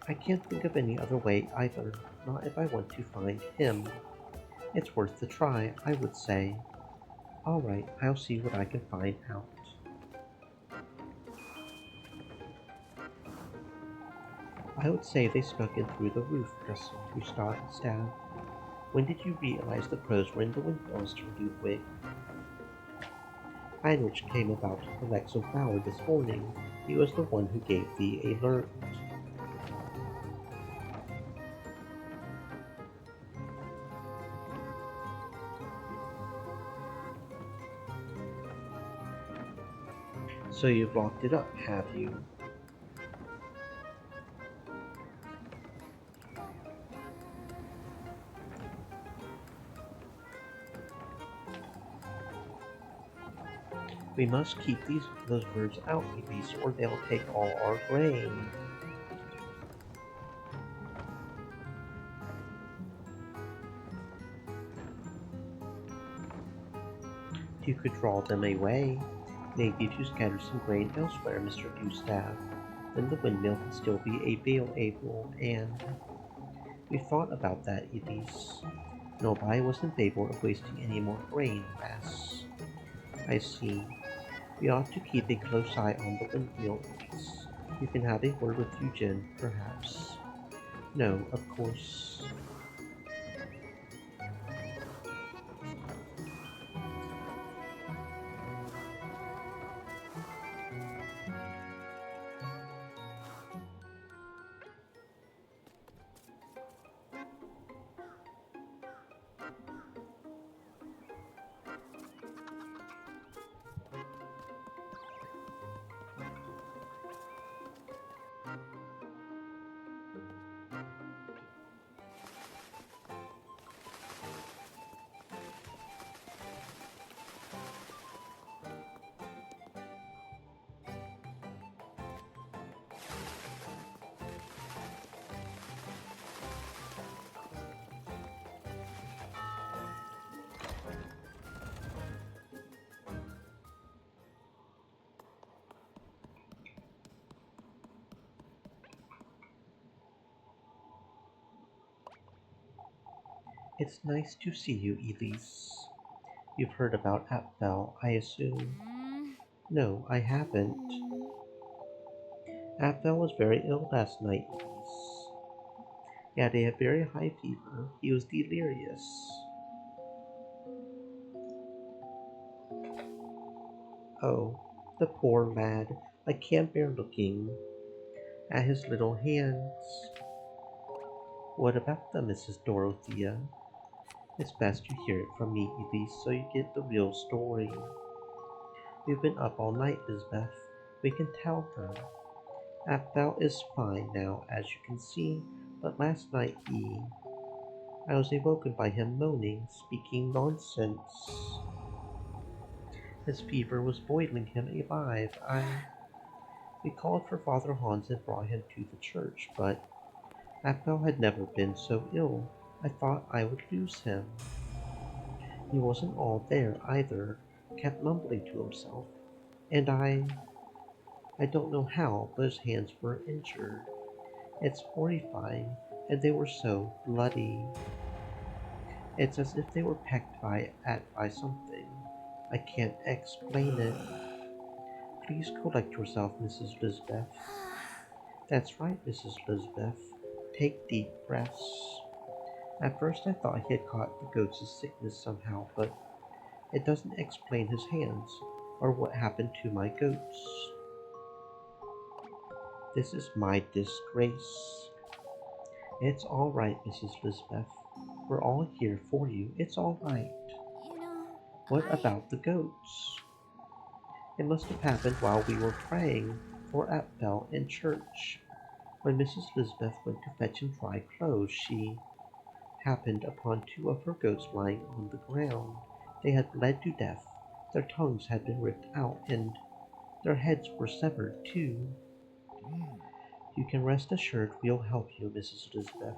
I can't think of any other way either. Not if I want to find him. It's worth the try, I would say. Alright, I'll see what I can find out. I would say they snuck in through the roof, Gustav. When did you realize the crows were in the windmill, Mr. Ludwig? Heinrich came about to collect some flour this morning. He was the one who gave the alert. So you've locked it up, have you? We must keep those birds out, Elise, or they'll take all our grain. You could draw them away. Maybe if you scatter some grain elsewhere, Mr. Gustav, then the windmill can still be able, and we thought about that, Elise. Nobody was in favor of wasting any more grain, Bess. I see. We ought to keep a close eye on the windmill, Elise. You can have a word with Eugen, perhaps. No, of course. It's nice to see you, Elise. You've heard about Apfel, I assume. No, I haven't. Apfel was very ill last night, Elise. He had a very high fever. He was delirious. Oh, the poor lad. I can't bear looking at his little hands. What about them, Mrs. Dorothea? It's best you hear it from me, Elise, so you get the real story. We've been up all night, Lisbeth. We can tell her. Apfel is fine now, as you can see, but last night I was awoken by him moaning, speaking nonsense. His fever was boiling him alive. We called for Father Hans and brought him to the church, but Apfel had never been so ill. I thought I would lose him. He wasn't all there either, kept mumbling to himself, and I don't know how, but his hands were injured. It's horrifying, and they were so bloody. It's as if they were pecked by something. I can't explain it. Please collect yourself, Mrs. Lisbeth. That's right, Mrs. Lisbeth. Take deep breaths. At first I thought he had caught the goat's sickness somehow, but it doesn't explain his hands, or what happened to my goats. This is my disgrace. It's all right, Mrs. Lisbeth. We're all here for you. It's all right. You know, What about the goats? It must have happened while we were praying for Apfel in church. When Mrs. Lisbeth went to fetch him dry clothes, she happened upon two of her goats lying on the ground. They had bled to death. Their tongues had been ripped out, and their heads were severed too. You can rest assured we'll help you, Mrs. Lisbeth.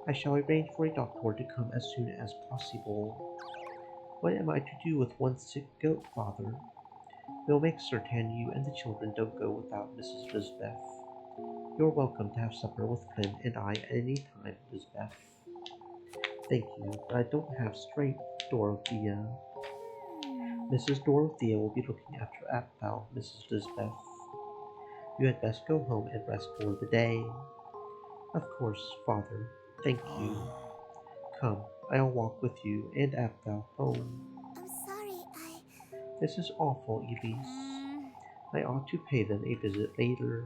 I shall arrange for a doctor to come as soon as possible. What am I to do with one sick goat, Father? We'll make certain you and the children don't go without Mrs. Lisbeth. You're welcome to have supper with Clem and I at any time, Lisbeth. Thank you, but I don't have strength, Dorothea. Mrs. Dorothea will be looking after Apfel, Mrs. Lisbeth. You had best go home and rest for the day. Of course, Father. Thank you. Come, I'll walk with you and Apfel home. I'm sorry, This is awful, Elise. I ought to pay them a visit later.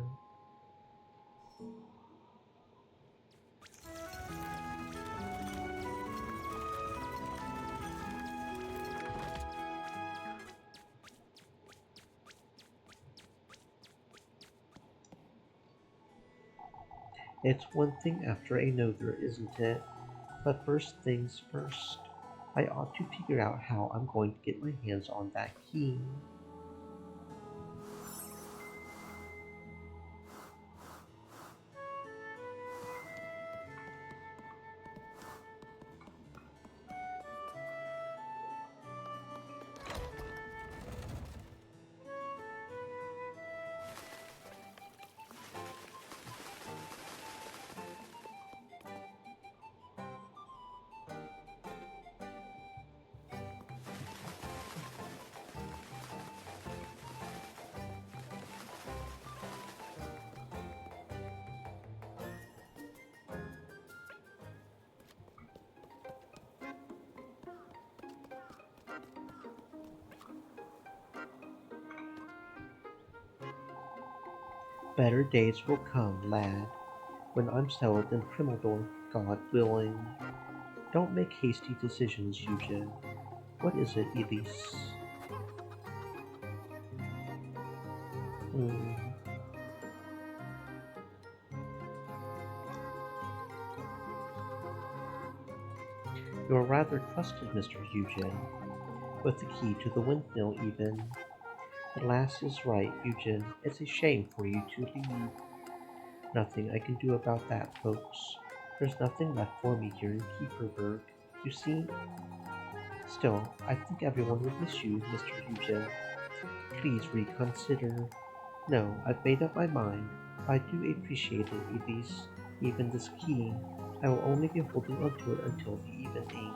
It's one thing after another, isn't it? But first things first. I ought to figure out how I'm going to get my hands on that key. Better days will come, lad, when I'm settled in Primeldorf, God willing. Don't make hasty decisions, Eugen. What is it, Elise? Hmm. You're rather trusted, Mr. Eugen, with the key to the windmill even. The lass is right, Eugen. It's a shame for you to leave. Nothing I can do about that, folks. There's nothing left for me here in Kieferberg. You see? Still, I think everyone will miss you, Mr. Eugen. Please reconsider. No, I've made up my mind. I do appreciate it, Elise. Even this key. I will only be holding onto it until the evening.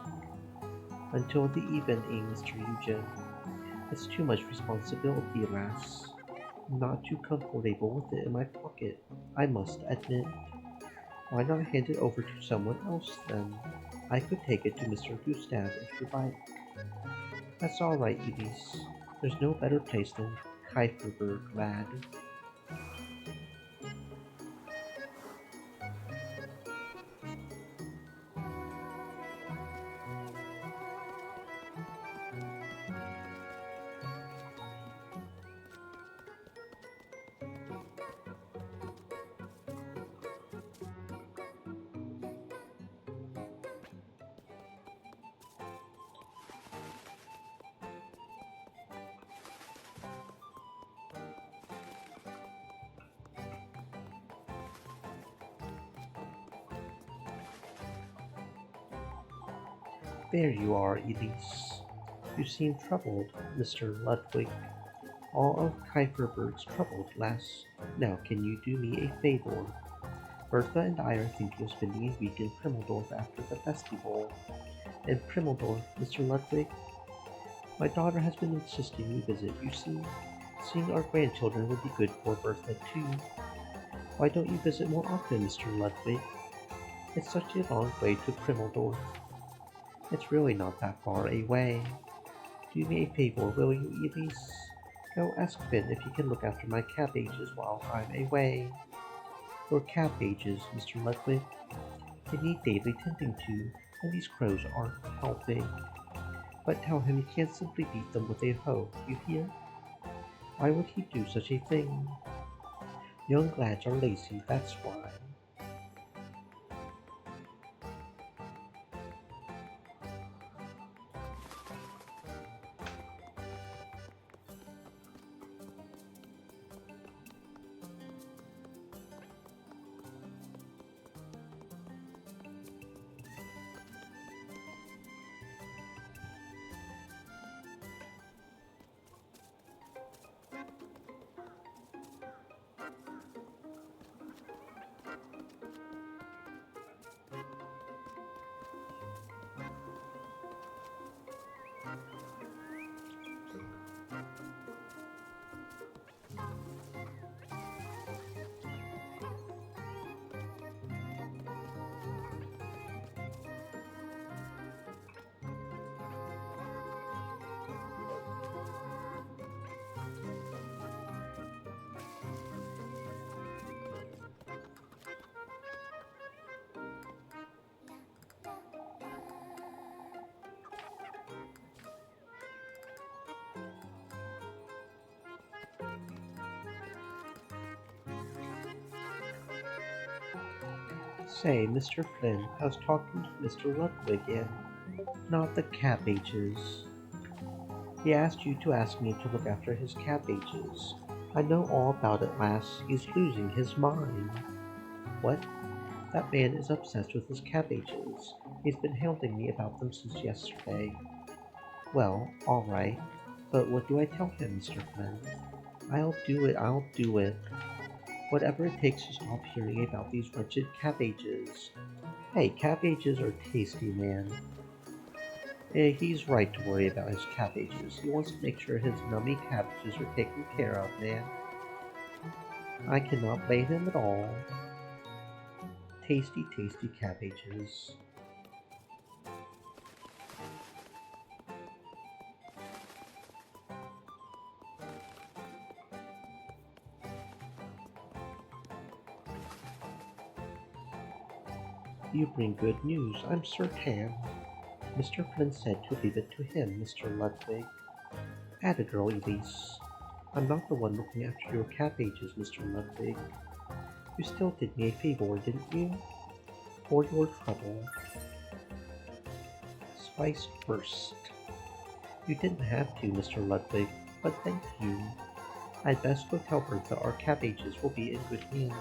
Until the evening, Mr. Eugen. It's too much responsibility, lass. I'm not too comfortable with it in my pocket, I must admit. Why not hand it over to someone else, then? I could take it to Mr. Gustav if you like. That's all right, Elise. There's no better place than Kieferberg, lad. There you are, Elise. You seem troubled, Mr. Ludwig. All of Kieferberg's troubled, lass. Now, can you do me a favor? Bertha and I are thinking of spending a week in Primeldorf after the festival. In Primeldorf, Mr. Ludwig? My daughter has been insisting we visit, you see. Seeing our grandchildren would be good for Bertha, too. Why don't you visit more often, Mr. Ludwig? It's such a long way to Primeldorf. It's really not that far away. Do me a favor, will you, Elise? Go ask Finn if he can look after my cabbages while I'm away. Your cabbages, Mr. Ludwig. They need daily tending to, and these crows aren't helping. But tell him he can't simply beat them with a hoe, you hear? Why would he do such a thing? Young lads are lazy, that's why. Say, Mr. Flynn, I was talking to Mr. Ludwig and not the cabbages. He asked you to ask me to look after his cabbages. I know all about it, lass. He's losing his mind. What? That man is obsessed with his cabbages. He's been hounding me about them since yesterday. Well, all right. But what do I tell him, Mr. Flynn? I'll do it. Whatever it takes to stop hearing about these wretched cabbages. Hey, cabbages are tasty, man. He's right to worry about his cabbages. He wants to make sure his nummy cabbages are taken care of, man. I cannot blame him at all. Tasty, tasty cabbages. You bring good news, I'm certain. Mr. Flynn said to leave it to him, Mr. Ludwig. Atta girl, Elise. I'm not the one looking after your cabbages, Mr. Ludwig. You still did me a favor, didn't you? For your trouble. Spice first. You didn't have to, Mr. Ludwig, but thank you. I'd best go tell Bertha our cabbages will be in good hands.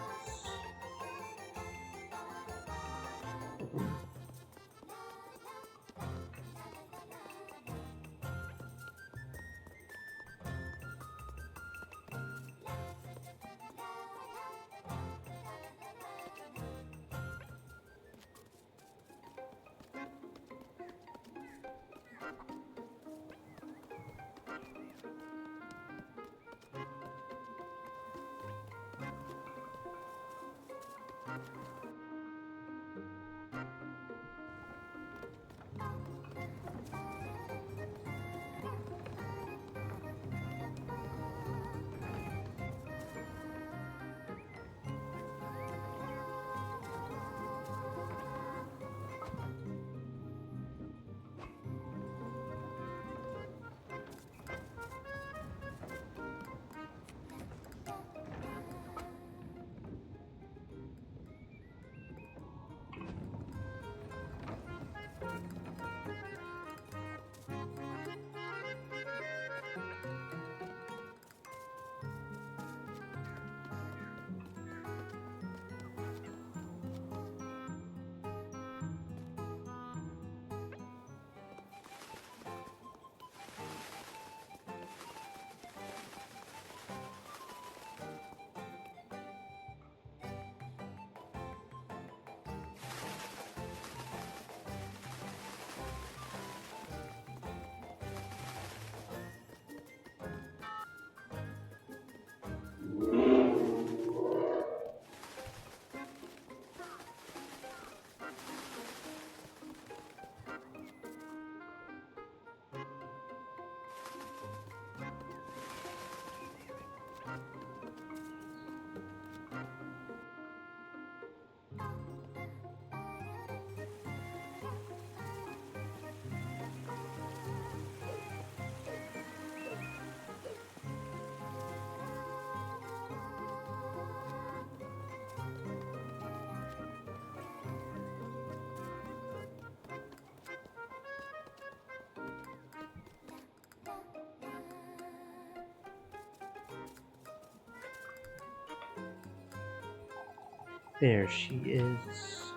There she is.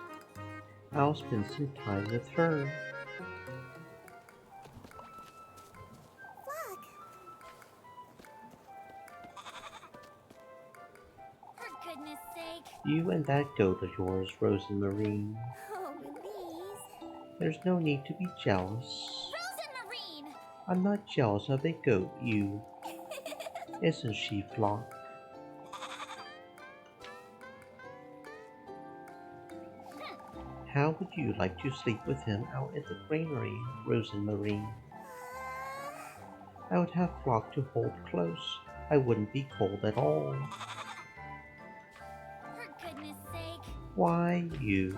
I'll spend some time with her. Look! For goodness sake. You and that goat of yours, Rosemarine. Oh, Elise. There's no need to be jealous. Rosemarine! I'm not jealous of a goat, you. Isn't she, Flock? How would you like to sleep with him out at the granary, Rosemarine? I would have Flock to hold close. I wouldn't be cold at all. For goodness sake. Why, you.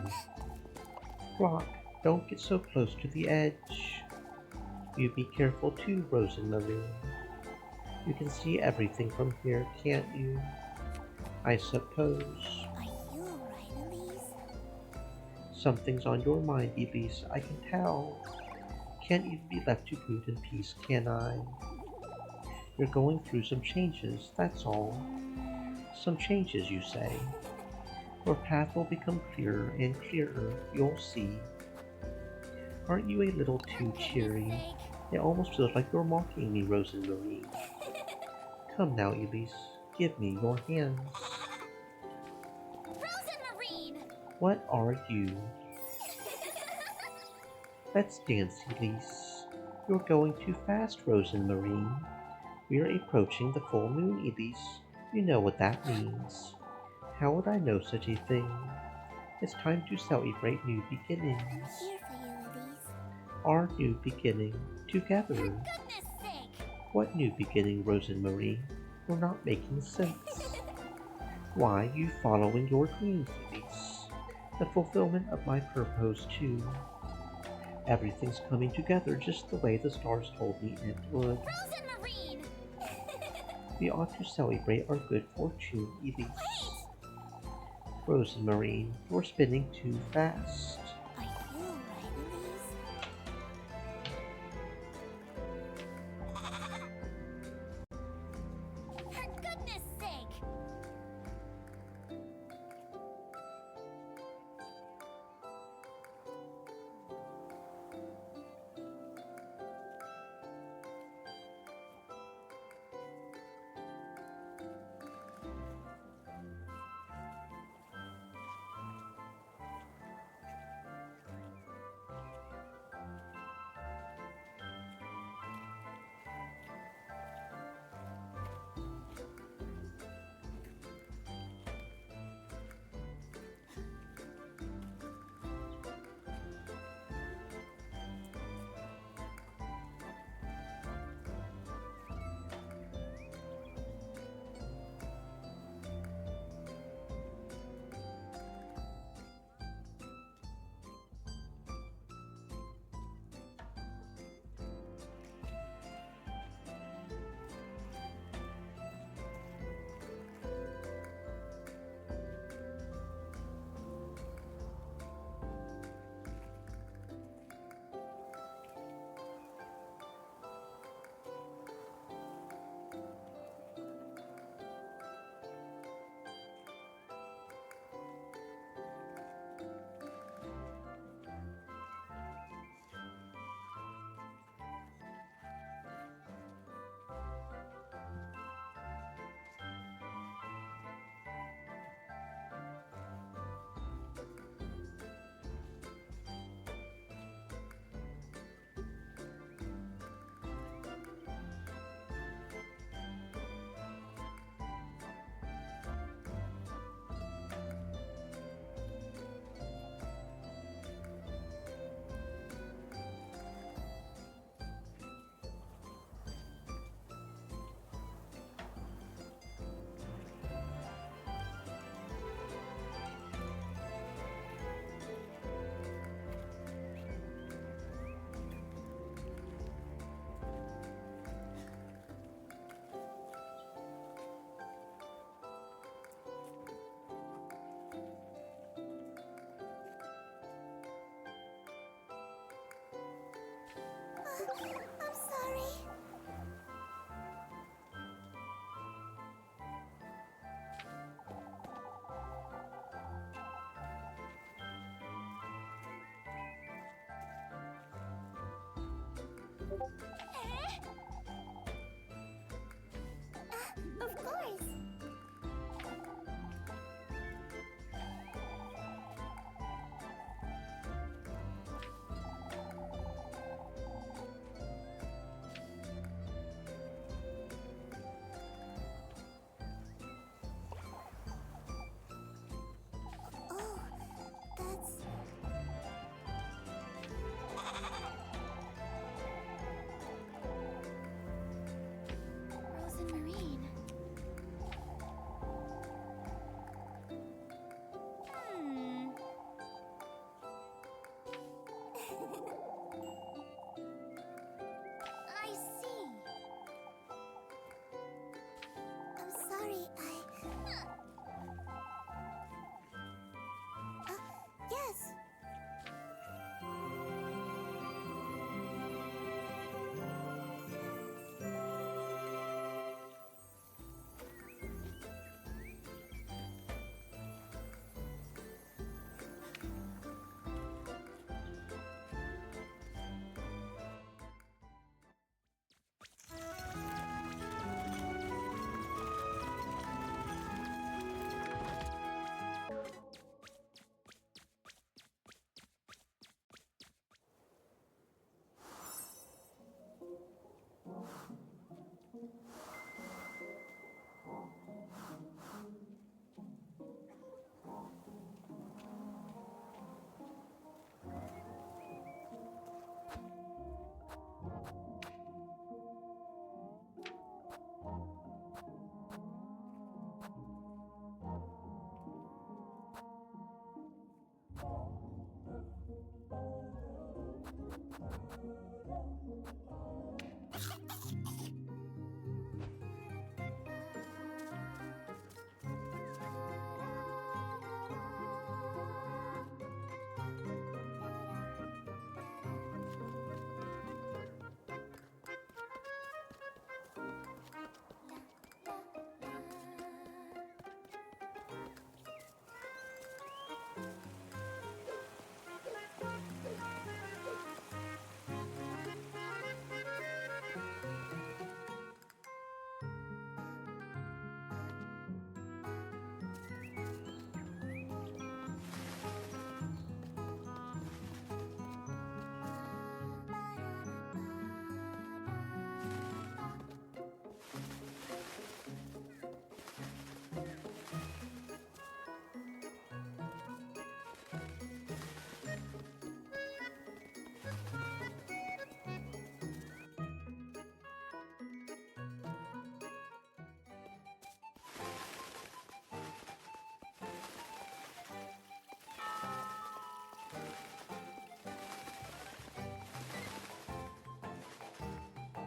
Flock, don't get so close to the edge. You be careful too, Rosemarine. You can see everything from here, can't you? I suppose. Are you alright, Elise? Something's on your mind, Elise, I can tell. Can't even be left to brood in peace, can I? You're going through some changes, that's all. Some changes, you say. Your path will become clearer and clearer, you'll see. Aren't you a little too cheery? It almost feels like you're mocking me, Rose and Marie. Come now, Elise, give me your hands. Frozen Marine! What are you? Let's dance, Elise. You're going too fast, Rose and Marie. We are approaching the full moon, Elise. You know what that means. How would I know such a thing? It's time to celebrate new beginnings. Here for you, Elise. Our new beginning, together. Goodness sake! What new beginning, Rose and Marie? You're not making sense. Why, you following your dreams, Elise. The fulfillment of my purpose, too. Everything's coming together just the way the stars told me it would. Frozen Marine! We ought to celebrate our good fortune, Elise. Rose and Marine, you're spinning too fast. Are you right, Elise? For goodness sake! I'm sorry. Of course. Oh, that's...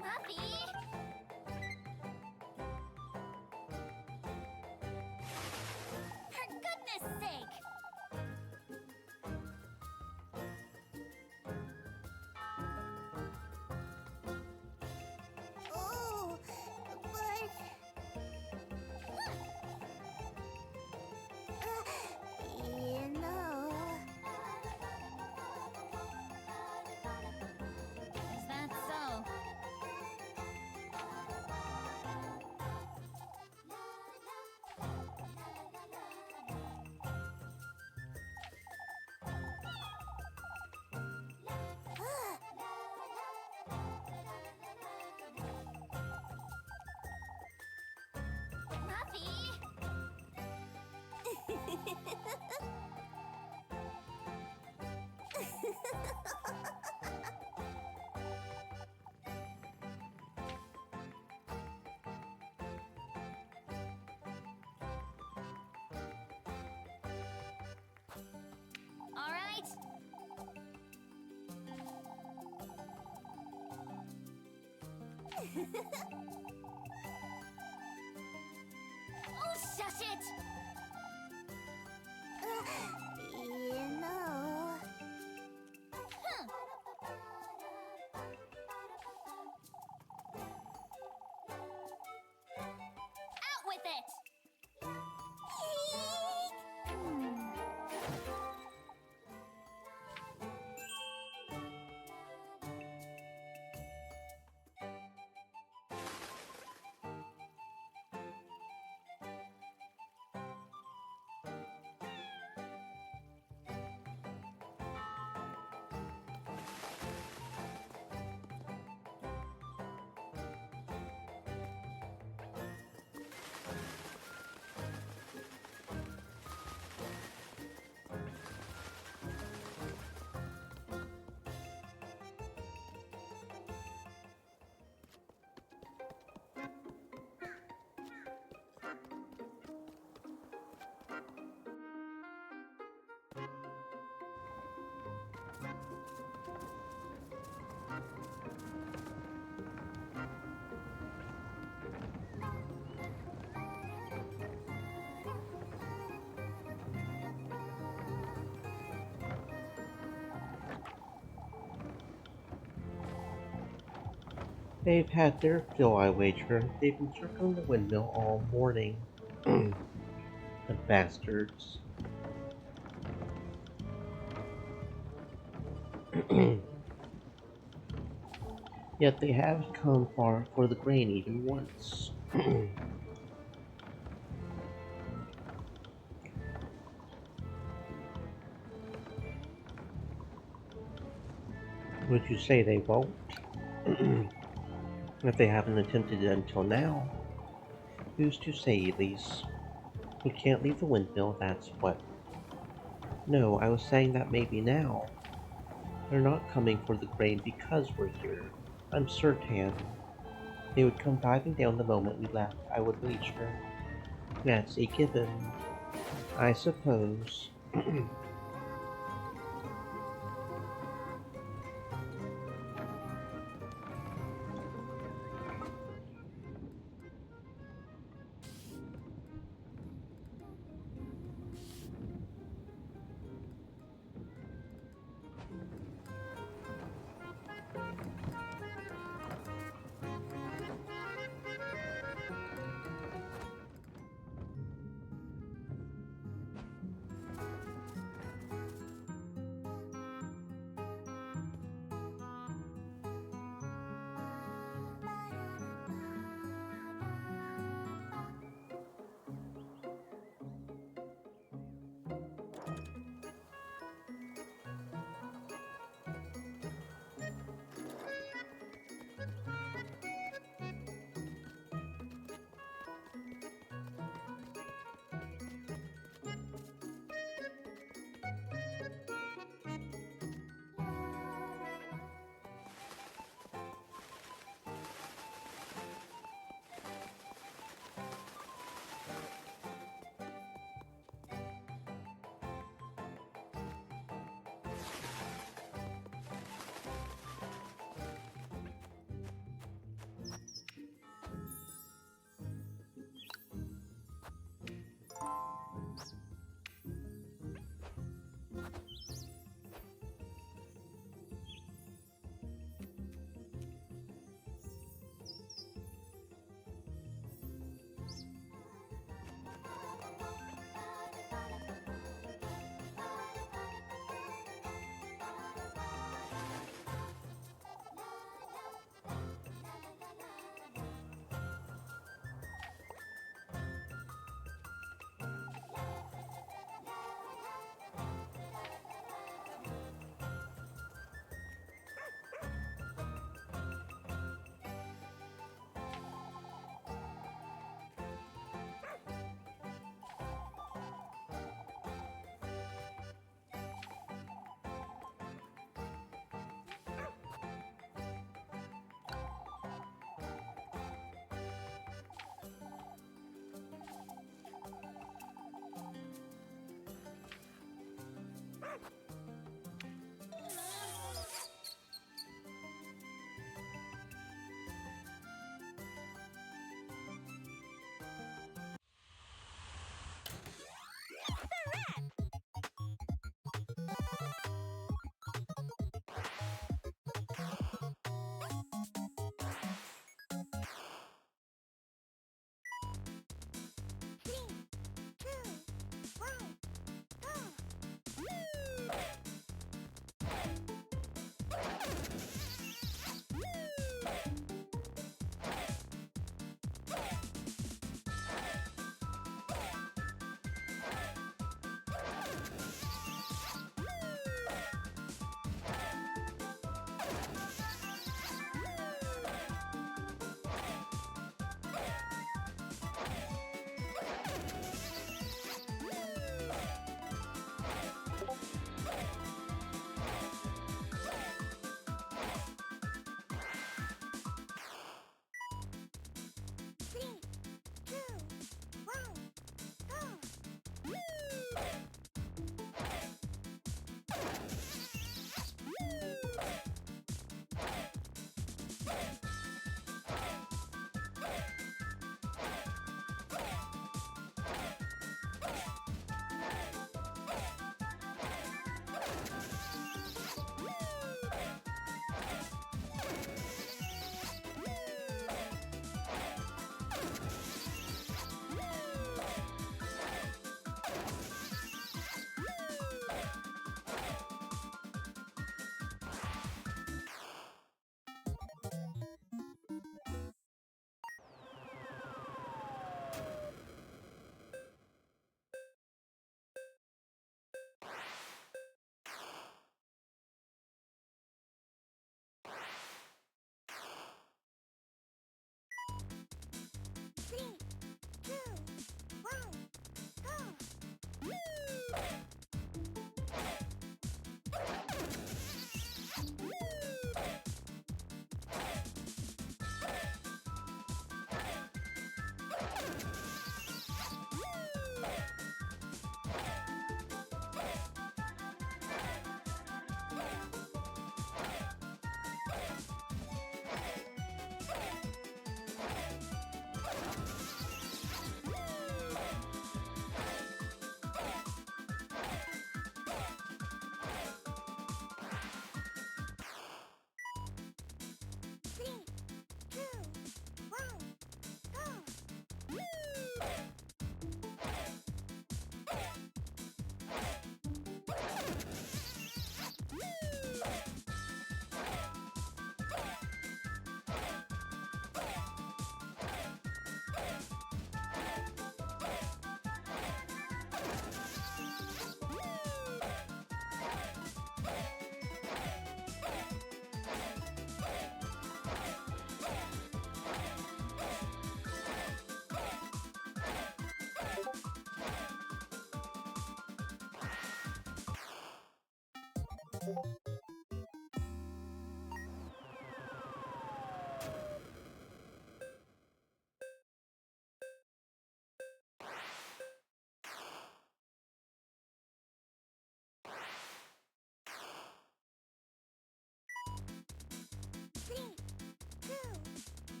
Muffy! For goodness sake! Oh, but... you know... Is that so? Muffy! All right. Oh, shush it! You know... Huh. Out with it! They've had their fill, I wager. They've been circling the windmill all morning. The bastards. Yet they haven't come far for the grain even once. Would you say they won't? If they haven't attempted it until now. Who's to say, Elise? We can't leave the windmill, that's what. No, I was saying that maybe now. They're not coming for the grain because we're here. I'm certain. They would come diving down the moment we left, I would wager. That's a given. I suppose.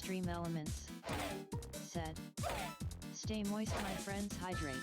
Extreme Elements said, "Stay moist, my friends, hydrate."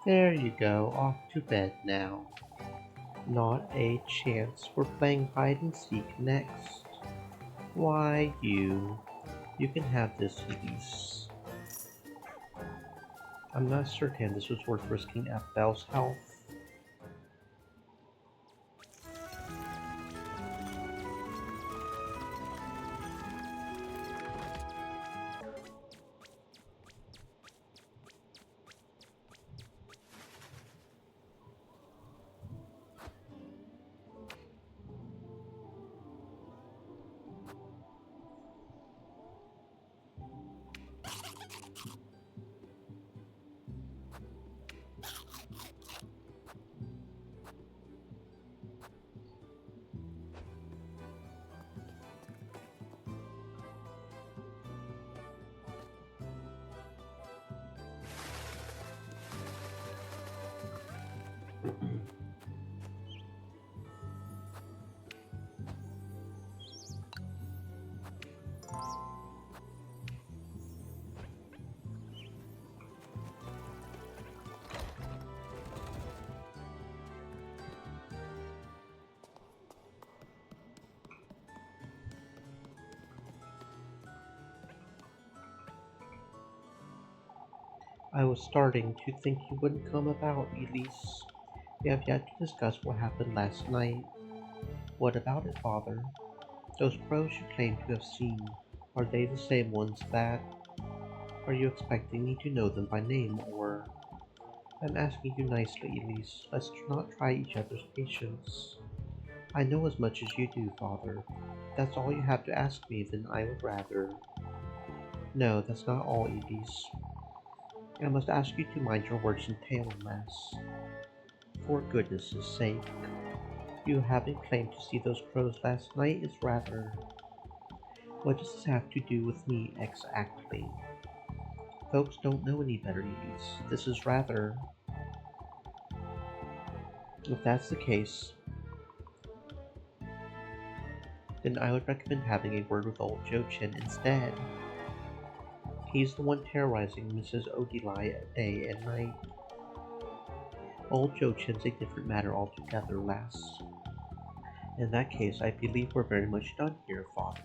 There you go, off to bed now. Not a chance. We're playing hide and seek next. Why, you can have this, Elise. I'm not certain this was worth risking Belle's health. I was starting to think you wouldn't come about, Elise. We have yet to discuss what happened last night. What about it, Father? Those crows you claim to have seen, are they the same ones that... Are you expecting me to know them by name, or... I'm asking you nicely, Elise. Let's not try each other's patience. I know as much as you do, Father. If that's all you have to ask me, then I would rather... No, that's not all, Elise. I must ask you to mind your words and tail less. For goodness' sake. You having claimed to see those crows last night is rather... What does this have to do with me exactly? Folks don't know any better, Elise. This is rather... If that's the case, then I would recommend having a word with old Joe Chin instead. He's the one terrorizing Mrs. Odili day and night. Old Joe Chin's a different matter altogether, lass. In that case, I believe we're very much done here, Father.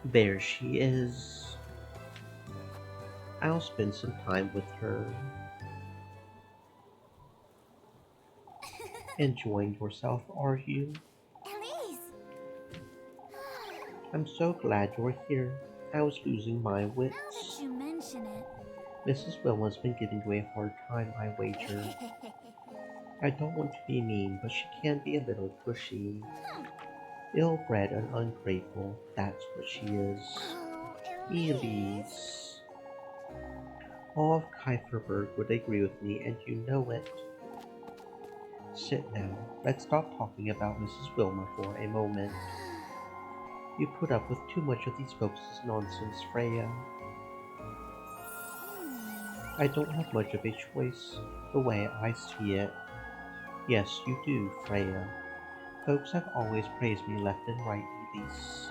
There she is. I'll spend some time with her. Enjoying yourself, are you? Elise! I'm so glad you're here. I was losing my Now that wits. you mention it. Mrs. Wilma's been giving you a hard time, I wager. I don't want to be mean, but she can be a little pushy. Ill-bred and ungrateful, that's what she is. Oh, Elise! Elise. All of Kieferberg would agree with me, and you know it. Sit now. Let's stop talking about Mrs. Wilma for a moment. You put up with too much of these folks' nonsense, Freya. I don't have much of a choice, the way I see it. Yes, you do, Freya. Folks have always praised me left and right, Elise.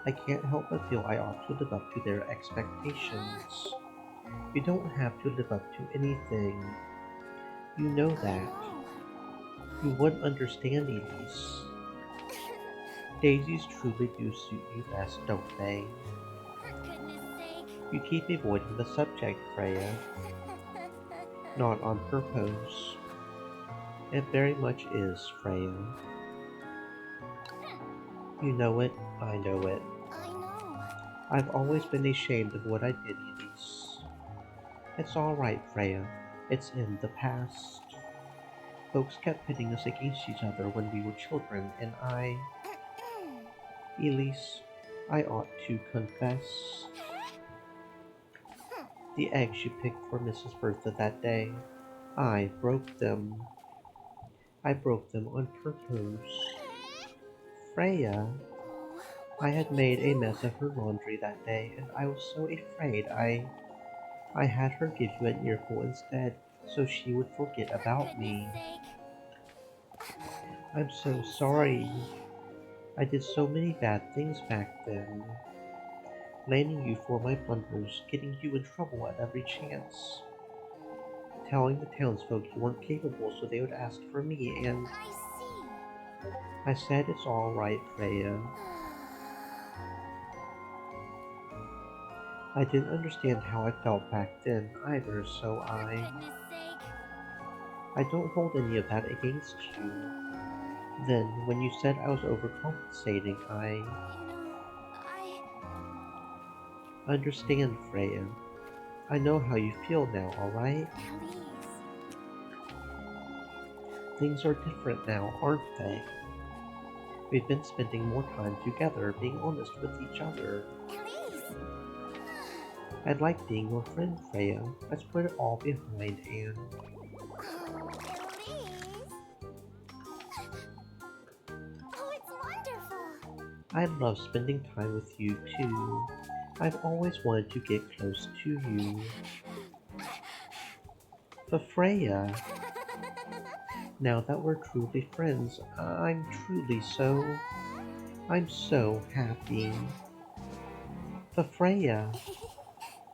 I can't help but feel I ought to live up to their expectations. You don't have to live up to anything. You know that. You wouldn't understand, Elise. Daisies truly do suit you best, don't they? For goodness sake. You keep avoiding the subject, Freya. Not on purpose. It very much is, Freya. You know it, I know it. I know. I've always been ashamed of what I did, Elise. It's all right, Freya. It's in the past. Folks kept pitting us against each other when we were children, and Elise, I ought to confess. The eggs you picked for Mrs. Bertha that day, I broke them. I broke them on purpose. Freya, Oh, I what had did made a we do? mess of her laundry that day, and I was so afraid I had her give you an earful instead, so she would forget For about goodness me. sake. I'm so I'm sorry. sorry. I did so many bad things back then. Blaming you for my blunders, getting you in trouble at every chance. Telling the townsfolk you weren't capable so they would ask for me, and I see. I said it's all right, Freya. I didn't understand how I felt back then either, so For goodness sake. I don't hold any of that against you. Then, when you said I was overcompensating, I I... understand, Freya. I know how you feel now, alright? Please. Things are different now, aren't they? We've been spending more time together, being honest with each other. Please. I like being your friend, Freya. Let's put it all behind and Oh, Elise. Oh, it's wonderful. I love spending time with you too. I've always wanted to get close to you. But Freya, now that we're truly friends, I'm so happy. But Freya,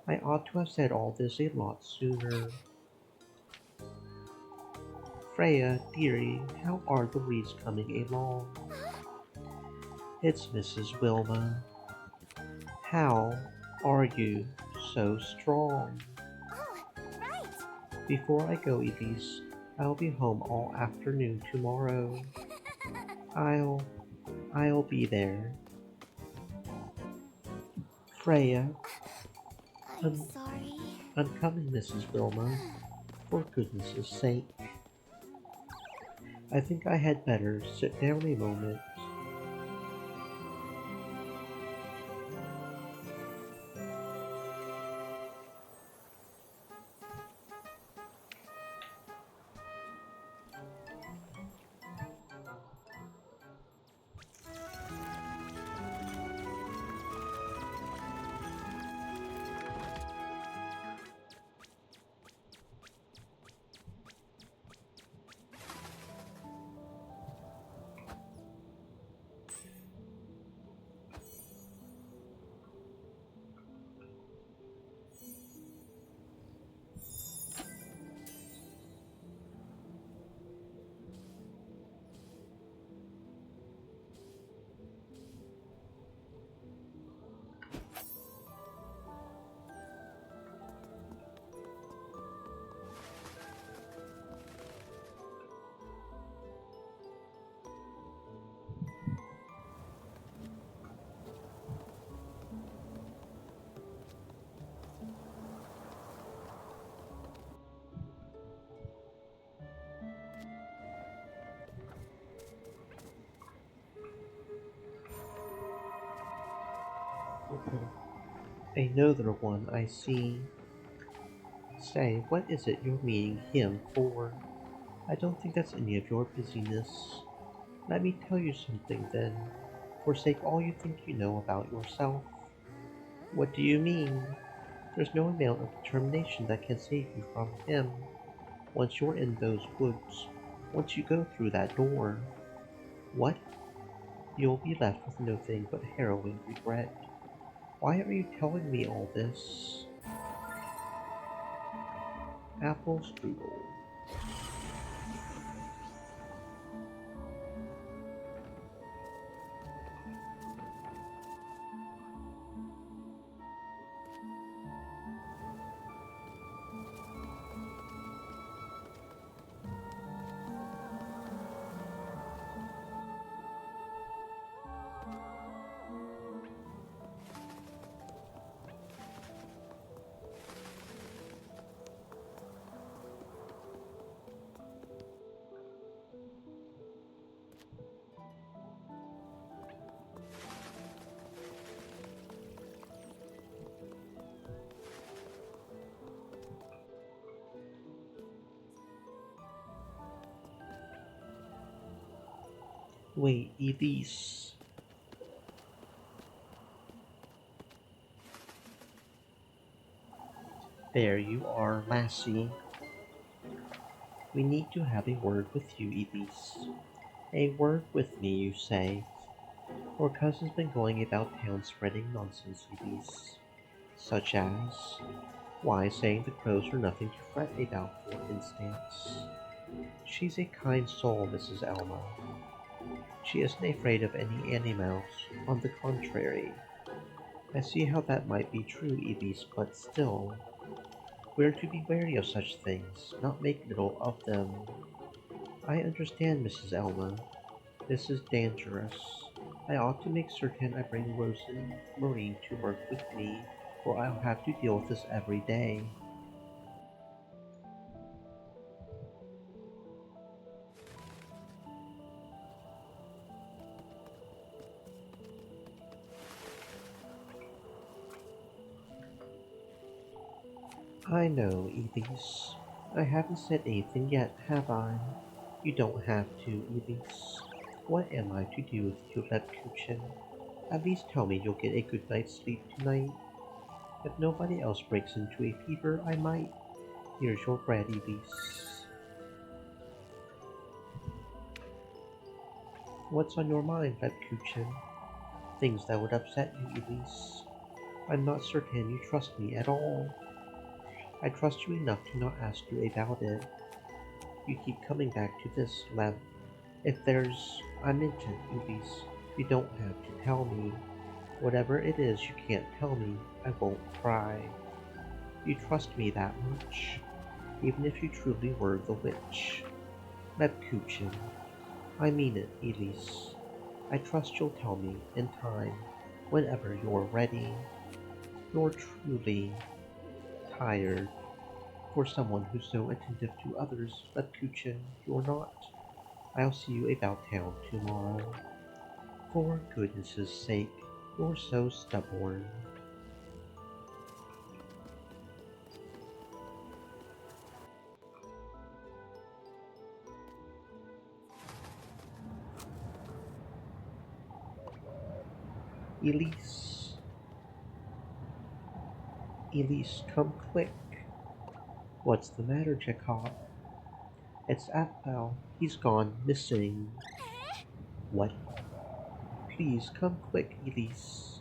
I ought to have said all this a lot sooner. Freya, dearie, how are the weeds coming along? It's Mrs. Wilma. How are you so strong? Oh, right. Before I go, Elise, I'll be home all afternoon tomorrow. I'll I'll be there. Freya, I'm I'm, sorry. I'm coming, Mrs. Wilma. For goodness' sake. I think I had better sit down a moment. Another one, I see. Say, what is it you're meeting him for? I don't think that's any of your business. Let me tell you something then. Forsake all you think you know about yourself. What do you mean? There's no amount of determination that can save you from him. Once you're in those woods, once you go through that door, what? You'll be left with nothing but harrowing regret. Why are you telling me all this? Apple strudel. Wait, Elise. There you are, lassie. We need to have a word with you, Elise. A word with me, you say? Your cousin's been going about town spreading nonsense, Elise. Such as, why, saying the crows are nothing to fret about, for instance. She's a kind soul, Mrs. Elma. She isn't afraid of any animals. On the contrary, I see how that might be true, Elise, but still, we're to be wary of such things, not make little of them. I understand, Mrs. Elma. This is dangerous. I ought to make certain I bring Rose and Maureen to work with me, or I'll have to deal with this every day. I know, Elise. I haven't said anything yet, have I? You don't have to, Elise. What am I to do with you, Lebkuchen? At least tell me you'll get a good night's sleep tonight. If nobody else breaks into a fever, I might. Here's your bread, Elise. What's on your mind, Lebkuchen? Things that would upset you, Elise. I'm not certain you trust me at all. I trust you enough to not ask you about it. You keep coming back to this, Leb. If there's... I meant it, Elise. You don't have to tell me. Whatever it is you can't tell me, I won't cry. You trust me that much, even if you truly were the witch. Lebkuchen. I mean it, Elise. I trust you'll tell me, in time, whenever you're ready. You're truly tired. For someone who's so attentive to others, Lebkuchen, you're not. I'll see you about town tomorrow. For goodness' sake, you're so stubborn. Elise. Elise, come quick. What's the matter, Jacob? It's Atbel. He's gone missing. What? Please come quick, Elise.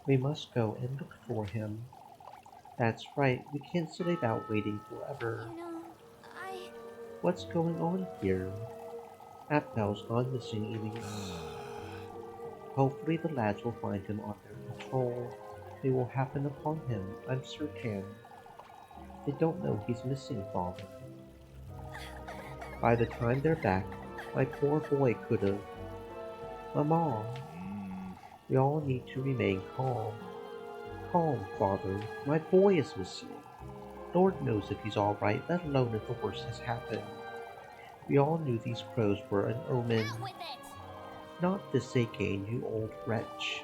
We must go and look for him. That's right, we can't sit about waiting forever. You know, I... What's going on here? Atbel's gone missing, Elise. Hopefully the lads will find him on their patrol. They will happen upon him, I'm certain. They don't know he's missing, Father. By the time they're back, my poor boy could've... Mama, we all need to remain calm. Calm, Father. My boy is missing. Lord knows if he's all right, let alone if the worst has happened. We all knew these crows were an omen. Out with it! Not this again, you old wretch.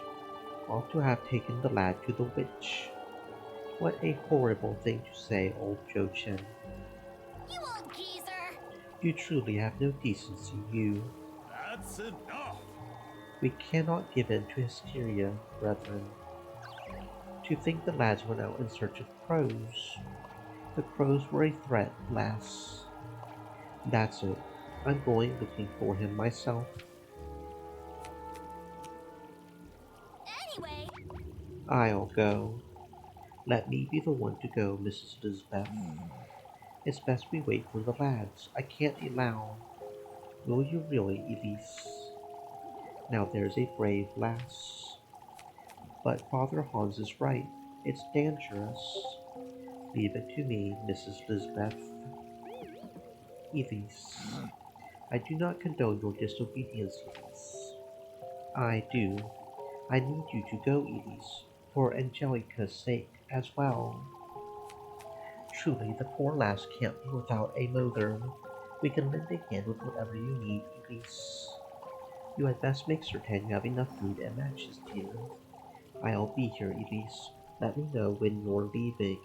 Ought to have taken the lad to the witch. What a horrible thing to say, old Jochen. You old geezer! You truly have no decency, you. That's enough. We cannot give in to hysteria, brethren. To think the lads went out in search of crows. The crows were a threat, lass. That's it. I'm going looking for him myself. Anyway, I'll go. Let me be the one to go, Mrs. Lisbeth. It's best we wait for the lads. I can't allow... Will you really, Elise? Now there's a brave lass. But Father Hans is right. It's dangerous. Leave it to me, Mrs. Lisbeth. Elise. I do not condone your disobedience, Elise. I do. I need you to go, Elise, for Angelica's sake as well. Truly, the poor lass can't be without a mother. We can lend a hand with whatever you need, Elise. You had best make certain you have enough food and matches, dear. I'll be here, Elise. Let me know when you're leaving.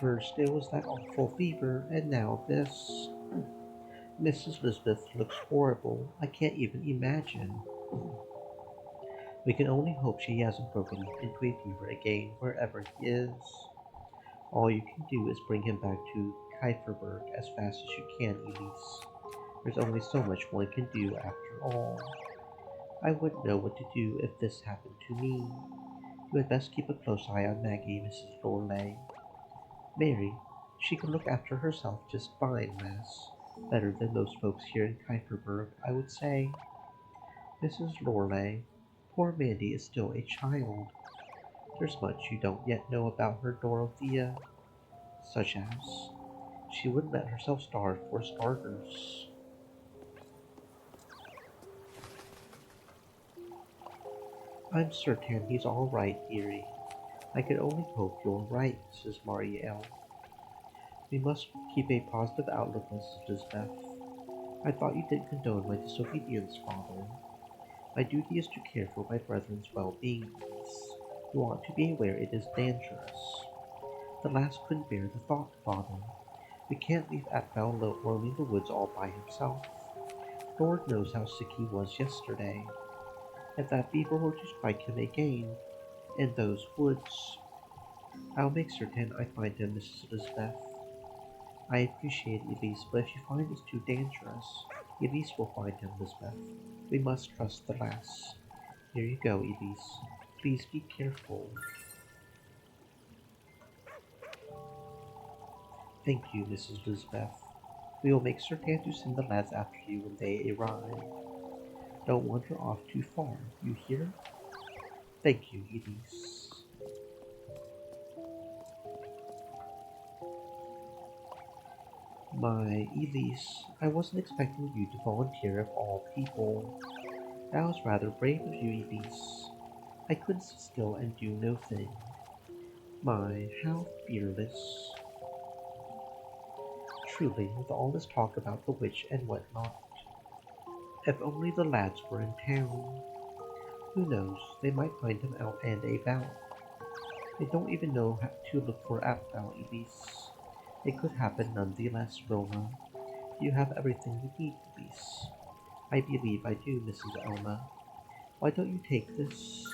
First it was that awful fever, and now this. Mrs. Elizabeth looks horrible. I can't even imagine. We can only hope she hasn't broken into a fever again wherever he is. All you can do is bring him back to Kieferberg as fast as you can, Elise. There's only so much one can do after all. I wouldn't know what to do if this happened to me. You had best keep a close eye on Maggie, Mrs. Loreley. Mary, she can look after herself just fine, miss. Better than most folks here in Kieferberg, I would say. Mrs. Loreley, poor Mandy is still a child. There's much you don't yet know about her, Dorothea, such as she wouldn't let herself starve for starters. I'm certain he's all right, dearie. I can only hope you're right, Mrs. Marielle. We must keep a positive outlook, Mrs. Lisbeth. I thought you didn't condone my disobedience, father. My duty is to care for my brethren's well-being, niece. You ought to be aware it is dangerous. The lass couldn't bear the thought, father. We can't leave Atbel roaming the woods all by himself. Lord knows how sick he was yesterday. If that beaver were to strike him again, in those woods, I'll make certain I find him, Mrs. Elizabeth. I appreciate Elise, but if you find it's too dangerous, Elise will find him, Lisbeth. We must trust the lass. Here you go, Elise. Please be careful. Thank you, Mrs. Lisbeth. We will make certain to send the lads after you when they arrive. Don't wander off too far, you hear? Thank you, Elise. My Elise, I wasn't expecting you to volunteer of all people. That was rather brave of you, Elise. I couldn't sit still and do no thing. My, how fearless. Truly, with all this talk about the witch and what not. If only the lads were in town. Who knows, they might find him out and about. They don't even know how to look for Apfel, Elise. It could happen nonetheless, Roma. You have everything you need, Elise. I believe I do, Mrs. Elma. Why don't you take this?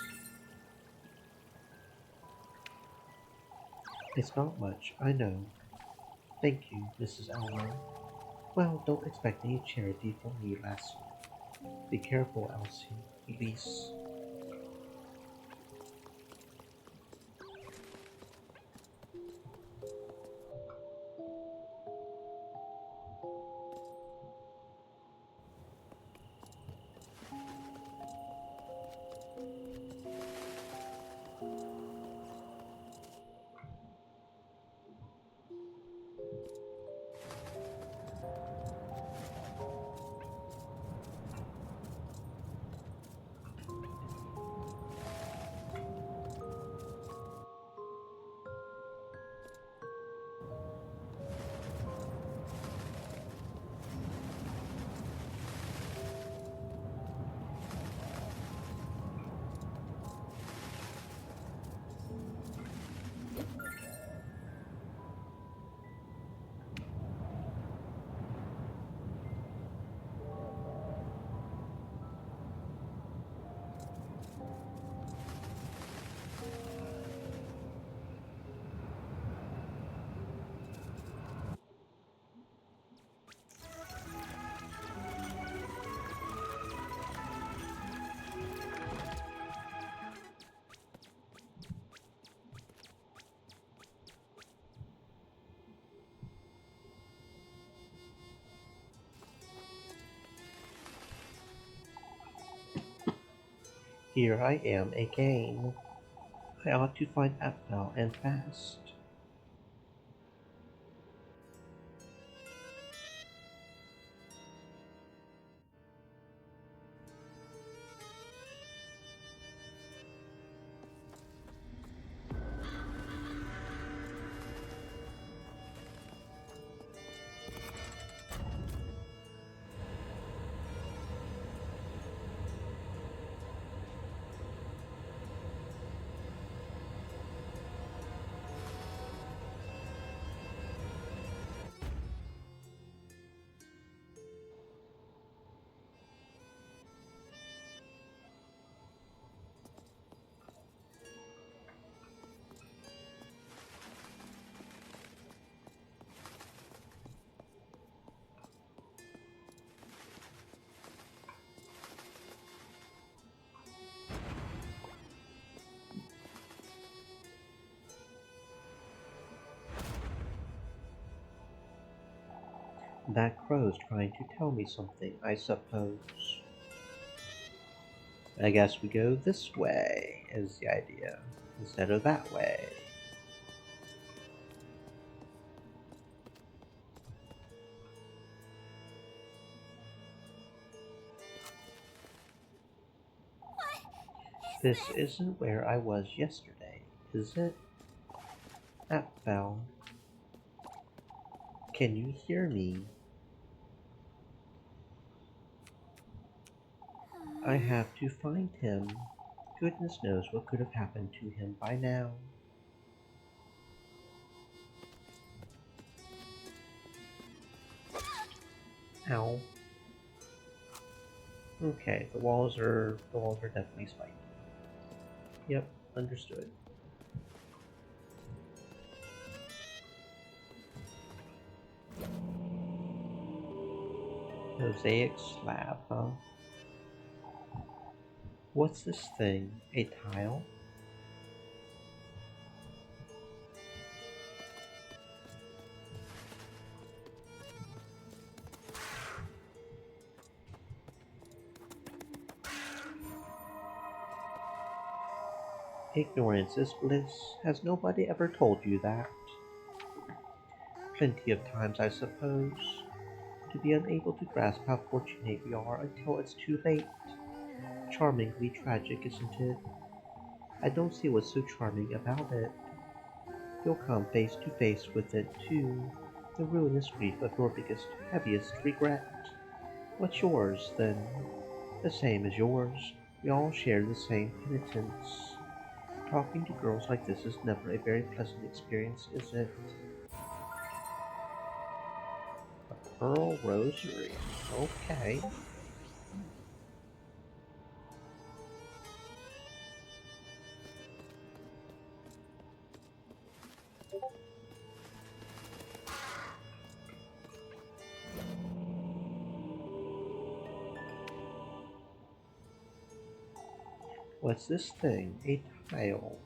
It's not much, I know. Thank you, Mrs. Elma. Well, don't expect any charity from me, lassie. Be careful, Elsie. Elise. Here I am again. I ought to find Apfel and fast. That crow's trying to tell me something, I suppose. I guess we go this way, is the idea, instead of that way. This isn't where I was yesterday, is it? Apfel, can you hear me? I have to find him. Goodness knows what could have happened to him by now. Ow. Okay, the walls are definitely spiky. Yep, understood. Mosaic slab, huh? What's this thing? A tile? Ignorance is bliss. Has nobody ever told you that? Plenty of times, I suppose, to be unable to grasp how fortunate we are until it's too late. Charmingly tragic, isn't it? I don't see what's so charming about it. You'll come face to face with it, too. The ruinous grief of your biggest, heaviest regret. What's yours, then? The same as yours. We all share the same penitence. Talking to girls like this is never a very pleasant experience, is it? A pearl rosary. Okay. What's this thing? A tile.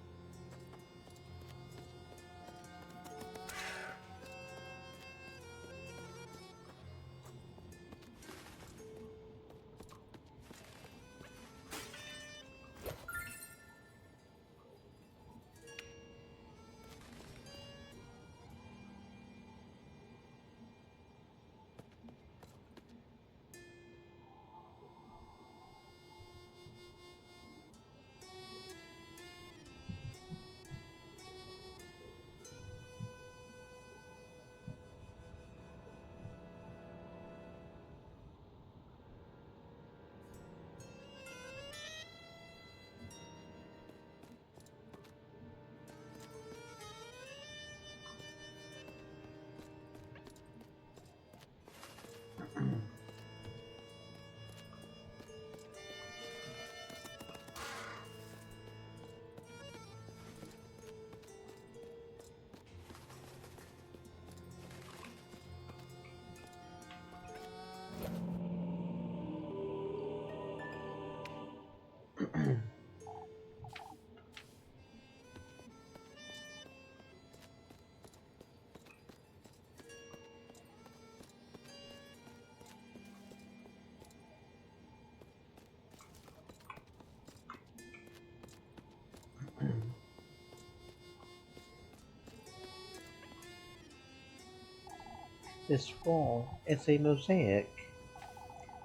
This wall, it's a mosaic.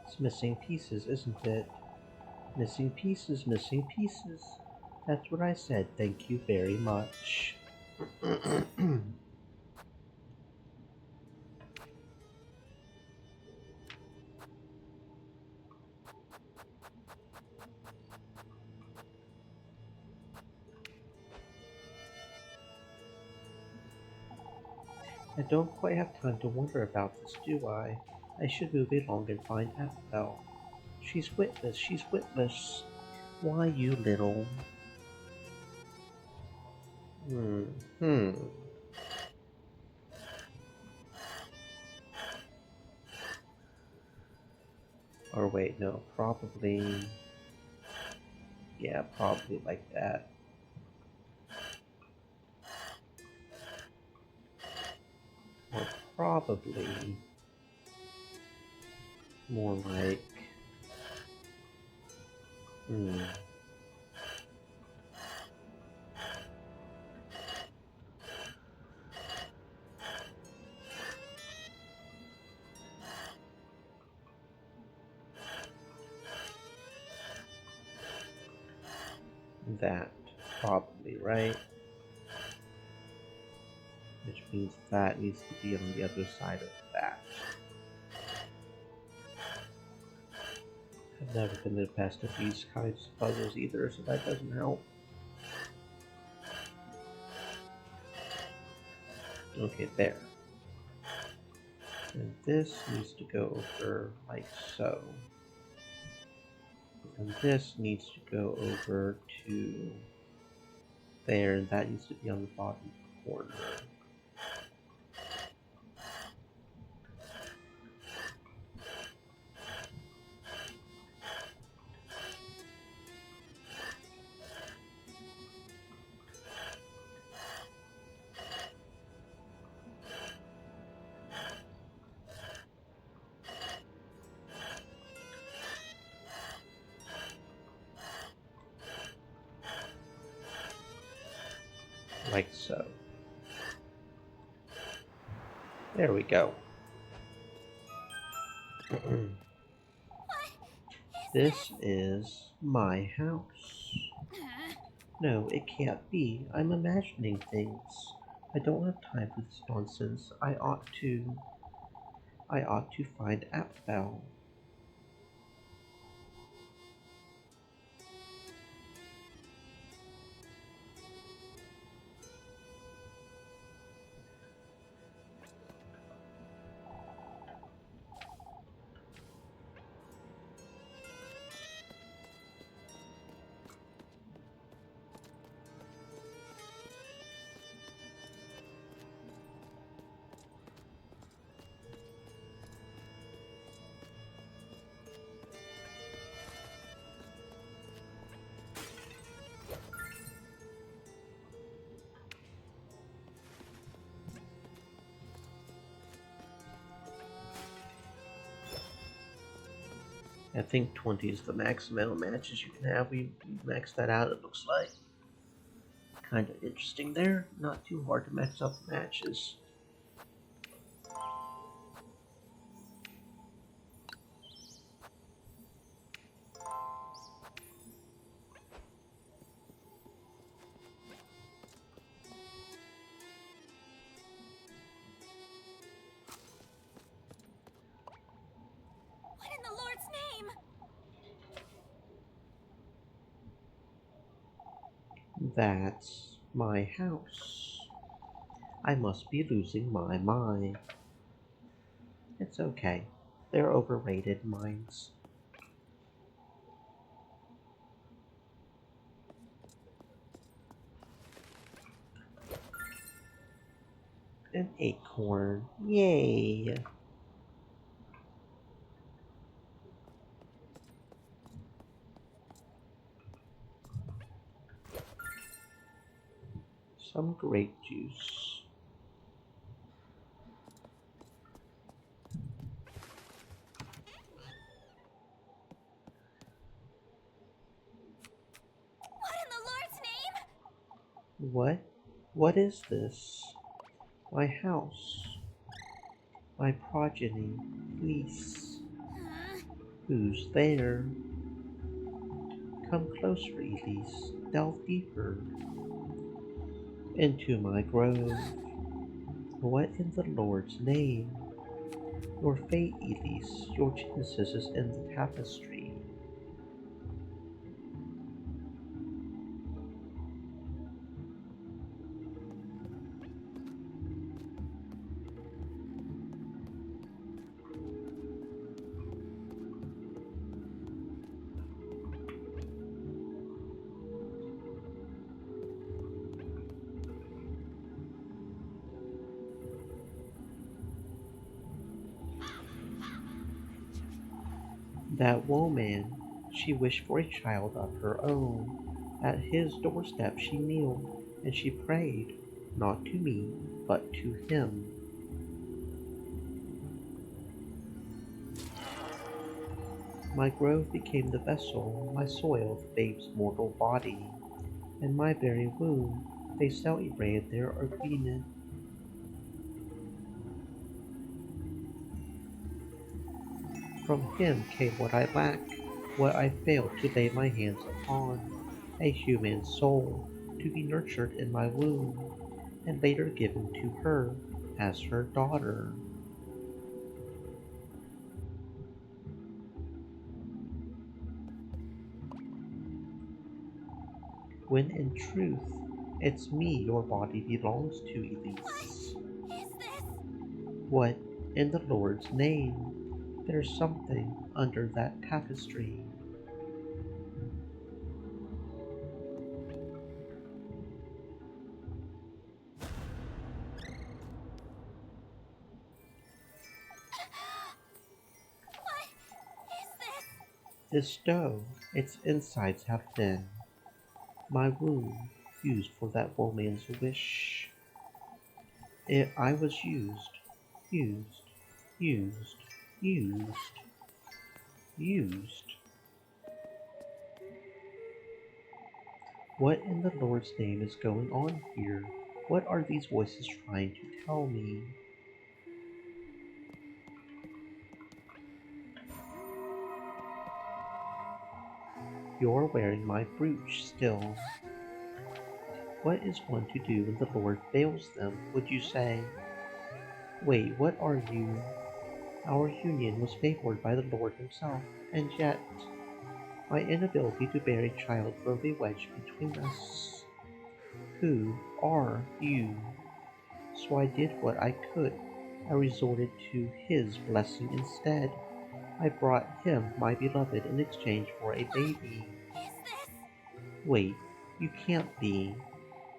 It's missing pieces, isn't it? Missing pieces, missing pieces. That's what I said. Thank you very much. I don't quite have time to wonder about this, do I? I should move along and find Abigail. She's witless, she's witless. Why, you little... Hmm. Or wait, no, probably... Yeah, probably like that. Or probably... more like... that. Probably, right? Which means that needs to be on the other side of that. I've never been the best at these kinds of puzzles either, so that doesn't help. Okay, there. And this needs to go over like so. And this needs to go over to there, and that needs to be on the bottom corner. Like so. There we go. This is my house. No, it can't be. I'm imagining things. I don't have time for this nonsense. I ought to find Apfel. I think 20 is the max amount of matches you can have. We maxed that out, it looks like. Kind of interesting there. Not too hard to max up matches. What in the Lord's name? That's my house. I must be losing my mind. It's okay. They're overrated minds. An acorn. Yay! Some grape juice. What in the Lord's name? What? What is this? My house. My progeny, Elise. Huh? Who's there? Come closer, Elise. Delve deeper into my grove. What in the Lord's name? Your fate, Elise, your genesis is in the tapestry. That woman, she wished for a child of her own. At his doorstep she kneeled, and she prayed, not to me, but to him. My grove became the vessel, my soil the babe's mortal body, and my very womb they celebrated their agreement. From him came what I lack, what I failed to lay my hands upon, a human soul, to be nurtured in my womb, and later given to her as her daughter. When in truth, it's me your body belongs to, Elise. What is this? What, in the Lord's name? There's something under that tapestry. What is this? This dough, its insides have been my womb, used for that woman's wish. I was used, used, used, used. What in the Lord's name is going on here? What are these voices trying to tell me? You're wearing my brooch still. What is one to do when the Lord fails them, would you say? Wait, what are you? Our union was favored by the Lord himself, and yet my inability to bear a child drove a wedge between us. Who are you? So I did what I could. I resorted to his blessing instead. I brought him my beloved in exchange for a baby. Is this? Wait, you can't be.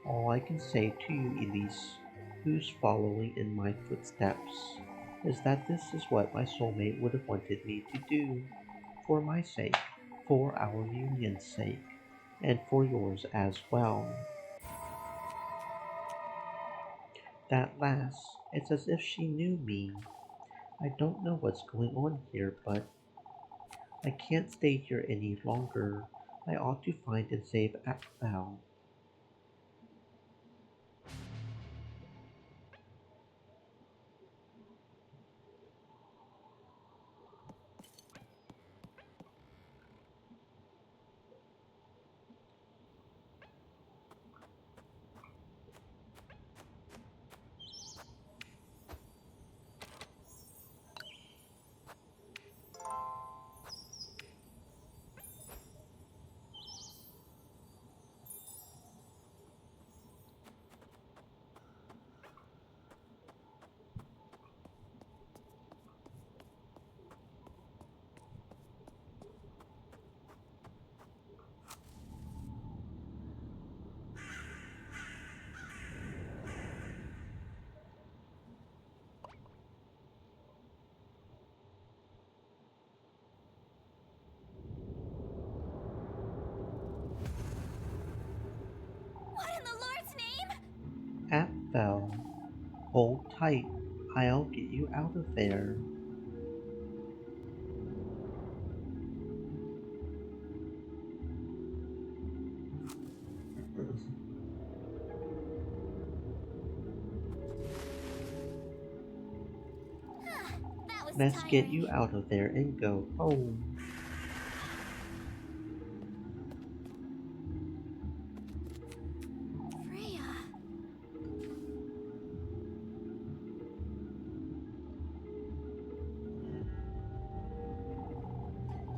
All I can say to you, Elise, who's following in my footsteps, is that this is what my soulmate would have wanted me to do. For my sake, for our union's sake, and for yours as well. That last, it's as if she knew me. I don't know what's going on here, but I can't stay here any longer. I ought to find and save Val. What in the Lord's name? Val, hold tight. I'll get you out of there. Let's get you out of there and go home. Freya.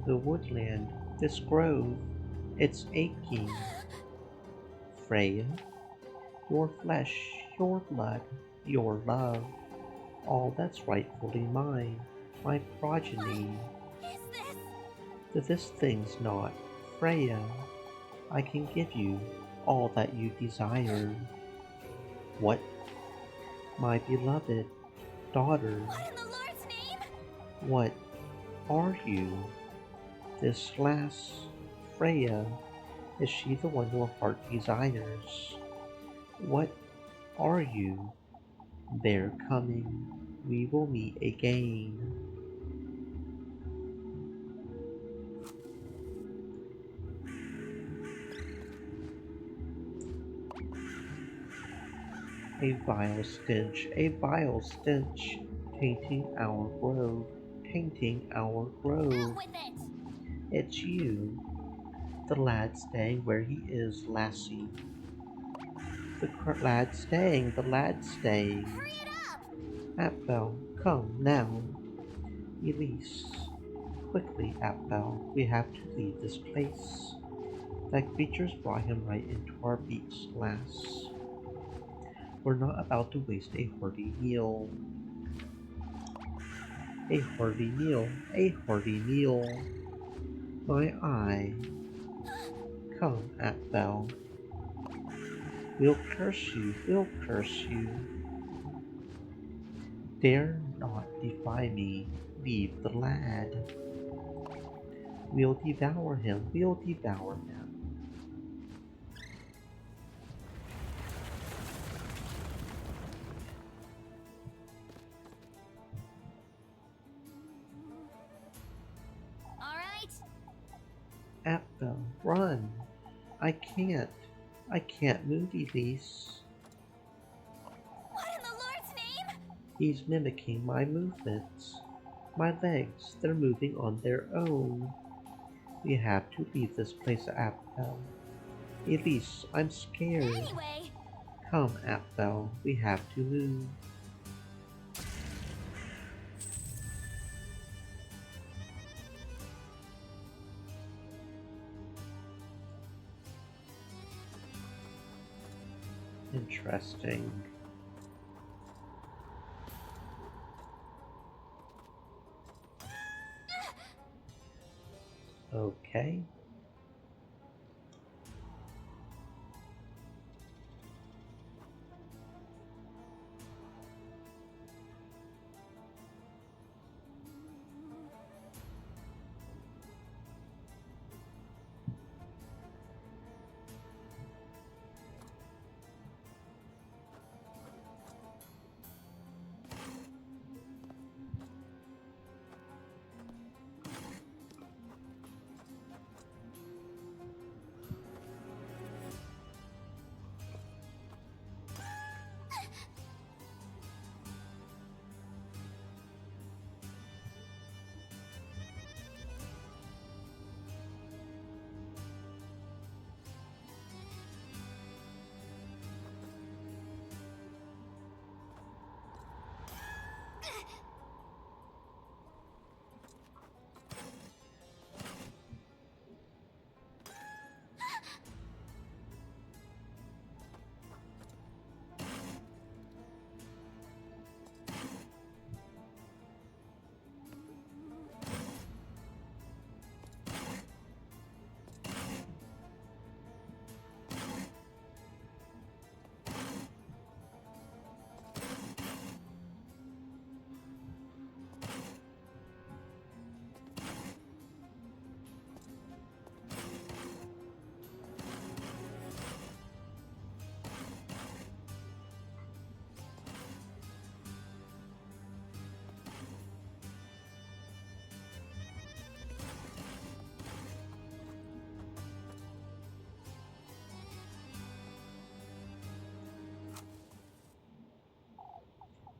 The woodland, this grove, it's aching. Freya, your flesh, your blood, your love, all that's rightfully mine, my progeny. Is this? This thing's not. Freya, I can give you all that you desire. What? My beloved daughter, What in the Lord's name? what are you? This lass, Freya, is she the one your heart desires? What are you? They're coming. We will meet again. A vile stench, tainting our grove, tainting our Out grove. with it! It's you, the lad staying where he is, lassie. The lad staying. Hurry it up! Apfel, come now. Elise, quickly, Apfel, we have to leave this place. That creature's brought him right into our beaks, lass. We're not about to waste a hearty meal. A hearty meal, a hearty meal. My eye, come, Apfel. We'll curse you, we'll curse you. Dare not defy me, leave the lad. We'll devour him, we'll devour him. Alright? Apfel, run! I can't move, Elise. What in the Lord's name? He's mimicking my movements. My legs, they're moving on their own. We have to leave this place, Apfel. Elise, I'm scared. Anyway, Come, Apfel, we have to move. Interesting. Okay.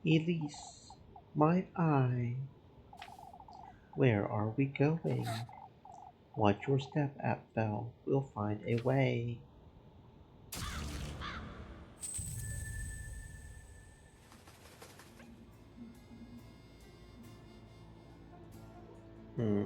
Elise, my eye. Where are we going? Watch your step, Apfel. We'll find a way. Hmm.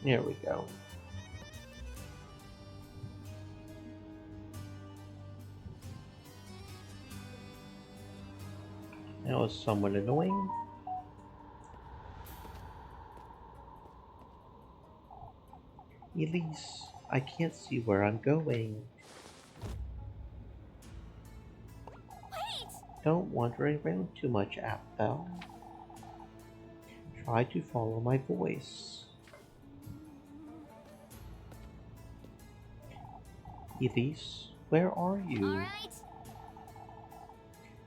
There we go. That was somewhat annoying. Elise, I can't see where I'm going. Wait! Don't wander around too much, Apfel. Try to follow my voice. Elise, where are you? Alright?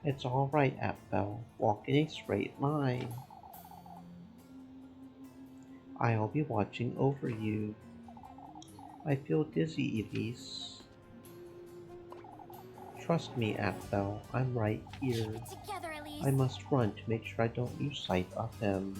It's alright, Apfel. Walk in a straight line. I'll be watching over you. I feel dizzy, Elise. Trust me, Apfel. I'm right here. Keep it together, Elise. I must run to make sure I don't lose sight of him.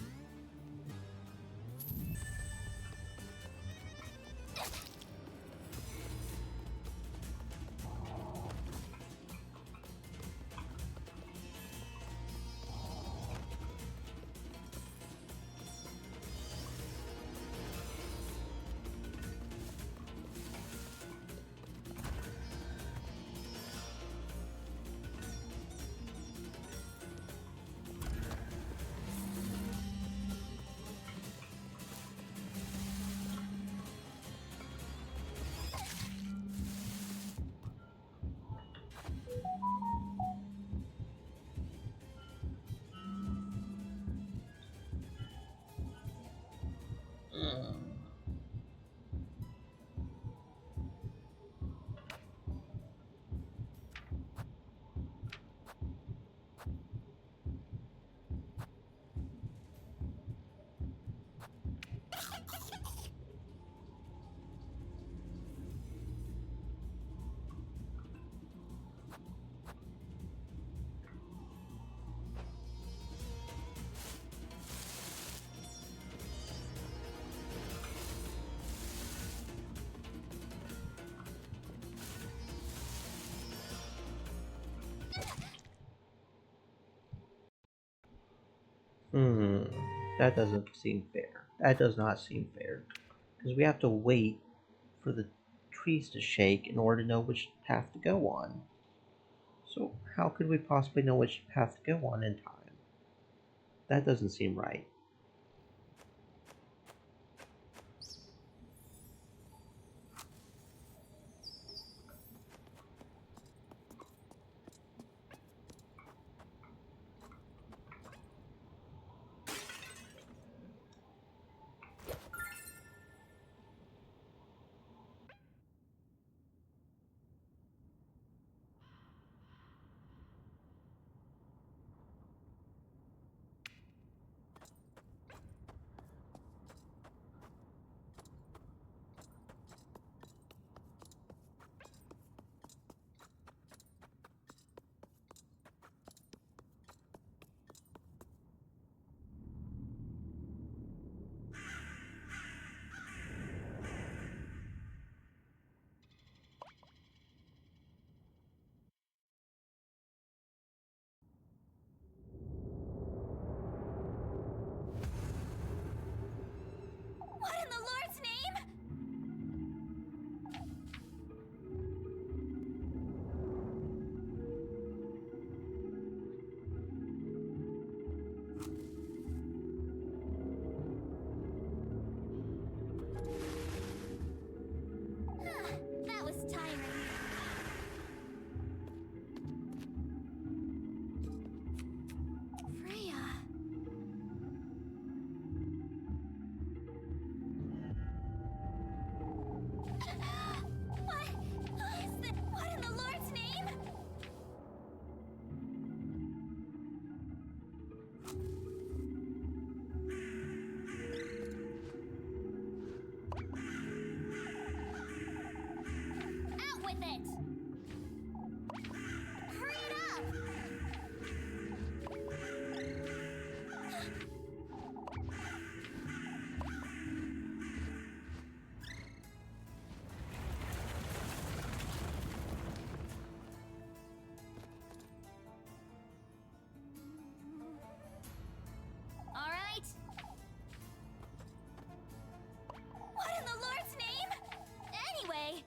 Hmm, that doesn't seem fair. That does not seem fair. Because we have to wait for the trees to shake in order to know which path to go on. So, how could we possibly know which path to go on in time? That doesn't seem right. with it! Hurry it up! All right. What in the Lord's name? Anyway.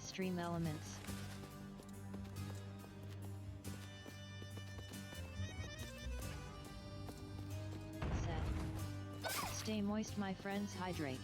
Stream elements. Set. Stay moist, my friends, hydrate.